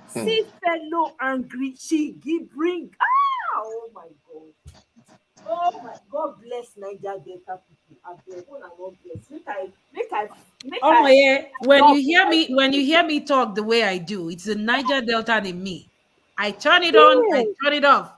See fellow angry, she give bring. Oh my God. Oh my God bless Niger Delta people. I beg una God bless. Oh my yeah. When you stop. hear me talk the way I do, it's the Niger Delta in me. I turn it on, I turn it off.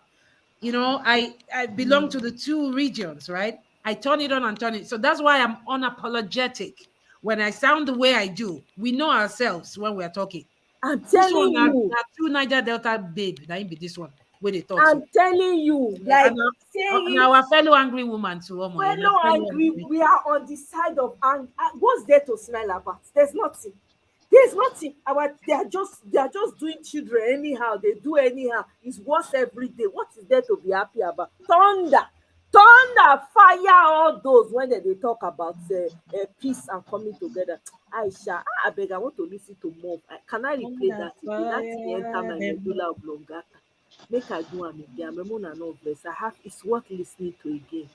You know, I belong to the two regions, right? I turn it on and turn it. So that's why I'm unapologetic when I sound the way I do. We know ourselves when we're talking. I'm This telling one, you. that two Niger Delta babe, that be this one where they talk. I'm telling you, like and our fellow angry woman too. Oh my, fellow angry, we are on the side of anger. What's there to smile about? There's nothing. There's nothing. They are just doing children anyhow. They do anyhow. It's worse every day. What is there to be happy about? Thunder, fire all those when they talk about peace and coming together. Aisha, I beg, I want to listen to more. Can I replay that? That enter my medulla oblongata. Make I do am again. I'm a no bless. It's worth listening to again.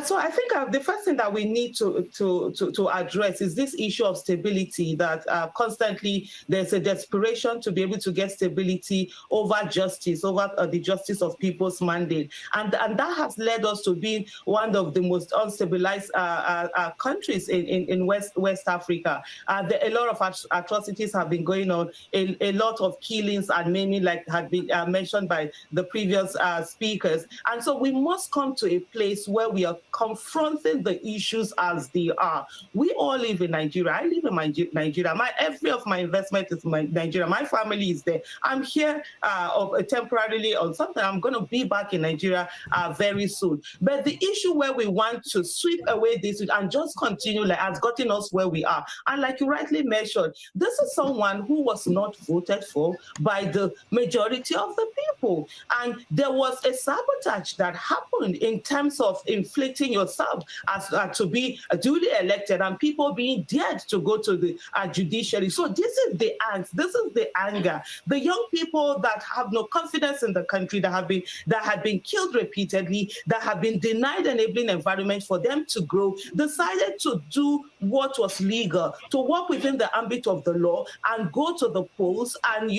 So I think the first thing that we need to address is this issue of stability, that constantly there's a desperation to be able to get stability over justice, over the justice of people's mandate. And that has led us to be one of the most unstabilized countries in West Africa. A lot of atrocities have been going on, a lot of killings and maiming, like had been mentioned by the previous speakers. And so we must come to a place where we are confronting the issues as they are. We all live in Nigeria. I live in Nigeria. Every of my investment is in Nigeria. My family is there. I'm here temporarily on something. I'm going to be back in Nigeria very soon. But the issue where we want to sweep away this and just continue has gotten us where we are. And like you rightly mentioned, this is someone who was not voted for by the majority of the people. And there was a sabotage that happened in terms of inflicting yourself as to be duly elected and people being dared to go to the judiciary. So this is the angst, this is the anger. The young people that have no confidence in the country, that have been killed repeatedly, that have been denied enabling environment for them to grow, decided to do what was legal, to work within the ambit of the law and go to the polls and,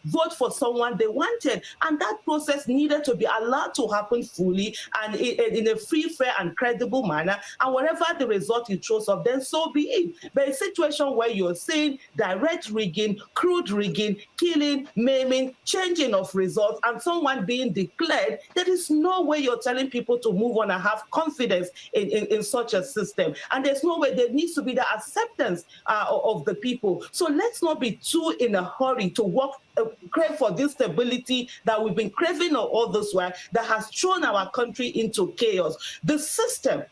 vote for someone they wanted. And that process needed to be allowed to happen fully and in a free, fair, and credible manner. And whatever the result it shows up, then so be it. But a situation where you're seeing direct rigging, crude rigging, killing, maiming, changing of results, and someone being declared, there is no way you're telling people to move on and have confidence in such a system. And there's no way. There needs to be the acceptance of the people. So let's not be too in a hurry to crave for this stability that we've been craving all this while, that has thrown our country into chaos. The system,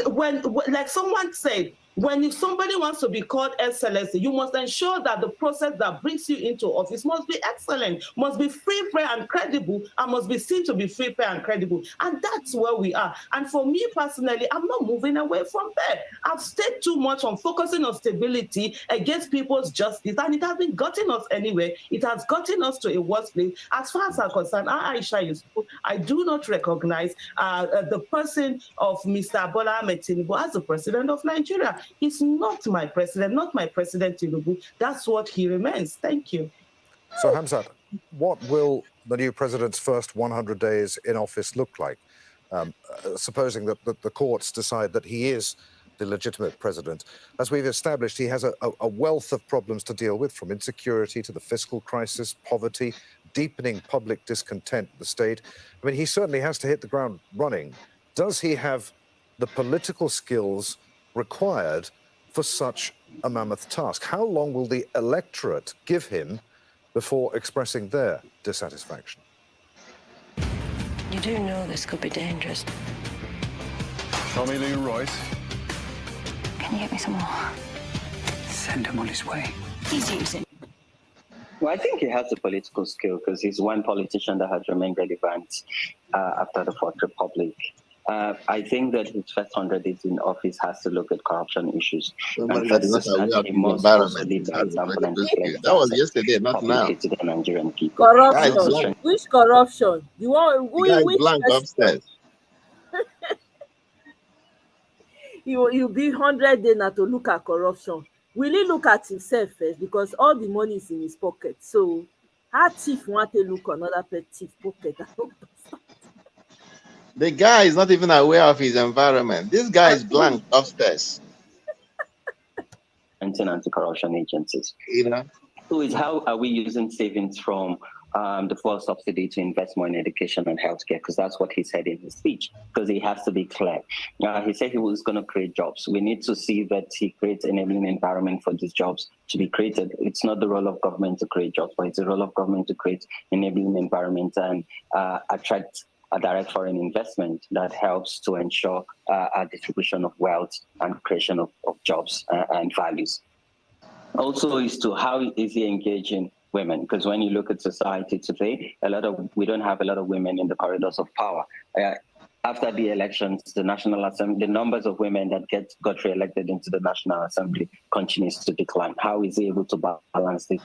when like someone said, if somebody wants to be called excellency, you must ensure that the process that brings you into office must be excellent, must be free, fair, and credible, and must be seen to be free, fair, and credible. And that's where we are. And for me personally, I'm not moving away from that. I've stayed too much on focusing on stability against people's justice, and it hasn't gotten us anywhere. It has gotten us to a worse place. As far as I'm concerned, Aisha Yesufu, I do not recognize the person of Mr. Bola Ahmed Tinubu as the president of Nigeria. He's not my president, not my president Tinubu. That's what he remains. Thank you. So, Hamzat, what will the new president's first 100 days in office look like? Supposing that the courts decide that he is the legitimate president. As we've established, he has a wealth of problems to deal with, from insecurity to the fiscal crisis, poverty, deepening public discontent with the state. I mean, he certainly has to hit the ground running. Does he have the political skills required for such a mammoth task? How long will the electorate give him before expressing their dissatisfaction? You do know this could be dangerous. Show me Lee Royce. Can you get me some more? Send him on his way. He's using. Well, I think he has the political skill because he's one politician that has remained relevant after the Fourth Republic. I think that his first 100 days in office has to look at corruption issues. That was yesterday, not now. To the Nigerian people. Corruption. Which corruption? You want? Which blank upstairs. You be 100 days now to look at corruption. will he look at himself first? Because all the money is in his pocket. So how thief want to look another pet thief pocket? The guy is not even aware of his environment. This guy is blank upstairs. Anti-corruption agencies. You know. So is how are we using savings from the fuel subsidy to invest more in education and healthcare? Because that's what he said in his speech. Because he has to be clear. He said he was going to create jobs. We need to see that he creates an enabling environment for these jobs to be created. It's not the role of government to create jobs, but it's the role of government to create enabling environment and attract a direct foreign investment that helps to ensure a distribution of wealth and creation of jobs and values. Also, is to how is he engaging women? Because when you look at society today, we don't have a lot of women in the corridors of power. After the elections, the National Assembly, the numbers of women that got re-elected into the National Assembly continues to decline. How is he able to balance this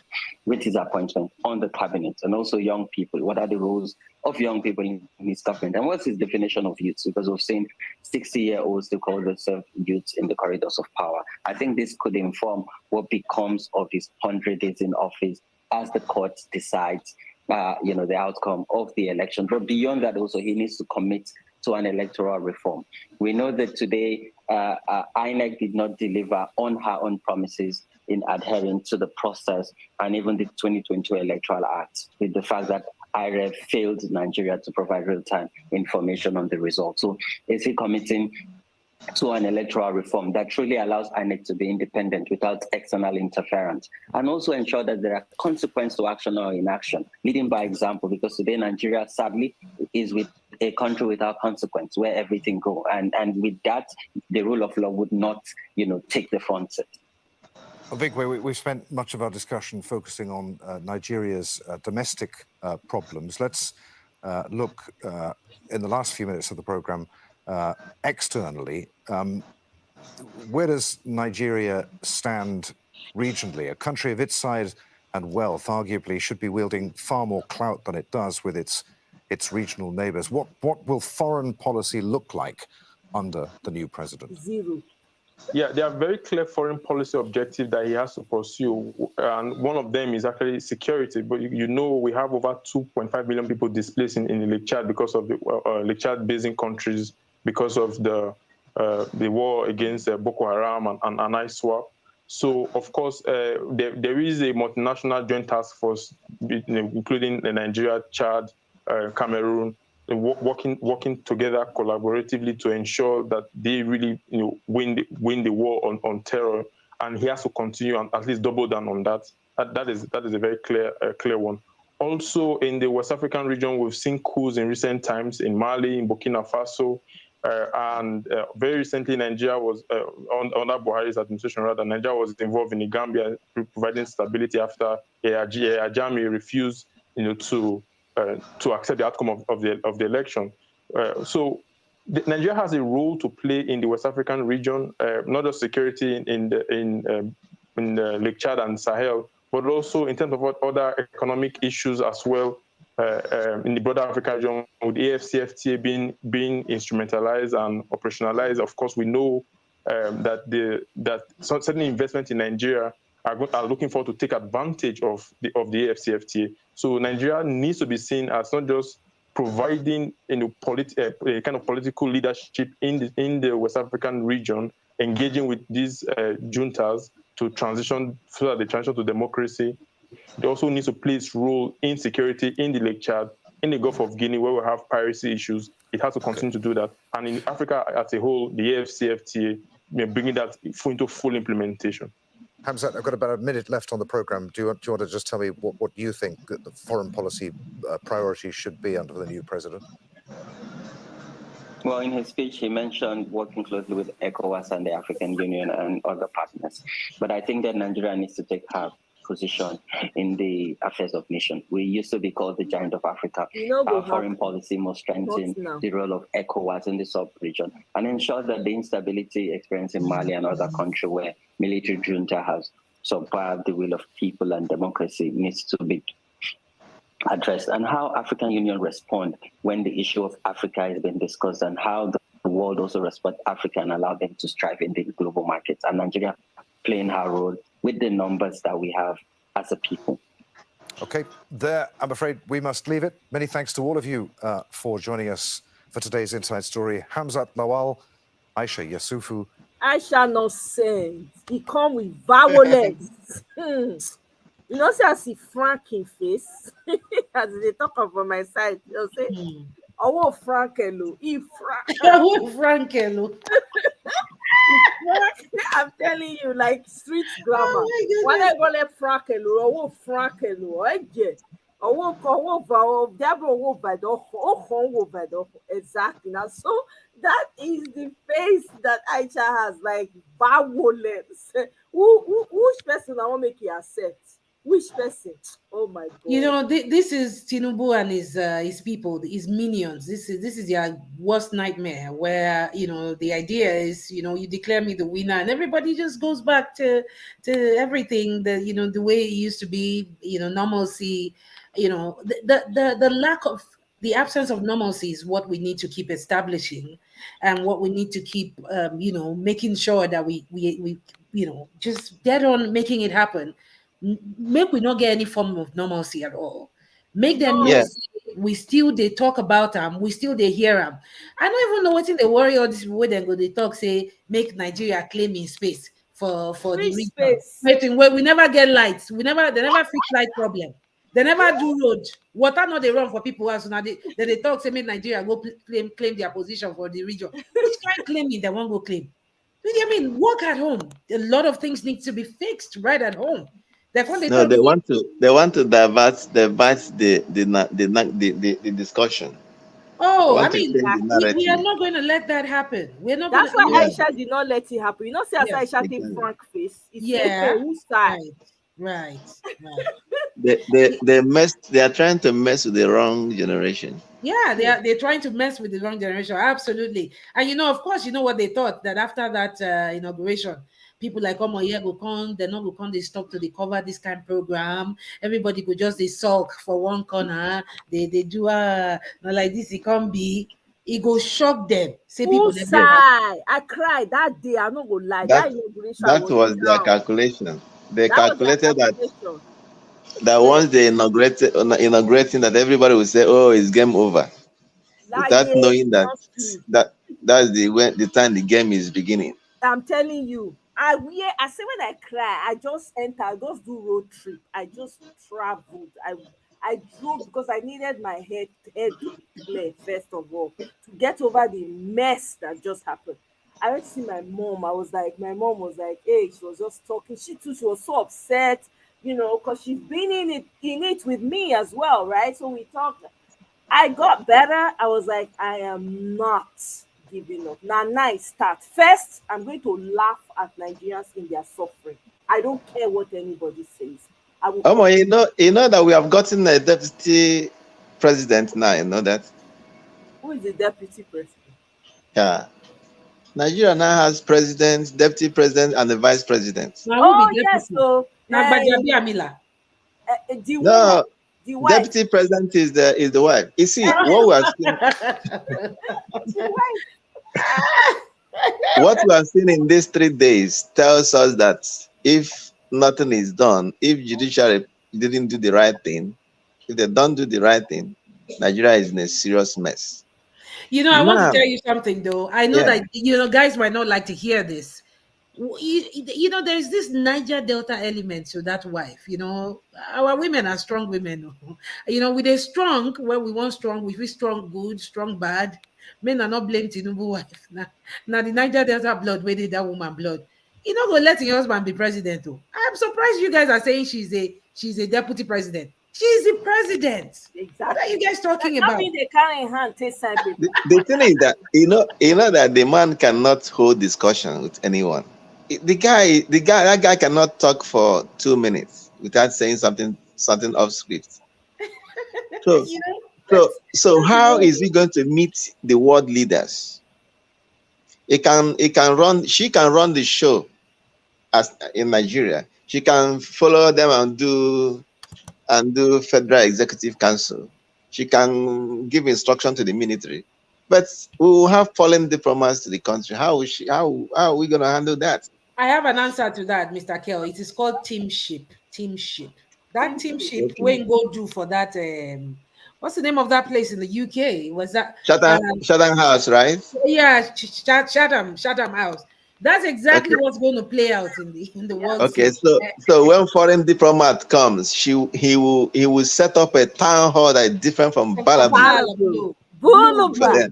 with his appointment on the cabinet? And also young people, what are the roles of young people in his government? And what's his definition of youth? Because we've seen 60-year-olds to call themselves youths in the corridors of power. I think this could inform what becomes of his 100 days in office as the court decides the outcome of the election. But beyond that also, he needs to commit to an electoral reform. We know that today INEC did not deliver on her own promises in adhering to the process and even the 2022 Electoral Act, with the fact that IREV failed Nigeria to provide real-time information on the results. So is he committing to an electoral reform that truly allows INEC to be independent without external interference, and also ensure that there are consequences to action or inaction, leading by example, because today Nigeria, sadly, is with a country without consequence, where everything goes. And with that, the rule of law would not, take the front seat. Well, Vigwe, we've spent much of our discussion focusing on Nigeria's domestic problems. Let's look in the last few minutes of the program externally. Where does Nigeria stand regionally? A country of its size and wealth arguably should be wielding far more clout than it does with its regional neighbors. What will foreign policy look like under the new president? Zero. Yeah, there are very clear foreign policy objectives that he has to pursue, and one of them is actually security. But we have over 2.5 million people displaced in the Lake Chad because of the Lake Chad basin countries, because of the war against Boko Haram and ISWAP. So, of course, there is a multinational joint task force, including Nigeria, Chad, Cameroon, working together collaboratively to ensure that they really win the war on terror. And he has to continue and at least double down on that. That is a very clear one. Also, in the West African region, we've seen coups in recent times in Mali, in Burkina Faso, and very recently, Nigeria was under Buhari's administration. Nigeria was involved in the Gambia, providing stability after Yahya Jammeh refused, to accept the outcome of the election. So Nigeria has a role to play in the West African region, not just security in the Lake Chad and Sahel, but also in terms of what other economic issues as well in the broader African region, with AFCFTA being instrumentalized and operationalized. Of course, we know that certain investment in Nigeria are looking forward to take advantage of the AFCFTA. So Nigeria needs to be seen as not just providing a kind of political leadership in the West African region, engaging with these juntas to transition so that they transition to democracy. It also needs to play its role in security in the Lake Chad, in the Gulf of Guinea, where we have piracy issues. It has to continue to do that. And in Africa as a whole, the AFCFTA, bringing that into full implementation. Hamzat, I've got about a minute left on the program. Do you want to just tell me what you think the foreign policy priorities should be under the new president? Well, in his speech, he mentioned working closely with ECOWAS and the African Union and other partners. But I think that Nigeria needs to take her position in the affairs of nation. We used to be called the giant of Africa. Our foreign policy must strengthen the role of ECOWAS in the sub-region and ensure that the instability experienced in Mali and other countries where military junta has survived the will of people and democracy needs to be addressed, and how African Union respond when the issue of Africa is being discussed, and how the world also respect Africa and allow them to strive in the global markets. And Nigeria playing her role with the numbers that we have as a people. Okay, there, I'm afraid we must leave it. Many thanks to all of you for joining us for today's Inside Story. Hamzat Lawal, Aisha Yasufu. I shall not say. He come with violence. You know, say I see Frank in face. As they talk from my side, they'll say, oh, Frank hello. Oh, Frank hello. I'm telling you, like street grammar. When I go let Frank hello, oh, Frank hello, I get. Exactly. Now, so that is the face that Aisha has, like violence. Which person I want to make you accept? Which person? Oh my God! You know, this is Tinubu and his people, his minions. This is their worst nightmare. Where the idea is, you declare me the winner, and everybody just goes back to everything that the way it used to be. Normalcy. The lack of the absence of normalcy is what we need to keep establishing, and what we need to keep making sure that we just get on making it happen. Make we not get any form of normalcy at all. Make them know we still they talk about them, we still they hear them. I don't even know what they worry all this way then go they talk say make Nigeria claim in space for the region. Waiting where we never get lights, they never fix light problem. They never do road. Water not they run for people else. Now they talk say make Nigeria go claim their position for the region. Which kind claiming they won't go claim? I mean, work at home. A lot of things need to be fixed right at home. They want to divert the discussion. Oh, I mean, we are not going to let that happen. We're not. That's why Aisha did not let it happen. See, as Aisha take Frank face. Right. They are trying to mess with the wrong generation. Yeah, they're trying to mess with the wrong generation. Absolutely. And of course, what they thought that after that inauguration, people like Omoye go come, they're not go come, they stop to cover this kind of program. Everybody could just they sulk for one corner. They do not like this, it can't be. It go shock them. Say people I cried that day. I'm not gonna lie. That was their calculation. They calculated that once they inaugurating that everybody will say, "Oh, it's game over," without knowing that's the time the game is beginning. I'm telling you, I say when I cry, I just enter, I just do road trip. I just traveled. I drove because I needed my head to clear first of all to get over the mess that just happened. I went to see my mom. My mom was like, hey, she was just talking. She too, she was so upset, because she's been in it with me as well, right? So we talked. I got better. I was like, I am not giving up. Now I start. First, I'm going to laugh at Nigerians in their suffering. I don't care what anybody says. You know that we have gotten a deputy president now. You know that? Who is the deputy president? Yeah. Nigeria now has president, deputy president, and the vice president. Yes. So no, deputy president is the wife. You see, what we have seen in these 3 days tells us that if nothing is done, if judiciary didn't do the right thing, if they don't do the right thing, Nigeria is in a serious mess. I want to tell you something though. I know that guys might not like to hear this. There's this Niger Delta element to that wife. Our women are strong women. We they strong when we want strong, we feel strong good, strong bad. Men are not blamed Tinubu wife. Now the Niger Delta blood, where did that woman blood? Go let your husband be president though. I'm surprised you guys are saying she's a deputy president. She's the president. Exactly. What are you guys talking about? They carry in hand, take side. The thing is that you know that the man cannot hold discussion with anyone. That guy cannot talk for 2 minutes without saying something off script. So how is he going to meet the world leaders? She can run the show as in Nigeria. She can follow them and do Federal Executive Council. She can give instruction to the military. But we will have foreign diplomats to the country. How are we going to handle that? I have an answer to that, Mr. Kell. It is called teamship. Teamship. That teamship when go do for that. What's the name of that place in the UK? Was that Chatham House, right? Yeah, Chatham House. That's exactly what's going to play out in the world. Okay, so when foreign diplomat comes, he will set up a town hall that is different from Balabu. Bulaba.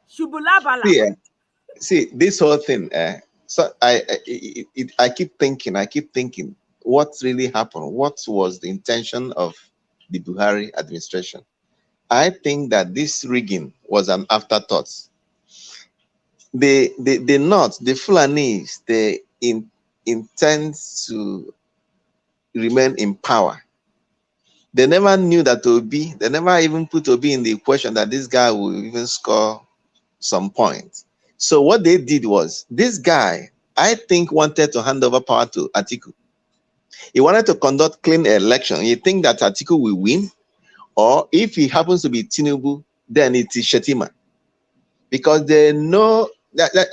Shubulaba. See this whole thing. So I keep thinking, what really happened? What was the intention of the Buhari administration? I think that this rigging was an afterthought. The North, the Fulanese, they intend to remain in power. They never knew that Obi, they never even put Obi in the equation that this guy will even score some points. So what they did was, this guy, I think, wanted to hand over power to Atiku. He wanted to conduct clean election. You think that Atiku will win? Or if he happens to be Tinubu, then it is Shetima. Because they know,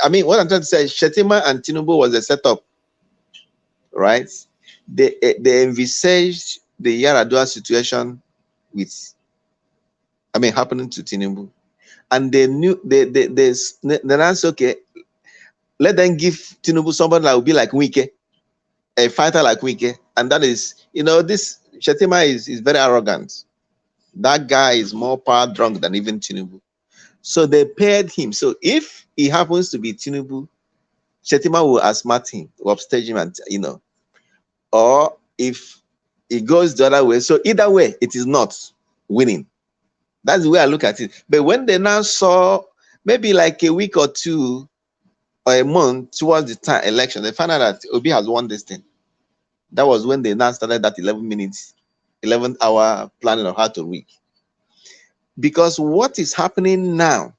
I mean, what I'm trying to say is Shetima and Tinubu was a setup, right? They envisaged the Yaradua situation with, happening to Tinubu. And they knew, they announced, okay, let them give Tinubu somebody that will be like Wike, a fighter like Wike. And that is, this Shetima is very arrogant. That guy is more power drunk than even Tinubu. So they paired him. So if he happens to be Tinubu, Shetima will outsmart him, will upstage him, and or if it goes the other way. So either way, it is not winning. That's the way I look at it. But when they now saw maybe like a week or two or a month towards the time election, they found out that Obi has won this thing. That was when they now started that 11-hour planning of how to rig. Because what is happening now,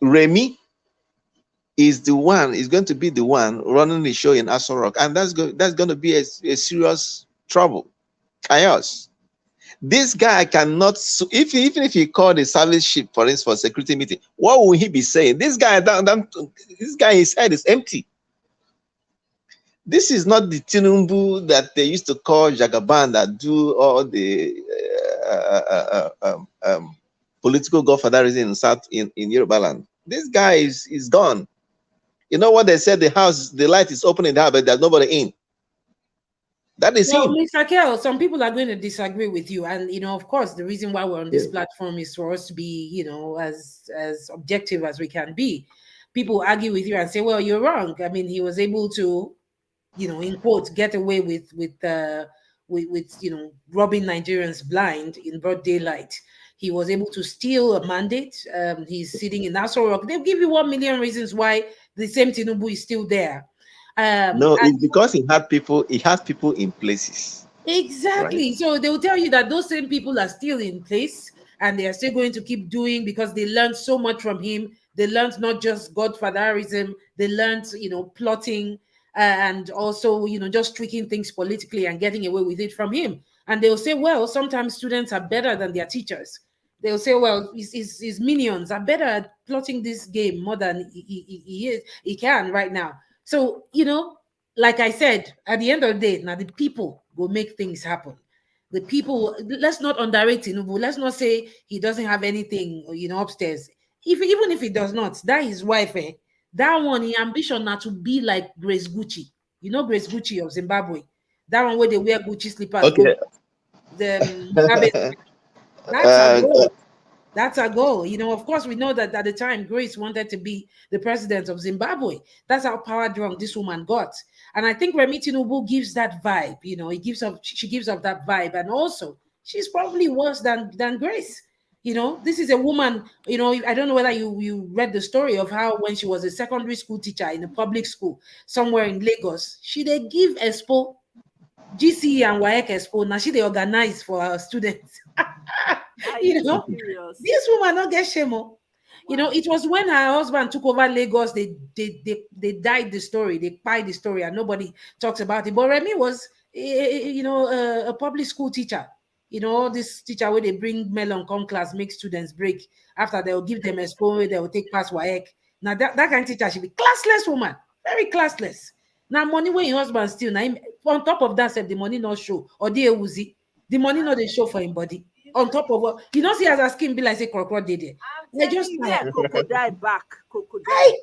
Remy is going to be the one running the show in Aso Rock, and that's going to be a serious trouble, chaos. This guy cannot, even if he called a service ship, for instance, for a security meeting, what will he be saying? This guy, his head is empty. This is not the Tinubu that they used to call Jagaban, that do all the political godfatherism in Yoruba land. This guy is gone. You know what they said? The light is open in the house, but there's nobody in. That is him. Mr. Kell, some people are going to disagree with you, and of course, the reason why we're on this platform is for us to be, as objective as we can be. People argue with you and say, "Well, you're wrong." I mean, he was able to, in quotes, get away with robbing Nigerians blind in broad daylight. He was able to steal a mandate. He's sitting in Aso Rock. They'll give you 1 million reasons why the same Tinubu is still there. No, it's because he has people in places. Exactly. Right? So they will tell you that those same people are still in place and they are still going to keep doing, because they learned so much from him. They learned not just godfatherism, they learned, plotting and also, just tweaking things politically and getting away with it from him. And they'll say, well, sometimes students are better than their teachers. They'll say, well, his minions are better at plotting this game more than he can right now. So, like I said, at the end of the day, now the people will make things happen. The people, let's not underrate Tinubu. Let's not say he doesn't have anything, upstairs. Even if he does not, that his wife, that one, his ambition now to be like Grace Gucci. Grace Gucci of Zimbabwe. That one where they wear Gucci slippers. Okay. That's a goal. Of course, we know that at the time, Grace wanted to be the president of Zimbabwe. That's how power drunk this woman got. And I think Remi Tinubu gives that vibe. She gives off that vibe. And also, she's probably worse than Grace. This is a woman, I don't know whether you read the story of how when she was a secondary school teacher in a public school somewhere in Lagos, she they give Expo, GCE and WAEC Expo. Now she they organize for her students. This woman don't get shame. It was when her husband took over Lagos, they died the story, they pied the story, and nobody talks about it. But Remi was, a public school teacher. This teacher where they bring melon come class, make students break. After they'll give them Expo, they'll take past WAEC. Now that kind of teacher should be classless woman, very classless. Now money when your husband steal, now on top of that, the money not show or the money not they show for him body. On top of what you know, see as a skin be like say crocodile did. They just crocodile back, crocodile.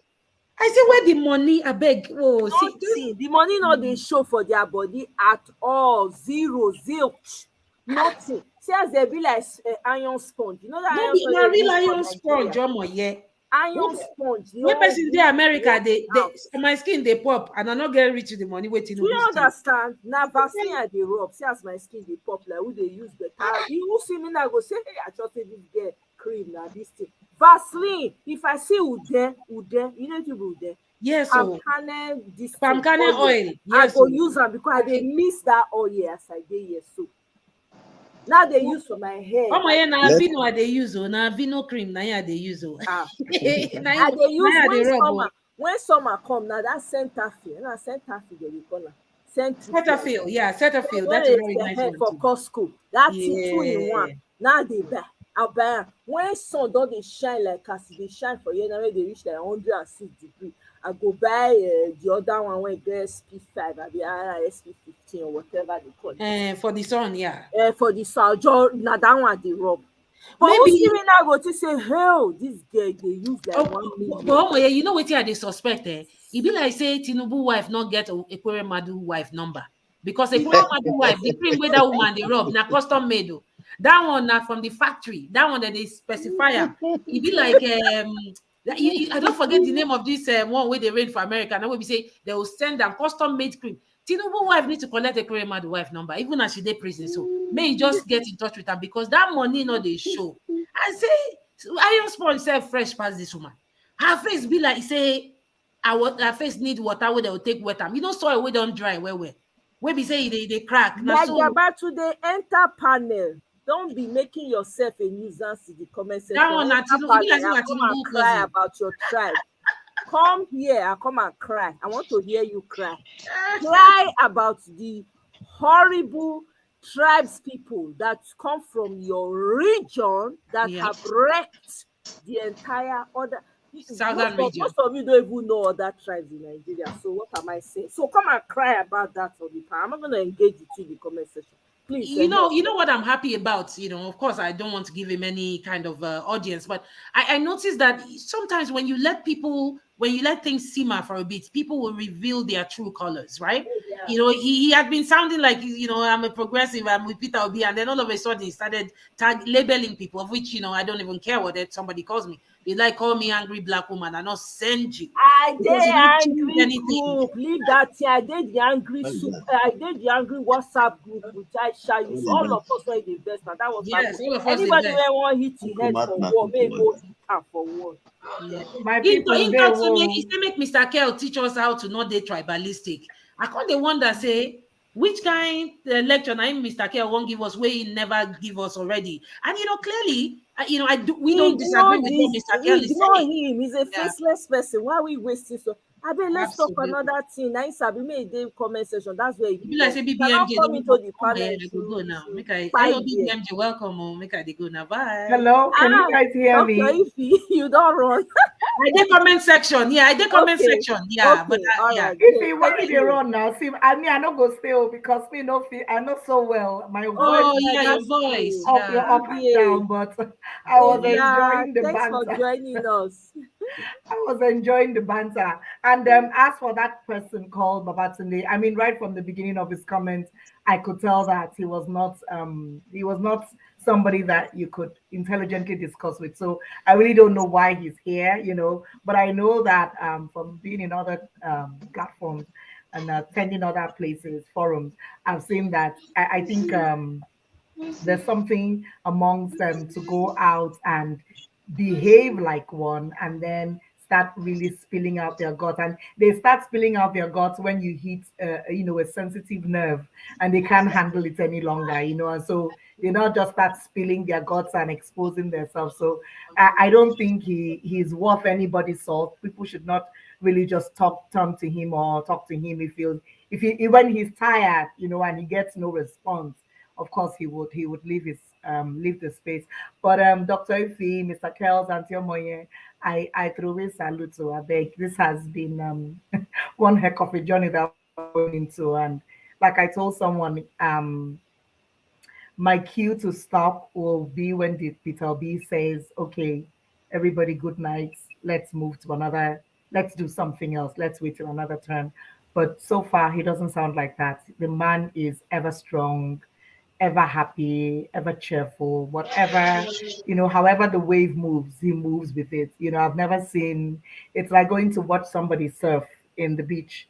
I say where the money I beg. Oh, see the money not they show for their body at all. Zero, zilch, nothing. See as they be like iron sponge. You know that no, iron real iron sponge, yeah. Iron sponge. When person in America, they my skin they pop and I not get rich with the money waiting. Do you understand? Now vaccine at the rub. See as my skin they pop like who they use better. You see me now go say, hey, I just say this girl cream now this thing. Vaseline. If I see Ude, you know to be Ude. Yes, palm kernel oil. Yes, I go use them because I they miss that oil as I did here so. Now they use for my hair. Oh my na vino they use na vino cream na they use they use when summer come now that Cetaphil they call Cetaphil, yeah, Cetaphil. That's very nice for Costco. That's 2-in-1. Now they buy. I buy when sun don't they shine like as they shine for you now they reach like 106 degrees. I go buy the other one when the SP5 or the SP15 or whatever they call it. For the sun, yeah. For the sun, now that one they rub. But maybe even now go to say, hell, this girl they use like 1 million. But you know what they suspect? It be like say Tinubu wife not get Ekweremadu Madu wife number because Ekweremadu Madu wife the cream where that woman they rub na custom made. That one na from the factory. That one that they specify. It be like I don't forget the name of this one where they raid for America. Now we say they will send them custom made cream. Tinubu wife need to collect a Ekweremadu wife number, even as she dey prison. So may just get in touch with her because that money not they show. I say iron sponge self fresh past this woman. Her face be like say her face need water where they will take wet. You know soil we don't dry where we say they crack. Like so, about to the enter panel. Don't be making yourself a nuisance in the comment section. That one, come and cry about your tribe. Come here and come and cry. I want to hear you cry. Cry about the horrible tribes people that come from your region that have wrecked the entire other southern region. Most of you don't even know other tribes in Nigeria. So what am I saying? So come and cry about that for the time. I'm not going to engage with you in the comment section. Please, you know what I'm happy about. Of course, I don't want to give him any kind of audience, but I noticed that sometimes when you let things simmer for a bit, people will reveal their true colors, right? Yeah. He had been sounding like, I'm a progressive, I'm with Peter Obi, and then all of a sudden he started labeling people, of which, I don't even care what somebody calls me. They like call me angry black woman and not send you. I did angry group. Leave that here. I did the angry I did the angry WhatsApp group which I share you. So all of us were the best. And that was anybody who want hit the head for war, may go hit her for war. My people he make Mr. Kell teach us how to not be tribalistic. I can't wonder say which kind lecture Mr. Kell won't give us where he never give us already. And clearly we don't disagree with what Mr. Kell is saying. He's a faceless person. Why are we wasting so? I mean, let's talk another thing. I sabi made the comment section. That's where you like say BBMJ. Come into the panel. Go now. Hello BBMJ. Welcome. Make I go now. Bye. Hello. Can you guys hear me? You don't run. I did comment section. Yeah, I did comment section. Yeah, but if you want to run now, see, I not go still because me no feel I know so well. My voice. Oh yeah, your voice. Up and down, but I was enjoying the banter. Thanks for joining us. I was enjoying the banter. And as for that person called Babatunde, I mean, right from the beginning of his comments, I could tell that he was not somebody that you could intelligently discuss with. So I really don't know why he's here, but I know that from being in other platforms and attending other places, forums, I've seen that I think there's something amongst them to go out and behave like one and then start really spilling out their guts. And they start spilling out their guts when you hit a sensitive nerve and they can't handle it any longer, and so they not just start spilling their guts and exposing themselves. So I don't think he's worth anybody's salt. People should not really just turn to him or talk to him when he's tired, and he gets no response. Of course, he would leave the space. But Dr. Ife, Mr. Kells, Auntie Omoye, I throw a salute to I beg. This has been one heck of a journey that we're going into. And like I told someone, my cue to stop will be when the Peter B says, okay, everybody, good night. Let's move to another, let's do something else. Let's wait till another turn. But so far, he doesn't sound like that. The man is ever strong, ever happy, ever cheerful, whatever, however the wave moves, he moves with it. I've never seen, it's like going to watch somebody surf in the beach.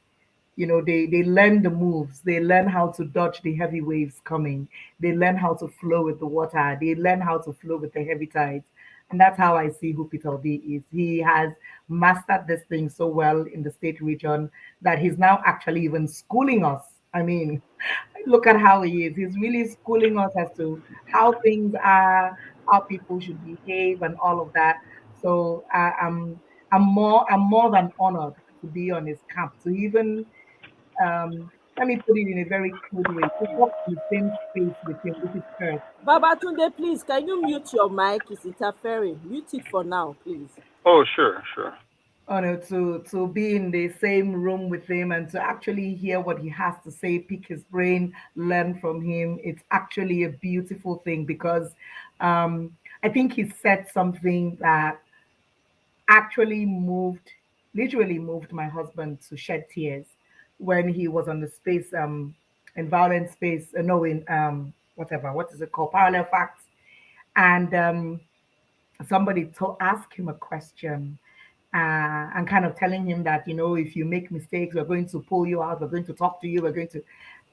They learn the moves, they learn how to dodge the heavy waves coming, they learn how to flow with the water, they learn how to flow with the heavy tides. And that's how I see who Peter B is. He has mastered this thing so well in the state region that he's now actually even schooling us. I mean, look at how he is. He's really schooling us as to how things are, how people should behave, and all of that. So I'm more than honored to be on his camp, to even let me put it in a very crude way, to walk in the same space with him, which is first. Babatunde, please, can you mute your mic? It's interfering. Mute it for now, please. Oh, sure. To be in the same room with him and to actually hear what he has to say, pick his brain, learn from him. It's actually a beautiful thing because I think he said something that actually literally moved my husband to shed tears when he was on the space, in violent space, no, in whatever, what is it called, Parallel Facts, and somebody to ask him a question. And kind of telling him that, if you make mistakes, we're going to pull you out, we're going to talk to you,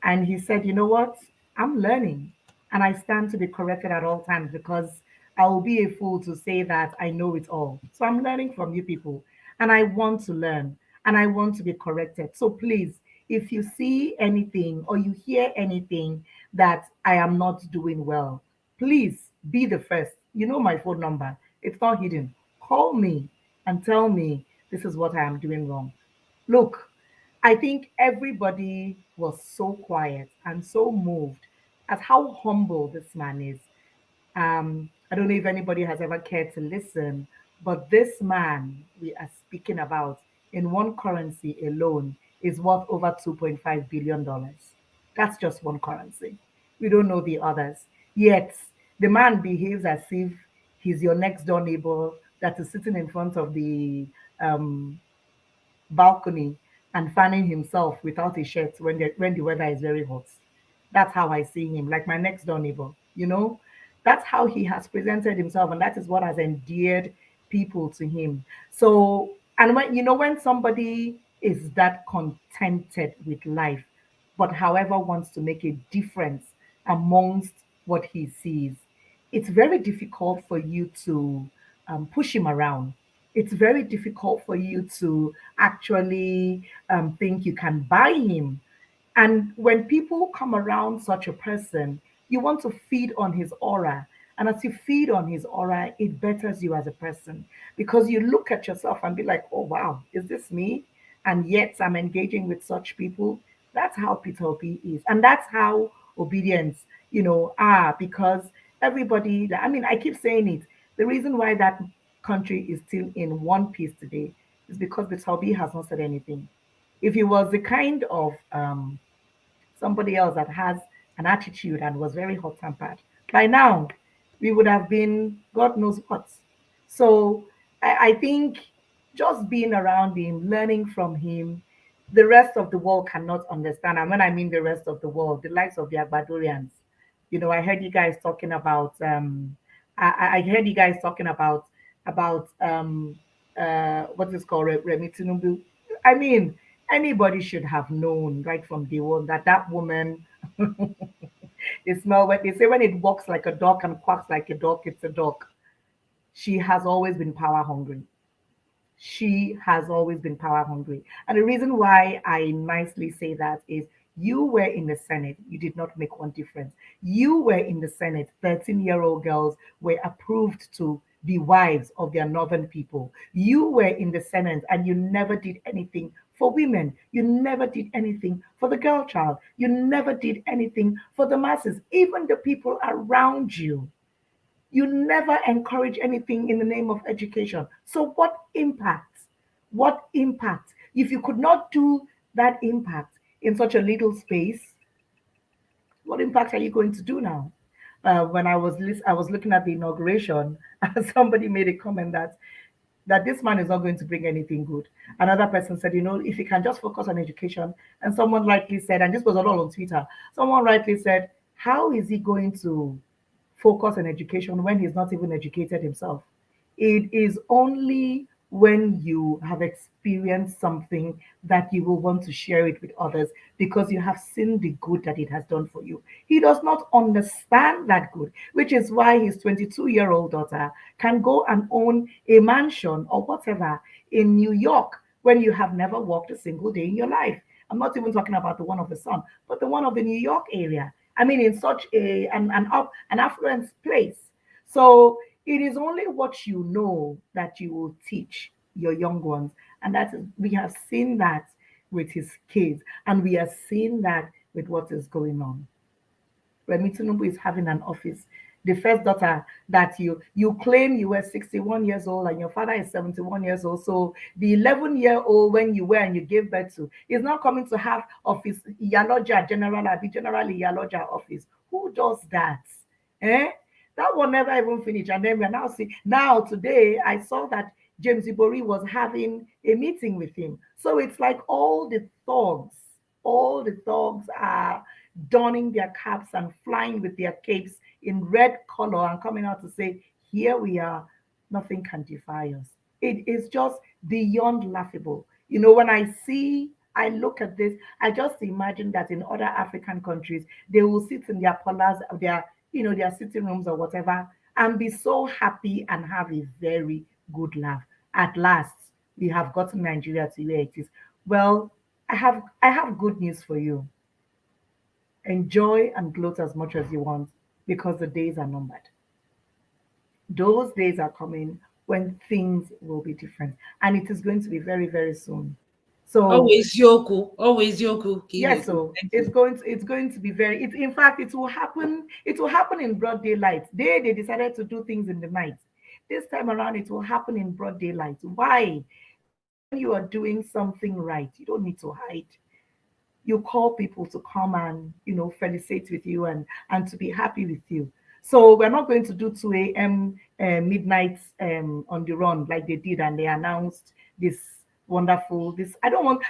and he said, you know what, I'm learning and I stand to be corrected at all times because I will be a fool to say that I know it all. So I'm learning from you people and I want to learn and I want to be corrected. So please, if you see anything or you hear anything that I am not doing well, please be the first. You know my phone number, it's not hidden. Call me and tell me this is what I am doing wrong. Look, I think everybody was so quiet and so moved at how humble this man is. I don't know if anybody has ever cared to listen, but this man we are speaking about in one currency alone is worth over $2.5 billion. That's just one currency. We don't know the others. Yet the man behaves as if he's your next door neighbor that is sitting in front of the balcony and fanning himself without a shirt when the weather is very hot. That's how I see him, like my next door neighbor. That's how he has presented himself, and that is what has endeared people to him. So, and when somebody is that contented with life, but however wants to make a difference amongst what he sees, it's very difficult for you to push him around. It's very difficult for you to actually think you can buy him. And when people come around such a person, you want to feed on his aura. And as you feed on his aura, it betters you as a person because you look at yourself and be like, oh, wow, is this me? And yet I'm engaging with such people. That's how Peter B is. And that's how obedience, because everybody, I mean, I keep saying it. The reason why that country is still in one piece today is because the Toby has not said anything. If he was the kind of somebody else that has an attitude and was very hot-tempered, by now we would have been God knows what. So I think just being around him, learning from him, the rest of the world cannot understand. And when I mean the rest of the world, the likes of the Agbadorians, I heard you guys talking about I heard you guys talking about what is called Remi Tinubu. I mean, anybody should have known right from day one that woman they smell when they say when it walks like a dog and quacks like a dog, it's a dog. She has always been power hungry. She has always been power hungry. And the reason why I nicely say that is you were in the Senate, you did not make one difference. You were in the Senate, 13-year-old girls were approved to be wives of their northern people. You were in the Senate and you never did anything for women. You never did anything for the girl child. You never did anything for the masses, even the people around you. You never encourage anything in the name of education. So what impact? What impact? If you could not do that impact in such a little space, what impact are you going to do now? When I was looking at the inauguration, somebody made a comment that this man is not going to bring anything good. Another person said, if he can just focus on education, and someone rightly said, and this was all on Twitter, someone rightly said, how is he going to focus on education when he's not even educated himself? It is only when you have experienced something that you will want to share it with others because you have seen the good that it has done for you. He does not understand that good, which is why his 22-year-old daughter can go and own a mansion or whatever in New York when you have never walked a single day in your life. I'm not even talking about the one of the son, but the one of the New York area. I mean, in such an affluent place. So it is only what you know that you will teach your young ones. And that is, we have seen that with his kids, and we are seeing that with what is going on. Remi Tinubu is having an office. The first daughter that you claim you were 61 years old and your father is 71 years old. So the 11-year-old when you were and you gave birth to is not coming to have office Iyaloja General Iyaloja office. Who does that? That will never even finish. And then we're now seeing, now today I saw that James Ibori was having a meeting with him. So it's like all the thugs are donning their caps and flying with their capes in red color and coming out to say, here we are, nothing can defy us. It is just beyond laughable. When I look at this, I just imagine that in other African countries, they will sit in their parlors, their sitting rooms or whatever, and be so happy and have a very good laugh. At last, we have gotten Nigeria to where it is. Well, I have good news for you. Enjoy and gloat as much as you want because the days are numbered. Those days are coming when things will be different, and it is going to be very, very soon. So always Yoku. Yes, so it's going to be very. In fact, it will happen. It will happen in broad daylight. They decided to do things in the night. This time around, it will happen in broad daylight. Why? When you are doing something right, you don't need to hide. You call people to come and felicitate with you and to be happy with you. So we're not going to do 2 a.m. Midnight on the run like they did, and they announced this wonderful. I don't want.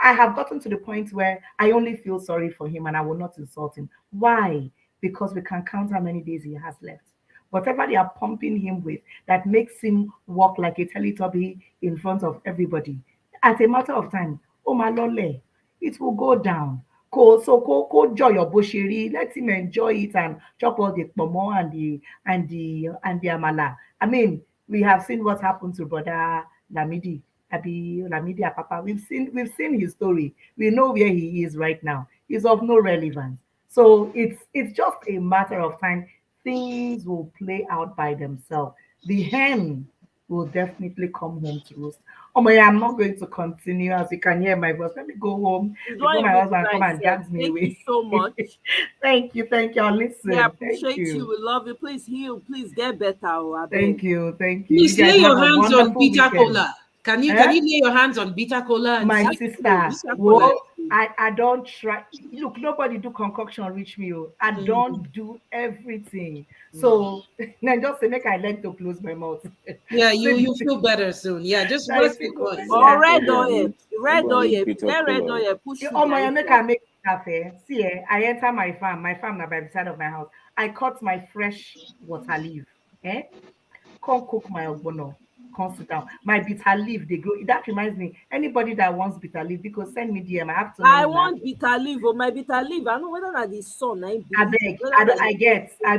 I have gotten to the point where I only feel sorry for him and I will not insult him. Why? Because we can count how many days he has left. Whatever they are pumping him with that makes him walk like a Teletubby in front of everybody. At a matter of time, oh my lord, it will go down. So joy your bushiri. Let him enjoy it and chop all the pomo and the amala. I mean, we have seen what happened to brother Lamidi Apapa. We've seen his story. We know where he is right now. He's of no relevance. So it's just a matter of time. Things will play out by themselves. The hen will definitely come home to roost. Oh my, I'm not going to continue. As you can hear my voice, let me go home before my husband come and drags me away. Thank you so much. Thank you. I'll listen. We appreciate you. We love you. Please heal. Please get better. Thank you. Please lay your hands on bitter cola. Can you lay your hands on bitter cola? My sister, well, I don't try. Look, nobody do concoction reach me. I don't do everything. So then just make I like to close my mouth. Yeah, you feel better soon. Yeah, just rest because. Red oil. Push. Oh my, make cafe. See, I enter my farm. My farm now by the side of my house. I cut my fresh water leaf. Come cook my ogbono. Come sit down. My bitter leaf, they grow. That reminds me, anybody that wants bitter leaf, because send me DM. I want bitter leaf. My bitter leaf. I know whether that is sun. I beg.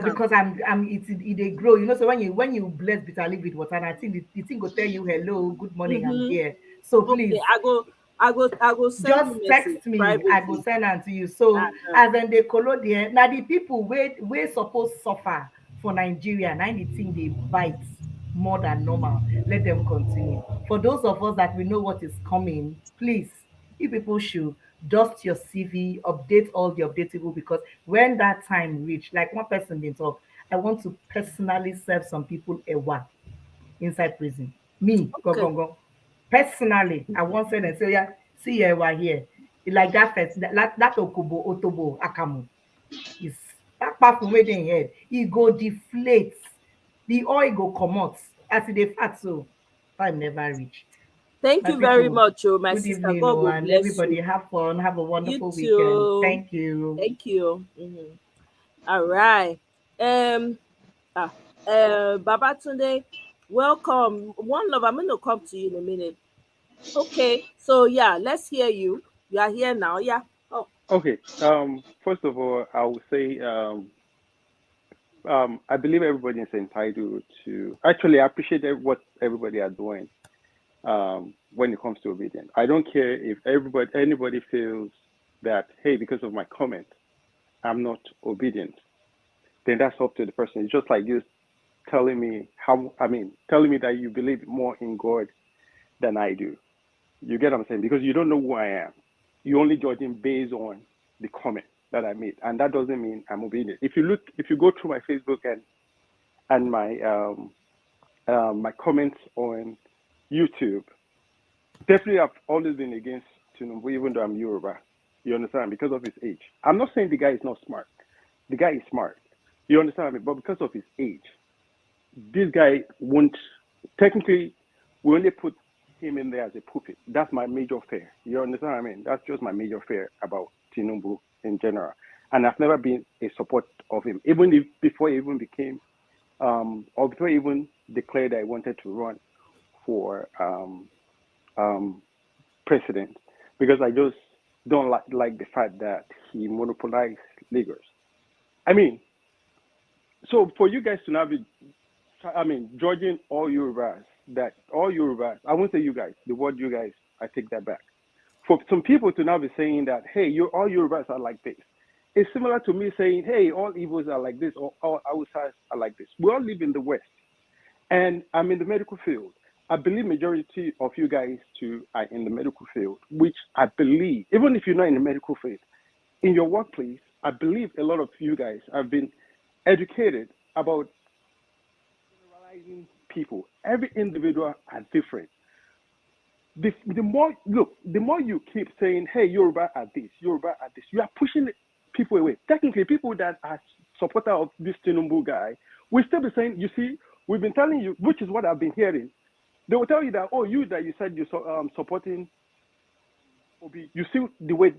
Because they grow. So when you bless bitter leaf with water, I think the thing will tell you hello, good morning, I'm here. So please. I go send just text me. Privately. I go send them to you. So as then they color there. Now the people we supposed suffer for Nigeria, now the thing they bite more than normal. Let them continue. For those of us that we know what is coming, please, you people should dust your CV, update all the updatable, because when that time reach, like one person did talk, I want to personally serve some people ewa inside prison. Me, go, Okay. go, go. Personally, I want to say, yeah, see ewa here. Like that first, that Okubo, Otobo, Akamu. Is that part from where they head, it go deflate, the oil go come out as it dey fat, so time never reach. Thank My you very people, much, oh my good sister. evening, God oh, will and bless everybody you. have fun, have a You wonderful weekend. too. Thank you. Thank you. Mhm. All right. Ah, Babatunde, welcome. One love. I'm gonna come to you in a minute. Okay. So yeah, let's hear you. You are here now. Yeah. Oh. Okay. First of all, I would say I believe everybody is entitled to. Actually, I appreciate what everybody are doing when it comes to obedience. I don't care if anybody feels that, hey, because of my comment, I'm not obedient. Then that's up to the person. It's just like you telling me telling me that you believe more in God than I do. You get what I'm saying? Because you don't know who I am. You only judging based on the comment that I made, and that doesn't mean I'm obedient. If you go through my Facebook and my comments on YouTube, definitely I've always been against Tinubu, even though I'm Yoruba. You understand? Because of his age. I'm not saying the guy is not smart. The guy is smart. You understand me? But because of his age, this guy won't. Technically, we only put him in there as a puppet. That's my major fear. You understand what I mean? That's just my major fear about Tinubu in general. And I've never been a support of him, even if before he even became, or before he even declared that he wanted to run for president, because I just don't like the fact that he monopolized Lagos. I mean, so for you guys to now be, judging all Yorubas, I won't say you guys, the word you guys, I take that back. For some people to now be saying that, hey, all Yorubas are like this, it's similar to me saying, hey, all Igbos are like this, or all Hausas are like this. We all live in the West, and I'm in the medical field. I believe majority of you guys too are in the medical field, which I believe, even if you're not in the medical field, in your workplace, I believe a lot of you guys have been educated about generalizing people. Every individual are different. The more you keep saying, hey, Yoruba are this, Yoruba are this, you are pushing people away. Technically, people that are supporter of this Tinubu guy will still be saying, you see, we've been telling you, which is what I've been hearing. They will tell you that, oh, you said you're supporting Obi, you see the way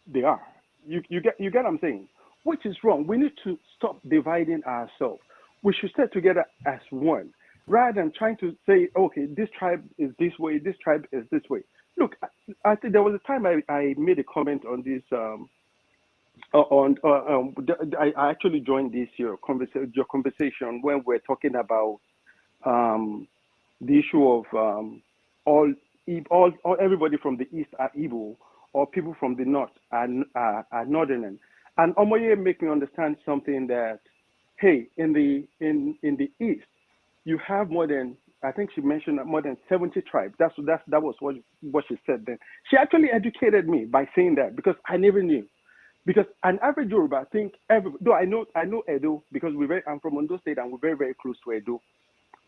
they are. You get what I'm saying? Which is wrong. We need to stop dividing ourselves. We should stay together as one, rather than trying to say, okay, this tribe is this way, this tribe is this way. Look, I think there was a time I made a comment on this. I actually joined this your conversation when we're talking about the issue of all everybody from the east are Igbo, or people from the north are northern. And Omoye make me understand something that, hey, in the east, you have more than, I think she mentioned more than 70 tribes. That was what she said then. She actually educated me by saying that, because I never knew. Because an average Yoruba, I think though I know Edo, because I'm from Ondo State and we're very, very close to Edo.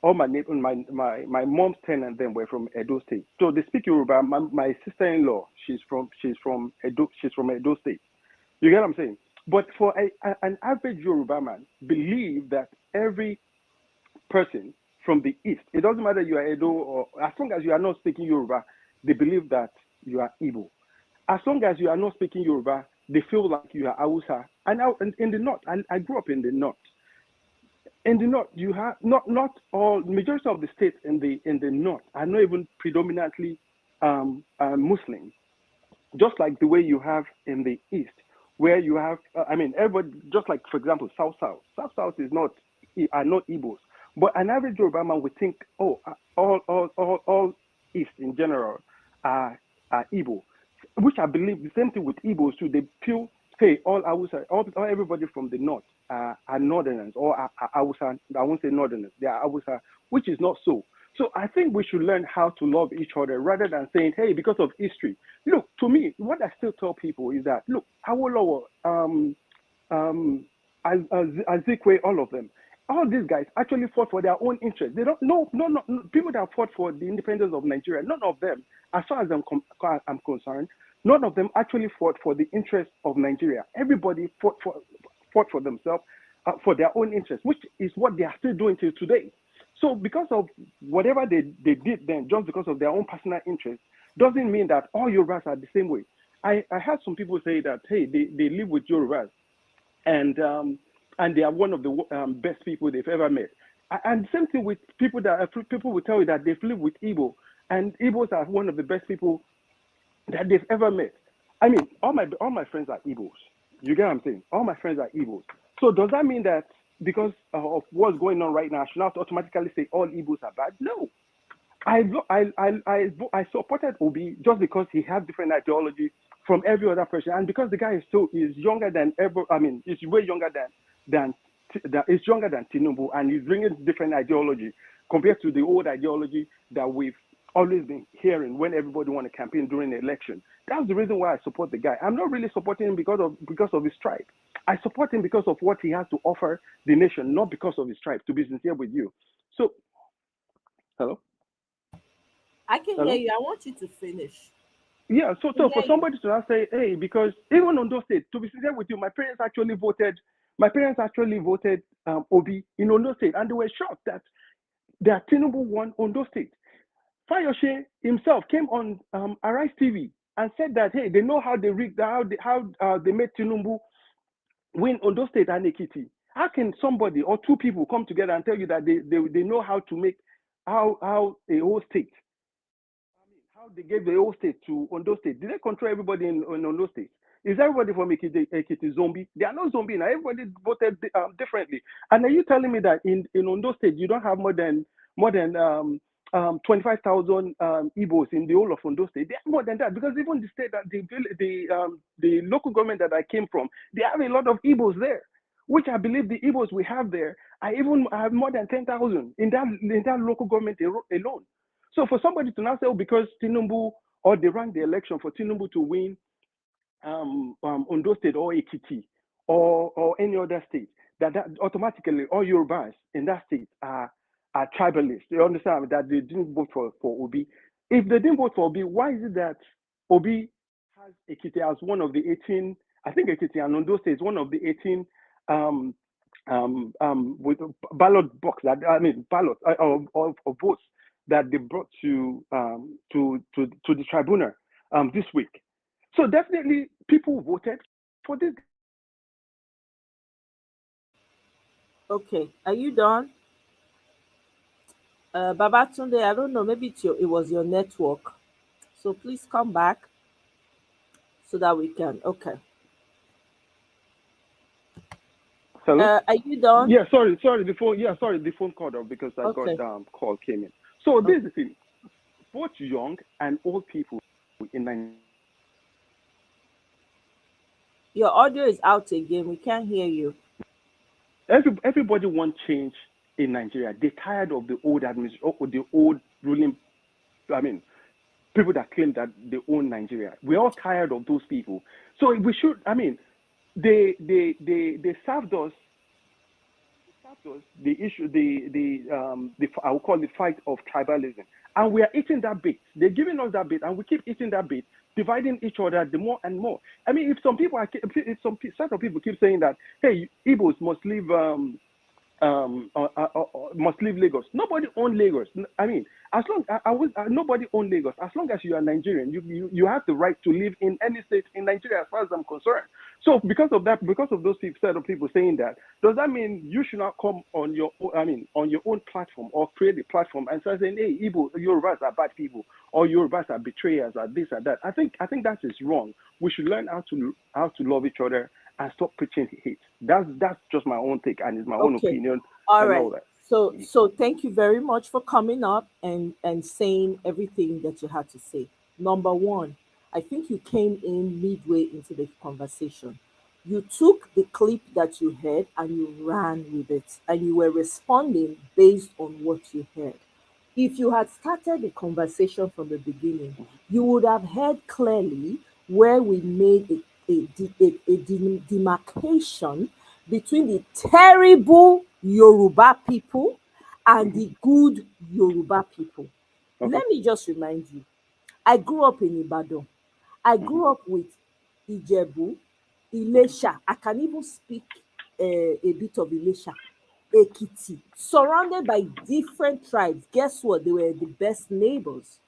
All my mom's tenants then were from Edo State. So they speak Yoruba. My sister-in-law, she's from Edo. She's from Edo State. You get what I'm saying? But for an average Yoruba man, believe that every person from the east, it doesn't matter you are Edo, or as long as you are not speaking Yoruba, they believe that you are Igbo. As long as you are not speaking Yoruba, they feel like you are Hausa. And now in the north, I grew up in the north. In the north, you have not all, majority of the states in the north are not even predominantly Muslim. Just like the way you have in the east, where you have, everybody, just like, for example, South is not Igbos. But an average Yoruba man would think, oh, all east in general are Igbo, which I believe the same thing with Igbos too. They feel, hey, all everybody from the north are northerners, or are Hausa. I won't say northerners, they are Hausa, which is not so. So I think we should learn how to love each other rather than saying, hey, because of history. Look, to me, what I still tell people is that, look, Awolowo, Azikwe, all of them, all these guys actually fought for their own interests. They don't no people that fought for the independence of Nigeria. None of them, as far as I'm concerned, none of them actually fought for the interests of Nigeria. Everybody fought for themselves, for their own interests, which is what they are still doing till today. So because of whatever they did then, just because of their own personal interests, doesn't mean that all Yorubas are the same way. I heard some people say that, hey, they live with Yorubas, and they are one of the best people they've ever met. And same thing with people will tell you that they've lived with Igbo, and Igbos are one of the best people that they've ever met. I mean, all my friends are Igbos. You get what I'm saying? All my friends are Igbos. So does that mean that because of what's going on right now, I should not automatically say all Igbos are bad? No. I supported Obi just because he has different ideology from every other person, and because the guy is younger than ever. I mean, he's way younger than Tinubu, and he's bringing different ideology compared to the old ideology that we've always been hearing when everybody want to campaign during the election. That's the reason why I support the guy. I'm not really supporting him because of his tribe. I support him because of what he has to offer the nation, not because of his tribe, to be sincere with you. So, hello? I can hear you. I want you to finish. Yeah, so for somebody to not say, hey, because even on those states, to be sincere with you, my parents actually voted Obi in Ondo State, and they were shocked that Tinubu won Ondo State. Fayose himself came on Arise TV and said that, hey, they know how they rigged, how they made Tinubu win Ondo State and Ekiti. How can somebody or two people come together and tell you that they know how to make how a whole state, how they gave the whole state to Ondo State? Did they control everybody in Ondo State? Is everybody from Ekiti zombie? They are not zombie now. Everybody voted differently. And are you telling me that in Ondo State you don't have more than 25,000 Igbos in the whole of Ondo State? They have more than that, because even the state that the local government that I came from, they have a lot of Igbos there, which I believe the Igbos we have there have more than 10,000 in that local government alone. So for somebody to now say, oh, because Tinubu, or they ran the election for Tinubu to win Ondo State or Ekiti or any other state, that automatically all Yorubas in that state are tribalists. You understand that they didn't vote for Obi. If they didn't vote for Obi, why is it that Obi has Ekiti as one of the 18? I think Ekiti and Ondo State is one of the 18 with ballot box ballot of votes that they brought to the tribunal this week. So definitely people voted for this. Okay, are you done? Babatunde, I don't know, maybe it was your network. So please come back so that we can. Okay. Hello? Are you done? Yeah, sorry, the phone called off because I got call came in. So this is the thing. Both young and old people in Nigeria. Your audio is out again. We can't hear you. Everybody wants change in Nigeria. They're tired of the old administration, the old ruling. I mean, people that claim that they own Nigeria. We're all tired of those people. So we should. I mean, they served us. The issue, I will call the fight of tribalism, and we are eating that bait. They're giving us that bait, and we keep eating that bait, dividing each other the more and more. I mean, if some set of people keep saying that, hey, Igbos must leave Lagos. Nobody owns Lagos. I mean, as long nobody owns Lagos. As long as you are Nigerian, you have the right to live in any state in Nigeria, as far as I'm concerned. So because of those set of people saying that, does that mean you should not come on your own platform or create a platform and start saying, hey, Yorubas are bad people, or Yorubas are betrayers, or this or that? I think that is wrong. We should learn how to love each other and stop preaching hate. That's just my own take, and it's my own opinion. All right. So thank you very much for coming up and saying everything that you had to say. Number one, I think you came in midway into the conversation. You took the clip that you heard and you ran with it, and you were responding based on what you heard. If you had started the conversation from the beginning, you would have heard clearly where we made a demarcation between the terrible Yoruba people and the good Yoruba people. Let me just remind you, I grew up in Ibadan. I grew up with Ijebu, Ilesha. I can even speak a bit of Ilesha, Ekiti, surrounded by different tribes. Guess what? They were the best neighbors.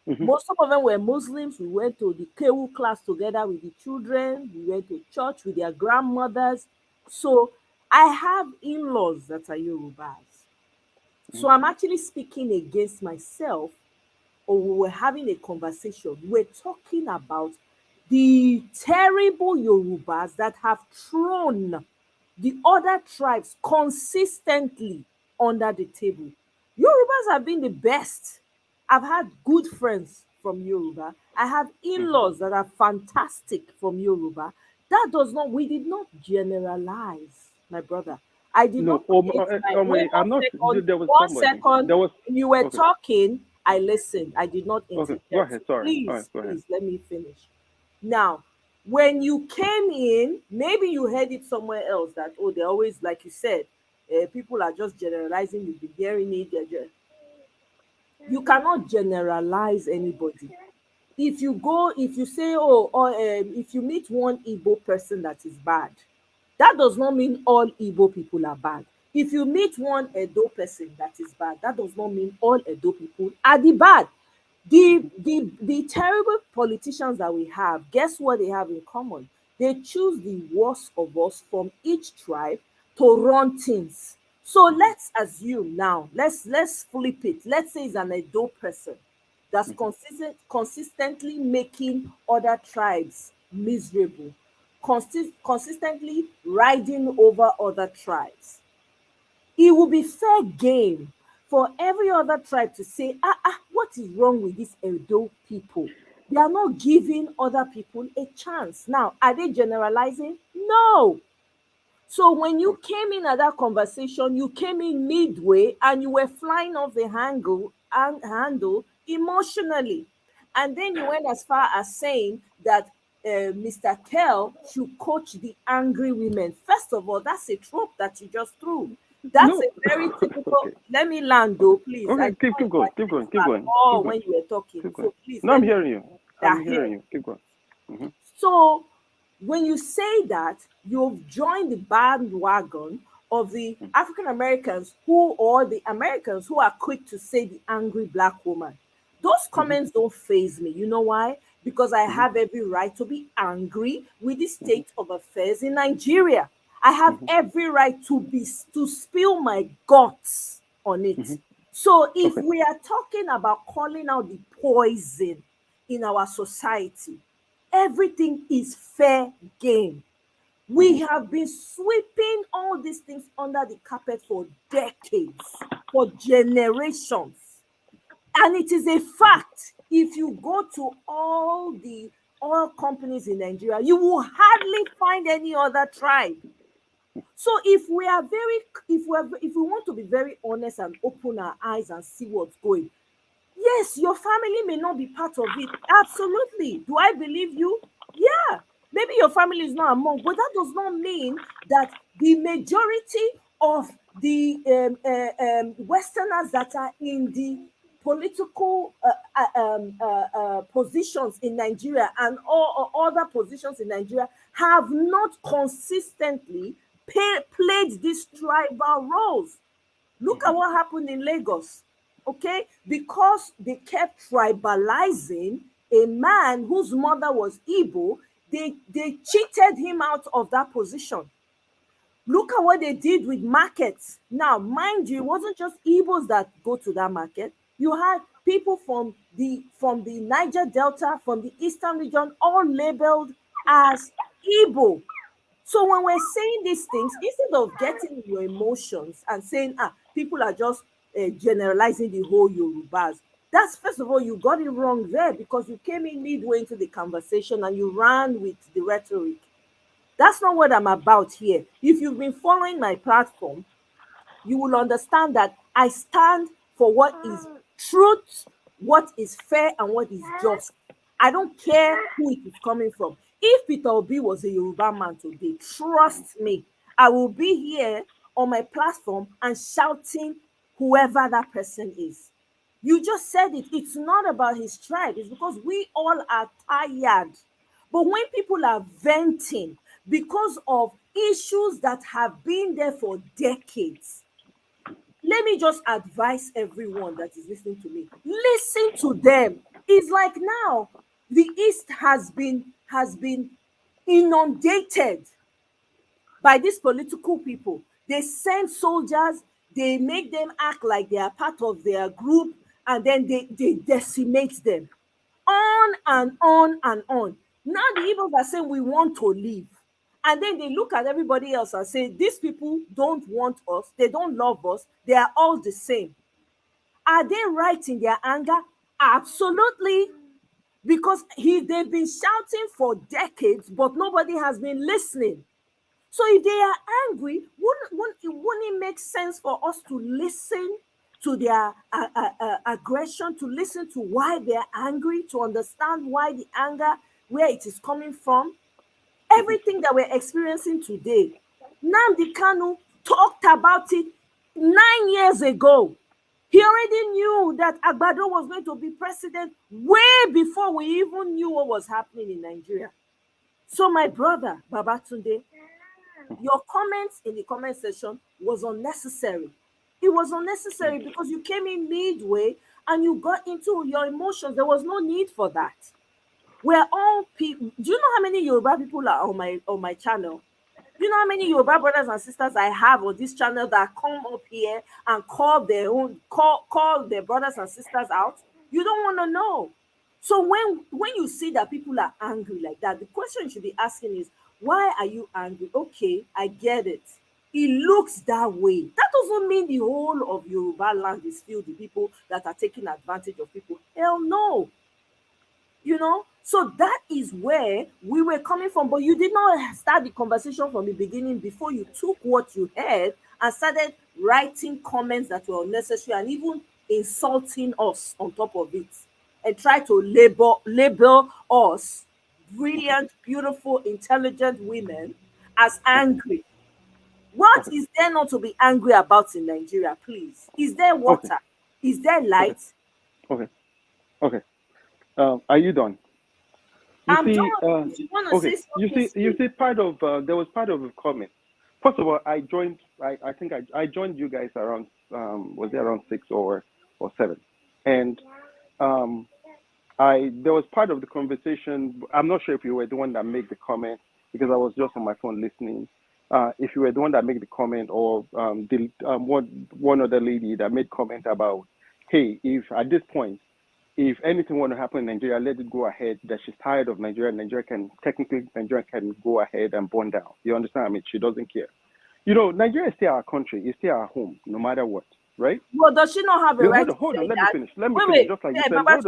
Most of them were Muslims. We went to the Kewu class together with the children. We went to church with their grandmothers. So I have in-laws that are Yorubas. So I'm actually speaking against myself, or we were having a conversation. We're talking about the terrible Yorubas that have thrown the other tribes consistently under the table. Yorubas have been the best. I've had good friends from Yoruba. I have in-laws that are fantastic from Yoruba. That does not, we did not generalize, my brother. I did not. Wait, I'm not. There was one somebody. second. There was. When you were Okay. talking, I listened. I did not interject. Go ahead. Sorry. Please, All right, go ahead. please let me finish. Now, when you came in, maybe you heard it somewhere else that, oh, they're always, like you said, people are just generalizing. You've been hearing it. You cannot generalize anybody. If you say, oh, or if you meet one Igbo person that is bad, that does not mean all Igbo people are bad. If you meet one Edo person that is bad, that does not mean all Edo people are the bad. The terrible politicians that we have, guess what they have in common? They choose the worst of us from each tribe to run things. So let's assume now, let's flip it. Let's say it's an Edo person that's consistently making other tribes miserable, consistently riding over other tribes. It will be fair game for every other tribe to say, what is wrong with these Edo people? They are not giving other people a chance. Now, are they generalizing? No. So when you came in at that conversation, you came in midway and you were flying off the handle emotionally. And then you went as far as saying that Mr. Kell should coach the angry women. First of all, that's a trope that you just threw. That's a very typical. Okay. Let me land, though, please. Okay, keep going. Oh, when you were talking. So please. No, I'm hearing you. I'm hearing you. Keep going. So when you say that, you've joined the bandwagon of the African Americans or the Americans who are quick to say the angry Black woman. Those comments don't faze me. You know why? Because I have every right to be angry with the state of affairs in Nigeria. I have every right to spill my guts on it. So if we are talking about calling out the poison in our society, everything is fair game. We have been sweeping all these things under the carpet for decades, for generations. And it is a fact. If you go to all the oil companies in Nigeria, you will hardly find any other tribe. So if we want to be very honest and open our eyes and see what's going, yes, your family may not be part of it. Absolutely. Do I believe you? Yeah. Maybe your family is not among, but that does not mean that the majority of the Westerners that are in the political positions in Nigeria and all other positions in Nigeria have not consistently played these tribal roles. Look at what happened in Lagos, okay? Because they kept tribalizing a man whose mother was Igbo, they cheated him out of that position. Look at what they did with markets. Now, mind you, it wasn't just Igbos that go to that market. You had people from the Niger Delta, from the Eastern region, all labeled as Igbo. So when we're saying these things, instead of getting your emotions and saying, people are just generalizing the whole Yorubas, that's, first of all, you got it wrong there because you came in midway into the conversation and you ran with the rhetoric. That's not what I'm about here. If you've been following my platform, you will understand that I stand for what is truth, what is fair, and what is just. I don't care who it is coming from. If Peter Obi was a Yoruba man today, trust me, I will be here on my platform and shouting whoever that person is. You just said it. It's not about his tribe. It's because we all are tired. But when people are venting because of issues that have been there for decades, let me just advise everyone that is listening to me. Listen to them. It's like now the East has been inundated by these political people. They send soldiers, they make them act like they are part of their group, and then they decimate them. On and on and on. Now the Igbos are saying we want to leave. And then they look at everybody else and say, these people don't want us, they don't love us, they are all the same. Are they right in their anger? Absolutely. Because they've been shouting for decades, but nobody has been listening. So if they are angry, wouldn't it make sense for us to listen to their aggression, to listen to why they're angry, to understand why the anger, where it is coming from? Everything that we're experiencing today, Nnamdi Kanu talked about it 9 years ago. He already knew that Agbado was going to be president way before we even knew what was happening in Nigeria. So my brother, Babatunde, your comments in the comment section was unnecessary. It was unnecessary because you came in midway and you got into your emotions. There was no need for that. We're all people. Do you know how many Yoruba people are on my channel? You know how many Yoruba brothers and sisters I have on this channel that come up here and call their brothers and sisters out? You don't want to know. So when you see that people are angry like that, the question you should be asking is, why are you angry? Okay, I get it. It looks that way. That doesn't mean the whole of Yoruba land is filled with people that are taking advantage of people. Hell no. You know, so that is where we were coming from. But you did not start the conversation from the beginning before you took what you heard and started writing comments that were unnecessary and even insulting us on top of it, and try to label us, brilliant, beautiful, intelligent women, as angry. What is there not to be angry about in Nigeria, please? Is there water? Okay. Is there light? Okay. Are you done? I'm done. If you want to say something, you see, part of there was part of the comment. First of all, I joined. I think I joined you guys around was it around 6 or 7, and there was part of the conversation. I'm not sure if you were the one that made the comment because I was just on my phone listening. If you were the one that made the comment, or one other lady that made comment about, hey, if at this point, if anything want to happen in Nigeria, let it go ahead. That she's tired of Nigeria. Nigeria can go ahead and burn down. You understand? I mean, she doesn't care. You know, Nigeria is still our country. It's still our home, no matter what, right? Well, does she not have a right to Hold on, say let that? me finish. Let me Wait, finish. Just like yeah, you said. Baba,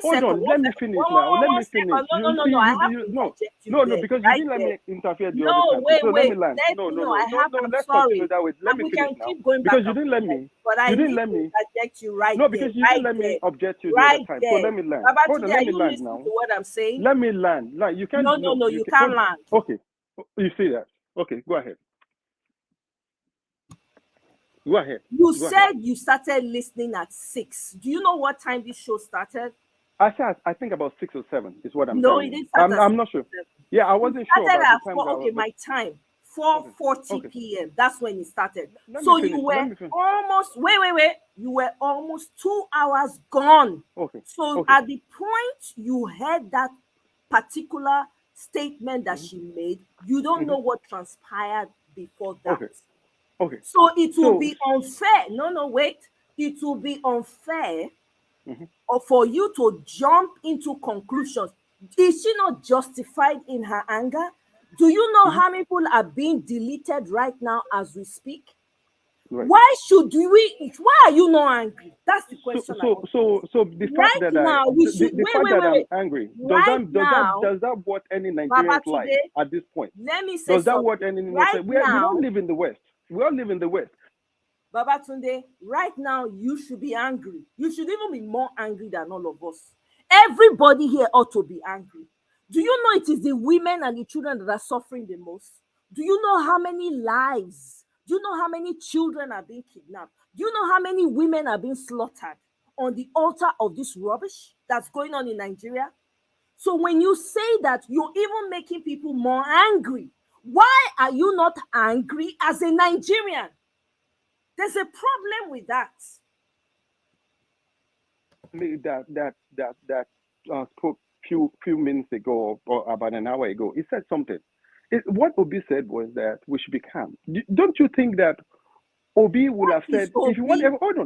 Hold on. Let me finish now. Let me finish. No, I have to interject you No, there, because you right didn't let there. me interfere the No, other time. wait, So let me land. let me know. Let's sorry. continue that way. Let me We finish can now. keep going Because back you and didn't let forth, me. but I You need didn't let to me. interject you right No, there, because you right didn't let me there, object you the right other time. So there. let me land. Baba, Hold on, today, let are me you land listening now. to what I'm saying? Let me land. Like you can't. No, you can, can't land. Okay. You see that? Okay, go ahead. Go ahead. You Go said ahead. you started listening at 6. Do you know what time this show started? I think about 6 or 7 is what I'm No, telling it you. didn't start at I'm not sure. 7. Yeah, I It wasn't sure started about at the time. 4. Okay, my time. 4:40 Okay. p.m. That's when it started. Let So me you finish. were Let me finish. almost You were almost 2 hours gone. Okay. So Okay. at the point you heard that particular statement that she made, you don't know what transpired before that. Okay. So it will be unfair. No, wait. It will be unfair or for you to jump into conclusions. Is she not justified in her anger? Do you know how many people are being deleted right now as we speak? Right. Why are you not angry? That's the question. So the fact Right that now, I'm angry, does that what any Nigerian's life Today, at this point? let me say Does that something. what any Right we now, don't live in the West. We all live in the West. Babatunde, right now you should be angry. You should even be more angry than all of us. Everybody here ought to be angry. Do you know it is the women and the children that are suffering the most? Do you know how many lives Do you know how many children are being kidnapped? Do you know how many women are being slaughtered on the altar of this rubbish that's going on in Nigeria? So when you say that you're even making people more angry, why are you not angry as a Nigerian? There's a problem with that. That spoke few minutes ago or about an hour ago. He said something. What Obi said was that we should be calm. Don't you think that Obi would have said, if you want, hold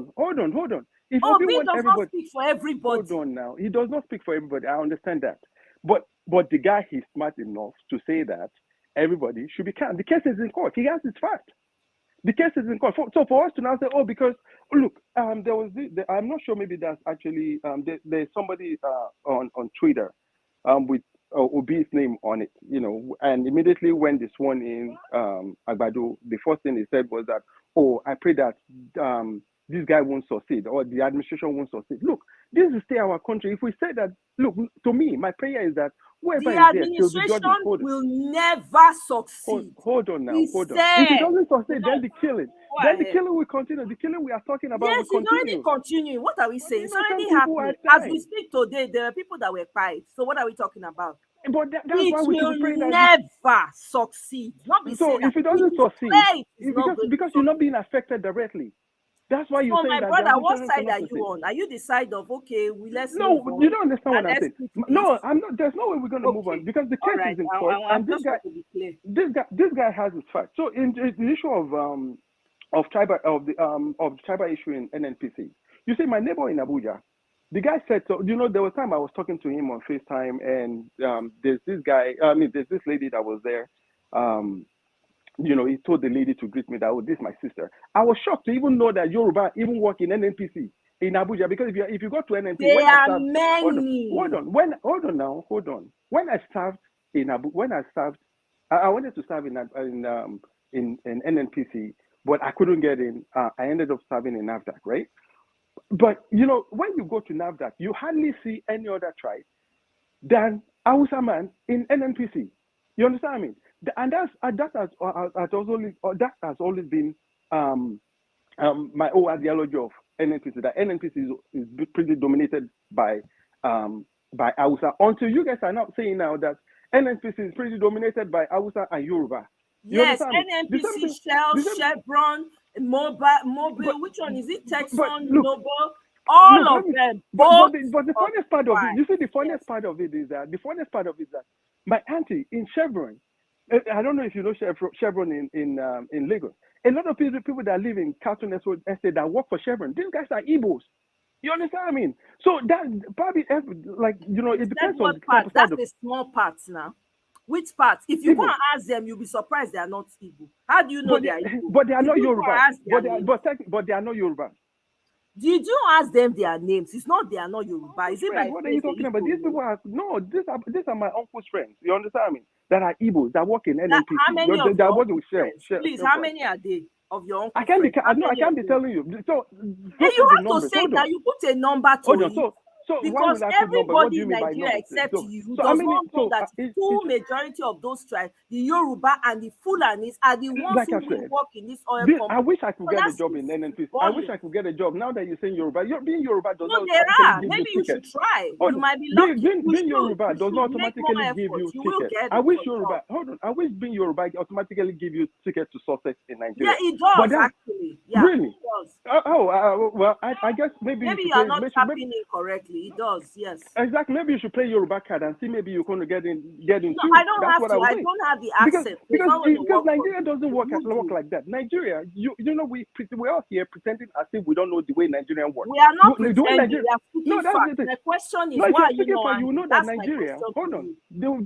on. If Obi does not speak for everybody. Hold on now. He does not speak for everybody. I understand that. But the guy is smart enough to say that everybody should be calm. The case is in court. He has his fact. The case is in court. So for us to now say, because look, there was I'm not sure, maybe that's actually there's somebody on Twitter with Obi's name on it, and immediately when they sworn in Agbado, the first thing he said was that, I pray that this guy won't succeed or the administration won't succeed. Look, this is still our country. If we say that, look, to me, my prayer is that whoever the is there, administration will never succeed. Hold on now. He Hold on. said, If it doesn't succeed, then the killing. Go Then the ahead. killing will continue. The killing we are talking about Yes, will it's already continue. continuing. What are we saying? It's already innocent people happening. are As we dying. speak today, there are people that were quiet. So what are we talking about? But that's It why we should will be praying that. never succeed. Not be So saying if that it doesn't we succeed, declare it is not going because to you're not being affected directly. That's why you're So saying my that. brother, the what administration side cannot are you succeed. on? Are you the side of let's No, move on you don't understand what and I'm let's saying. fix No, this? I'm not. There's no way we're going to move on because the All case right, is in court, I and this just guy, want to be clear. this guy has his facts. So in the issue of tribal issue in NNPC, you see, my neighbor in Abuja, the guy said so. There was time I was talking to him on FaceTime, and there's this lady that was there. He told the lady to greet me that, this is my sister. I was shocked to even know that Yoruba even work in NNPC in Abuja, because if you go to NNPC, There when I are served, many. hold on. When I served in I wanted to serve in NNPC, but I couldn't get in. I ended up serving in NAFDAC, right? But when you go to NAFDAC, you hardly see any other tribe than Hausa man in NNPC. You understand what I mean? And that has always been my whole ideology of NNPC. That NNPC is pretty dominated by Hausa. Until you guys are not saying now that NNPC is pretty dominated by Hausa and Yoruba. You Yes, understand me? NNPC, Shell, Chevron, Mobile. Which one is it? Texon, look, Noble, all Look, of them. But Both the funniest part of it, you see, the funniest part of it is that my auntie in Chevron, I don't know if you know Chevron in Lagos. A lot of people that live in Carlton Estate that work for Chevron, these guys are Igbos. You understand what I mean? So that probably it depends on what part? the That's the small parts now. Which parts? If you go and ask them, you'll be surprised they are not Igbo. How do you know they are Igbo? But they are not Did you go and Yoruba. ask their names? But they are not Yoruba. Did you ask them their names? It's not they are not Yoruba. Is it Friends, by what are you talking about? These people are these are my uncle's friends. You understand me? That are Igbos that work in NNPC. How many of They are your working with Shell. Please, how many are they of your uncle? I can't be. friends? I can't be telling you. So Hey, you have to say that you put a number to Hold on. it. So why Because will I put number? What do everybody you in mean by Nigeria number? except So you how does many? not know So that full majority of those tribes, the Yoruba and the Fulanis, are the ones like who I will said, work in this oil I company. wish I could So get a that's job in NNPC. I wish I could get a job. Now that you're saying Yoruba, being Yoruba does No, not there are. automatically give Maybe you you should tickets. try. Hold You on. might be lucky. Being Yoruba does not make automatically more give you effort. You will tickets. get I it wish for Yoruba. sure. Hold on. I wish being Yoruba automatically give you tickets to success in Nigeria. Yeah, it But does that, actually. Yeah, really? it does. Well, I guess maybe Maybe you you are should not play. tapping in correctly. It does, yes. Exactly. Maybe you should play Yoruba card and see maybe you're going to get in No, too. I don't That's have what I to. was I saying. don't have the Because accent. It's not going to work for Nigeria me. doesn't work You do. like that. Nigeria, we're all here pretending as if we don't know the way Nigerian works. We are not The way pretending. Nigeria, We are speaking no, that's facts. the thing. My question is, No, if why you're are you speaking not for you angry? know that That's my Nigeria. question Hold to on. you.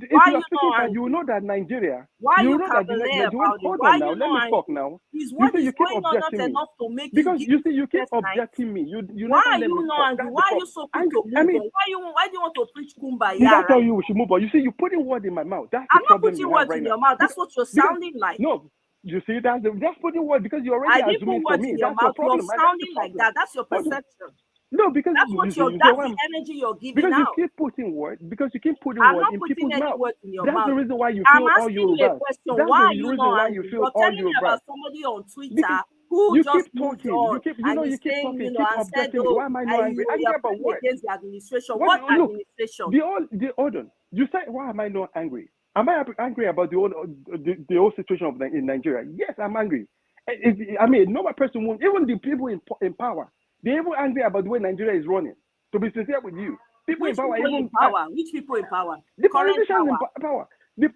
If Why are you are you speaking not for angry? you know that Nigeria. Why You you know that cavalier about it? hold Why on now. you Let me not talk angry? now. Is You what say is you keep going on not objecting me enough to make because you you give see you keep first night? objecting me. You Why never are let you me not talk. angry? That's Why the are you problem. so quick to move I mean, on? Why do you want to preach kumbaya did I tell right you now? we should move on? You see, you putting word in my mouth. That's the I'm not problem putting you have words right in now. your mouth. That's what you're sounding like. No, you see, that's putting word because you're already I didn't put assuming for words me. in your That's your mouth. You're problem, and that's the sounding like problem. that. That's your Hold on. perception. No, because That's what listen, that's why the energy you're giving because you out. keep putting word because you keep putting I'm word not in putting people's any mouth. words in your That's mouth. the reason why you I'm feel all asking you a Yorubas. question. That's Why the are you reason not why you angry? feel You're all telling me Yorubas. about somebody on Because Twitter who you just keep moved talking, on and you is keep saying, talking, you know, keep and said, objecting me. oh, Why am I not angry? Angry you're about playing what? against the administration. What? What Look, administration? hold on. You say why am I not angry? Am I angry about the whole situation in Nigeria? Yes, I'm angry. I mean, normal person won't. Even the people in power, they're even angry about the way Nigeria is running. To be sincere with you, people Which in power, people even in power? Which people in power? the Current politicians in power. power. The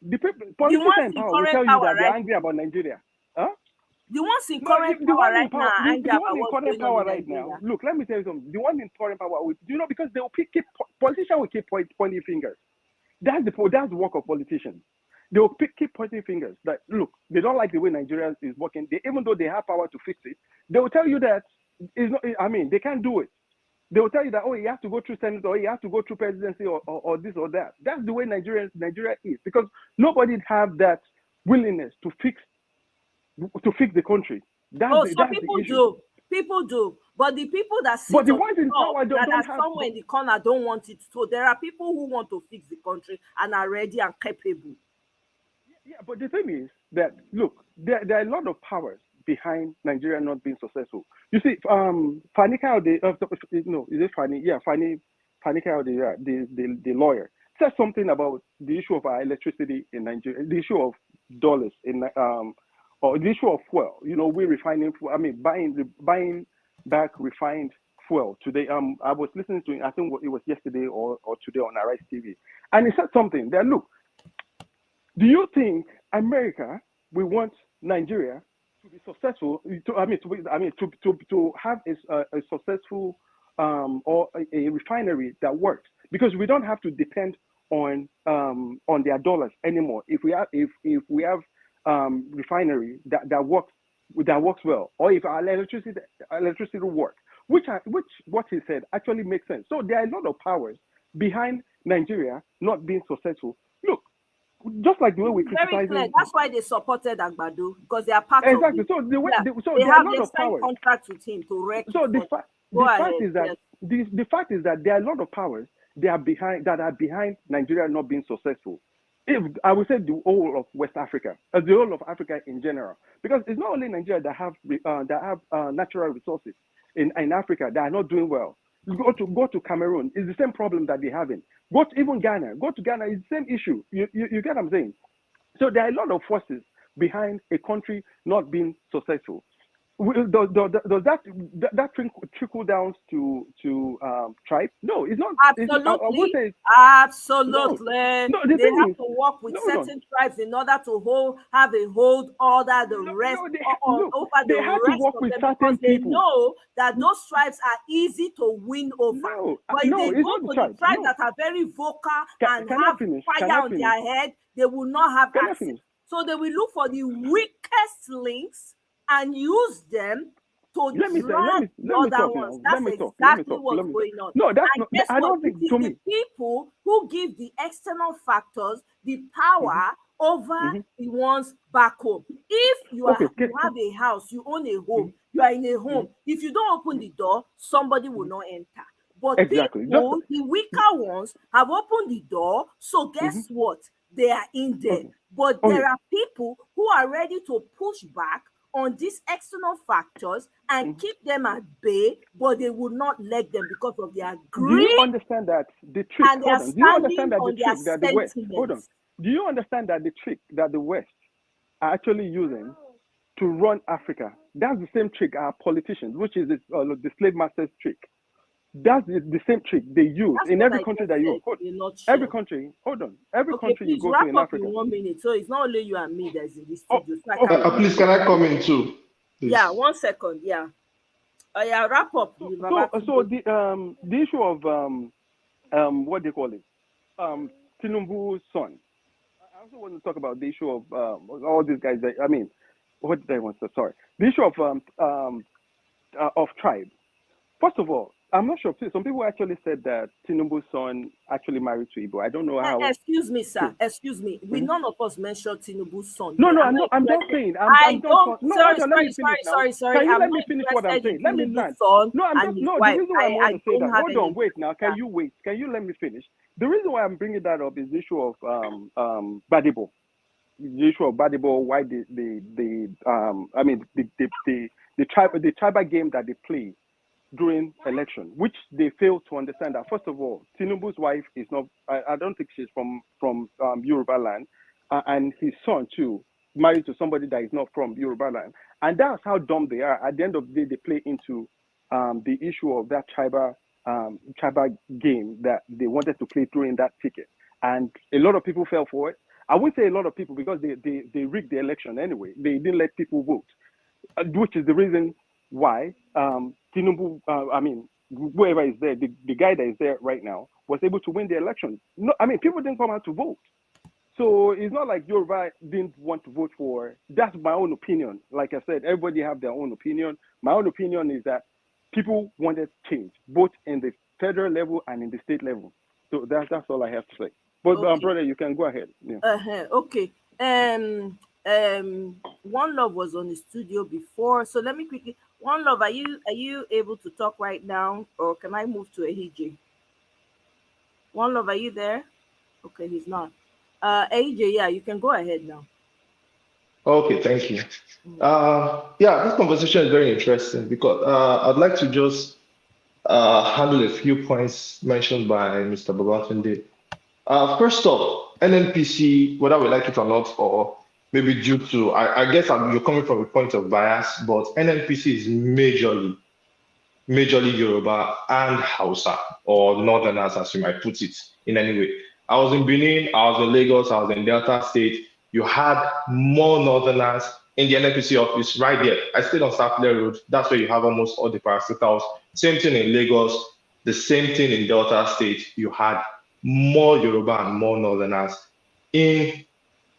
The politicians ones in in power will current tell you power that they're right angry about Nigeria. Huh? The ones in No, current the power one in right now power, are angry the one about in what's current going on power in right Nigeria. now. Look, let me tell you something. The one in current power, because they will politicians will keep pointing fingers. That's the work of politicians. They will keep pointing fingers. That look, they don't like the way Nigeria is working. Even though they have power to fix it, they will tell you that it's not. I mean, they can't do it. They will tell you that you have to go through Senate or you have to go through presidency or this or that. That's the way Nigeria is because nobody have that willingness to fix the country. That's So the people issue. do, but the people that sit But the on ones the in top, power that don't are have. somewhere in the corner, don't want it. So there are people who want to fix the country and are ready and capable. Yeah, but the thing is that look, there are a lot of powers behind Nigeria not being successful. You see, Fani Kayode, no, is it Fani? Yeah, Fani Kayode, the lawyer, said something about the issue of our electricity in Nigeria, the issue of dollars in or the issue of fuel. You know, we're refining. I mean, buying back refined fuel today. I was listening to, I think it was yesterday or today on Arise TV, and he said something that look. Do you think America will want Nigeria to be successful? To have a successful or a refinery that works, because we don't have to depend on their dollars anymore. If we have refinery that works well, or if our electricity works, which what he said actually makes sense. So there are a lot of powers behind Nigeria not being successul. Look. Just like the way we criticize clear. That's why they supported Agbado, because they are part exactly. of it. So the way they there are a have lot of powers. contract with him to wreck. So the fact is that yes. the fact is that there are a lot of powers that are behind Nigeria not being successful. If I would say the whole of West Africa, the whole of Africa in general, because it's not only Nigeria that have natural resources in Africa that are not doing well. Go to Cameroon, it's the same problem that they're having. Go to even Ghana. Go to Ghana, it's the same issue. You get what I'm saying? So there are a lot of forces behind a country not being successful. Does that trickle down to tribe? No, it's not. Absolutely. Absolutely. No, they have to work with certain tribes in order to have a hold order the rest over the rest of them, because they know that those tribes are easy to win over. But if they go to the tribes that are very vocal and have fire on their head, they will not have access. So they will look for the weakest links and use them to drag the other ones. That's exactly what's going on. No, that's and not. I don't think. it is the people who give the external factors the power over the ones back home. If you have a house, you own a home, you are in a home. If you don't open the door, somebody will not enter. But people, the weaker ones, have opened the door. So guess what? They are in there. But there are people who are ready to push back on these external factors and keep them at bay, but they will not let them because of their greed. Do you understand that the trick? And they are standing on their sentiments. Do you understand that the trick that the West are actually using to run Africa? That's the same trick our politicians, which is the slave masters trick. That's the same trick they use in every country that you go. Every country, every country you go to in Africa. In 1 minute, so it's not only you and me that's in this studio. Please, can I come in too? Please. Yeah, 1 second. Yeah. Wrap up. So the issue of what they call it, Tinubu's son. I also want to talk about the issue of all these guys. What did I want to? Sorry, the issue of tribe. First of all, I'm not sure. Some people actually said that Tinubu's son actually married to Igbo. I don't know how. Excuse me, sir. Excuse me. We none of us mentioned Tinubu's son. No, here. I'm not saying. I don't. No, Sorry. Can you let me finish what I'm saying? Let me land. No, the reason why I want to say that. Hold on, wait now. Can you wait? Can you let me finish? The reason why I'm bringing that up is the issue of Badibo. The issue of Badibo. Why the tribal game that they play during election, which they fail to understand that, first of all, Tinubu's wife is not, I don't think she's from Yoruba land, and his son too, married to somebody that is not from Yoruba land. And that's how dumb they are. At the end of the day, they play into the issue of that tribal game that they wanted to play during that ticket. And a lot of people fell for it. I would say a lot of people because they rigged the election anyway. They didn't let people vote, which is the reason why Tinubu, whoever is there, the guy that is there right now, was able to win the election. No, people didn't come out to vote. So it's not like Yoruba didn't want to vote for. That's my own opinion. Like I said, everybody have their own opinion. My own opinion is that people wanted change, both in the federal level and in the state level. So that's all I have to say. But Okay. brother, you can go ahead. Yeah. Okay. One Love was on the studio before, so let me quickly. One Love, are you able to talk right now, or can I move to AJ? One Love, are you there? Okay, he's not. AJ, yeah, you can go ahead now. Okay, thank you. Yeah, this conversation is very interesting because I'd like to just handle a few points mentioned by Mr. Babatunde. First off, NNPC, whether we like it or not, or maybe due to, I guess you're coming from a point of bias, but NNPC is majorly Yoruba and Hausa, or Northerners, as you might put it in any way. I was in Benin, I was in Lagos, I was in Delta State. You had more Northerners in the NNPC office right there. I stayed on Safle Road. That's where you have almost all the parastatals. Same thing in Lagos, the same thing in Delta State. You had more Yoruba and more Northerners in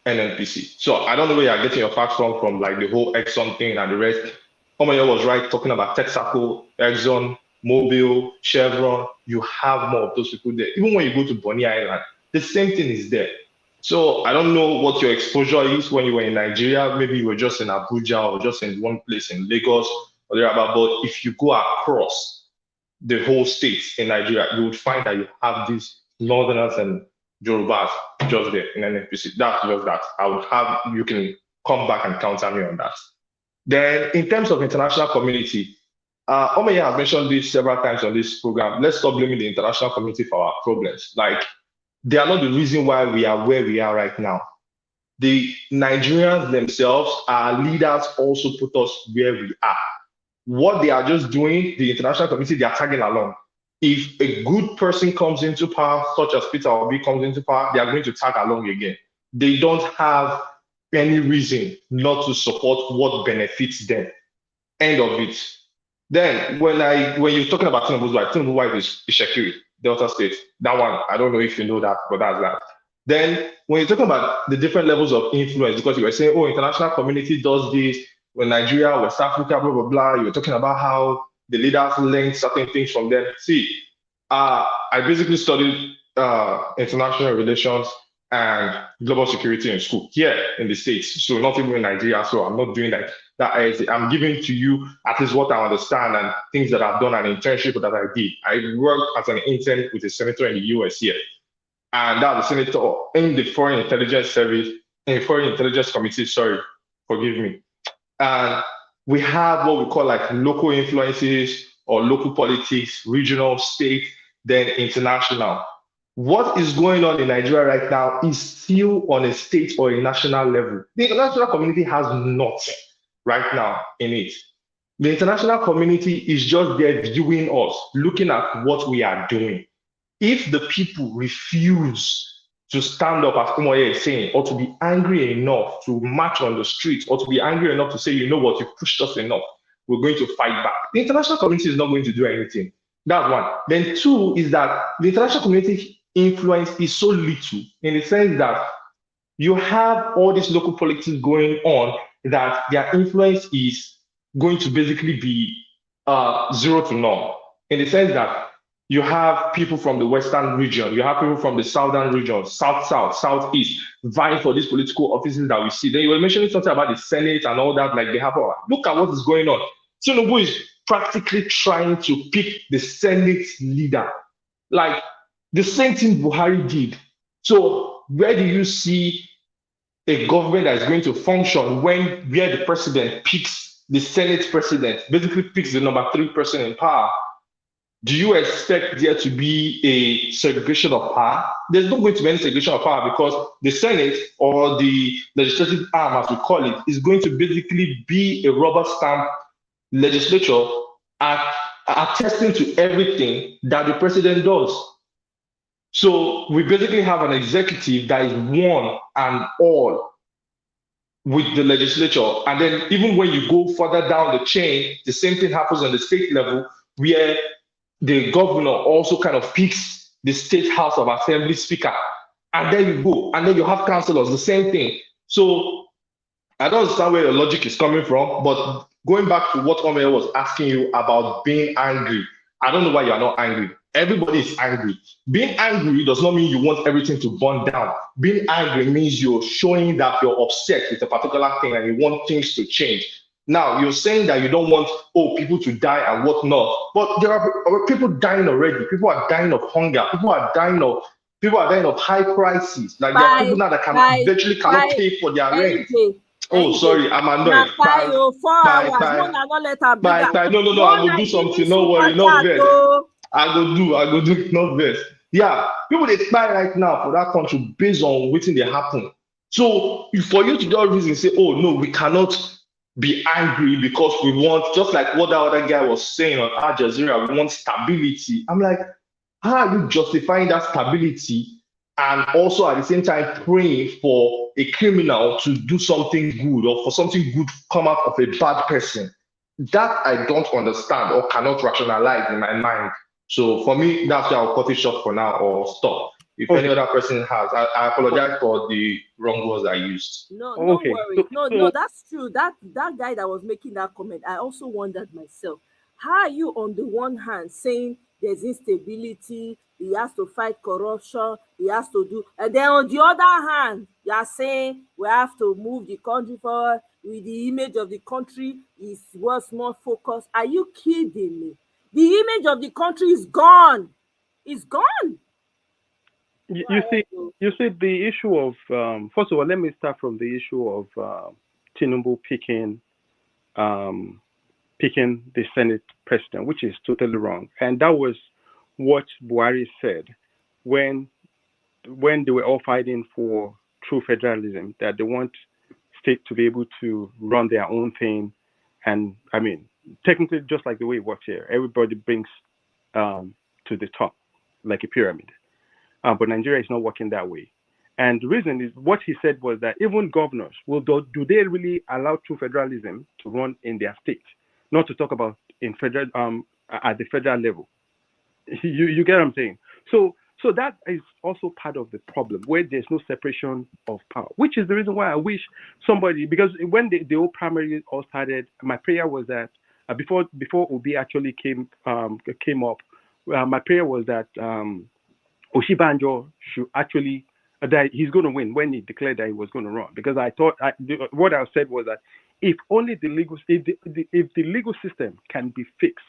NNPC. So I don't know where you're getting your facts from like the whole Exxon thing and the rest. Omoyo was right talking about Texaco, Exxon, Mobil, Chevron. You have more of those people there. Even when you go to Bonny Island, the same thing is there. So I don't know what your exposure is when you were in Nigeria. Maybe you were just in Abuja or just in one place in Lagos or thereabout. But if you go across the whole state in Nigeria, you would find that you have these Northerners and Yorubas just there in NNPC. That's just that. You can come back and counter me on that. Then in terms of international community, Omoye has mentioned this several times on this program. Let's stop blaming the international community for our problems. Like, they are not the reason why we are where we are right now. The Nigerians themselves, our leaders, also put us where we are. What they are just doing, the international community, they are tagging along. If a good person comes into power, such as Peter Obi comes into power, they are going to tag along again. They don't have any reason not to support what benefits them. End of it. Then when you're talking about Tinubu's wife is Shekiri, Delta State. That one, I don't know if you know that, but that's that. Then when you're talking about the different levels of influence, because you were saying, oh, international community does this, when Nigeria, West Africa, blah, blah, blah, you were talking about how the leaders learn certain things from them. See, I basically studied international relations and global security in school here in the States. So not even in Nigeria. So I'm not doing that. I'm giving to you at least what I understand and things that I've done, an internship that I did. I worked as an intern with a senator in the US here. And that was a senator in the Foreign Intelligence Service, in Foreign Intelligence Committee, sorry, forgive me. And we have what we call like local influences or local politics, regional, state, then international. What is going on in Nigeria right now is still on a state or a national level. The international community has nothing right now in it. The international community is just there viewing us, looking at what we are doing. If the people refuse to stand up, as Omoye is saying, or to be angry enough to march on the streets, or to be angry enough to say, you know what, you pushed us enough, we're going to fight back. The international community is not going to do anything. That's one. Then two is that the international community influence is so little in the sense that you have all this local politics going on that their influence is going to basically be 0 to none. in the sense that you have people from the Western region, you have people from the Southern region, South, Southeast, vying for these political offices that we see. Then you were mentioning something about the Senate and all that, like they have, look at what is going on. Tinubu is practically trying to pick the Senate leader, like the same thing Buhari did. So where do you see a government that is going to function where the president picks the Senate president, basically picks the number 3 person in power? Do you expect there to be a segregation of power? There's not going to be any segregation of power because the Senate, or the legislative arm, as we call it, is going to basically be a rubber stamp legislature attesting to everything that the president does. So we basically have an executive that is one and all with the legislature. And then even when you go further down the chain, the same thing happens on the state level, where the governor also kind of picks the state house of assembly speaker. And then you go, and then you have councillors, the same thing. So I don't understand where the logic is coming from, but going back to what Omer was asking you about being angry, I don't know why you are not angry. Everybody is angry. Being angry does not mean you want everything to burn down. Being angry means you're showing that you're upset with a particular thing and you want things to change. Now, you're saying that you don't want people to die and whatnot, but there are people dying already. People are dying of hunger. People are dying of high prices. Like there are people now that virtually cannot pay for their rent. Oh, sorry, I'm annoyed. No, I will do something. No worry, no vex. I go do, no vex. Yeah, people they cry right now for that country based on waiting they happen. So for you to just reason say, oh no, we cannot be angry because we want, just like what that other guy was saying on Al Jazeera, we want stability. I'm like, how are you justifying that stability and also at the same time praying for a criminal to do something good or for something good to come out of a bad person? That I don't understand or cannot rationalize in my mind. So for me, that's why I'll cut it short for now or stop. If any other person has, I apologize for the wrong words I used. No, don't worry. No, that's true. That guy that was making that comment, I also wondered myself. How are you on the one hand saying there's instability, he has to fight corruption, he has to do, and then on the other hand, you are saying we have to move the country forward with the image of the country is what's more focused. Are you kidding me? The image of the country is gone. It's gone. You see the issue of first of all, let me start from the issue of Tinubu picking the Senate president, which is totally wrong. And that was what Buhari said when they were all fighting for true federalism, that they want states to be able to run their own thing. And I mean, technically, just like the way it works here, everybody brings to the top like a pyramid. But Nigeria is not working that way. And the reason is what he said was that even governors, do they really allow true federalism to run in their state? Not to talk about in federal at the federal level. You get what I'm saying? So that is also part of the problem where there's no separation of power, which is the reason why I wish somebody, because when the whole primary all started, my prayer was that before Obi actually came up, my prayer was that Oshibanjo should actually that he's going to win when he declared that he was going to run, because I thought what I said was that if only the legal system can be fixed,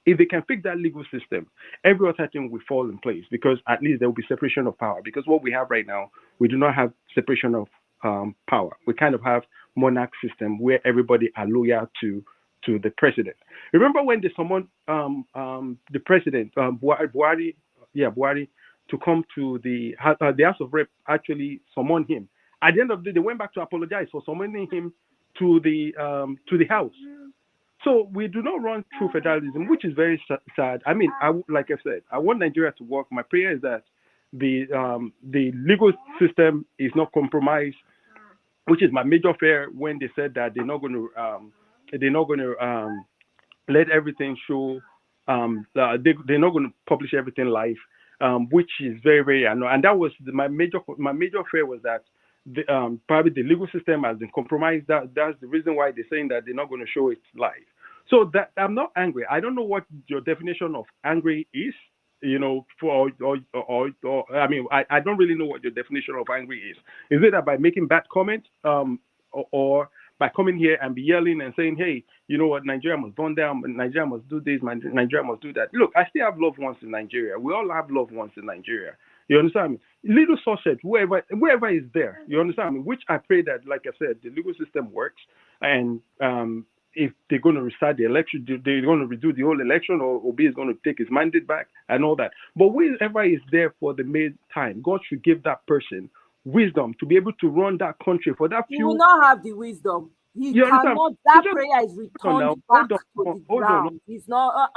if they can fix that legal system, every other thing will fall in place, because at least there will be separation of power. Because what we have right now, we do not have separation of power. We kind of have monarch system where everybody are loyal to the president. Remember when they summoned the president Buhari to come to the House of Rep, actually summoned him. At the end of the day, they went back to apologize for summoning him to the House. So we do not run true federalism, which is very sad. I mean, like I said, I want Nigeria to work. My prayer is that the legal system is not compromised, which is my major fear when they said that they're not going to let everything show. They're not going to publish everything live. Which is very, very annoying. And that was my major fear was that probably the legal system has been compromised. That's the reason why they're saying that they're not going to show it live. So that I'm not angry. I don't know what your definition of angry is. You know, I mean, I don't really know what your definition of angry is. Is it that by making bad comments, or by coming here and be yelling and saying, hey, you know what, Nigeria must burn down, Nigeria must do this, Nigeria must do that. Look, I still have loved ones in Nigeria. We all have loved ones in Nigeria. You understand me? Little sausage, whoever is there, you understand me? Which I pray that, like I said, the legal system works, and if they're going to restart the election, they're going to redo the whole election, or Obi is going to take his mandate back and all that. But whoever is there for the meantime, God should give that person wisdom to be able to run that country for that few. He will not have the wisdom. He You understand? cannot. That Just- prayer is returned back to the ground. It's not.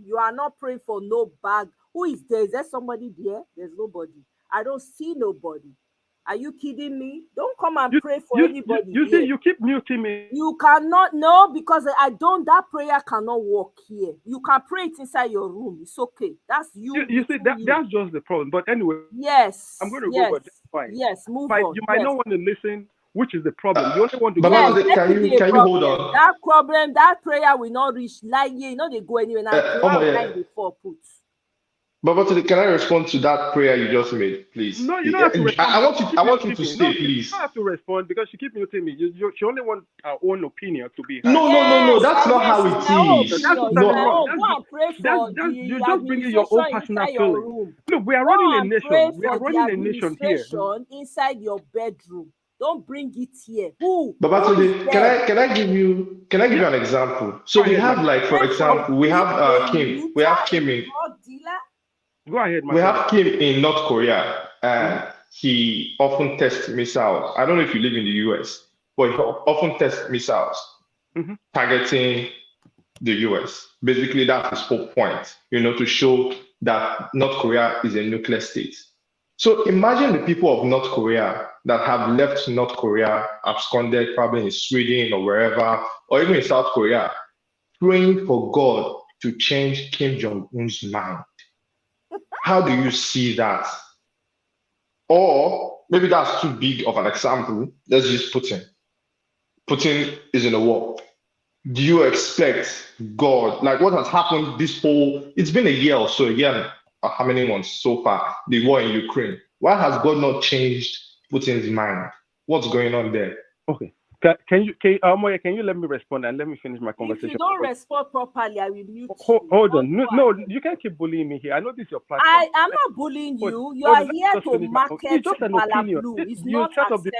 You are not praying for no bag. Who is there? Is there somebody there? There's nobody. I don't see nobody. Are you kidding me? Don't come and pray for anybody. You here. see, you keep muting me. You cannot, no, because I don't, that prayer cannot work here. You can pray it inside your room. It's okay. That's you. You see, that's just the problem. But anyway, Yes. I'm going to yes, go, but that's fine. Yes, move Fine, on. You might yes. not want to listen, which is the problem. You only want to But go. Mama, can you hold on? That problem, that prayer will not reach like you know they go anywhere. Now yeah. before put. But can I respond to that prayer you just made, please? No, you don't have to respond. I want you to stay, No, please. You don't have to respond because she keeps muting me. She only wants her own opinion to be heard. No. That's not how it is. That's totally wrong. You're just bringing your own personal feelings. Look, we are running a nation. We are running a nation here. Inside your bedroom. Don't bring it here. Who? Babatunde, can I give you an example? So we have, like, for example, we have Kim. We have Kim in. Go ahead, We have Kim in North Korea, and he often tests missiles. I don't know if you live in the US, but he often tests missiles targeting the US. Basically, that's his whole point, to show that North Korea is a nuclear state. So imagine the people of North Korea that have left North Korea, absconded probably in Sweden or wherever, or even in South Korea, praying for God to change Kim Jong-un's mind. How do you see that? Or maybe that's too big of an example. Let's use Putin. Putin is in a war. Do you expect God, like what has happened it's been a year or so, how many months so far, the war in Ukraine. Why has God not changed Putin's mind? What's going on there? Okay. Can you let me respond and let me finish my conversation? If you don't respond properly, I will mute you. Hold on. No, you can't keep bullying me here. I know this is your platform. I am not bullying you. You are here to market Balablu. It's not accepted.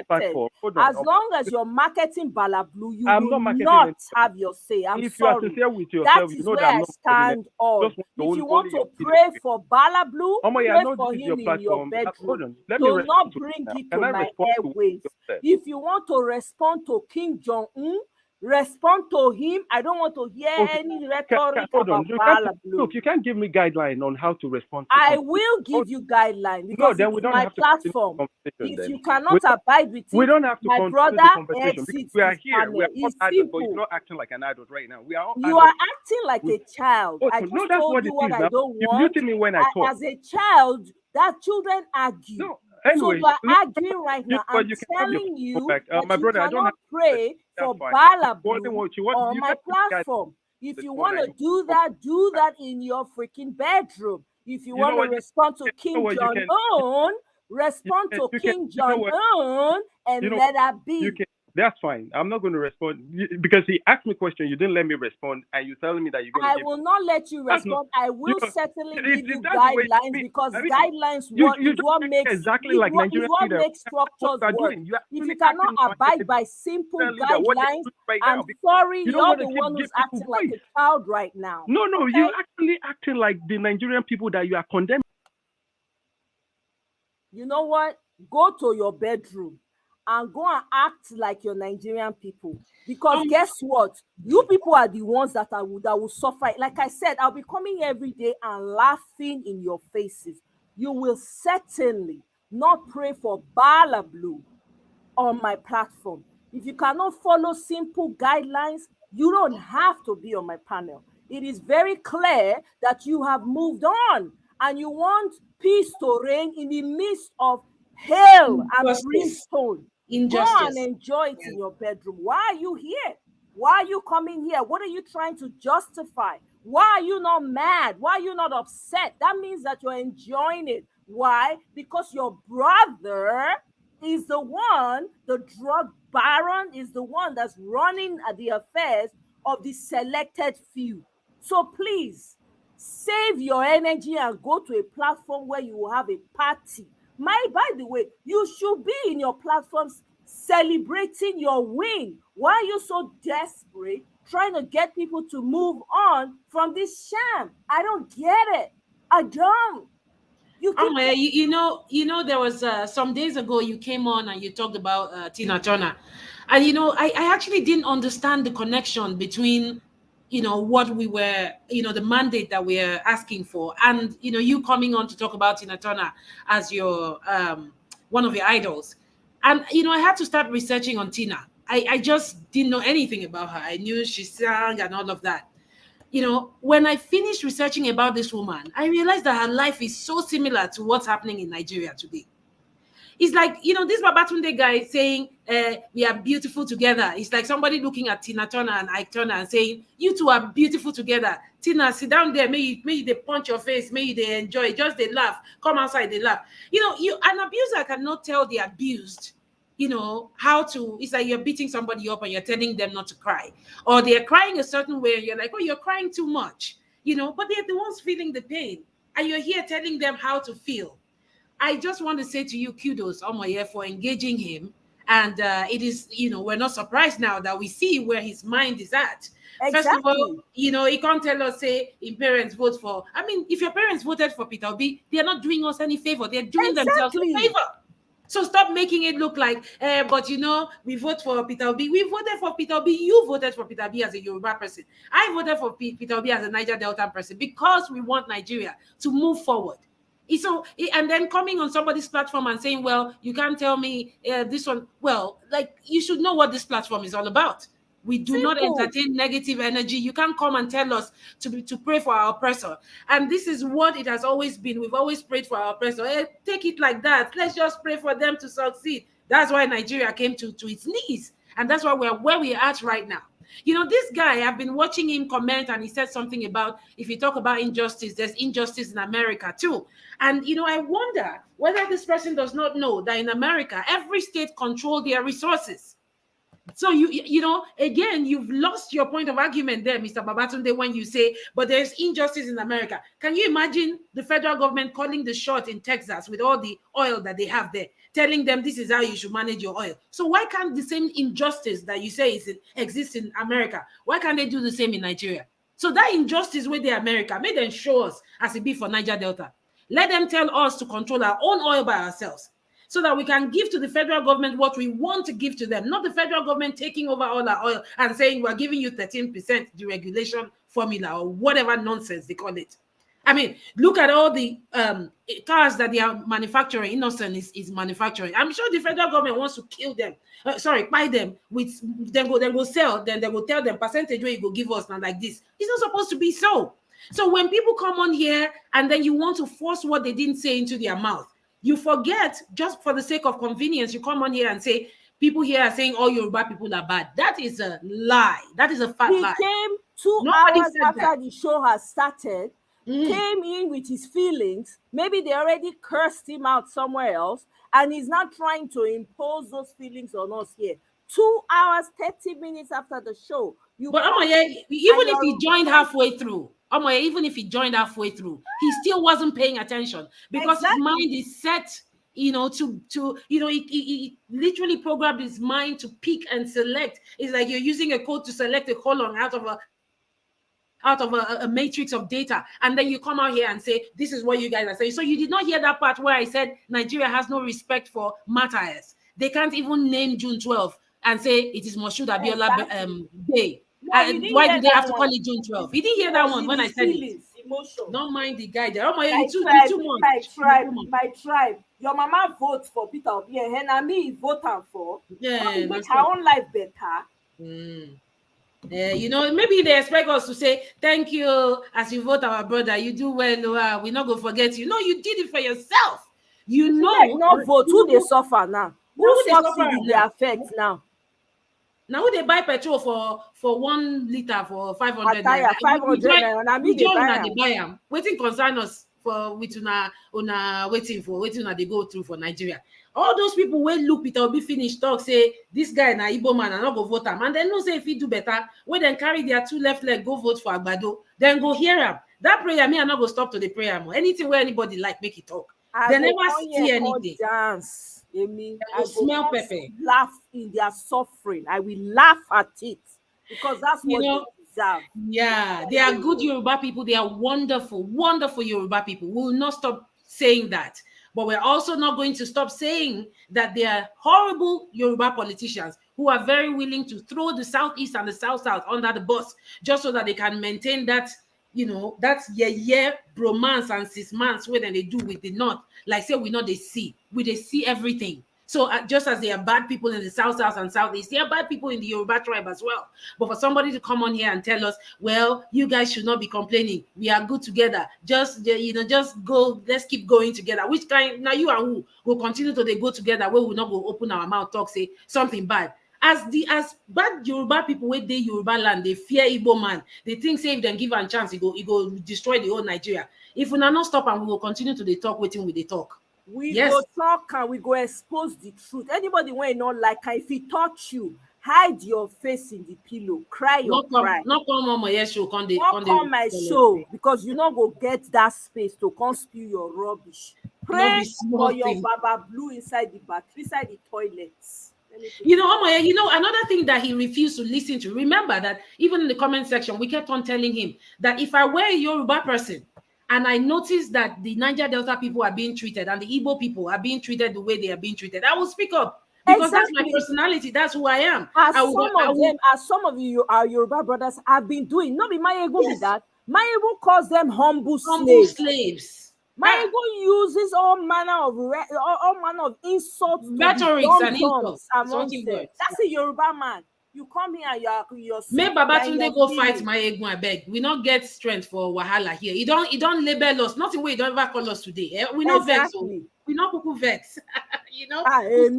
As long as you're marketing Balablu, you will not have your say. I'm if sorry. You are sincere with yourself, that is where I stand on. If you want to pray for Balablu, pray for him in your bedroom. Do not bring it to my airwaves. If you want to respond to Kim Jong-un, respond to him. I don't want to hear any rhetoric about Balablu. Look, you can't give me guideline on how to respond. I will give you guideline because then we don't my have platform. If you cannot abide with it, we don't have to my brother exits we are this here. panel. We are It's not adults, but simple. you're not acting like an adult right now. We are all You adults. are acting like a child. I just no, that's told what you it what is I now. don't You're want. muting me when I talk. As a child, that children argue. No. So Anyway, you are arguing right now. I'm you can have your telling you back. that My you brother, I don't cannot have pray for fine. Balablu You on my platform. If you want to do that in your freaking bedroom. If you want to respond to Kim Jong-un, respond to Kim Jong-un and let that be. That's fine. I'm not going to respond because he asked me a question. You didn't let me respond, and you're telling me that you're going to. I will not let you respond. I will certainly give you that's the way guidelines because guidelines is what makes exactly like Nigerian what leaders. makes structures work. You're If you cannot abide by simple guidelines, I'm sorry, you're the one who's acting like a child right now. No, you're actually acting like the Nigerian people that you are condemning. You know what? Go to your bedroom and go and act like your Nigerian people. Because guess what? You people are the ones that will suffer. Like I said, I'll be coming every day and laughing in your faces. You will certainly not pray for Balablu on my platform. If you cannot follow simple guidelines, you don't have to be on my panel. It is very clear that you have moved on and you want peace to reign in the midst of hell and brimstone. Go and enjoy it in your bedroom. Why are you here? Why are you coming here? What are you trying to justify? Why are you not mad? Why are you not upset? That means that you're enjoying it. Why? Because your brother is the one, the drug baron is the one that's running the affairs of the selected few. So please, save your energy and go to a platform where you will have a party. By the way, you should be in your platforms celebrating your win. Why are you so desperate trying to get people to move on from this sham? I don't get it. I don't. You know, there was some days ago you came on and you talked about Tina Turner, and I actually didn't understand the connection between what we were, the mandate that we are asking for, and you coming on to talk about Tina Turner as your one of your idols. And I had to start researching on Tina. I just didn't know anything about her. I knew she sang and all of that. When I finished researching about this woman, I realized that her life is so similar to what's happening in Nigeria today. It's like, this Babatunde guy saying, we are beautiful together. It's like somebody looking at Tina Turner and Ike Turner and saying, you two are beautiful together. Tina, sit down there. May they punch your face. May they enjoy. Just they laugh. Come outside, they laugh. An abuser cannot tell the abused, how to, it's like you're beating somebody up and you're telling them not to cry. Or they're crying a certain way and you're like, oh, you're crying too much, but they're the ones feeling the pain. And you're here telling them how to feel. I just want to say to you, kudos, Omoye, for engaging him. And it is, we're not surprised now that we see where his mind is at. Exactly. First of all, he can't tell us, say, in parents vote for, if your parents voted for Peter Obi, they're not doing us any favor. They're doing themselves a favor. So stop making it look like, but we vote for Peter Obi. We voted for Peter Obi. You voted for Peter Obi as a Yoruba person. I voted for Peter Obi as a Niger Delta person because we want Nigeria to move forward. So, and then coming on somebody's platform and saying, well, you can't tell me this one. Well, like, you should know what this platform is all about. We do not entertain negative energy. You can't come and tell us to pray for our oppressor. And this is what it has always been. We've always prayed for our oppressor. Take it like that. Let's just pray for them to succeed. That's why Nigeria came to its knees. And that's why we're where we're at right now. This guy, I've been watching him comment, and he said something about, if you talk about injustice, there's injustice in America too. And, I wonder whether this person does not know that in America, every state controls their resources. So, again, you've lost your point of argument there, Mr. Babatunde, when you say, but there's injustice in America. Can you imagine the federal government calling the shot in Texas with all the oil that they have there, telling them this is how you should manage your oil? So why can't the same injustice that you say exists in America, why can't they do the same in Nigeria? So that injustice with the America, may them show us as it be for Niger Delta. Let them tell us to control our own oil by ourselves, so that we can give to the federal government what we want to give to them, not the federal government taking over all our oil and saying we're giving you 13% deregulation formula or whatever nonsense they call it. Look at all the cars that they are manufacturing. Innocent is manufacturing. I'm sure the federal government wants to kill them. Buy them with they will sell. Then they will tell them percentage where you go give us now like this. It's not supposed to be so. So when people come on here and then you want to force what they didn't say into their mouth, you forget, just for the sake of convenience, you come on here and say, people here are saying all Yoruba people are bad. That is a lie. That is a fat lie. He came 2 hours after the show has started, came in with his feelings. Maybe they already cursed him out somewhere else, and he's not trying to impose those feelings on us here. 2 hours, 30 minutes after the show. But even if he joined halfway through, even if he joined halfway through, he still wasn't paying attention because his mind is set, he literally programmed his mind to pick and select. It's like you're using a code to select a column out of a matrix of data, and then you come out here and say, this is what you guys are saying. So you did not hear that part where I said Nigeria has no respect for martyrs. They can't even name June 12th and say it is Moshood Abiola Day. Why do they have to call it June 12th? He didn't hear that one when I said it. Emotion. Don't mind the guy there. My tribe. Your mama votes for Peter Obi, and me vote for. Yeah, make her own life better. Yeah, maybe they expect us to say thank you as you vote our brother. You do well. We're not gonna forget you. No, you did it for yourself. Not vote. Who they suffer now? Who succeed in the effect now? Now they buy petrol for 1 liter for 500 Attire, naira. 500 naira, na me We dey join buy una am. dey buy am. Wetin concern us for with una waiting for wetin una dey go through for Nigeria. All those people wey look Peter Obi finish talk say this guy na Igbo man, I no go vote am, and dem know say if he do better, when dem carry their 2 left leg go vote for Agbado, then go hear am. That prayer, me I no go stop to the prayer more. Anything where anybody like, make it talk. They never see anything. Dance, Amy. I smell come pepper. Laugh in their suffering. I will laugh at it because that's what they deserve. Yeah, they are good Yoruba people. They are wonderful, wonderful Yoruba people. We will not stop saying that. But we're also not going to stop saying that they are horrible Yoruba politicians who are very willing to throw the Southeast and the South-South under the bus just so that they can maintain that, that bromance and cismance where they do with the North. Like say we know they see everything. So just as there are bad people in the South and Southeast, there are bad people in the Yoruba tribe as well. But for somebody to come on here and tell us, well, you guys should not be complaining. We are good together. Just go. Let's keep going together. Which kind? Now you and who will continue to go together? We will not go open our mouth, talk, say something bad. As bad Yoruba people where they Yoruba land, they fear Igbo man. They think say if they give a chance, he go destroy the whole Nigeria. If we not stop and we will continue to talk waiting with the talk. We go talk and we go expose the truth. Anybody when not like if he touch you, hide your face in the pillow, cry your cry. Not come on my show, come my show because you not go get that space to come spew your rubbish. Pray for your Baba Blue inside the bathroom, inside the toilets. Another thing that he refused to listen to. Remember that even in the comment section, we kept on telling him that if I were a Yoruba person, and I noticed that the Niger Delta people are being treated and the Igbo people are being treated the way they are being treated, I will speak up because that's my personality. That's who I am. As some of you, our Yoruba brothers have been doing. Not be Mayego with that. Mayego calls them humble slaves. Mayego uses all manner of insults, rhetorics and insults among them. That's a Yoruba man. You come here, you're May Babatunde go fight my ego, I beg. We not get strength for Wahala here. He don't label us. Nothing way he don't ever call us today. We not vex. We not cuckoo vex. Me,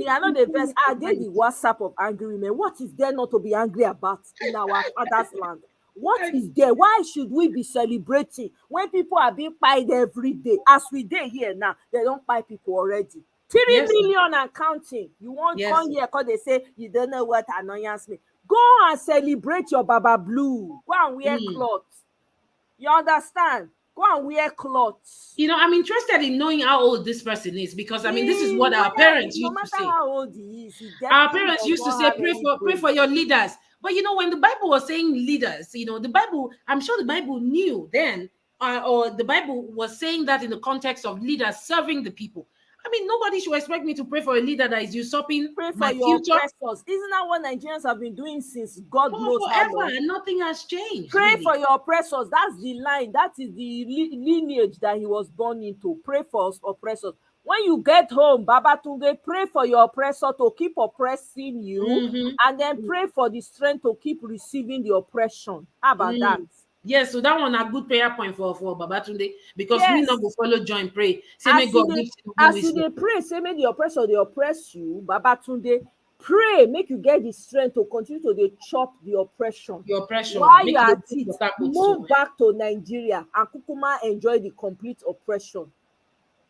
I know the vex. I did the WhatsApp of angry men. What is there not to be angry about in our father's land? What is there? Why should we be celebrating when people are being pied every day? As we did here now, they don't pie people already. 3 million and counting. You won't come here because they say you don't know what annoys me. Go and celebrate your Baba Blue. Go and wear clothes. You understand? Go and wear clothes. I'm interested in knowing how old this person is because this is what our parents used to say. How old he is, our parents used to say, pray for your leaders. But when the Bible was saying leaders, the Bible, I'm sure the Bible knew then, or the Bible was saying that in the context of leaders serving the people. Nobody should expect me to pray for a leader that is usurping my future. Oppressors. Isn't that what Nigerians have been doing since God knows forever, how long? and nothing has changed. Pray for your oppressors. That's the line. That is the lineage that he was born into. Pray for oppressors. When you get home, Babatunde, pray for your oppressor to keep oppressing you, and then pray for the strength to keep receiving the oppression. How about that? Yes, so that one a good prayer point for Babatunde because we not go follow join pray. Say may God give you as you pray, say may the oppressor they oppress you, Babatunde. Pray, make you get the strength to continue to chop the oppression. While you are at it, move back to Nigeria and Kukuma enjoy the complete oppression.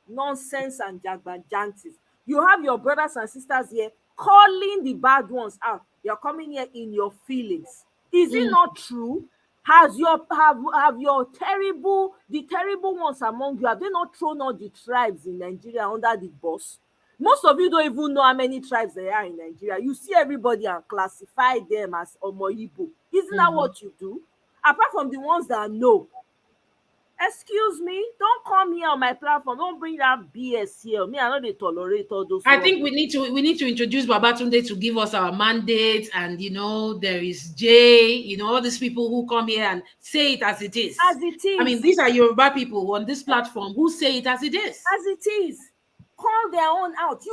Nonsense and jagbajantis. You have your brothers and sisters here calling the bad ones out. You're coming here in your feelings. Is it not true? Have your terrible ones among you, have they not thrown all the tribes in Nigeria under the bus? Most of you don't even know how many tribes there are in Nigeria. You see everybody and classify them as Omo Igbo. Isn't that what you do? Apart from the ones that know. Excuse me, don't come here on my platform. Don't bring that BS here. Me, I know they tolerate all those. I think we need to introduce Babatunde to give us our mandate, and there is Jay, all these people who come here and say it as it is. As it is. These are Yoruba people on this platform who say it as it is. As it is. Call their own out.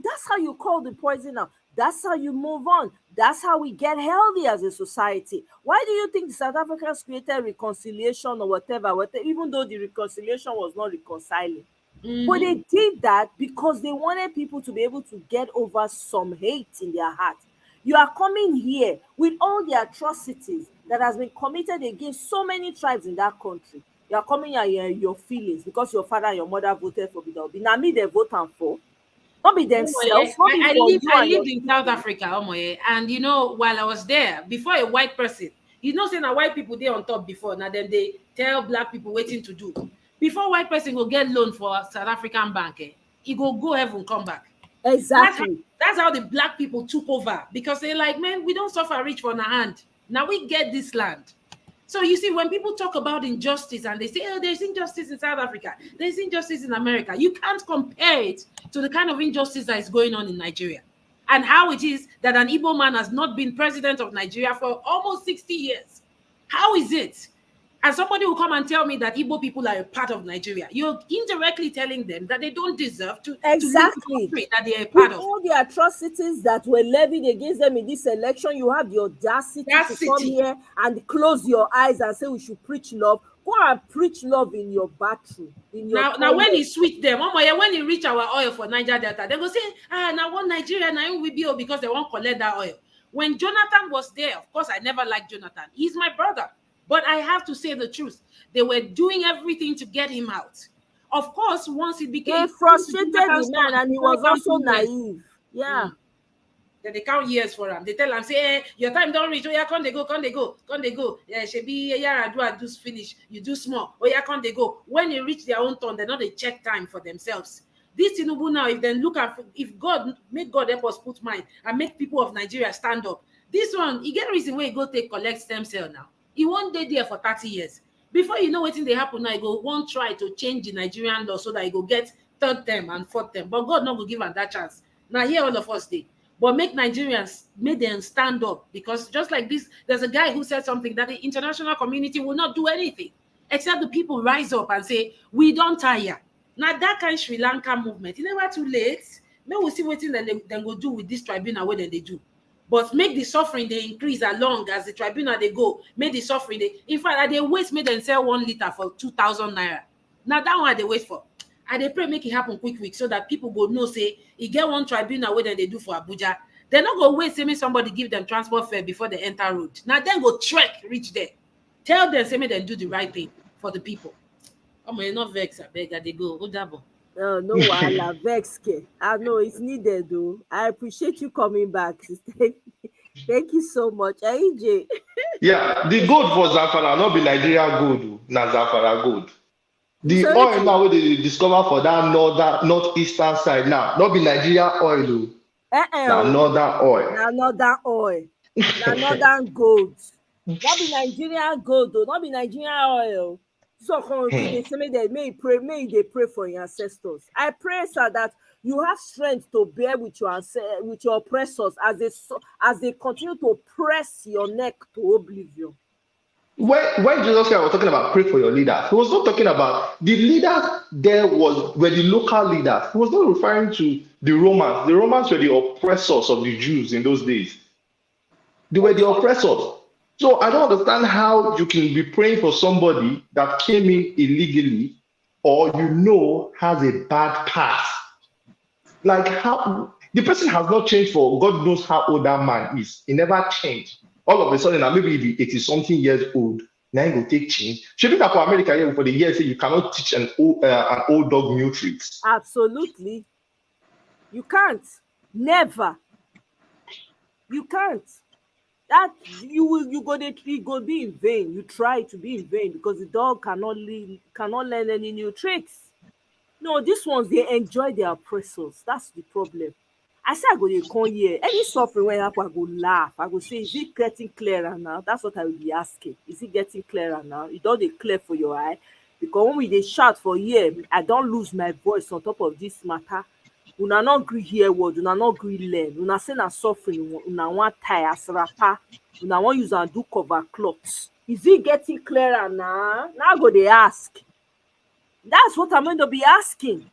That's how you call the poison out. That's how you move on. That's how we get healthy as a society. Why do you think the South Africans created reconciliation or whatever, even though the reconciliation was not reconciling? But they did that because they wanted people to be able to get over some hate in their heart. You are coming here with all the atrocities that has been committed against so many tribes in that country. You are coming here your feelings because your father and your mother voted for Peter Obi. Now me they vote am for. Not be themselves. Not be for you I and lived your in South Africa, and you know, while I was there, before a white person, you know, saying that white people they on top before, now then they tell black people waiting to do. Before white person go get loan for South African bank, he go heaven, come back. Exactly. That's how the black people took over, because they're like, man, we don't suffer rich for our hand. Now we get this land. So you see, when people talk about injustice and they say, oh, there's injustice in South Africa, there's injustice in America, you can't compare it to the kind of injustice that is going on in Nigeria. And how it is that an Igbo man has not been president of Nigeria for almost 60 years. How is it? And somebody will come and tell me that Igbo people are a part of Nigeria. You're indirectly telling them that they don't deserve to exactly to that they are a part of. All the atrocities that were levied against them in this election, you have the audacity to come here and close your eyes and say we should preach love. Go and preach love in your bathroom. Now when he switch them, when he reach our oil for Niger Delta, they go say, now one Nigeria, now we be because they won't collect that oil. When Jonathan was there, of course, I never liked Jonathan. He's my brother. But I have to say the truth. They were doing everything to get him out. Of course, once it became... They frustrated the man and he was also naive. Yeah. Then they count years for him. They tell him, say, hey, your time don't reach. Oh, yeah, come they go. Yeah, Shebi, yeah, do finish. You do small. Oh, yeah, come they go. When they reach their own turn, they know they check time for themselves. This Tinubu now, if they look at, if God, make God help us put mind and make people of Nigeria stand up. This one, he get reason where he go take collect stem cell now. He won't stay there for 30 years. Before you know what they happen now, he go won't try to change the Nigerian law so that he go get third term and fourth term. But God not go give him that chance. Now here all of us did. But make Nigerians, make them stand up, because just like this, there's a guy who said something that the international community will not do anything except the people rise up and say, we don't tire. Now that kind of Sri Lanka movement, it's never too late. Maybe we'll see what they go do with this tribunal, what they do. But make the suffering they increase along as the tribunal they go. Make the suffering in fact, they wait, make them sell 1 liter for 2,000 naira. Now that one they wait for. And they pray make it happen quick so that people go know say you get one tribunal where they do for Abuja. They're not gonna wait, say me somebody give them transport fare before they enter road. Now then go trek, reach there. Tell them, say me then do the right thing for the people. You're not vex, I beg, they go. Go double. No, wahala, vex. I know it's needed though. I appreciate you coming back, sister. Thank you so much. AJ. Yeah, the gold for Zamfara, not be Nigeria gold, na Zamfara gold. The oil now where they discover for that northeastern side now, not be Nigeria oil. Na northern oil. Na northern oil. Na northern gold. Not be Nigerian gold though, not be Nigerian oil. So they say they may they pray for your ancestors. I pray, sir, that you have strength to bear with your oppressors as they continue to press your neck to oblivion. When Jesus Christ was talking about pray for your leaders, he was not talking about the leaders there were the local leaders. He was not referring to the Romans. The Romans were the oppressors of the Jews in those days. They were the oppressors. So I don't understand how you can be praying for somebody that came in illegally or has a bad past. Like how the person has not changed for God knows how old that man is. He never changed. All of a sudden, now maybe he be 80-something years old. Now he will take change. Should be that for America here for the years say you cannot teach an old dog new tricks. Absolutely, you can't. Never. You can't. That you go be in vain. You try to be in vain because the dog cannot learn any new tricks. No, these ones they enjoy their oppressors. That's the problem. I say I go to come here. Any suffering when happen, I go laugh. I go say, is it getting clearer now? That's what I will be asking. Is it getting clearer now? It don't dey clear for your eye. Because when they shout for here, I don't lose my voice on top of this matter. Una not agree hear word, una not agree learn. Una say na suffering, una want tie as rapper, una want use and do cover clothes. Is it getting clearer now? Now go they ask. That's what I'm going to be asking.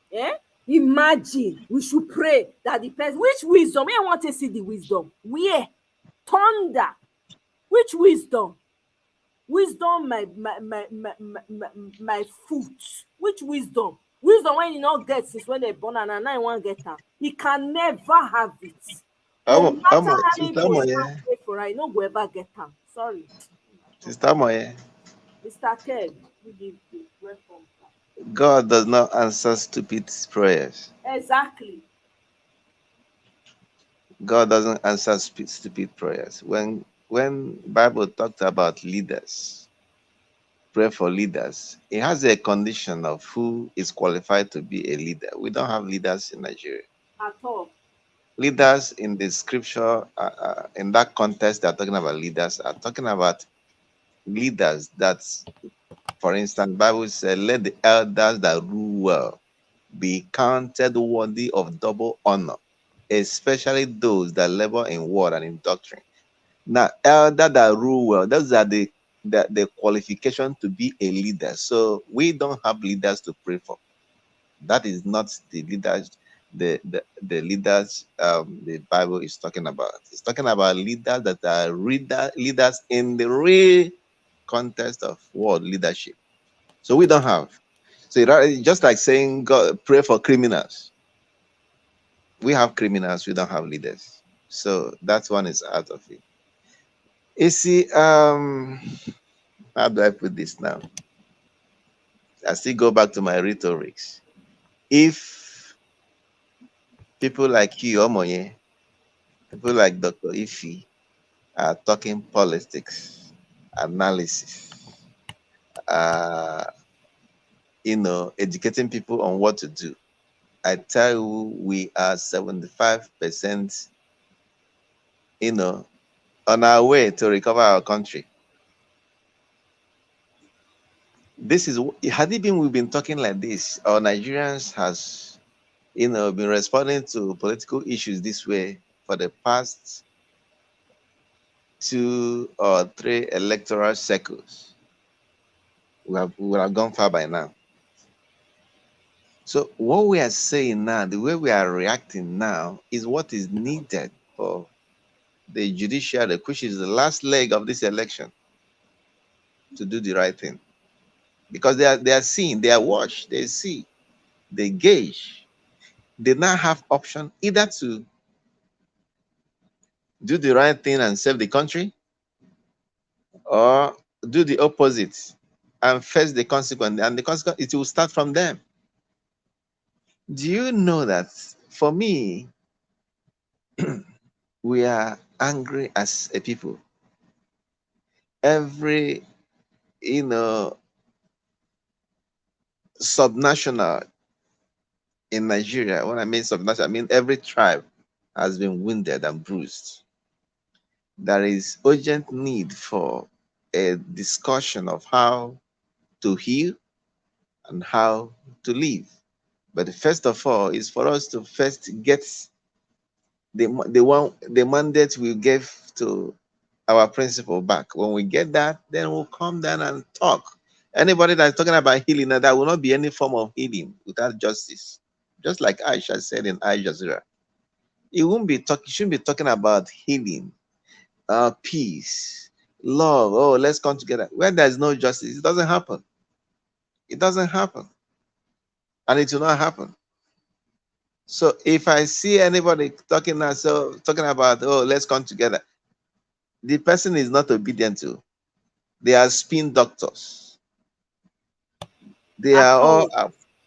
Yeah? Imagine we should pray that the person, which wisdom? I want to see the wisdom. Where? Thunder. Which wisdom? Wisdom, my foot. Which wisdom? Wisdom when you not get since when they born and now you want to get her. He can never have it. No matter how many Sister votes Moye, I pray for, I no go ever get them. Sorry. Sister Moye, Mr. Ted, you give the welcome. God does not answer stupid prayers. Exactly. God doesn't answer stupid prayers. When Bible talked about leaders, pray for leaders, it has a condition of who is qualified to be a leader. We don't have leaders in Nigeria. At all. Leaders in the scripture, in that context, they're talking about leaders, are talking about leaders that's, for instance, Bible said, let the elders that rule well be counted worthy of double honor, especially those that labor in word and in doctrine. Now, elder that rule well, those are the qualification to be a leader. So we don't have leaders to pray for. That is not the leaders. The leaders the Bible is talking about. It's talking about leaders that are leaders in the real context of world leadership. So we don't have. So it's just like saying God pray for criminals. We have criminals, we don't have leaders. So that one is out of it. You see, how do I put this now? I still go back to my rhetorics. If people like you, Omoye, people like Dr. Ifi are talking politics, analysis, educating people on what to do, I tell you, we are 75%, on our way to recover our country. This is, had it been we've been talking like this, or Nigerians has, been responding to political issues this way for the past 2 or 3 electoral cycles, we would have gone far by now. So what we are saying now, the way we are reacting now, is what is needed for the judiciary, which is the last leg of this election, to do the right thing. Because they are seeing, they are watched, they see, they gauge. They now have option either to do the right thing and save the country, or do the opposite and face the consequence. And the consequence, it will start from them. Do you know that for me, we are angry as a people? Every, subnational in Nigeria, when I mean subnational, I mean every tribe has been wounded and bruised. There is urgent need for a discussion of how to heal and how to live. But first of all, is for us to first get the mandate we gave to our principle back. When we get that, then we'll come down and talk. Anybody that's talking about healing, there will not be any form of healing without justice. Just like Aisha said in Al Jazeera, it shouldn't be talking about healing, peace, love. Oh, let's come together. When there's no justice, it doesn't happen. It doesn't happen, and it will not happen. So if I see anybody talking about, oh, let's come together, the person is not obedient to. They are spin doctors. They are all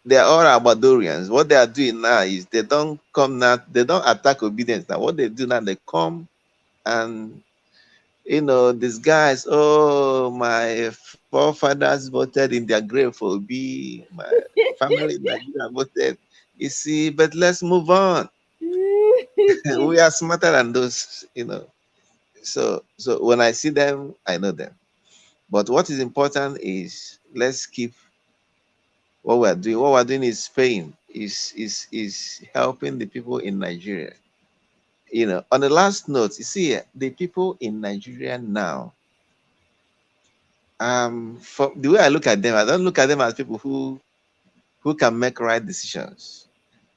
Abadorians. What they are doing now is they don't attack obedience. Now what they do now, they come and disguise, oh, my forefathers voted in their grave for Obi, my family in Nigeria voted. You see, but let's move on. We are smarter than those, So when I see them, I know them. But what is important is let's keep what we're doing. What we're doing is paying, is helping the people in Nigeria. On the last note, you see, the people in Nigeria now, for the way I look at them, I don't look at them as people who can make right decisions.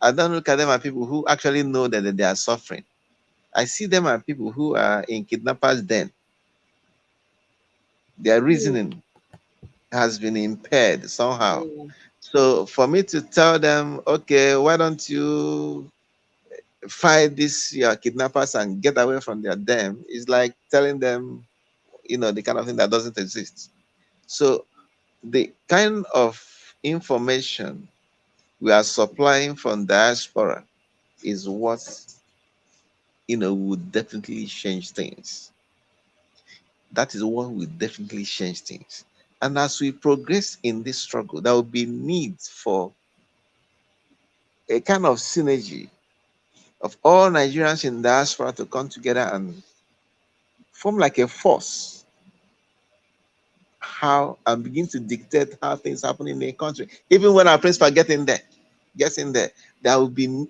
I don't look at them as people who actually know that they are suffering. I see them as people who are in kidnappers' den. Their reasoning has been impaired somehow. So for me to tell them, okay, why don't you fight these kidnappers and get away from their den is like telling them, the kind of thing that doesn't exist. So the kind of information we are supplying from diaspora is what, would definitely change things. That is what will definitely change things. And as we progress in this struggle, there will be need for a kind of synergy of all Nigerians in diaspora to come together and form like a force, and begin to dictate how things happen in the country. Even when our principal gets in there, there's been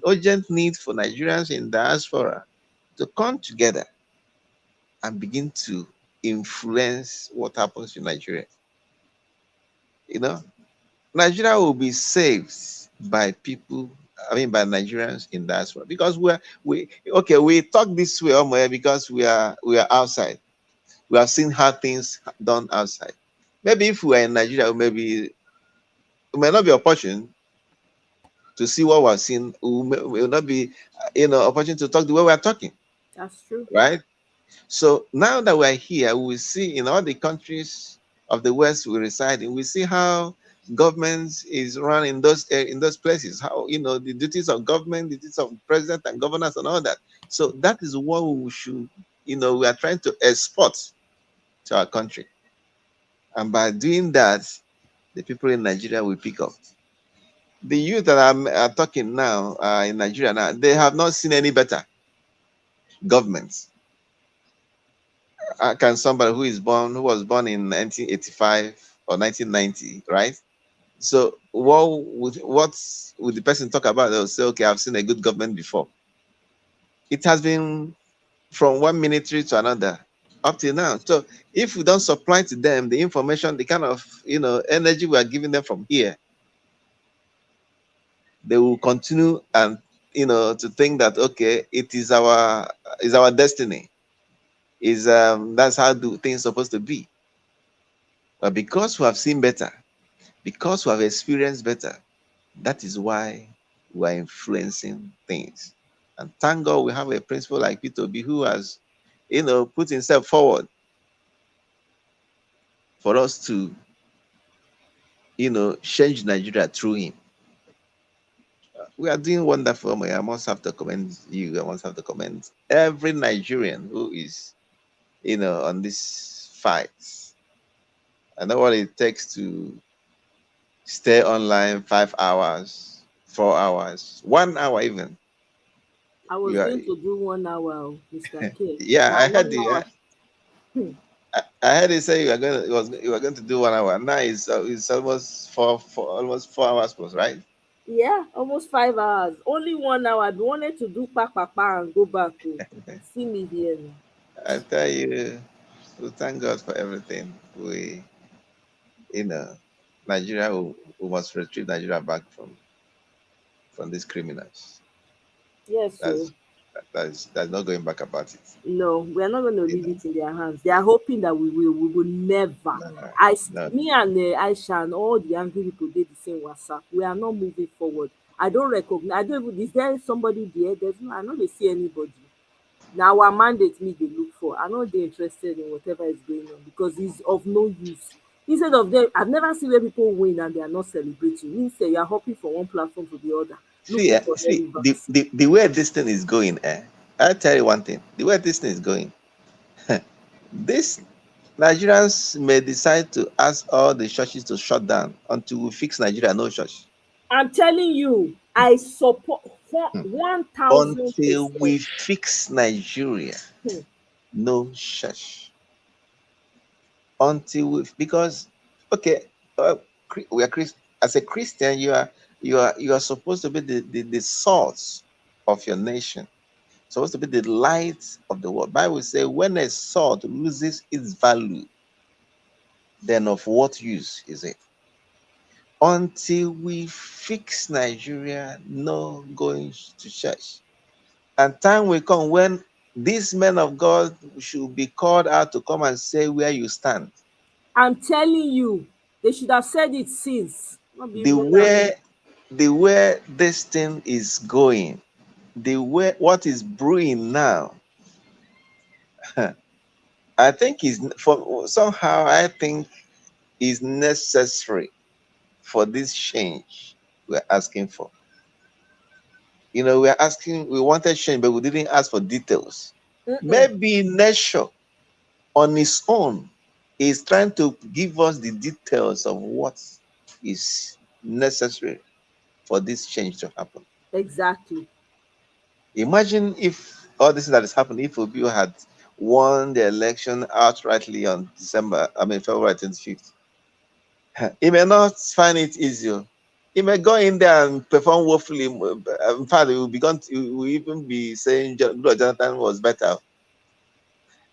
urgent need for Nigerians in diaspora to come together and begin to influence what happens in Nigeria. Nigeria will be saved by people, by Nigerians in diaspora, because we talk this way because we are outside. We have seen how things done outside. Maybe if we were in Nigeria, maybe it may not be opportune to see what we've seen. It will not be, opportune to talk the way we are talking. That's true. Right? So now that we're here, we see in all the countries of the West we reside in, we see how government is run in those places, how, the duties of government, the duties of president and governors and all that. So that is what we should, we are trying to export to our country. And by doing that, the people in Nigeria will pick up. The youth that are talking now in Nigeria now, they have not seen any better governments. Can somebody who was born in 1985 or 1990, right? So what would the person talk about? They'll say, okay, I've seen a good government before. It has been from one military to another up till now. So if we don't supply to them the information, the kind of energy we are giving them from here, they will continue and to think that, okay, it is our destiny. That's how things supposed to be. But because we have seen better, because we have experienced better, that is why we are influencing things. And thank God we have a principal like Peter Obi who has, put himself forward for us to, change Nigeria through him. We are doing wonderful. I must have to commend you. I must have to commend every Nigerian who is, on this fight. I know what it takes to stay online 5 hours, 4 hours, 1 hour even. I was going to do 1 hour, Mr. K. Yeah, I heard you. I heard you say you were going to do 1 hour. Now it's almost almost 4 hours plus, right? Yeah, almost 5 hours. Only 1 hour. I wanted to do papa and go back to see me here. I tell you, we thank God for everything. Nigeria, we must retrieve Nigeria back from these criminals. Yes, there's no going back about it. No, we are not going to leave it in their hands. They are hoping that we will never. Me and Aisha and all the angry people did the same WhatsApp. We are not moving forward. I don't recognize. Is there somebody there? I don't see anybody. Now our mandate me they look for. I'm not interested in whatever is going on because it's of no use. Instead of them, I've never seen where people win and they are not celebrating. Instead, you are hopping from one platform to the other. See, the way this thing is going, I'll tell you one thing. The way this thing is going, this Nigerians may decide to ask all the churches to shut down until we fix Nigeria, no church. I'm telling you, I support 1,000%. Until we fix Nigeria, no church. Because we are Christian. As a Christian, you are supposed to be the source of your nation, supposed to be the light of the world. Bible says, when a sword loses its value, then of what use is it? Until we fix Nigeria, no going to church. And time will come when these men of God should be called out to come and say where you stand. I'm telling you, they should have said it since. The way this thing is going, the way what is brewing now, I think is for somehow I think is necessary for this change we're asking for. You know, we wanted change, but we didn't ask for details. Maybe nature on its own is trying to give us the details of what is necessary for this change to happen. Exactly. Imagine if all this that is happening, if Obi had won the election outrightly on February 25th. He may not find it easier. He may go in there and perform woefully. In fact, he will even be saying Jonathan was better.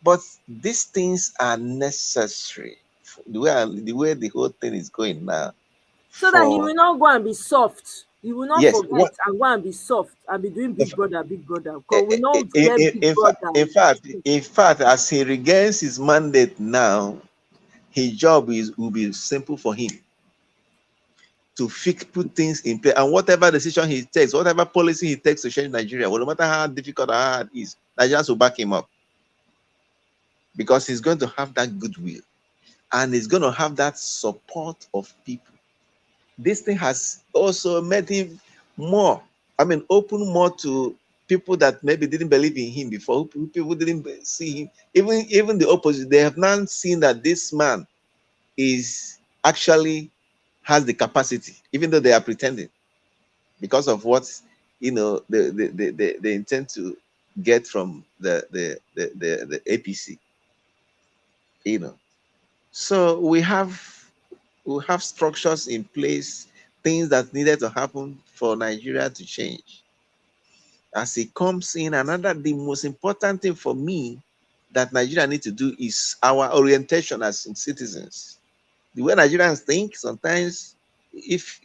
But these things are necessary. The way the whole thing is going now. So that he will not go and be soft. He will not forget and go and be soft and be doing big brother. Because we know in fact, as he regains his mandate now, his job will be simple for him to put things in place, and whatever decision he takes, whatever policy he takes to change Nigeria, well, no matter how difficult or hard it is, Nigerians will back him up, because he's going to have that goodwill and he's going to have that support of people. This thing has also made him open more to people that maybe didn't believe in him before. People didn't see him. Even the opposite, they have now seen that this man is actually has the capacity, even though they are pretending, because of what they intend to get from the APC. So we have structures in place, things that needed to happen for Nigeria to change. As it comes in, the most important thing for me that Nigeria needs to do is our orientation as citizens. The way Nigerians think, sometimes if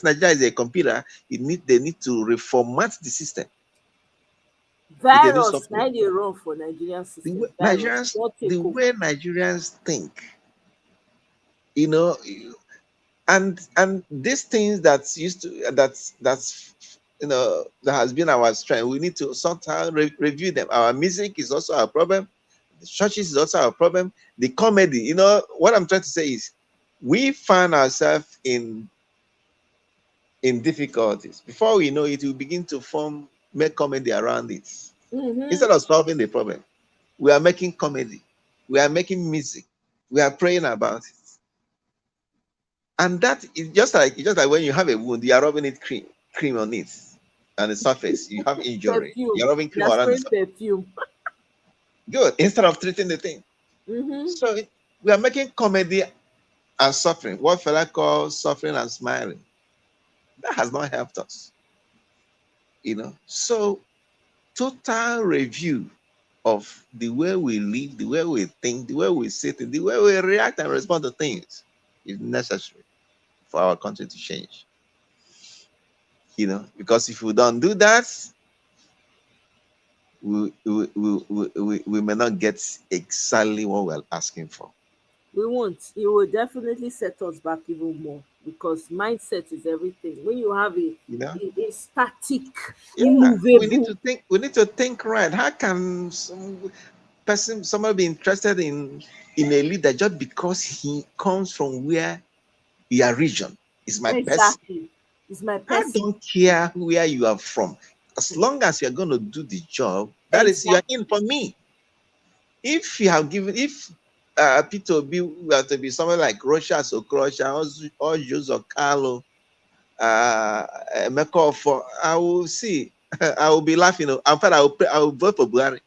Nigeria is a computer, they need to reformat the system. Virus, now they run for Nigerian system. The way Nigerians think, and these things that has been our strength, we need to somehow review them. Our music is also our problem. The churches is also our problem. The comedy, what I'm trying to say is, we find ourselves in difficulties. Before we know it, we begin to make comedy around it. Instead of solving the problem, we are making comedy. We are making music. We are praying about it. And that is just like when you have a wound, you are rubbing it cream on it, on the surface. You have injury. You're rubbing cream around the surface. Good. Instead of treating the thing. So we are making comedy and suffering, what Fela calls suffering and smiling. That has not helped us. So total review of the way we live, the way we think, the way we sit, the way we react and respond to things is necessary for our country to change. Because if we don't do that, we may not get exactly what we're asking for. We won't. It will definitely set us back even more, because mindset is everything. When you have a static, immovable, we need to think right. How can somebody be interested in a leader just because he comes from where your region is my person? It's my person. I don't care where you are from. As long as you're going to do the job, that is, you're in for me. If you have given, Peter Obi were to be someone like Russia, so Croatia, or Jose Carlo, Mekofo, I will see. I will be laughing. In fact, I will vote for Buhari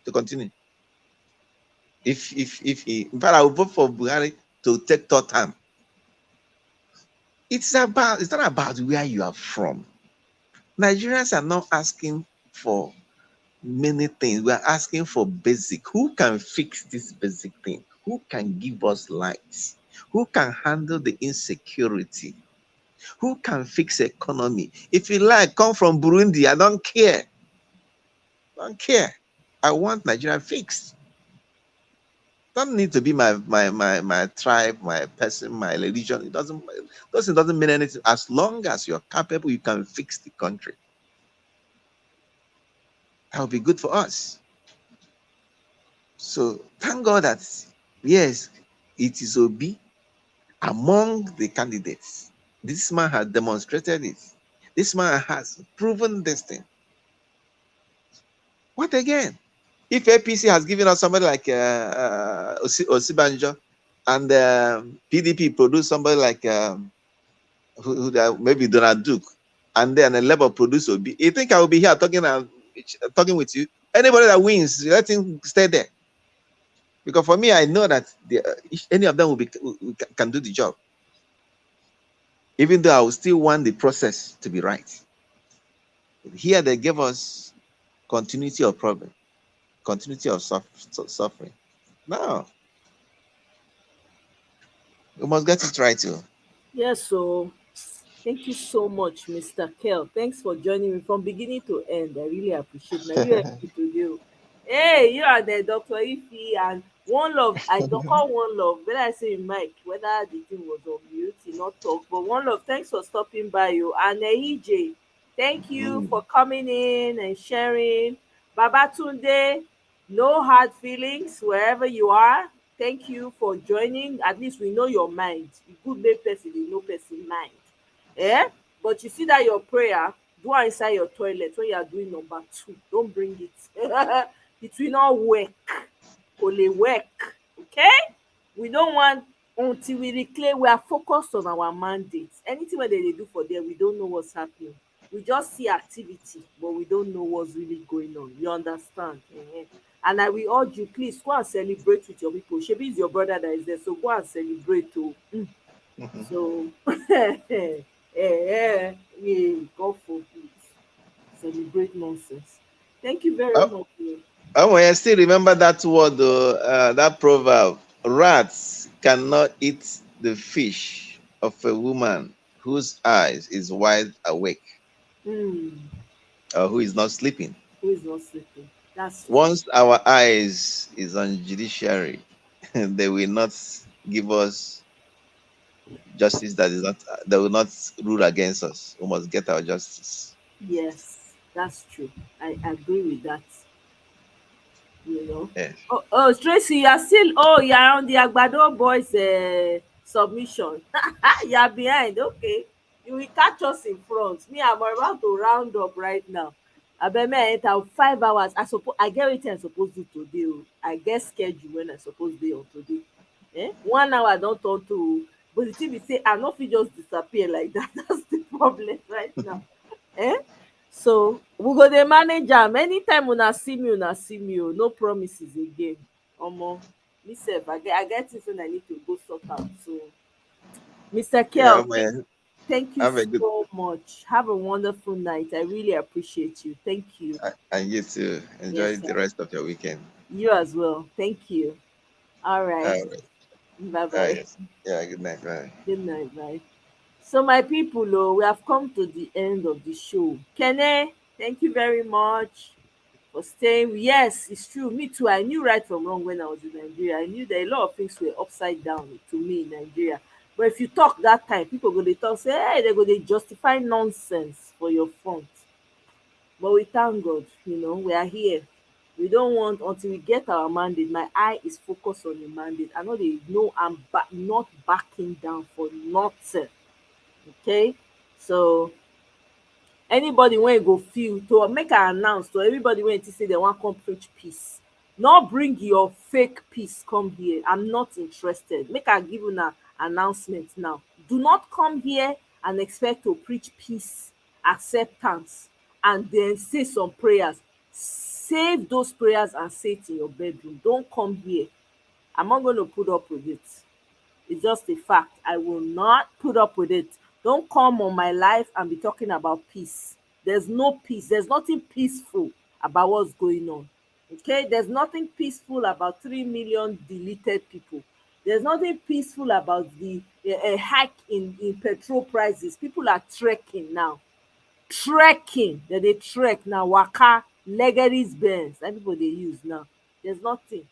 to continue. In fact, I will vote for Buhari to take third time. It's not about where you are from. Nigerians are not asking for many things. We are asking for basic. Who can fix this basic thing? Who can give us lights? Who can handle the insecurity? Who can fix economy? If you like, come from Burundi. I don't care. I want Nigeria fixed. Don't need to be my tribe, my person, my religion. It doesn't mean anything. As long as you're capable, you can fix the country. That would be good for us. So thank God that, yes, it is Obi among the candidates. This man has demonstrated it. This man has proven this thing. What again? If APC has given us somebody like Osibanjo, and PDP produced somebody like maybe Donald Duke, and then a Labour produce Obi, you think I will be here talking with you? Anybody that wins, let him stay there. Because for me, I know that any of them can do the job. Even though I will still want the process to be right. Here they gave us continuity of problem, continuity of suffering. Now, we must get it right too. Yes, so thank you so much, Mr. Kel. Thanks for joining me from beginning to end. I really appreciate it. I really appreciate you. Hey, you are the Dr. Ify and One Love. I don't call One Love, but I say Mike, whether the thing was on mute, he not talk. But One Love, thanks for stopping by you. And EJ, thank you for coming in and sharing. Babatunde, no hard feelings wherever you are. Thank you for joining. At least we know your mind. You good make person, you know person mind. Eh? But you see that your prayer, go inside your toilet when you are doing number 2. Don't bring it. It will not work. Only work. Okay? We don't want until we reclaim. We are focused on our mandates. Anything that they do for them, we don't know what's happening. We just see activity, but we don't know what's really going on. You understand? And I will urge you, please go and celebrate with your people. Shebi is your brother that is there, so go and celebrate too. So, God forbid, celebrate nonsense. Thank you very much. Oh, I still remember that word, that proverb. Rats cannot eat the fish of a woman whose eyes is wide awake, or who is not sleeping. Who is not sleeping? That's once our eyes is on judiciary, they will not give us justice that is not. They will not rule against us. We must get our justice. Yes, that's true. I agree with that. You know. Yes. Oh, Tracy, you are still. Oh, you are on the Agbado Boys submission. You are behind. Okay, you will catch us in front. Me, I'm about to round up right now. I bet me I enter 5 hours. I get everything I'm supposed to do today. I get schedule when I supposed to be on today. 1 hour don't turn to. But the thing is, say I not fit just disappear like that. That's the problem right now. So we go dey manage am. Anytime una see me, no promises again. Omo, me sef, I get things when I need to go sort out. So, Mr. Kel, thank you so much. Have a wonderful night. I really appreciate you. Thank you. And you too. Enjoy the rest of your weekend. You as well. Thank you. All right. Bye-bye. Yeah, good night. Bye. Good night. Bye. So my people, we have come to the end of the show. Kene, thank you very much for staying. Yes, it's true. Me too. I knew right from wrong when I was in Nigeria. I knew that a lot of things were upside down to me in Nigeria. But if you talk that time, people go to talk, say, hey, they go to justify nonsense for your front. But we thank God, we are here. We don't want until we get our mandate. My eye is focused on the mandate. I know they know I'm not backing down for nothing. Okay, so anybody when you go feel to make an announce to everybody when you say they want come preach peace, not bring your fake peace come here. I'm not interested. Make I give you an announcement now. Do not come here and expect to preach peace, acceptance, and then say some prayers. Save those prayers and say it in your bedroom. Don't come here. I'm not going to put up with it. It's just a fact. I will not put up with it. Don't come on my life and be talking about peace. There's no peace. There's nothing peaceful about what's going on. Okay? There's nothing peaceful about 3 million deleted people. There's nothing peaceful about the hike in petrol prices. People are trekking now. Trekking. They trek now. Waka, Legary's Benz. That's people they use now. There's nothing.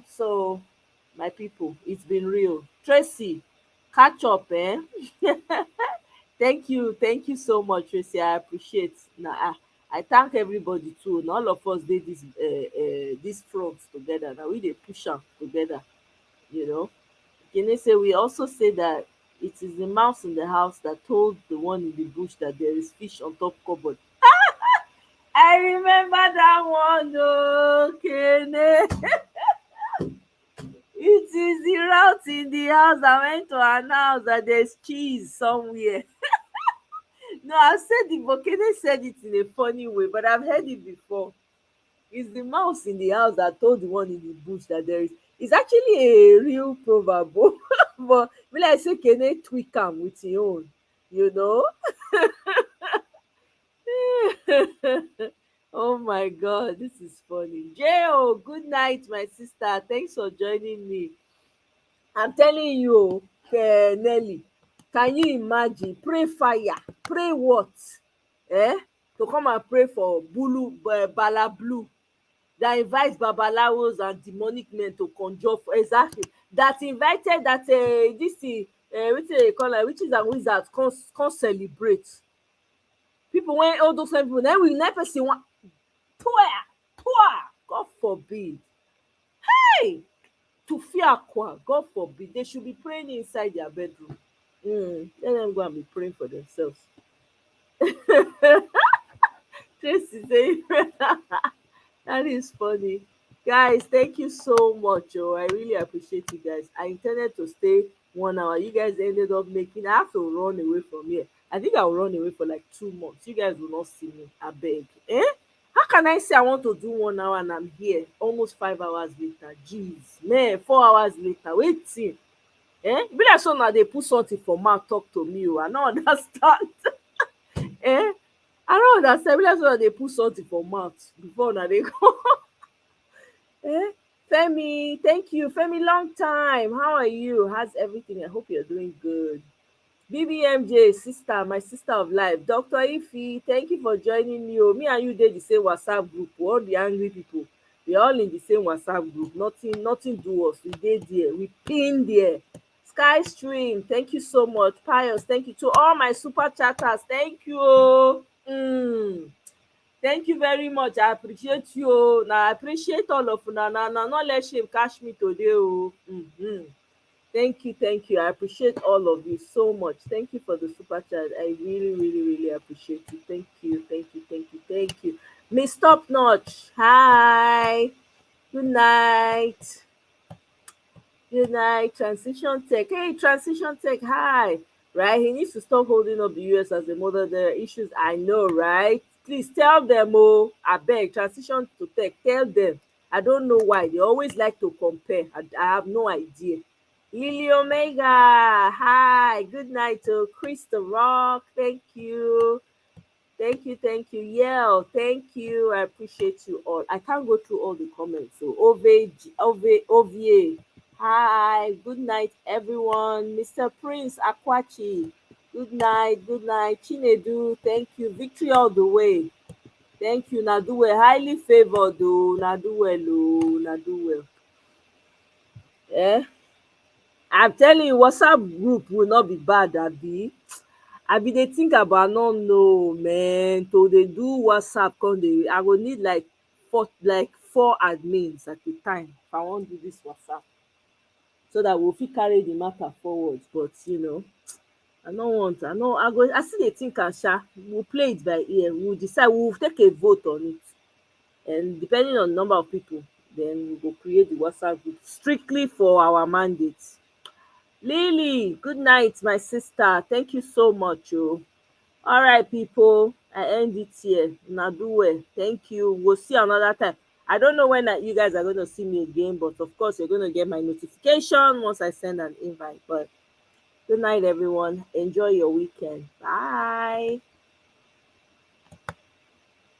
So my people, it's been real. Tracy, catch up, Thank you so much, Tracy. I appreciate. I thank everybody too. And all of us did this front together. Now we dey push am together, you know. Kene say we also say that it is the mouse in the house that told the one in the bush that there is fish on top cupboard. I remember that one, Kene. It is the rat in the house that went to announce that there's cheese somewhere. No, I said it, but Kene said it in a funny way, but I've heard it before. It's the mouse in the house that told the one in the bush that there is. It's actually a real proverb, but when I say Kene tweak am with your own, you know. Oh my God, this is funny. Jo, good night, my sister. Thanks for joining me. I'm telling you, Nelly, can you imagine? Pray fire, pray what? To come and pray for Bala Blue that invites babalawos and demonic men to conjure for, exactly, that invited that this thing, which they call like witches and wizards come celebrate. People when all those people, then we never see one. God forbid. Hey, to fear qua, God forbid. They should be praying inside their bedroom. Let them go and be praying for themselves. Tracy say, that is funny. Guys, thank you so much. I really appreciate you guys. I intended to stay 1 hour. You guys ended up making, I have to run away from here. I think I'll run away for like 2 months. You guys will not see me. I beg. How can I say I want to do 1 hour and I'm here almost 5 hours later? Jeez, man, 4 hours later. Waiting. Be like so now they put something for mouth talk to me. I don't understand. I don't understand. Be like so now they put something for mouth before now they go. Femi, thank you. Femi, long time. How are you? How's everything? I hope you're doing good. BBMJ, sister, my sister of life. Dr. Ify, thank you for joining me. Me and you did the same WhatsApp group. We're all the angry people. We're all in the same WhatsApp group. Nothing do us. We did there. We pinned there. Sky Stream, thank you so much. Pius, thank you to all my super chatters. Thank you. Thank you very much. I appreciate you. Now I appreciate all of you. Now not let shame catch me today. Thank you. I appreciate all of you so much. Thank you for the super chat. I really appreciate you. Thank you. Miss Top Notch. Hi. Good night. Transition Tech. Hey, Transition Tech. Hi. Right? He needs to stop holding up the US as a model. There are issues. I know, right? Please tell them, I beg. Transition to Tech. Tell them. I don't know why. They always like to compare. I have no idea. Lily Omega, hi, good night to Chris the Rock, thank you. Yell, thank you, I appreciate you all. I can't go through all the comments. So Ovie, hi, good night everyone. Mr. Prince Akwachi, good night. Chinedu, thank you. Victory all the way. Thank you. Naduwe, highly favored, Naduwe. I'm telling you, WhatsApp group will not be bad, Abi. They think about no man. To they do WhatsApp, I will need like four admins at a time if I want to do this WhatsApp, so that we'll carry the matter forward. But I still they think we'll play it by ear. We'll decide. We'll take a vote on it, and depending on the number of people, then we will create the WhatsApp group strictly for our mandates. Lily, good night, my sister. Thank you so much. All right, people. I end it here. Naduwe, thank you. We'll see another time. I don't know when you guys are going to see me again, but of course, you're going to get my notification once I send an invite. But good night, everyone. Enjoy your weekend. Bye.